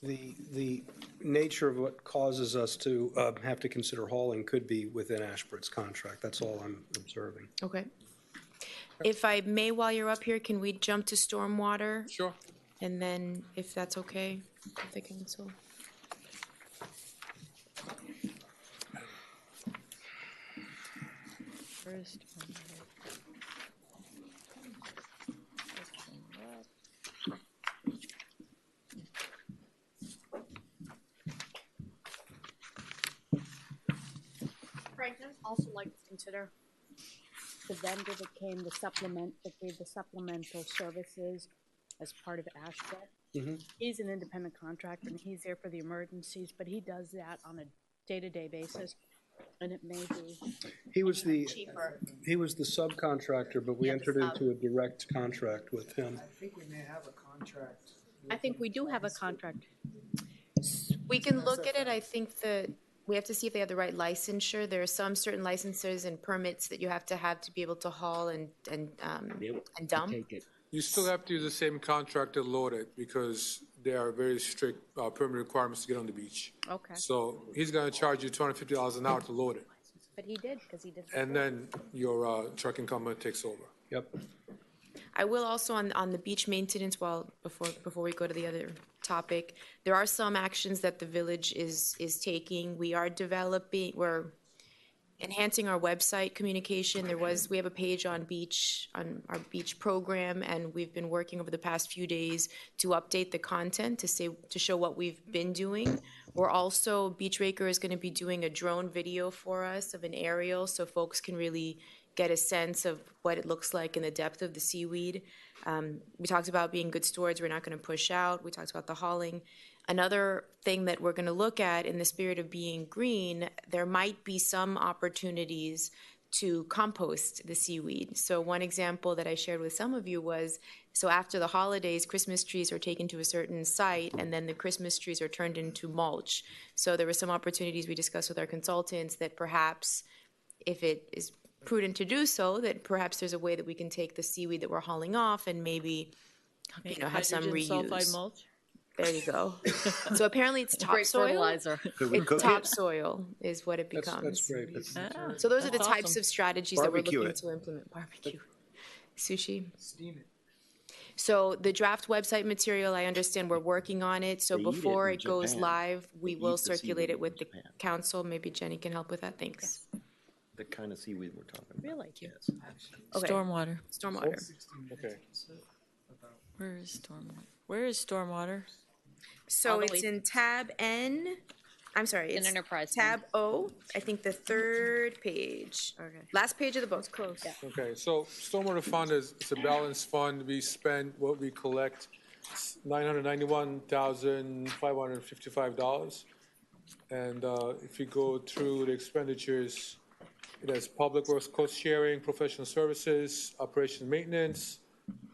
The nature of what causes us to have to consider hauling could be within Ashbridge's contract. That's all I'm observing. Okay. If I may, while you're up here, can we jump to stormwater? Sure. And then, if that's okay, with the council. First. Frank, I'd also like to consider the vendor that gave the supplemental services as part of Ashbrook. He's an independent contractor and he's there for the emergencies, but he does that on a day-to-day basis. And it may be He was the cheaper. subcontractor, but we entered into a direct contract with him. I think we may have a contract. I think we do have a contract. We can look at it, I think we have to see if they have the right licensure. There are some certain licenses and permits that you have to be able to haul and dump. You still have to use the same contract to load it because there are very strict permit requirements to get on the beach. Okay. So he's going to charge you $250 an hour to load it. But he did, because he did. And then your trucking company takes over. Yep. I will also on the beach maintenance, before we go to the other topic, there are some actions that the village is taking. We are developing, enhancing our website communication. We have a page on our beach program, and we've been working over the past few days to update the content to show what we've been doing. We're also, Beach Raker is going to be doing a drone video for us of an aerial, so folks can really get a sense of what it looks like in the depth of the seaweed. We talked about being good stewards. We're not going to push out. We talked about the hauling. Another thing that we're going to look at in the spirit of being green, there might be some opportunities to compost the seaweed. So one example that I shared with some of you was, so after the holidays, Christmas trees are taken to a certain site, and then the Christmas trees are turned into mulch. So there were some opportunities we discussed with our consultants that perhaps, if it is prudent to do so, that perhaps there's a way that we can take the seaweed that we're hauling off and maybe, have some Hydrogen reuse. sulfide mulch? There you go. So apparently it's Great topsoil. fertilizer. Could we It's cook it? topsoil is what it becomes. That's great. So those are the That's types awesome. of strategies that we're Barbecue looking it. to implement. Barbecue, sushi. Steam it. So the draft website material, I understand we're working on it. So They eat it before in it goes Japan. live, we They will eat the circulate seaweed it with in the Japan. council. Maybe Jenny can help with that. Thanks. The kind of seaweed we're talking about. Really? Yes. Okay. Stormwater. Stormwater. Okay. Where is stormwater? Where is stormwater? So All the it's way- in tab N. I'm sorry, In it's enterprise tab O. I think the third page. Okay. Last page of the book. Close. Okay, so stormwater fund it's a balanced fund. We spend what we collect, $991,555. And if you go through the expenditures, it has public works cost sharing, professional services, operation maintenance,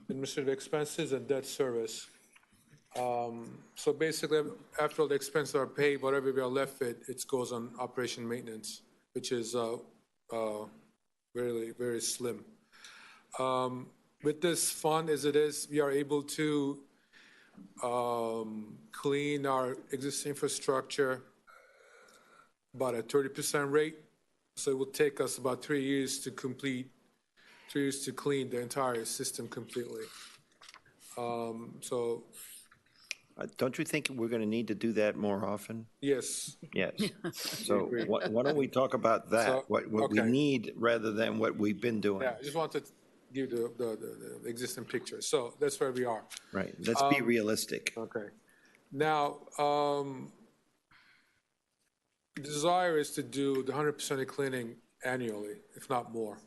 administrative expenses, and debt service. So basically, after all the expenses are paid, whatever we are left with, it goes on operation maintenance, which is very, very slim. With this fund as it is, we are able to clean our existing infrastructure about a 30% rate. So it will take us about 3 years to clean the entire system completely. So Don't you think we're going to need to do that more often? yes, Yes. So why don't we talk about that, So, what we okay. need rather than what we've been doing? yeah, I just wanted to give the existing picture. So that's where we are. Right, let's be realistic. Okay. Now, the desire is to do the 100% of cleaning annually, if not more.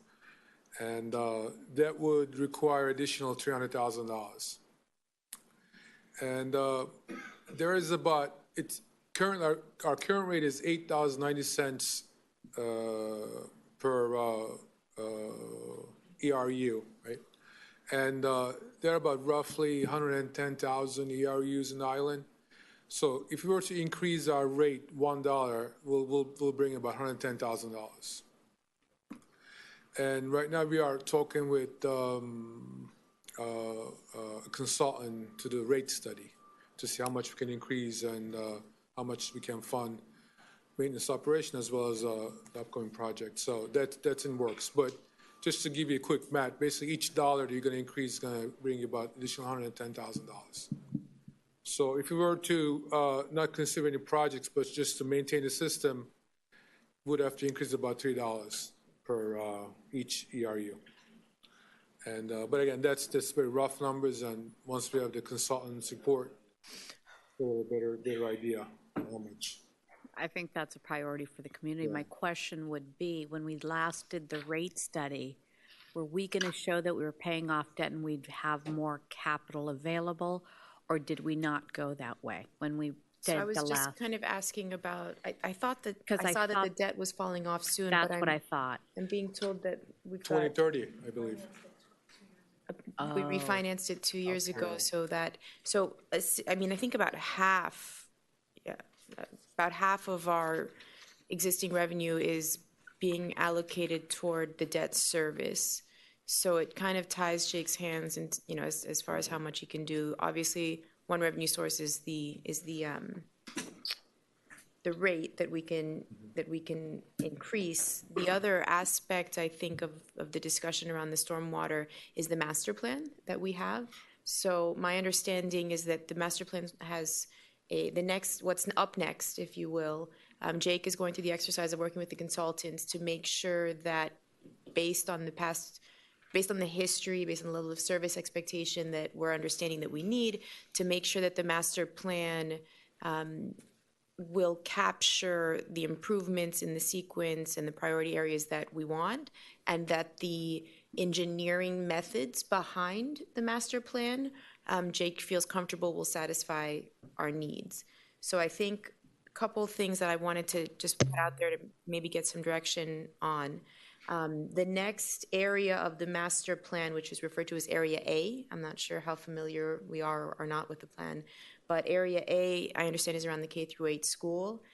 And that would require additional $300,000. And there is about, our current rate is $8.90 per ERU, right? And there are about roughly 110,000 ERUs in the island. So if we were to increase our rate $1, we'll bring about $110,000. And right now we are talking with a consultant to do a rate study to see how much we can increase and how much we can fund maintenance operation as well as the upcoming project. So that's in works. But just to give you a quick math, basically each dollar that you're going to increase is going to bring you about additional $110,000. So if we were to not consider any projects, but just to maintain the system, we would have to increase about $3 per each ERU. And but again, that's very rough numbers, and once we have the consultant support, we'll have a better idea on how much. I think that's a priority for the community. My question would be, when we last did the rate study, were we going to show that we were paying off debt and we'd have more capital available, or did we not go that way when we So did I was the just last? kind of asking about, I thought that, Because I I saw that the thought- debt was falling off soon, That's but what I thought. I'm being told that we've got, 2030, I believe. we refinanced it 2 years ago, so I mean, I think about half of our existing revenue is being allocated toward the debt service. So it kind of ties Jake's hands, and as far as how much he can do. Obviously, one revenue source is the rate that we can increase. The other aspect, I think, of the discussion around the stormwater is the master plan that we have. So my understanding is that the master plan has what's up next, if you will, Jake is going through the exercise of working with the consultants to make sure that based on the history, based on the level of service expectation that we're understanding that we need, to make sure that the master plan will capture the improvements in the sequence and the priority areas that we want, and that the engineering methods behind the master plan, Jake feels comfortable will satisfy our needs. So I think a couple of things that I wanted to just put out there to maybe get some direction on. The next area of the master plan, which is referred to as Area A, I'm not sure how familiar we are or not with the plan, but Area A, I understand, is around the K-8 school.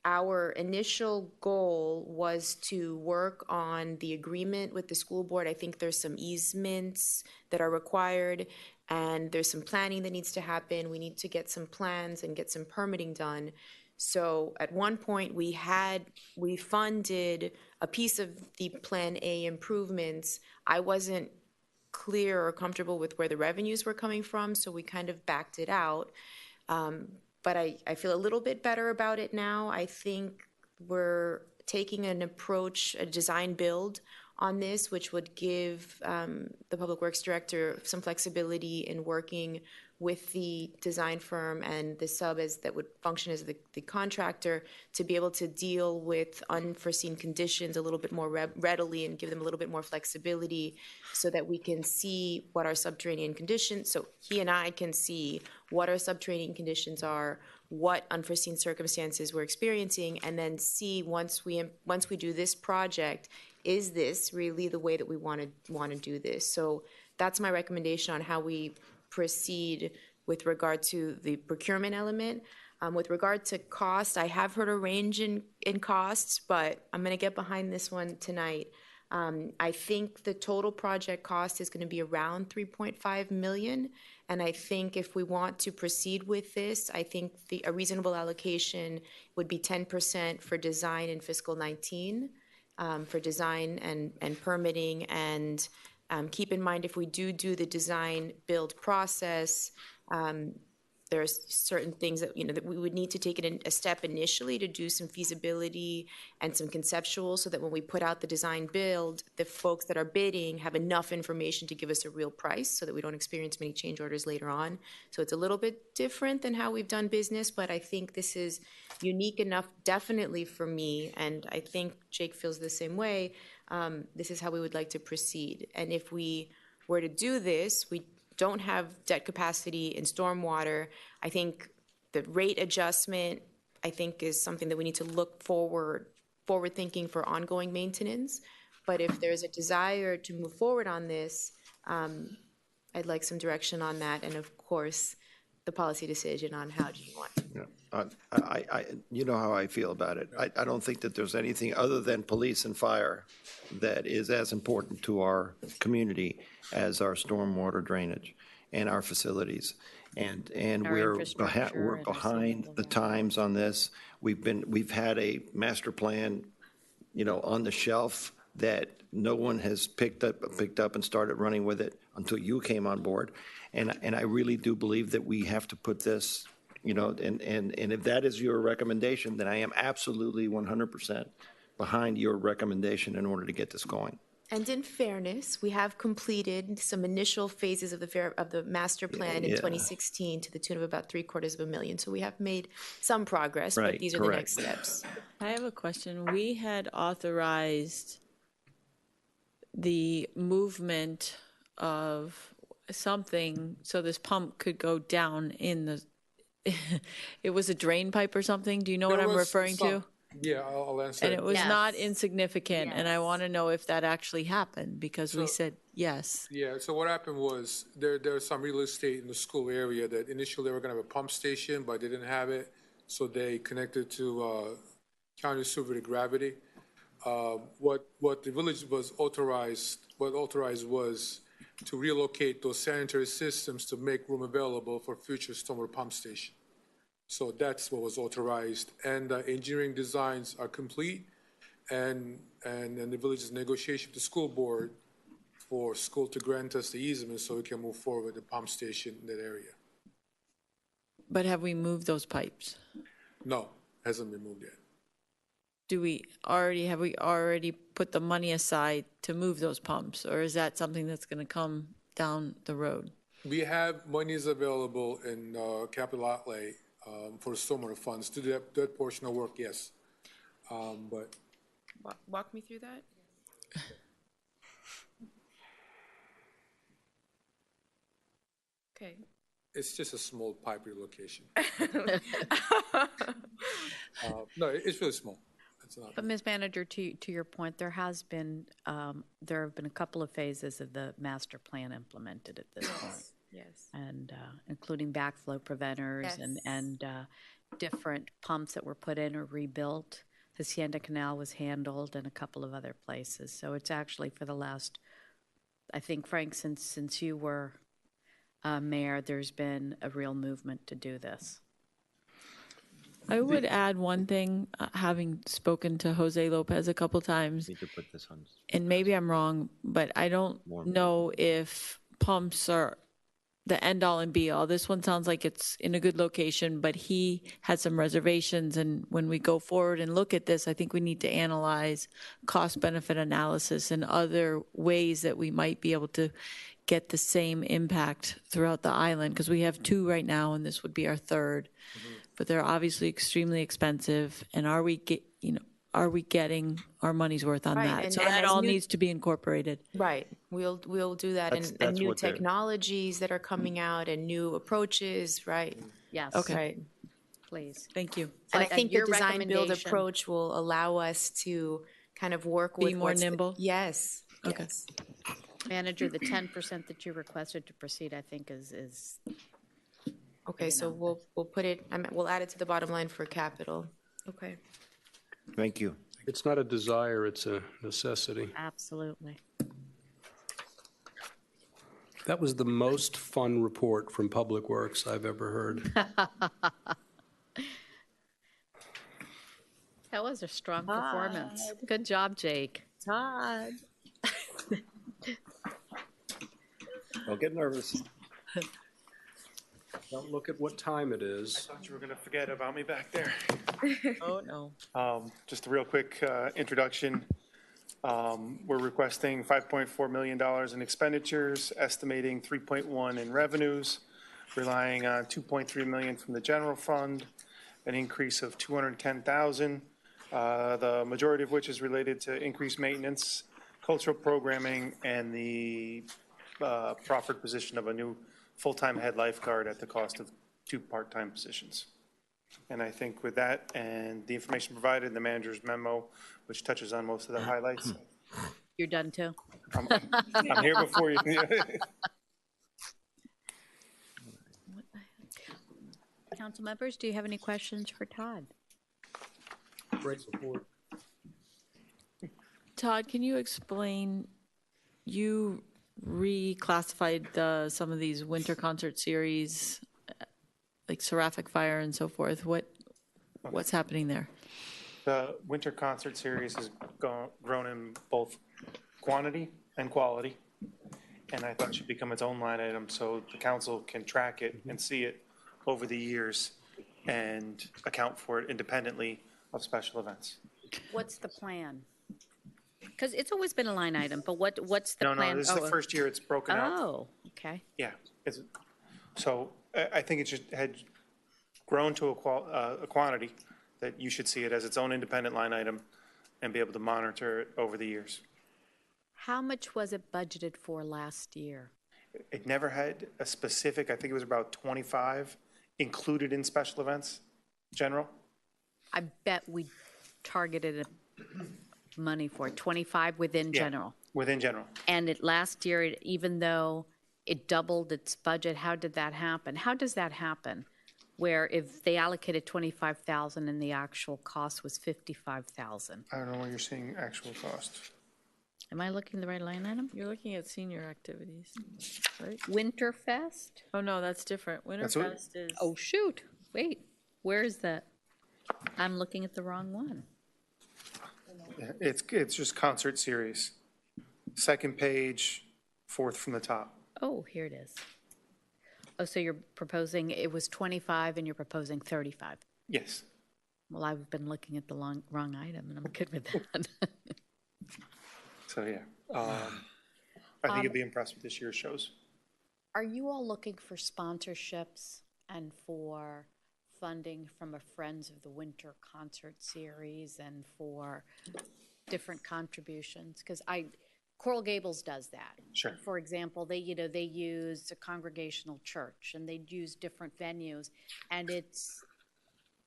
Our initial goal was to work on the agreement with the school board. I think there's some easements that are required, and there's some planning that needs to happen. We need to get some plans and get some permitting done. So at one point, we funded a piece of the Plan A improvements. I wasn't clear or comfortable with where the revenues were coming from, so we kind of backed it out. But I feel a little bit better about it now. I think we're taking an approach, a design build on this, which would give the Public Works Director some flexibility in working with the design firm and the sub that would function as the contractor to be able to deal with unforeseen conditions a little bit more readily and give them a little bit more flexibility so that we can see what our subterranean conditions, so he and I can see what our subterranean conditions are, what unforeseen circumstances we're experiencing, and then see once we do this project, is this really the way that we want to do this? So that's my recommendation on how we proceed with regard to the procurement element. With regard to cost, I have heard a range in costs, but I'm going to get behind this one tonight. I think the total project cost is going to be around $3.5 million, and I think if we want to proceed with this, I think a reasonable allocation would be 10% for design in fiscal 19, for design and permitting, and keep in mind, if we do the design build process, there's certain things that that we would need to take a step initially to do some feasibility and some conceptual, so that when we put out the design build, the folks that are bidding have enough information to give us a real price, so that we don't experience many change orders later on. So it's a little bit different than how we've done business, but I think this is unique enough, definitely for me, and I think Jake feels the same way. This is how we would like to proceed. And if we were to do this, we don't have debt capacity in stormwater. I think the rate adjustment, I think, is something that we need to look forward thinking for ongoing maintenance. But if there's a desire to move forward on this, I'd like some direction on that. And of course, the policy decision on how do you want to. Yeah. You know how I feel about it. I don't think that there's anything other than police and fire that is as important to our community as our stormwater drainage and our facilities. And we're behind the times on this. We've had a master plan, on the shelf that no one has picked up and started running with it until you came on board. And I really do believe that we have to put this, and if that is your recommendation, then I am absolutely 100% behind your recommendation in order to get this going. And in fairness, we have completed some initial phases of the master plan in 2016 to the tune of about $750,000. So we have made some progress, but these are the next steps. I have a question. We had authorized the movement of something so this pump could go down in the, it was a drain pipe or something? Do you know what I'm referring to? Yeah, I'll answer. And it was not insignificant, and I want to know if that actually happened, because we said yes. Yeah, so what happened was there's some real estate in the school area that initially they were going to have a pump station, but they didn't have it, so they connected to county sewer to gravity. What the village was authorized was to relocate those sanitary systems to make room available for future stormwater pump station. So that's what was authorized, and engineering designs are complete, and the village's negotiation with the school board for school to grant us the easement so we can move forward with the pump station in that area. But have we moved those pipes? No, hasn't been moved yet. Have we already put the money aside to move those pumps? Or is that something that's going to come down the road? We have monies available in capital outlay for stormwater funds to do that portion of work, yes. But Walk me through that. Okay. it's just a small pipe relocation. No, it's really small. It's not. But Ms. Manager, to your point, there have been a couple of phases of the master plan implemented at this point. Yes. And including backflow preventers Yes. and different pumps that were put in or rebuilt. Hacienda Canal was handled and a couple of other places. So it's actually for the last, I think, Frank, since you were mayor, there's been a real movement to do this. I would add one thing, having spoken to Jose Lopez a couple times, Need to put this on. and maybe I'm wrong, but I don't know if pumps are the end all and be all. This one sounds like it's in a good location, but he had some reservations. And when we go forward and look at this, I think we need to analyze cost benefit analysis and other ways that we might be able to get the same impact throughout the island, because we have two right now and this would be our third. But they're obviously extremely expensive. And are we getting our money's worth on Right, that? and So that as all new- needs to be incorporated. Right. We'll do that, and That's new what they're- technologies that are coming out and new approaches, right? Yes. Okay. Right. Please. Thank you. And I But, think the your design build recommendation- approach will allow us to kind of work Be with more what's the- nimble? Yes. Okay. Yes. Manager, the 10% that you requested to proceed, I think is Okay, so we'll put it, we'll add it to the bottom line for capital. Okay. Thank you. It's not a desire, it's a necessity. absolutely. That was the most fun report from Public Works I've ever heard. That was a strong performance. Good job, Jake. Todd. Don't get nervous. Don't look at what time it is. Thought you were going to forget about me back there. Oh, no. Just a real quick introduction. We're requesting $5.4 million in expenditures, estimating 3.1 in revenues, relying on 2.3 million from the general fund, an increase of 210,000, the majority of which is related to increased maintenance, cultural programming, and the proffered position of a new full-time head lifeguard at the cost of 2 part-time positions. And I think with that and the information provided in the manager's memo, which touches on most of the highlights, You're done too? I'm here before you. Council members, do you have any questions for Todd? Great report. Todd, can you explain, you reclassified some of these winter concert series, like Seraphic Fire and so forth. What's happening there? The winter concert series has grown in both quantity and quality, and I thought it should become its own line item so the council can track it and see it over the years and account for it independently of special events. What's the plan? Because it's always been a line item, but what's the No, plan? this is the first year it's broken out. Oh, okay. Yeah. So I think it just had grown to a quantity that you should see it as its own independent line item and be able to monitor it over the years. How much was it budgeted for last year? It never had a specific, I think it was about 25 included in special events, general. I bet we targeted money for it, 25 within Yeah, general. Within general. And last year, even though it doubled its budget, how did that happen? How does that happen? Where if they allocated 25,000 and the actual cost was 55,000? I don't know where you're seeing actual cost. Am I looking the right line item? You're looking at senior activities, right? Winterfest? Oh, no, that's different. That's what- Winterfest is. Oh, shoot. Wait, where is that? I'm looking at the wrong one. Yeah, it's just concert series. Second page, fourth from the top. Oh, here it is. Oh, so you're proposing, it was 25 and you're proposing 35. Yes. Well, I've been looking at the wrong item, and I'm good with that. So, yeah. I think you'll be impressed with this year's shows. Are you all looking for sponsorships and for funding from a Friends of the Winter concert series and for different contributions? Because Coral Gables does that. Sure. For example, they use a congregational church and they use different venues, and it's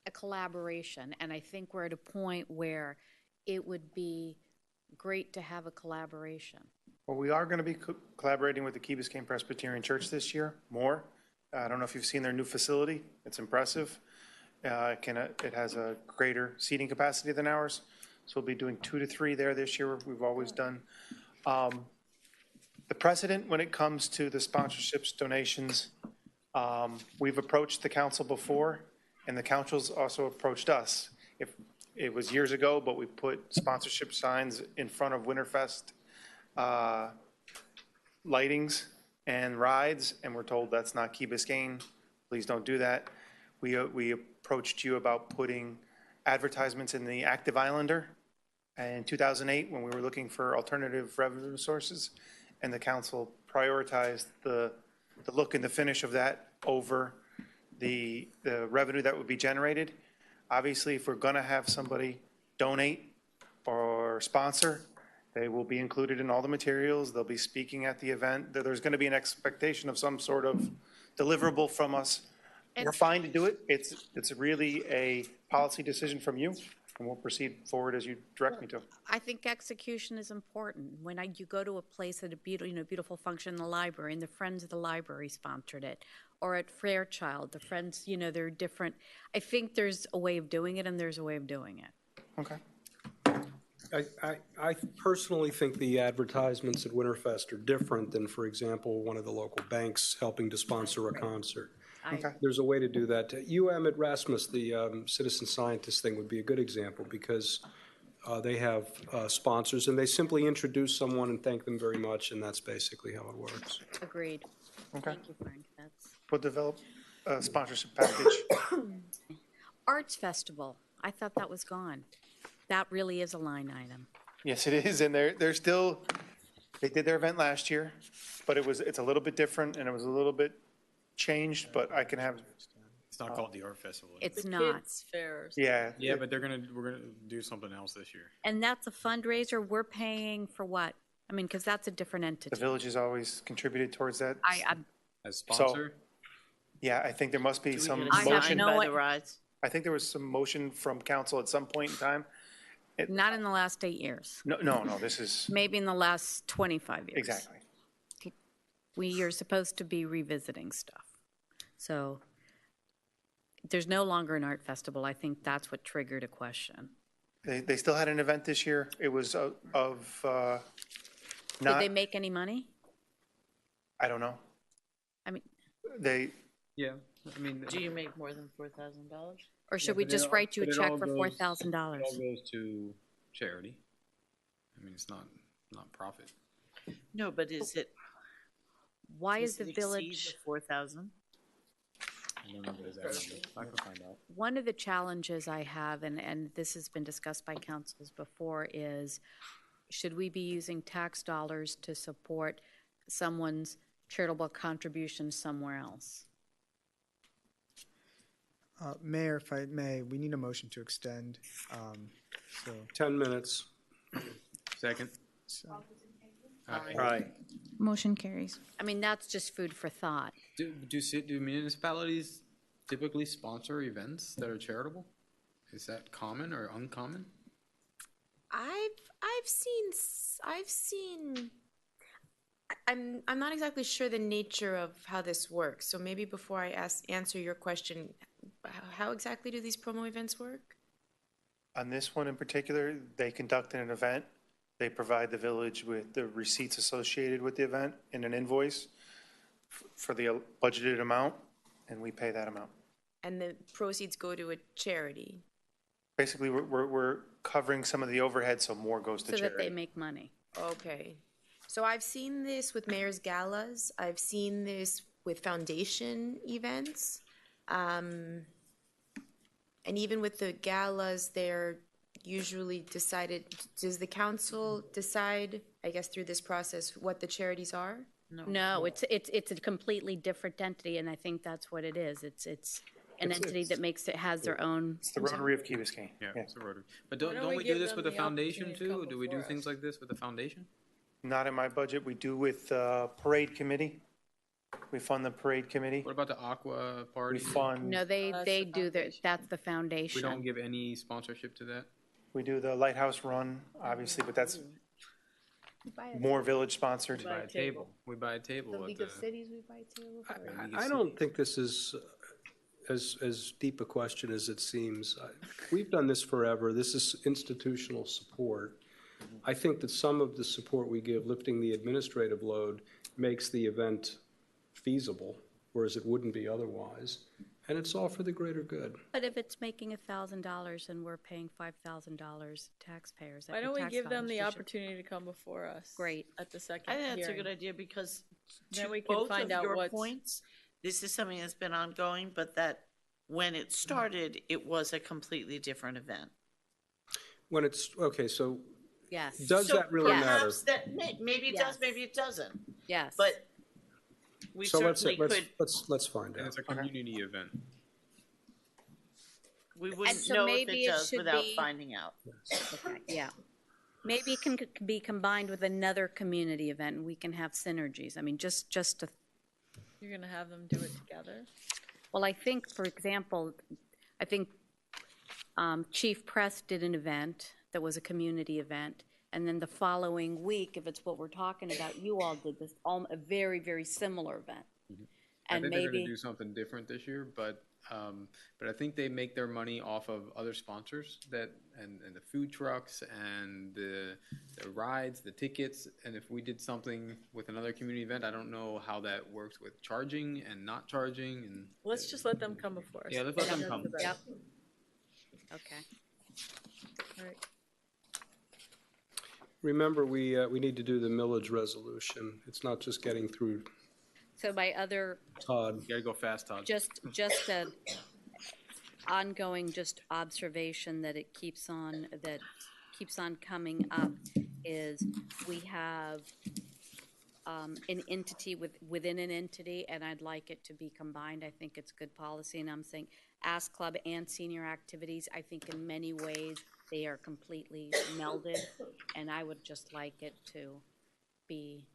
a collaboration. And I think we're at a point where it would be great to have a collaboration. Well, we are going to be collaborating with the Key Biscayne Presbyterian Church this year, more. I don't know if you've seen their new facility. It's impressive. It has a greater seating capacity than ours. So we'll be doing 2 to 3 there this year. We've always done. The precedent when it comes to the sponsorships, donations, we've approached the council before, and the council's also approached us. If it was years ago, but we put sponsorship signs in front of Winterfest lightings and rides, and we're told that's not Key Biscayne. Please don't do that. We approached you about putting advertisements in the Active Islander in 2008 when we were looking for alternative revenue sources, and the council prioritized the look and the finish of that over the revenue that would be generated. Obviously, if we're going to have somebody donate or sponsor, they will be included in all the materials. They'll be speaking at the event. There's going to be an expectation of some sort of deliverable from us. We're fine to do it. It's really a policy decision from you, and we'll proceed forward as you direct me to. I think execution is important. When you go to a place at a beautiful function in the library, and the Friends of the Library sponsored it, or at Fairchild, the Friends, there are different. I think there's a way of doing it, and there's a way of doing it. Okay. I personally think the advertisements at Winterfest are different than, for example, one of the local banks helping to sponsor a concert. Okay. There's a way to do that. UM at Rasmus, the citizen scientist thing would be a good example because they have sponsors and they simply introduce someone and thank them very much, and that's basically how it works. Agreed. Okay. Thank you, Frank. We'll develop a sponsorship package. Arts Festival. I thought that was gone. That really is a line item. Yes, it is, and they're still. They did their event last year, but it's a little bit different and it was a little bit changed. But I can have. It's not called the Art Festival. It's not. Kids fairs. Yeah. Yeah, but we're gonna do something else this year. And that's a fundraiser. We're paying for what? I mean, because that's a different entity. The village has always contributed towards that. As sponsor. Yeah, I think there must be some I have motion. no I think there was some motion from council at some point in time. Not in the last 8 years. No, this is. Maybe in the last 25 years. Exactly. We are supposed to be revisiting stuff. So there's no longer an art festival. I think that's what triggered a question. They still had an event this year. It was Did they make any money? I don't know. I mean. Yeah, I mean. Do you make more than $4,000? Or should we just write you a check for $4,000? It all goes to charity. I mean, it's not profit. No, but is it? Why is does the it village? exceed the 4,000? I don't know what exactly. I can find out. One of the challenges I have, and this has been discussed by councils before, is should we be using tax dollars to support someone's charitable contribution somewhere else? Mayor, if I may, we need a motion to extend. 10 minutes. Second. Aye. Motion carries. I mean, that's just food for thought. Do municipalities typically sponsor events that are charitable? Is that common or uncommon? I've seen. I'm not exactly sure the nature of how this works. So maybe before I answer your question, how exactly do these promo events work? On this one in particular, they conduct an event. They provide the village with the receipts associated with the event in an invoice for the budgeted amount, and we pay that amount. And the proceeds go to a charity? Basically, we're covering some of the overhead, so more goes to charity. So that they make money. Okay. So I've seen this with mayor's galas. I've seen this with foundation events. And even with the galas, they're usually decided, does the council decide, I guess through this process, what the charities are? No, it's a completely different entity, and I think that's what it is. It's an entity that has their own. It's the Rotary of Key Biscayne. Yeah, it's a Rotary. But don't we do this with the foundation too? Do we do things like this with the foundation? Not in my budget. We do with Parade Committee. We fund the Parade Committee. What about the Aqua Party? We fund. No, they do that's the foundation. We don't give any sponsorship to that? We do the Lighthouse Run, obviously, but that's more village sponsored. We buy a table. We buy a table. The at League of Cities, we buy tables. I don't think this is as deep a question as it seems. We've done this forever. This is institutional support. I think that some of the support we give, lifting the administrative load, makes the event feasible, whereas it wouldn't be otherwise. And it's all for the greater good. But if it's making $1,000 and we're paying $5,000 taxpayers, Why don't we give them the opportunity to come before us? Great. At the second I think that's a hearing? good idea because Then to we can both find of out your what's- points, this is something that's been ongoing, but that when it started, it was a completely different event. When it's, okay, so Yes. does So that really matter? Perhaps that, maybe it does, Yes. maybe it doesn't. Yes. But we So certainly could, let's find And out. it's a community event. we wouldn't so know if maybe it it does should without be- finding out. Okay, yeah. Maybe it can be combined with another community event and we can have synergies. I mean, just to, You're gonna have them do it together? well, I think, for example, I think Chief Press did an event that was a community event. And then the following week, if it's what we're talking about, you all did this, a very, very similar event. I And think they're gonna maybe, do something different this year, but I think they make their money off of other sponsors and the food trucks and the rides, the tickets. And if we did something with another community event, I don't know how that works with charging and not charging and. Let's just let them come before us. Yeah, let's let them come. yep. Okay. All right. Remember, we need to do the millage resolution. It's not just getting through So my other, Todd. You gotta go fast, Todd. just a ongoing just observation that keeps on coming up is we have an entity within an entity, and I'd like it to be combined. I think it's good policy, and I'm saying Ask Club and senior activities, I think in many ways they are completely melded, and I would just like it to be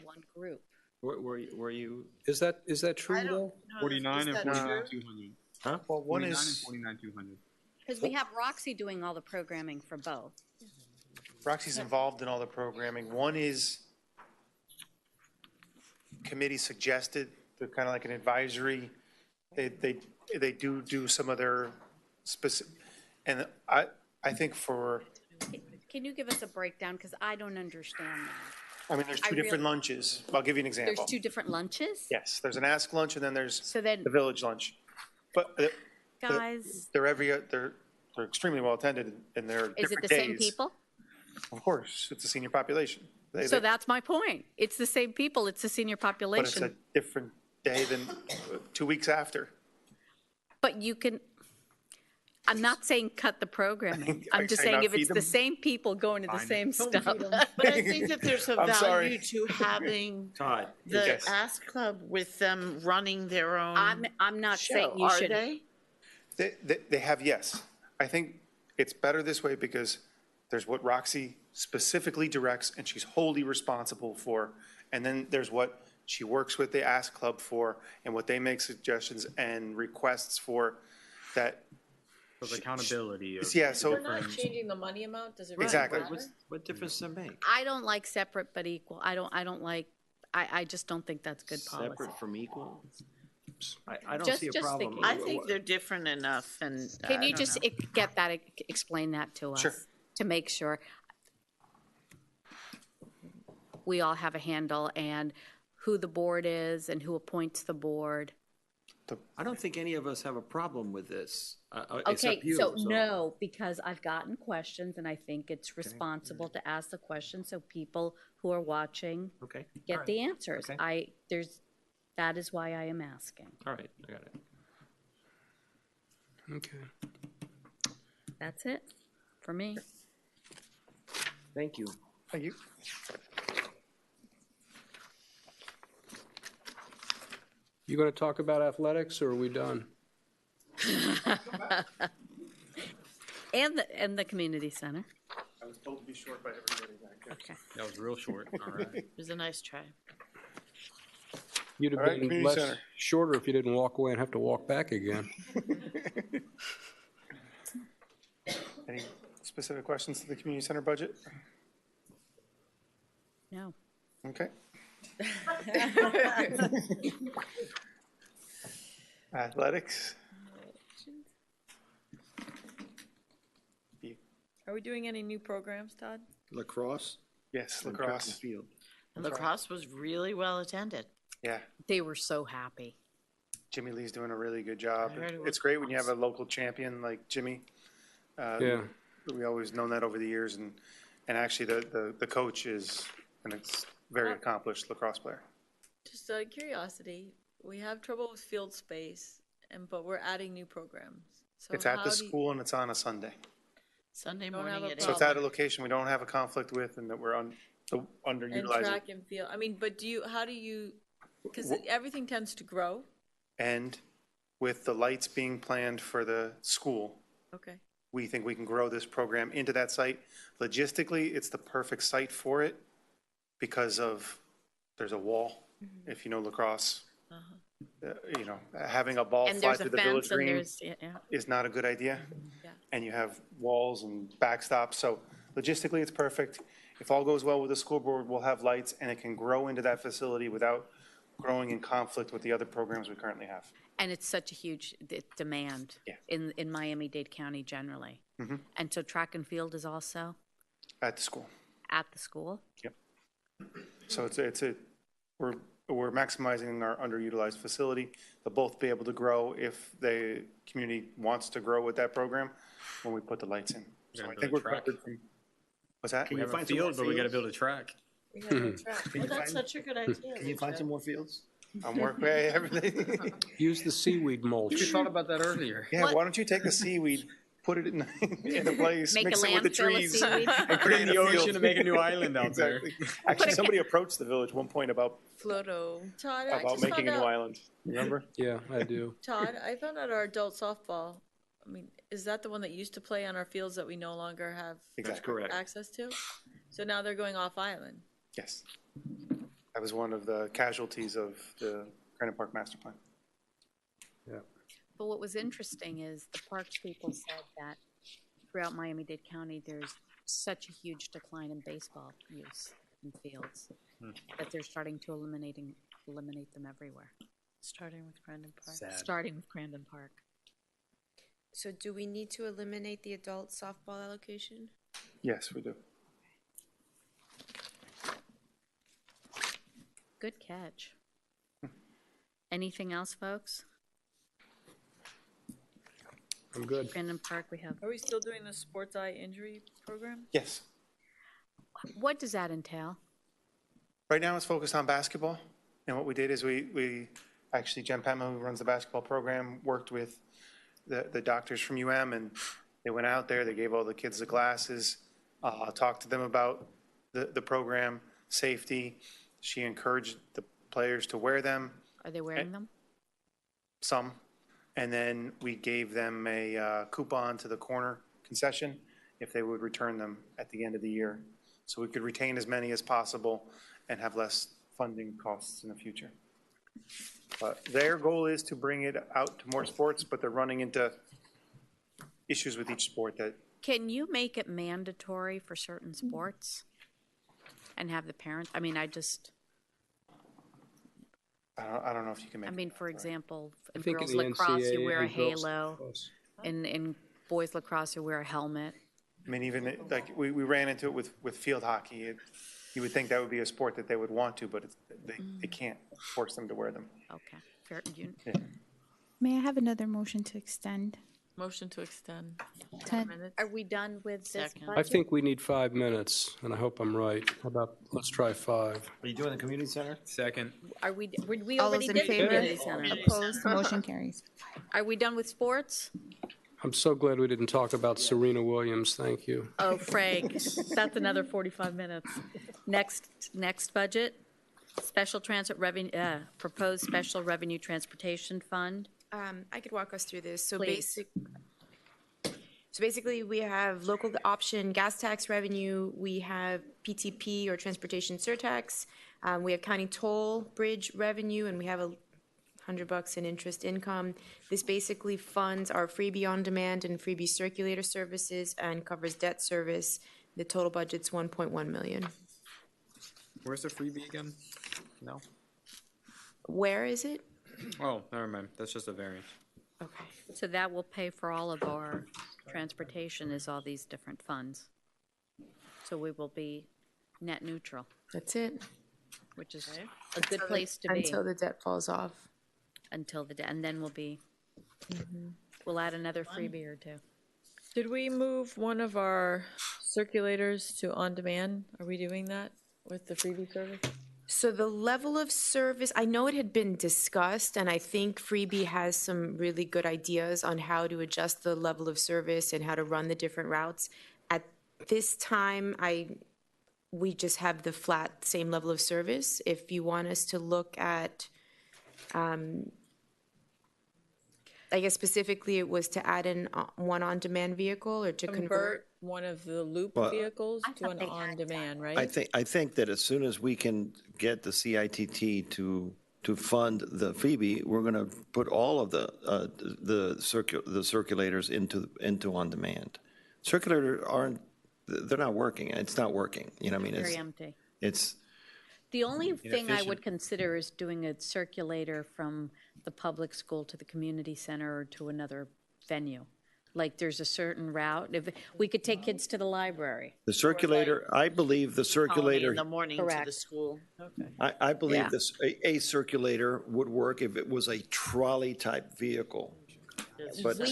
one group. Were you? Is that true, though? No, 49 and is that 49,200. Huh? Well, one 49 is, and 49,200. Because we have Roxy doing all the programming for both. Roxy's involved in all the programming. One is committee suggested, they're kind of like an advisory. They do some of their specific, and I think for, Can you give us a breakdown? Because I don't understand that. I mean, there's I two different really- lunches. I'll give you an example. There's two different lunches? Yes, there's an Ask Lunch and then there's So then, the Village Lunch. But guys, they're extremely well attended and they're is it different the same days. people? Of course, it's a senior population. So that's my point. It's the same people, it's the senior But it's a population. different day than 2 weeks after. But you can, I'm not saying cut the programming. Are I'm you just saying saying not if it's feed the them? same people going to the same stuff. But I think that there's a I'm sorry. value to having Todd. the Yes. Ask Club with them running their own I'm not saying show. you Are should. they? They have, yes. I think it's better this way because there's what Roxy specifically directs and she's wholly responsible for. And then there's what she works with the Ask Club for and what they make suggestions and requests for that. So the accountability of. Yeah, so- We're not changing the money amount, does it really Exactly. matter? What difference does it make? I don't like separate but equal. I don't like, I just don't think that's good policy. Separate from equal? I don't Just- see a just problem. thinking. I think they're different enough and. Can I you don't just know. get that, explain that to us? Sure. To make sure we all have a handle and who the board is and who appoints the board. I don't think any of us have a problem with this, Okay, except you. so no, because I've gotten questions and I think it's responsible to ask the questions so people who are watching Okay. get All right. the answers. Okay. That is why I am asking. All right, I got it. Okay. That's it for me. Thank you. Thank you. You going to talk about athletics, or are we done? And the community center. I was told to be short by everybody back there. Okay. That was real short. All right. It was a nice try. You'd have All right, been community less center. shorter if you didn't walk away and have to walk back again. Any specific questions to the community center budget? No. Okay. Athletics? Are we doing any new programs, Todd? Lacrosse? Yes, and track and lacrosse. field. Lacrosse was really well attended. Yeah, They were so happy. Jimmy Lee's doing a really good job. I heard it was It's great when you have a local champion like Jimmy. Yeah. We always known that over the years, and actually the coach is a very accomplished lacrosse player. Just out of curiosity, we have trouble with field space, but we're adding new programs. So It's at how the do you- school and it's on a Sunday. Sunday Don't have morning a at So it's 8. at a location we don't have a conflict with and that we're And underutilizing. track and field, I mean, but because everything tends to grow. And with the lights being planned for the school, Okay. we think we can grow this program into that site. Logistically, it's the perfect site for it because there's a wall, if you know lacrosse. Having a ball And fly there's a through the village fence and green there's, yeah. is not a good idea. Yeah. And you have walls and backstops, so logistically, it's perfect. If all goes well with the school board, we'll have lights, and it can grow into that facility without growing in conflict with the other programs we currently have. And it's such a huge demand in Miami-Dade County generally. Mhm. And so track and field is also At the school. at the school? Yep. So we're maximizing our underutilized facility. They'll both be able to grow if the community wants to grow with that program when we put the lights in. So I think we're covered from, what's that? We have a field, but we got to build a track. Well, that's such a good idea. Can you find some more fields? I'm working everything. Use the seaweed mulch. We thought about that earlier. Yeah, why don't you take the seaweed, put it in a place, Make mix a it with the landfill of trees. seaweed? And Put it create in the a ocean field. and make a new island out there. Exactly. Actually, somebody approached the village one point about Floto. Todd, I about just making found a new out, island. Remember? Yeah, I do. Todd, I found out our adult softball, I mean, is that the one that used to play on our fields that we no longer have That's correct. access to? So now they're going off island. Yes. That was one of the casualties of the Granite Park Master Plan. Yeah. But what was interesting is the parks people said that throughout Miami-Dade County, there's such a huge decline in baseball use in fields that they're starting to eliminate them everywhere, Starting with Grandin Park. starting with Crandon Park. So do we need to eliminate the adult softball allocation? Yes, we do. Good catch. Anything else, folks? I'm good. Crandon Park, we have. Are we still doing the sports eye injury program? Yes. What does that entail? Right now, it's focused on basketball. And what we did is we actually, Jen Petma, who runs the basketball program, worked with the doctors from UM, and they went out there, they gave all the kids the glasses, talked to them about the program, safety. She encouraged the players to wear them, Are they wearing them? some. And then we gave them a coupon to the corner concession if they would return them at the end of the year. So we could retain as many as possible and have less funding costs in the future. But their goal is to bring it out to more sports, but they're running into issues with each sport that, Can you make it mandatory for certain sports and have the parents? I mean, I don't know if you can make. I mean, for example, in think in girls the lacrosse, you wear a NCAA girls halo. lacrosse. In boys lacrosse, you wear a helmet. I mean, even like we ran into it with field hockey. You would think that would be a sport that they would want to, but they can't force them to wear them. Okay. Fair. May I have another motion to extend Motion to extend. 10 minutes. Are we done with this Second. budget? I think we need 5 minutes, and I hope I'm right. How about, let's try 5. Are you doing the community center? Second. Are we All already those in did favor? community center. Opposed? Motion carries. Are we done with sports? I'm so glad we didn't talk about Serena Williams. Thank you. Oh, Frank, that's another 45 minutes. Next budget, special transit revenue, proposed special revenue transportation fund. I could walk us through this. Please. So basically, we have local option gas tax revenue, we have PTP or transportation surtax, we have county toll bridge revenue, and we have $100 in interest income. This basically funds our freebie on demand and freebie circulator services and covers debt service. The total budget's 1.1 million. Where's the freebie again? No? Where is it? Oh, never mind. That's just a variance. Okay. So that will pay for all of our transportation is all these different funds. So we will be net neutral, That's it. which is a good place to be. Until the debt falls off. And then we'll be, we'll add another freebie or two. Did we move one of our circulators to on-demand? Are we doing that with the freebie service? So the level of service, I know it had been discussed, and I think Freebie has some really good ideas on how to adjust the level of service and how to run the different routes. At this time, we just have the flat same level of service. If you want us to look at, I guess specifically it was to add in one on-demand vehicle or to convert. One of the loop Well, vehicles to an on-demand, right? I think that as soon as we can get the CITT to fund the Phoebe, we're going to put all of the circulators into on demand. Circulators they're not working. It's not working. You know what I mean? Very empty. It's The only thing I would inefficient. consider is doing a circulator from the public school to the community center or to another venue. Like there's a certain route. If we could take kids to the library. the circulator. I believe the Colony circulator. in the morning to the Correct. school. Okay. I believe Yeah. this a circulator would work if it was a trolley type vehicle. But We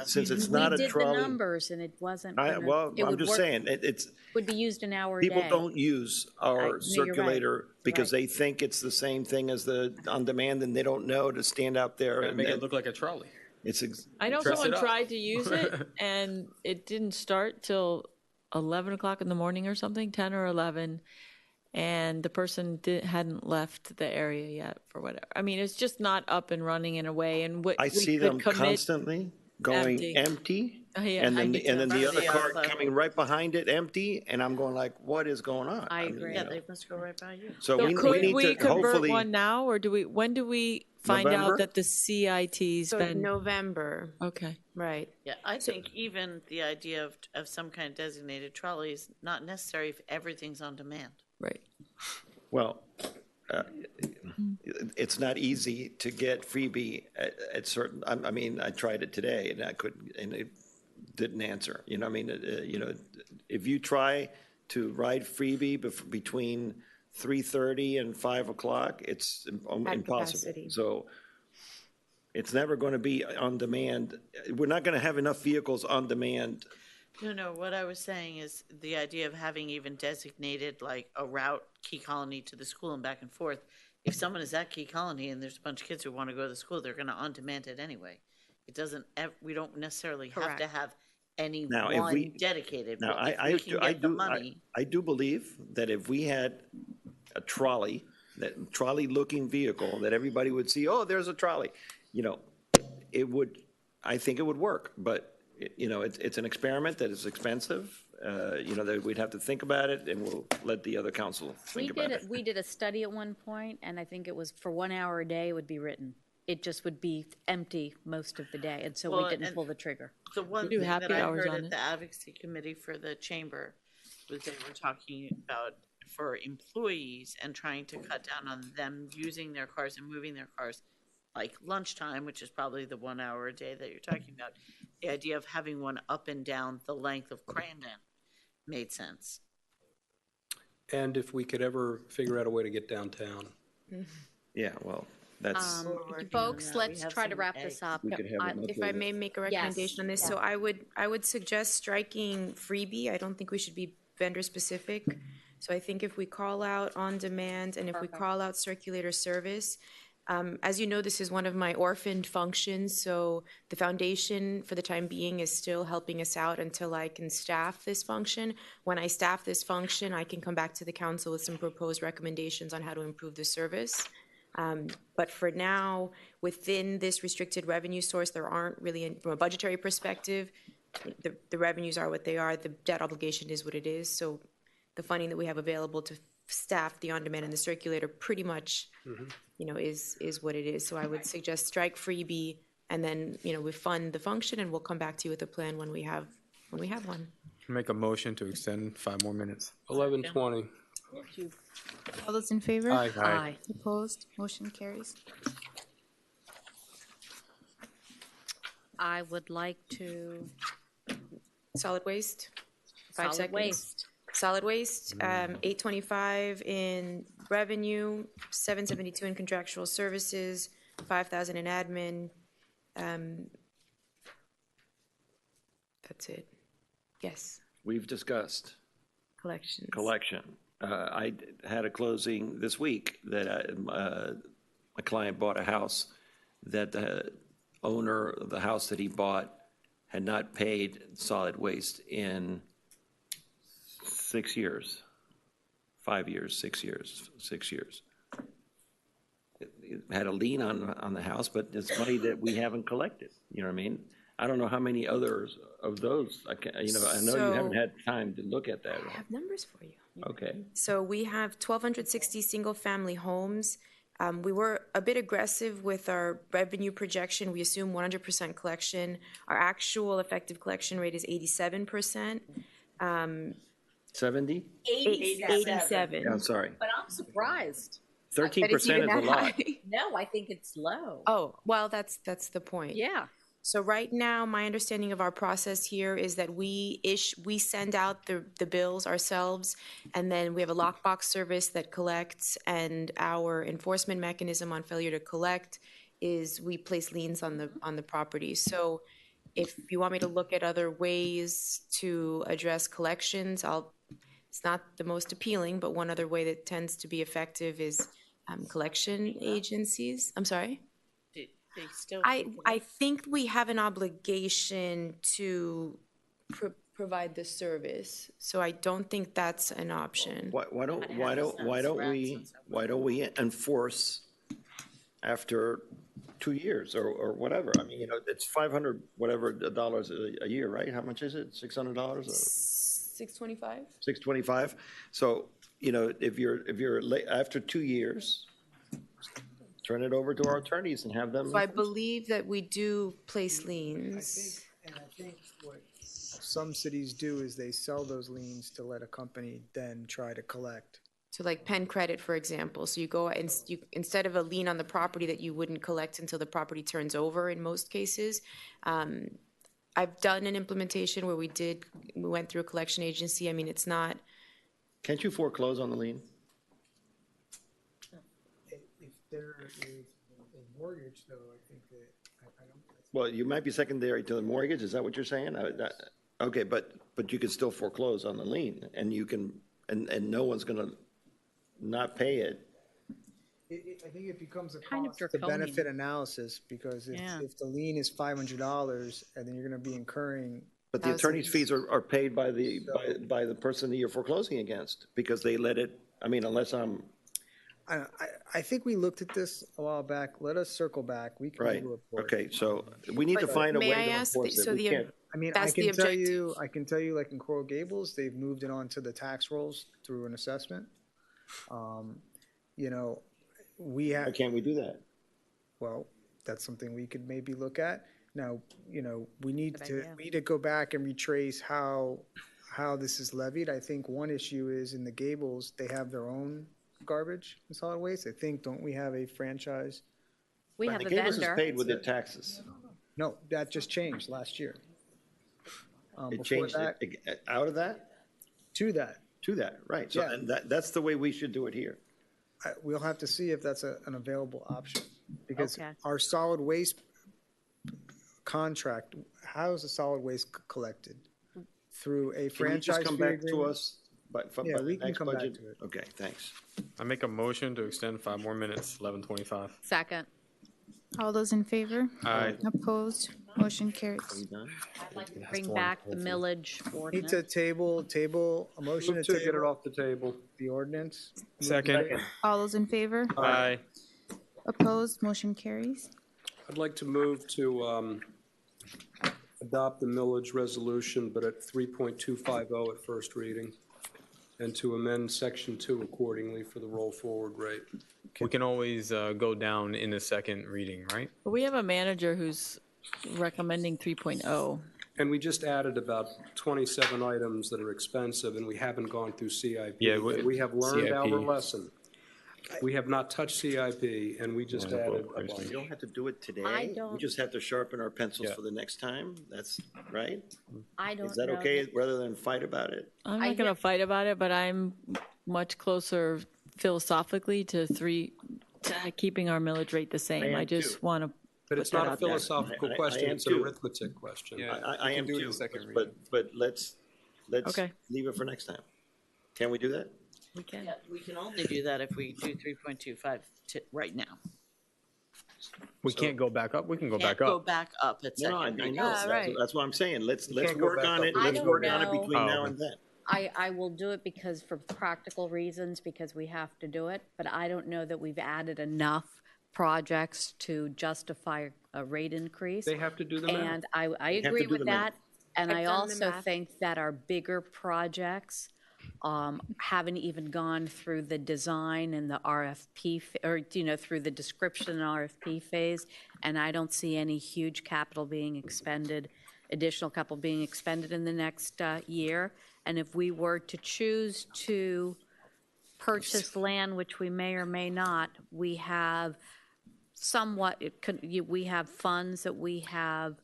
since it's not a We did the trolley, numbers and it wasn't. well, it I'm would just work- saying it's. Would be used an hour a day. People don't use No, you're our right. circulator because Right. they think it's the same thing as the on-demand, and they don't know to stand out there. Gotta And make then it look like a trolley. it's I know Dress someone it up. tried to use it, and it didn't start till 11 o'clock in the morning or something, 10 or 11, and the person hadn't left the area yet for whatever. I mean, it's just not up and running in a way, and what I we see could them commit- constantly going Empty. empty, Oh, yeah, and I then do and then too. the other Yeah, car but- coming right behind it empty, and I'm going like, what is going on? I mean, agree. you Yeah, know. they must go right by you. So So we could need we to convert hopefully. one now, or when do we find November? out that the CIT's So been? November, Okay. right. Yeah, I think even the idea of some kind of designated trolley is not necessary if everything's on demand. Right. Well, it's not easy to get freebie at certain, I mean, I tried it today and I couldn't, and it didn't answer. You know, I mean, if you try to ride freebie between 3:30 and 5 o'clock, it's impossible. capacity. So it's never going to be on demand. We're not going to have enough vehicles on demand. No, what I was saying is the idea of having even designated like a route, Key Colony to the school and back and forth. If someone is at Key Colony and there's a bunch of kids who want to go to the school, they're going to on-demand it anyway. It doesn't, we don't necessarily have to Correct. have any Now, if one we- dedicated. Now, But if I we can get the money, I do believe that if we had a trolley, that trolley-looking vehicle, that everybody would see, oh, there's a trolley, you know, I think it would work, but, you know, it's an experiment that is expensive, you know, that we'd have to think about it, and we'll let the other council think about it. We did a study at one point, and I think it was for 1 hour a day it would be written. It just would be empty most of the day, and so Well, we didn't and- pull the trigger. the one do thing happy that I hours heard on at it. the advocacy committee for the chamber was they were talking about for employees and trying to cut down on them using their cars and moving their cars, like lunchtime, which is probably the 1 hour a day that you're talking about. The idea of having one up and down the length of Crandon made sense. And if we could ever figure out a way to get downtown. Yeah, well, That's, Folks, let's try to wrap this up. we could have an If I may make a recommendation on this, so I would suggest striking freebie. I don't think we should be vendor specific. So I think if we call out on demand and if we call out circulator service, as you know, this is one of my orphaned functions, so the foundation for the time being is still helping us out until I can staff this function. When I staff this function, I can come back to the council with some proposed recommendations on how to improve the service. But for now, within this restricted revenue source, there aren't really, from a budgetary perspective, the revenues are what they are, the debt obligation is what it is, so the funding that we have available to staff the on-demand and the circulator pretty much, is what it is. So I would suggest strike freebie, and then, we fund the function, and we'll come back to you with a plan when we have one. Make a motion to extend 5 more minutes. 11:20. All those in favor? Aye. Aye. Opposed? Motion carries. I would like to, Solid waste, 5 solid seconds. waste. Solid waste, 825 in revenue, 772 in contractual services, 5,000 in admin. That's it. Yes, we've discussed collections. collection. I had a closing this week that a client bought a house that the owner of the house that he bought had not paid solid waste in 6 years, 5 years, 6 years, 6 years. It had a lien on the house, but it's money that we haven't collected. You know what I mean? I don't know how many others of those. I know you haven't had time to look at that. I have numbers for you. Okay. So we have 1,260 single-family homes. We were a bit aggressive with our revenue projection. We assume 100% collection. Our actual effective collection rate is 87%. 70? 87. Yeah, I'm sorry. But I'm surprised. 13% is a lot. No, I think it's low. Oh, well, that's the point. Yeah. So right now, my understanding of our process here is that we send out the bills ourselves, and then we have a lockbox service that collects, and our enforcement mechanism on failure to collect is we place liens on the property. So if you want me to look at other ways to address collections, it's not the most appealing, but one other way that tends to be effective is collection agencies. I'm sorry? They still. I think we have an obligation to provide the service, so I don't think that's an option. Why don't we enforce after 2 years or whatever? I mean, it's $500 whatever dollars a year, right? How much is it? $600? $625. $625. So if you're late after 2 years, turn it over to our attorneys and have them. So I believe that we do place liens. I think what some cities do is they sell those liens to let a company then try to collect. So like Penn Credit, for example. So you go and instead of a lien on the property that you wouldn't collect until the property turns over in most cases. I've done an implementation where we went through a collection agency. I mean, it's not. Can't you foreclose on the lien? If there is a mortgage, though, I think that I don't. Well, you might be secondary to the mortgage. Is that what you're saying? Okay, but you can still foreclose on the lien, and you can, and no one's going to not pay it. I think it becomes a Kind of cost to draconian. benefit analysis, because if the lien is $500, and then you're going to be incurring. But the attorney's fees are paid by the person that you're foreclosing against, because they let it. I mean, unless I'm. I think we looked at this a while back. Let us circle back. We can Right. do a report. Okay. So we need to find a way to enforce it. We can't. I mean, I can tell you, like in Coral Gables, they've moved it onto the tax rolls through an assessment. We have. Why can't we do that? Well, that's something we could maybe look at. Now, we need to go back and retrace how this is levied. I think one issue is in the Gables, they have their own garbage and solid waste. I think, don't we have a franchise? We have the a Gables vendor. is paid with their taxes. No, that just changed last year. It changed out of that to that. To that, right? So, Yeah. and that's the way we should do it here. We'll have to see if that's an available option. Because Okay. our solid waste contract, how is the solid waste collected? Through a Can you franchise just come fee back to agreement? us by Yeah, the we can next come back budget? to it. Okay, thanks. I make a motion to extend 5 more minutes, 11:25. Second. All those in favor? Aye. Opposed? Motion carries. I'd like to bring back the millage Need to ordinance. table, a motion to Move to get it table off the table. the ordinance. Second. All those in favor? Aye. Opposed? Motion carries. I'd like to move to adopt the millage resolution, but at 3.250 at first reading, and to amend Section 2 accordingly for the roll forward rate. We can always go down in the second reading, right? But we have a manager who's recommending 3.0. And we just added about 27 items that are expensive, and we haven't gone through CIP. Yeah, And we have learned CIP. our lesson. We have not touched CIP, and we just added a We bunch. don't have to do it today. I We don't- just have to sharpen our pencils Yeah. for the next time. That's right? I don't know. Is that okay, rather than fight about it? I'm I not going hear- to fight about it, but I'm much closer philosophically to keeping our millage rate the same. I I am just too. want to But it's put that not a out there. philosophical I question, am it's an too. arithmetic question. Yeah. I we can am do it in too, the second but let's Okay. leave it for next time. Can we do that? We can. Yeah, we can only do that if we do 3.25 right now. We can't go back up. We can go Can't back go up. back up at No, I second know. reading. That's what I'm saying. Let's can't go work back on up. it. I Let's don't work on it know. between Oh, now okay. and then. I will do it because for practical reasons, because we have to do it, but I don't know that we've added enough projects to justify a rate increase. They have to do the math. And I to agree do with the math. that. And I've I done the also math. think that our bigger projects haven't even gone through the design and the RFP, or, through the description and RFP phase. And I don't see any huge capital being expended, additional capital being expended in the next year. And if we were to choose to purchase land, which we may or may not, we have we have funds that we have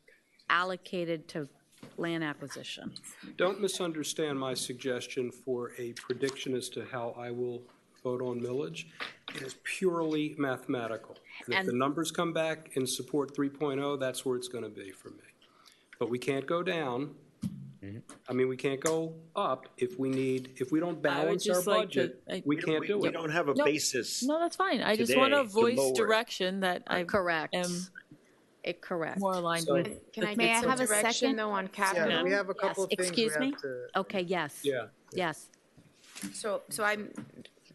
allocated to land acquisition. Don't misunderstand my suggestion for a prediction as to how I will vote on millage. It is purely mathematical. And if And- the numbers come back and support 3.0, that's where it's going to be for me. But we can't go down. I mean, we can't go up if we don't balance our just like to- budget. We can't do We it. don't have a No, basis. No, that's fine. I just want to today to voice lower it. direction that I Correct. am Correct. more aligned So- with. Can I May get I some have a direction, second? though, on Yeah, capital? we have a couple of things we Excuse me? have to. Okay, yes. Yeah. Yes. So I'm.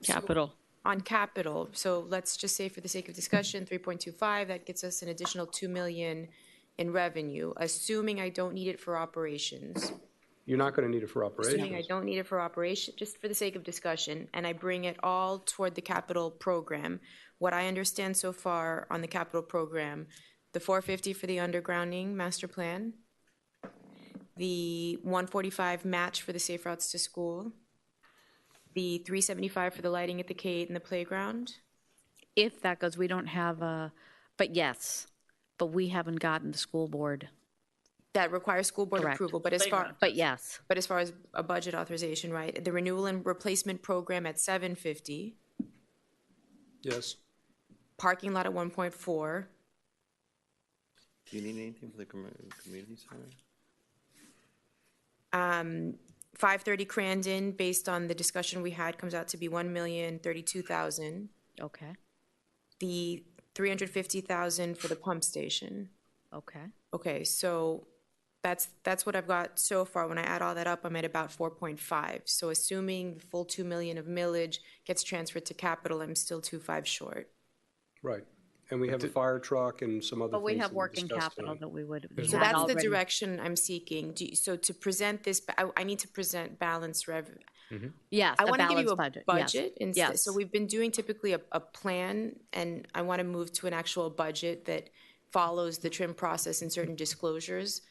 Capital. On capital, so let's just say for the sake of discussion, 3.25, that gets us an additional 2 million in revenue, assuming I don't need it for operations. You're not going to need it for Assuming I operations. don't need it for operation, just for the sake of discussion, and I bring it all toward the capital program. What I understand so far on the capital program, the 450 for the undergrounding master plan, the 145 match for the safe routes to school, the 375 for the lighting at the K8 and the playground. If that goes, we don't have but yes, but we haven't gotten the school board. That requires school board Correct. approval, but But yes, as far as a budget authorization, right? The renewal and replacement program at 750, Yes. parking lot at 1.4, Do you need anything for the community center? 530 Crandon, based on the discussion we had, comes out to be 1,032,000. okay, The 350,000 for the pump station. okay. Okay, so that's what I've got so far. When I add all that up, I'm at about 4.5. So assuming the full 2 million of millage gets transferred to capital, I'm still 2.5 short. Right. And we have a fire truck and some other But we things have that working discussed capital tonight. that we would. So that's the direction I'm seeking. So to present this, I need to present balanced revenue. Yes, I a want to give you a balanced budget. Yes. Instead. Yes. So we've been doing typically a plan, and I want to move to an actual budget that follows the trim process and certain disclosures.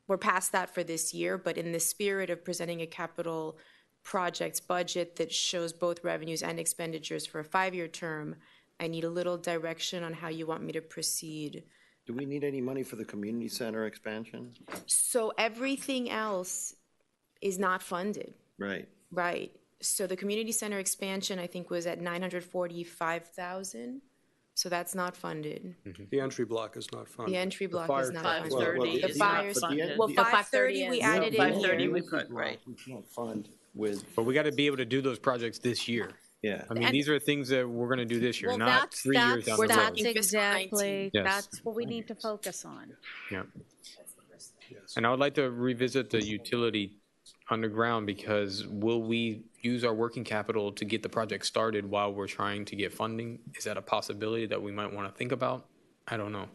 We're past that for this year, but in the spirit of presenting a capital projects budget that shows both revenues and expenditures for a 5-year term, I need a little direction on how you want me to proceed. Do we need any money for the community center expansion? So everything else is not funded. Right. Right. So the community center expansion, I think, was at 945,000. so that's not funded. The entry block is not funded. The entry block fire is not truck- funded. well, The it's fires, not, but the- well, the- 530 we added in 530 here. we put, right. We can't fund with, But we got to be able to do those projects this year. yeah. I mean, And- these are things that we're going to do this year, Well, not that's, 3 years down the road. that's fiscal exactly, 19. Yes. that's what we need to focus on. Yeah. And I would like to revisit the utility underground, because will we use our working capital to get the project started while we're trying to get funding? Is that a possibility that we might want to think about? I don't know.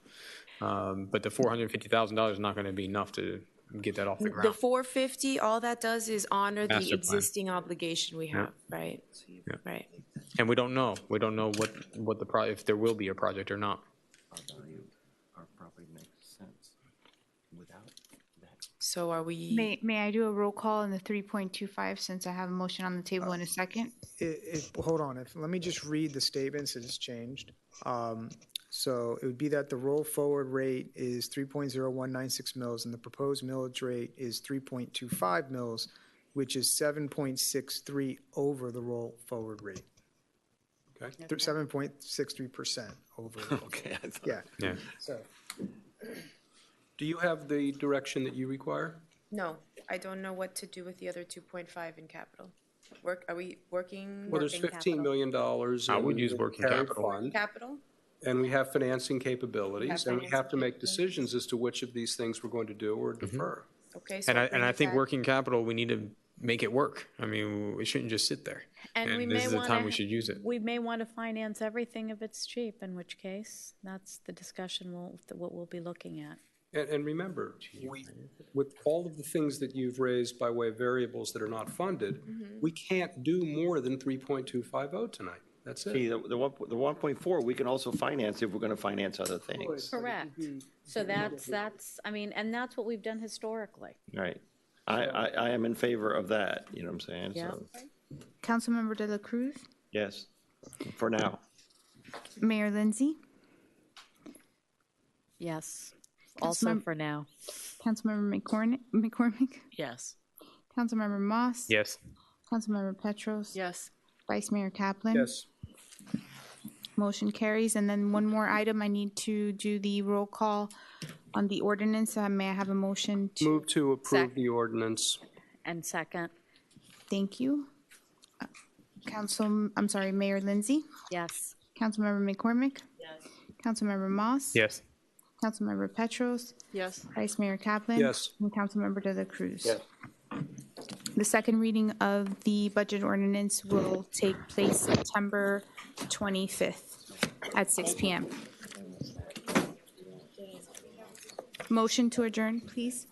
But the $450,000 is not going to be enough to get that off the The ground. 450, all that does is honor the Master plan. existing obligation we have, right? Yeah. Right. And we don't know. We don't know what the if there will be a project or not. Our value, our property makes sense without that. So are we? May I do a roll call in the 3.25 since I have a motion on the table in a second? Hold on, let me just read the statements that has changed. So it would be that the roll forward rate is 3.0196 mils and the proposed millage rate is 3.25 mils, which is 7.63 over the roll forward rate. Okay. 7.63% over. the roll Okay, I thought- Yeah. Yeah. So, Do you have the direction that you require? No, I don't know what to do with the other 2.5 in capital. Are we working? Well, there's $15 million. I would use in working carried capital. fund, Capital? and we have financing capabilities, Have and we have to financing make decisions as to which of these things we're going to do or defer. Okay, so. And bring I it think back. working capital, we need to make it work. I mean, we shouldn't just sit there. And we And may this is the want time we should use it. We may want to finance everything if it's cheap, in which case, that's the discussion what we'll be looking at. And remember, with all of the things that you've raised by way of variables that are not funded, we can't do more than 3.250 tonight. That's See, it. the 1.4, we can also finance if we're going to finance other things. Correct. So that's, I mean, and that's what we've done historically. Right. I am in favor of that, you know what I'm saying? Yeah. So, Councilmember De La Cruz, yes, for now. Mayor Lindsay, Yes, also Councilmem- for now. Councilmember McCormick, Yes. Councilmember Moss. Yes. Councilmember Petros. Yes. Vice Mayor Kaplan. Yes. Motion carries. And then one more item, I need to do the roll call on the ordinance. May I have a motion to? Move to approve the ordinance. And second, Thank you. Mayor Lindsay. yes. Councilmember McCormick. Yes. Councilmember Moss. Yes. Councilmember Petros. Yes. Vice Mayor Kaplan. Yes. And Councilmember De La Cruz. Yes. The second reading of the budget ordinance will take place September 25th at 6 p.m. Motion to adjourn, please.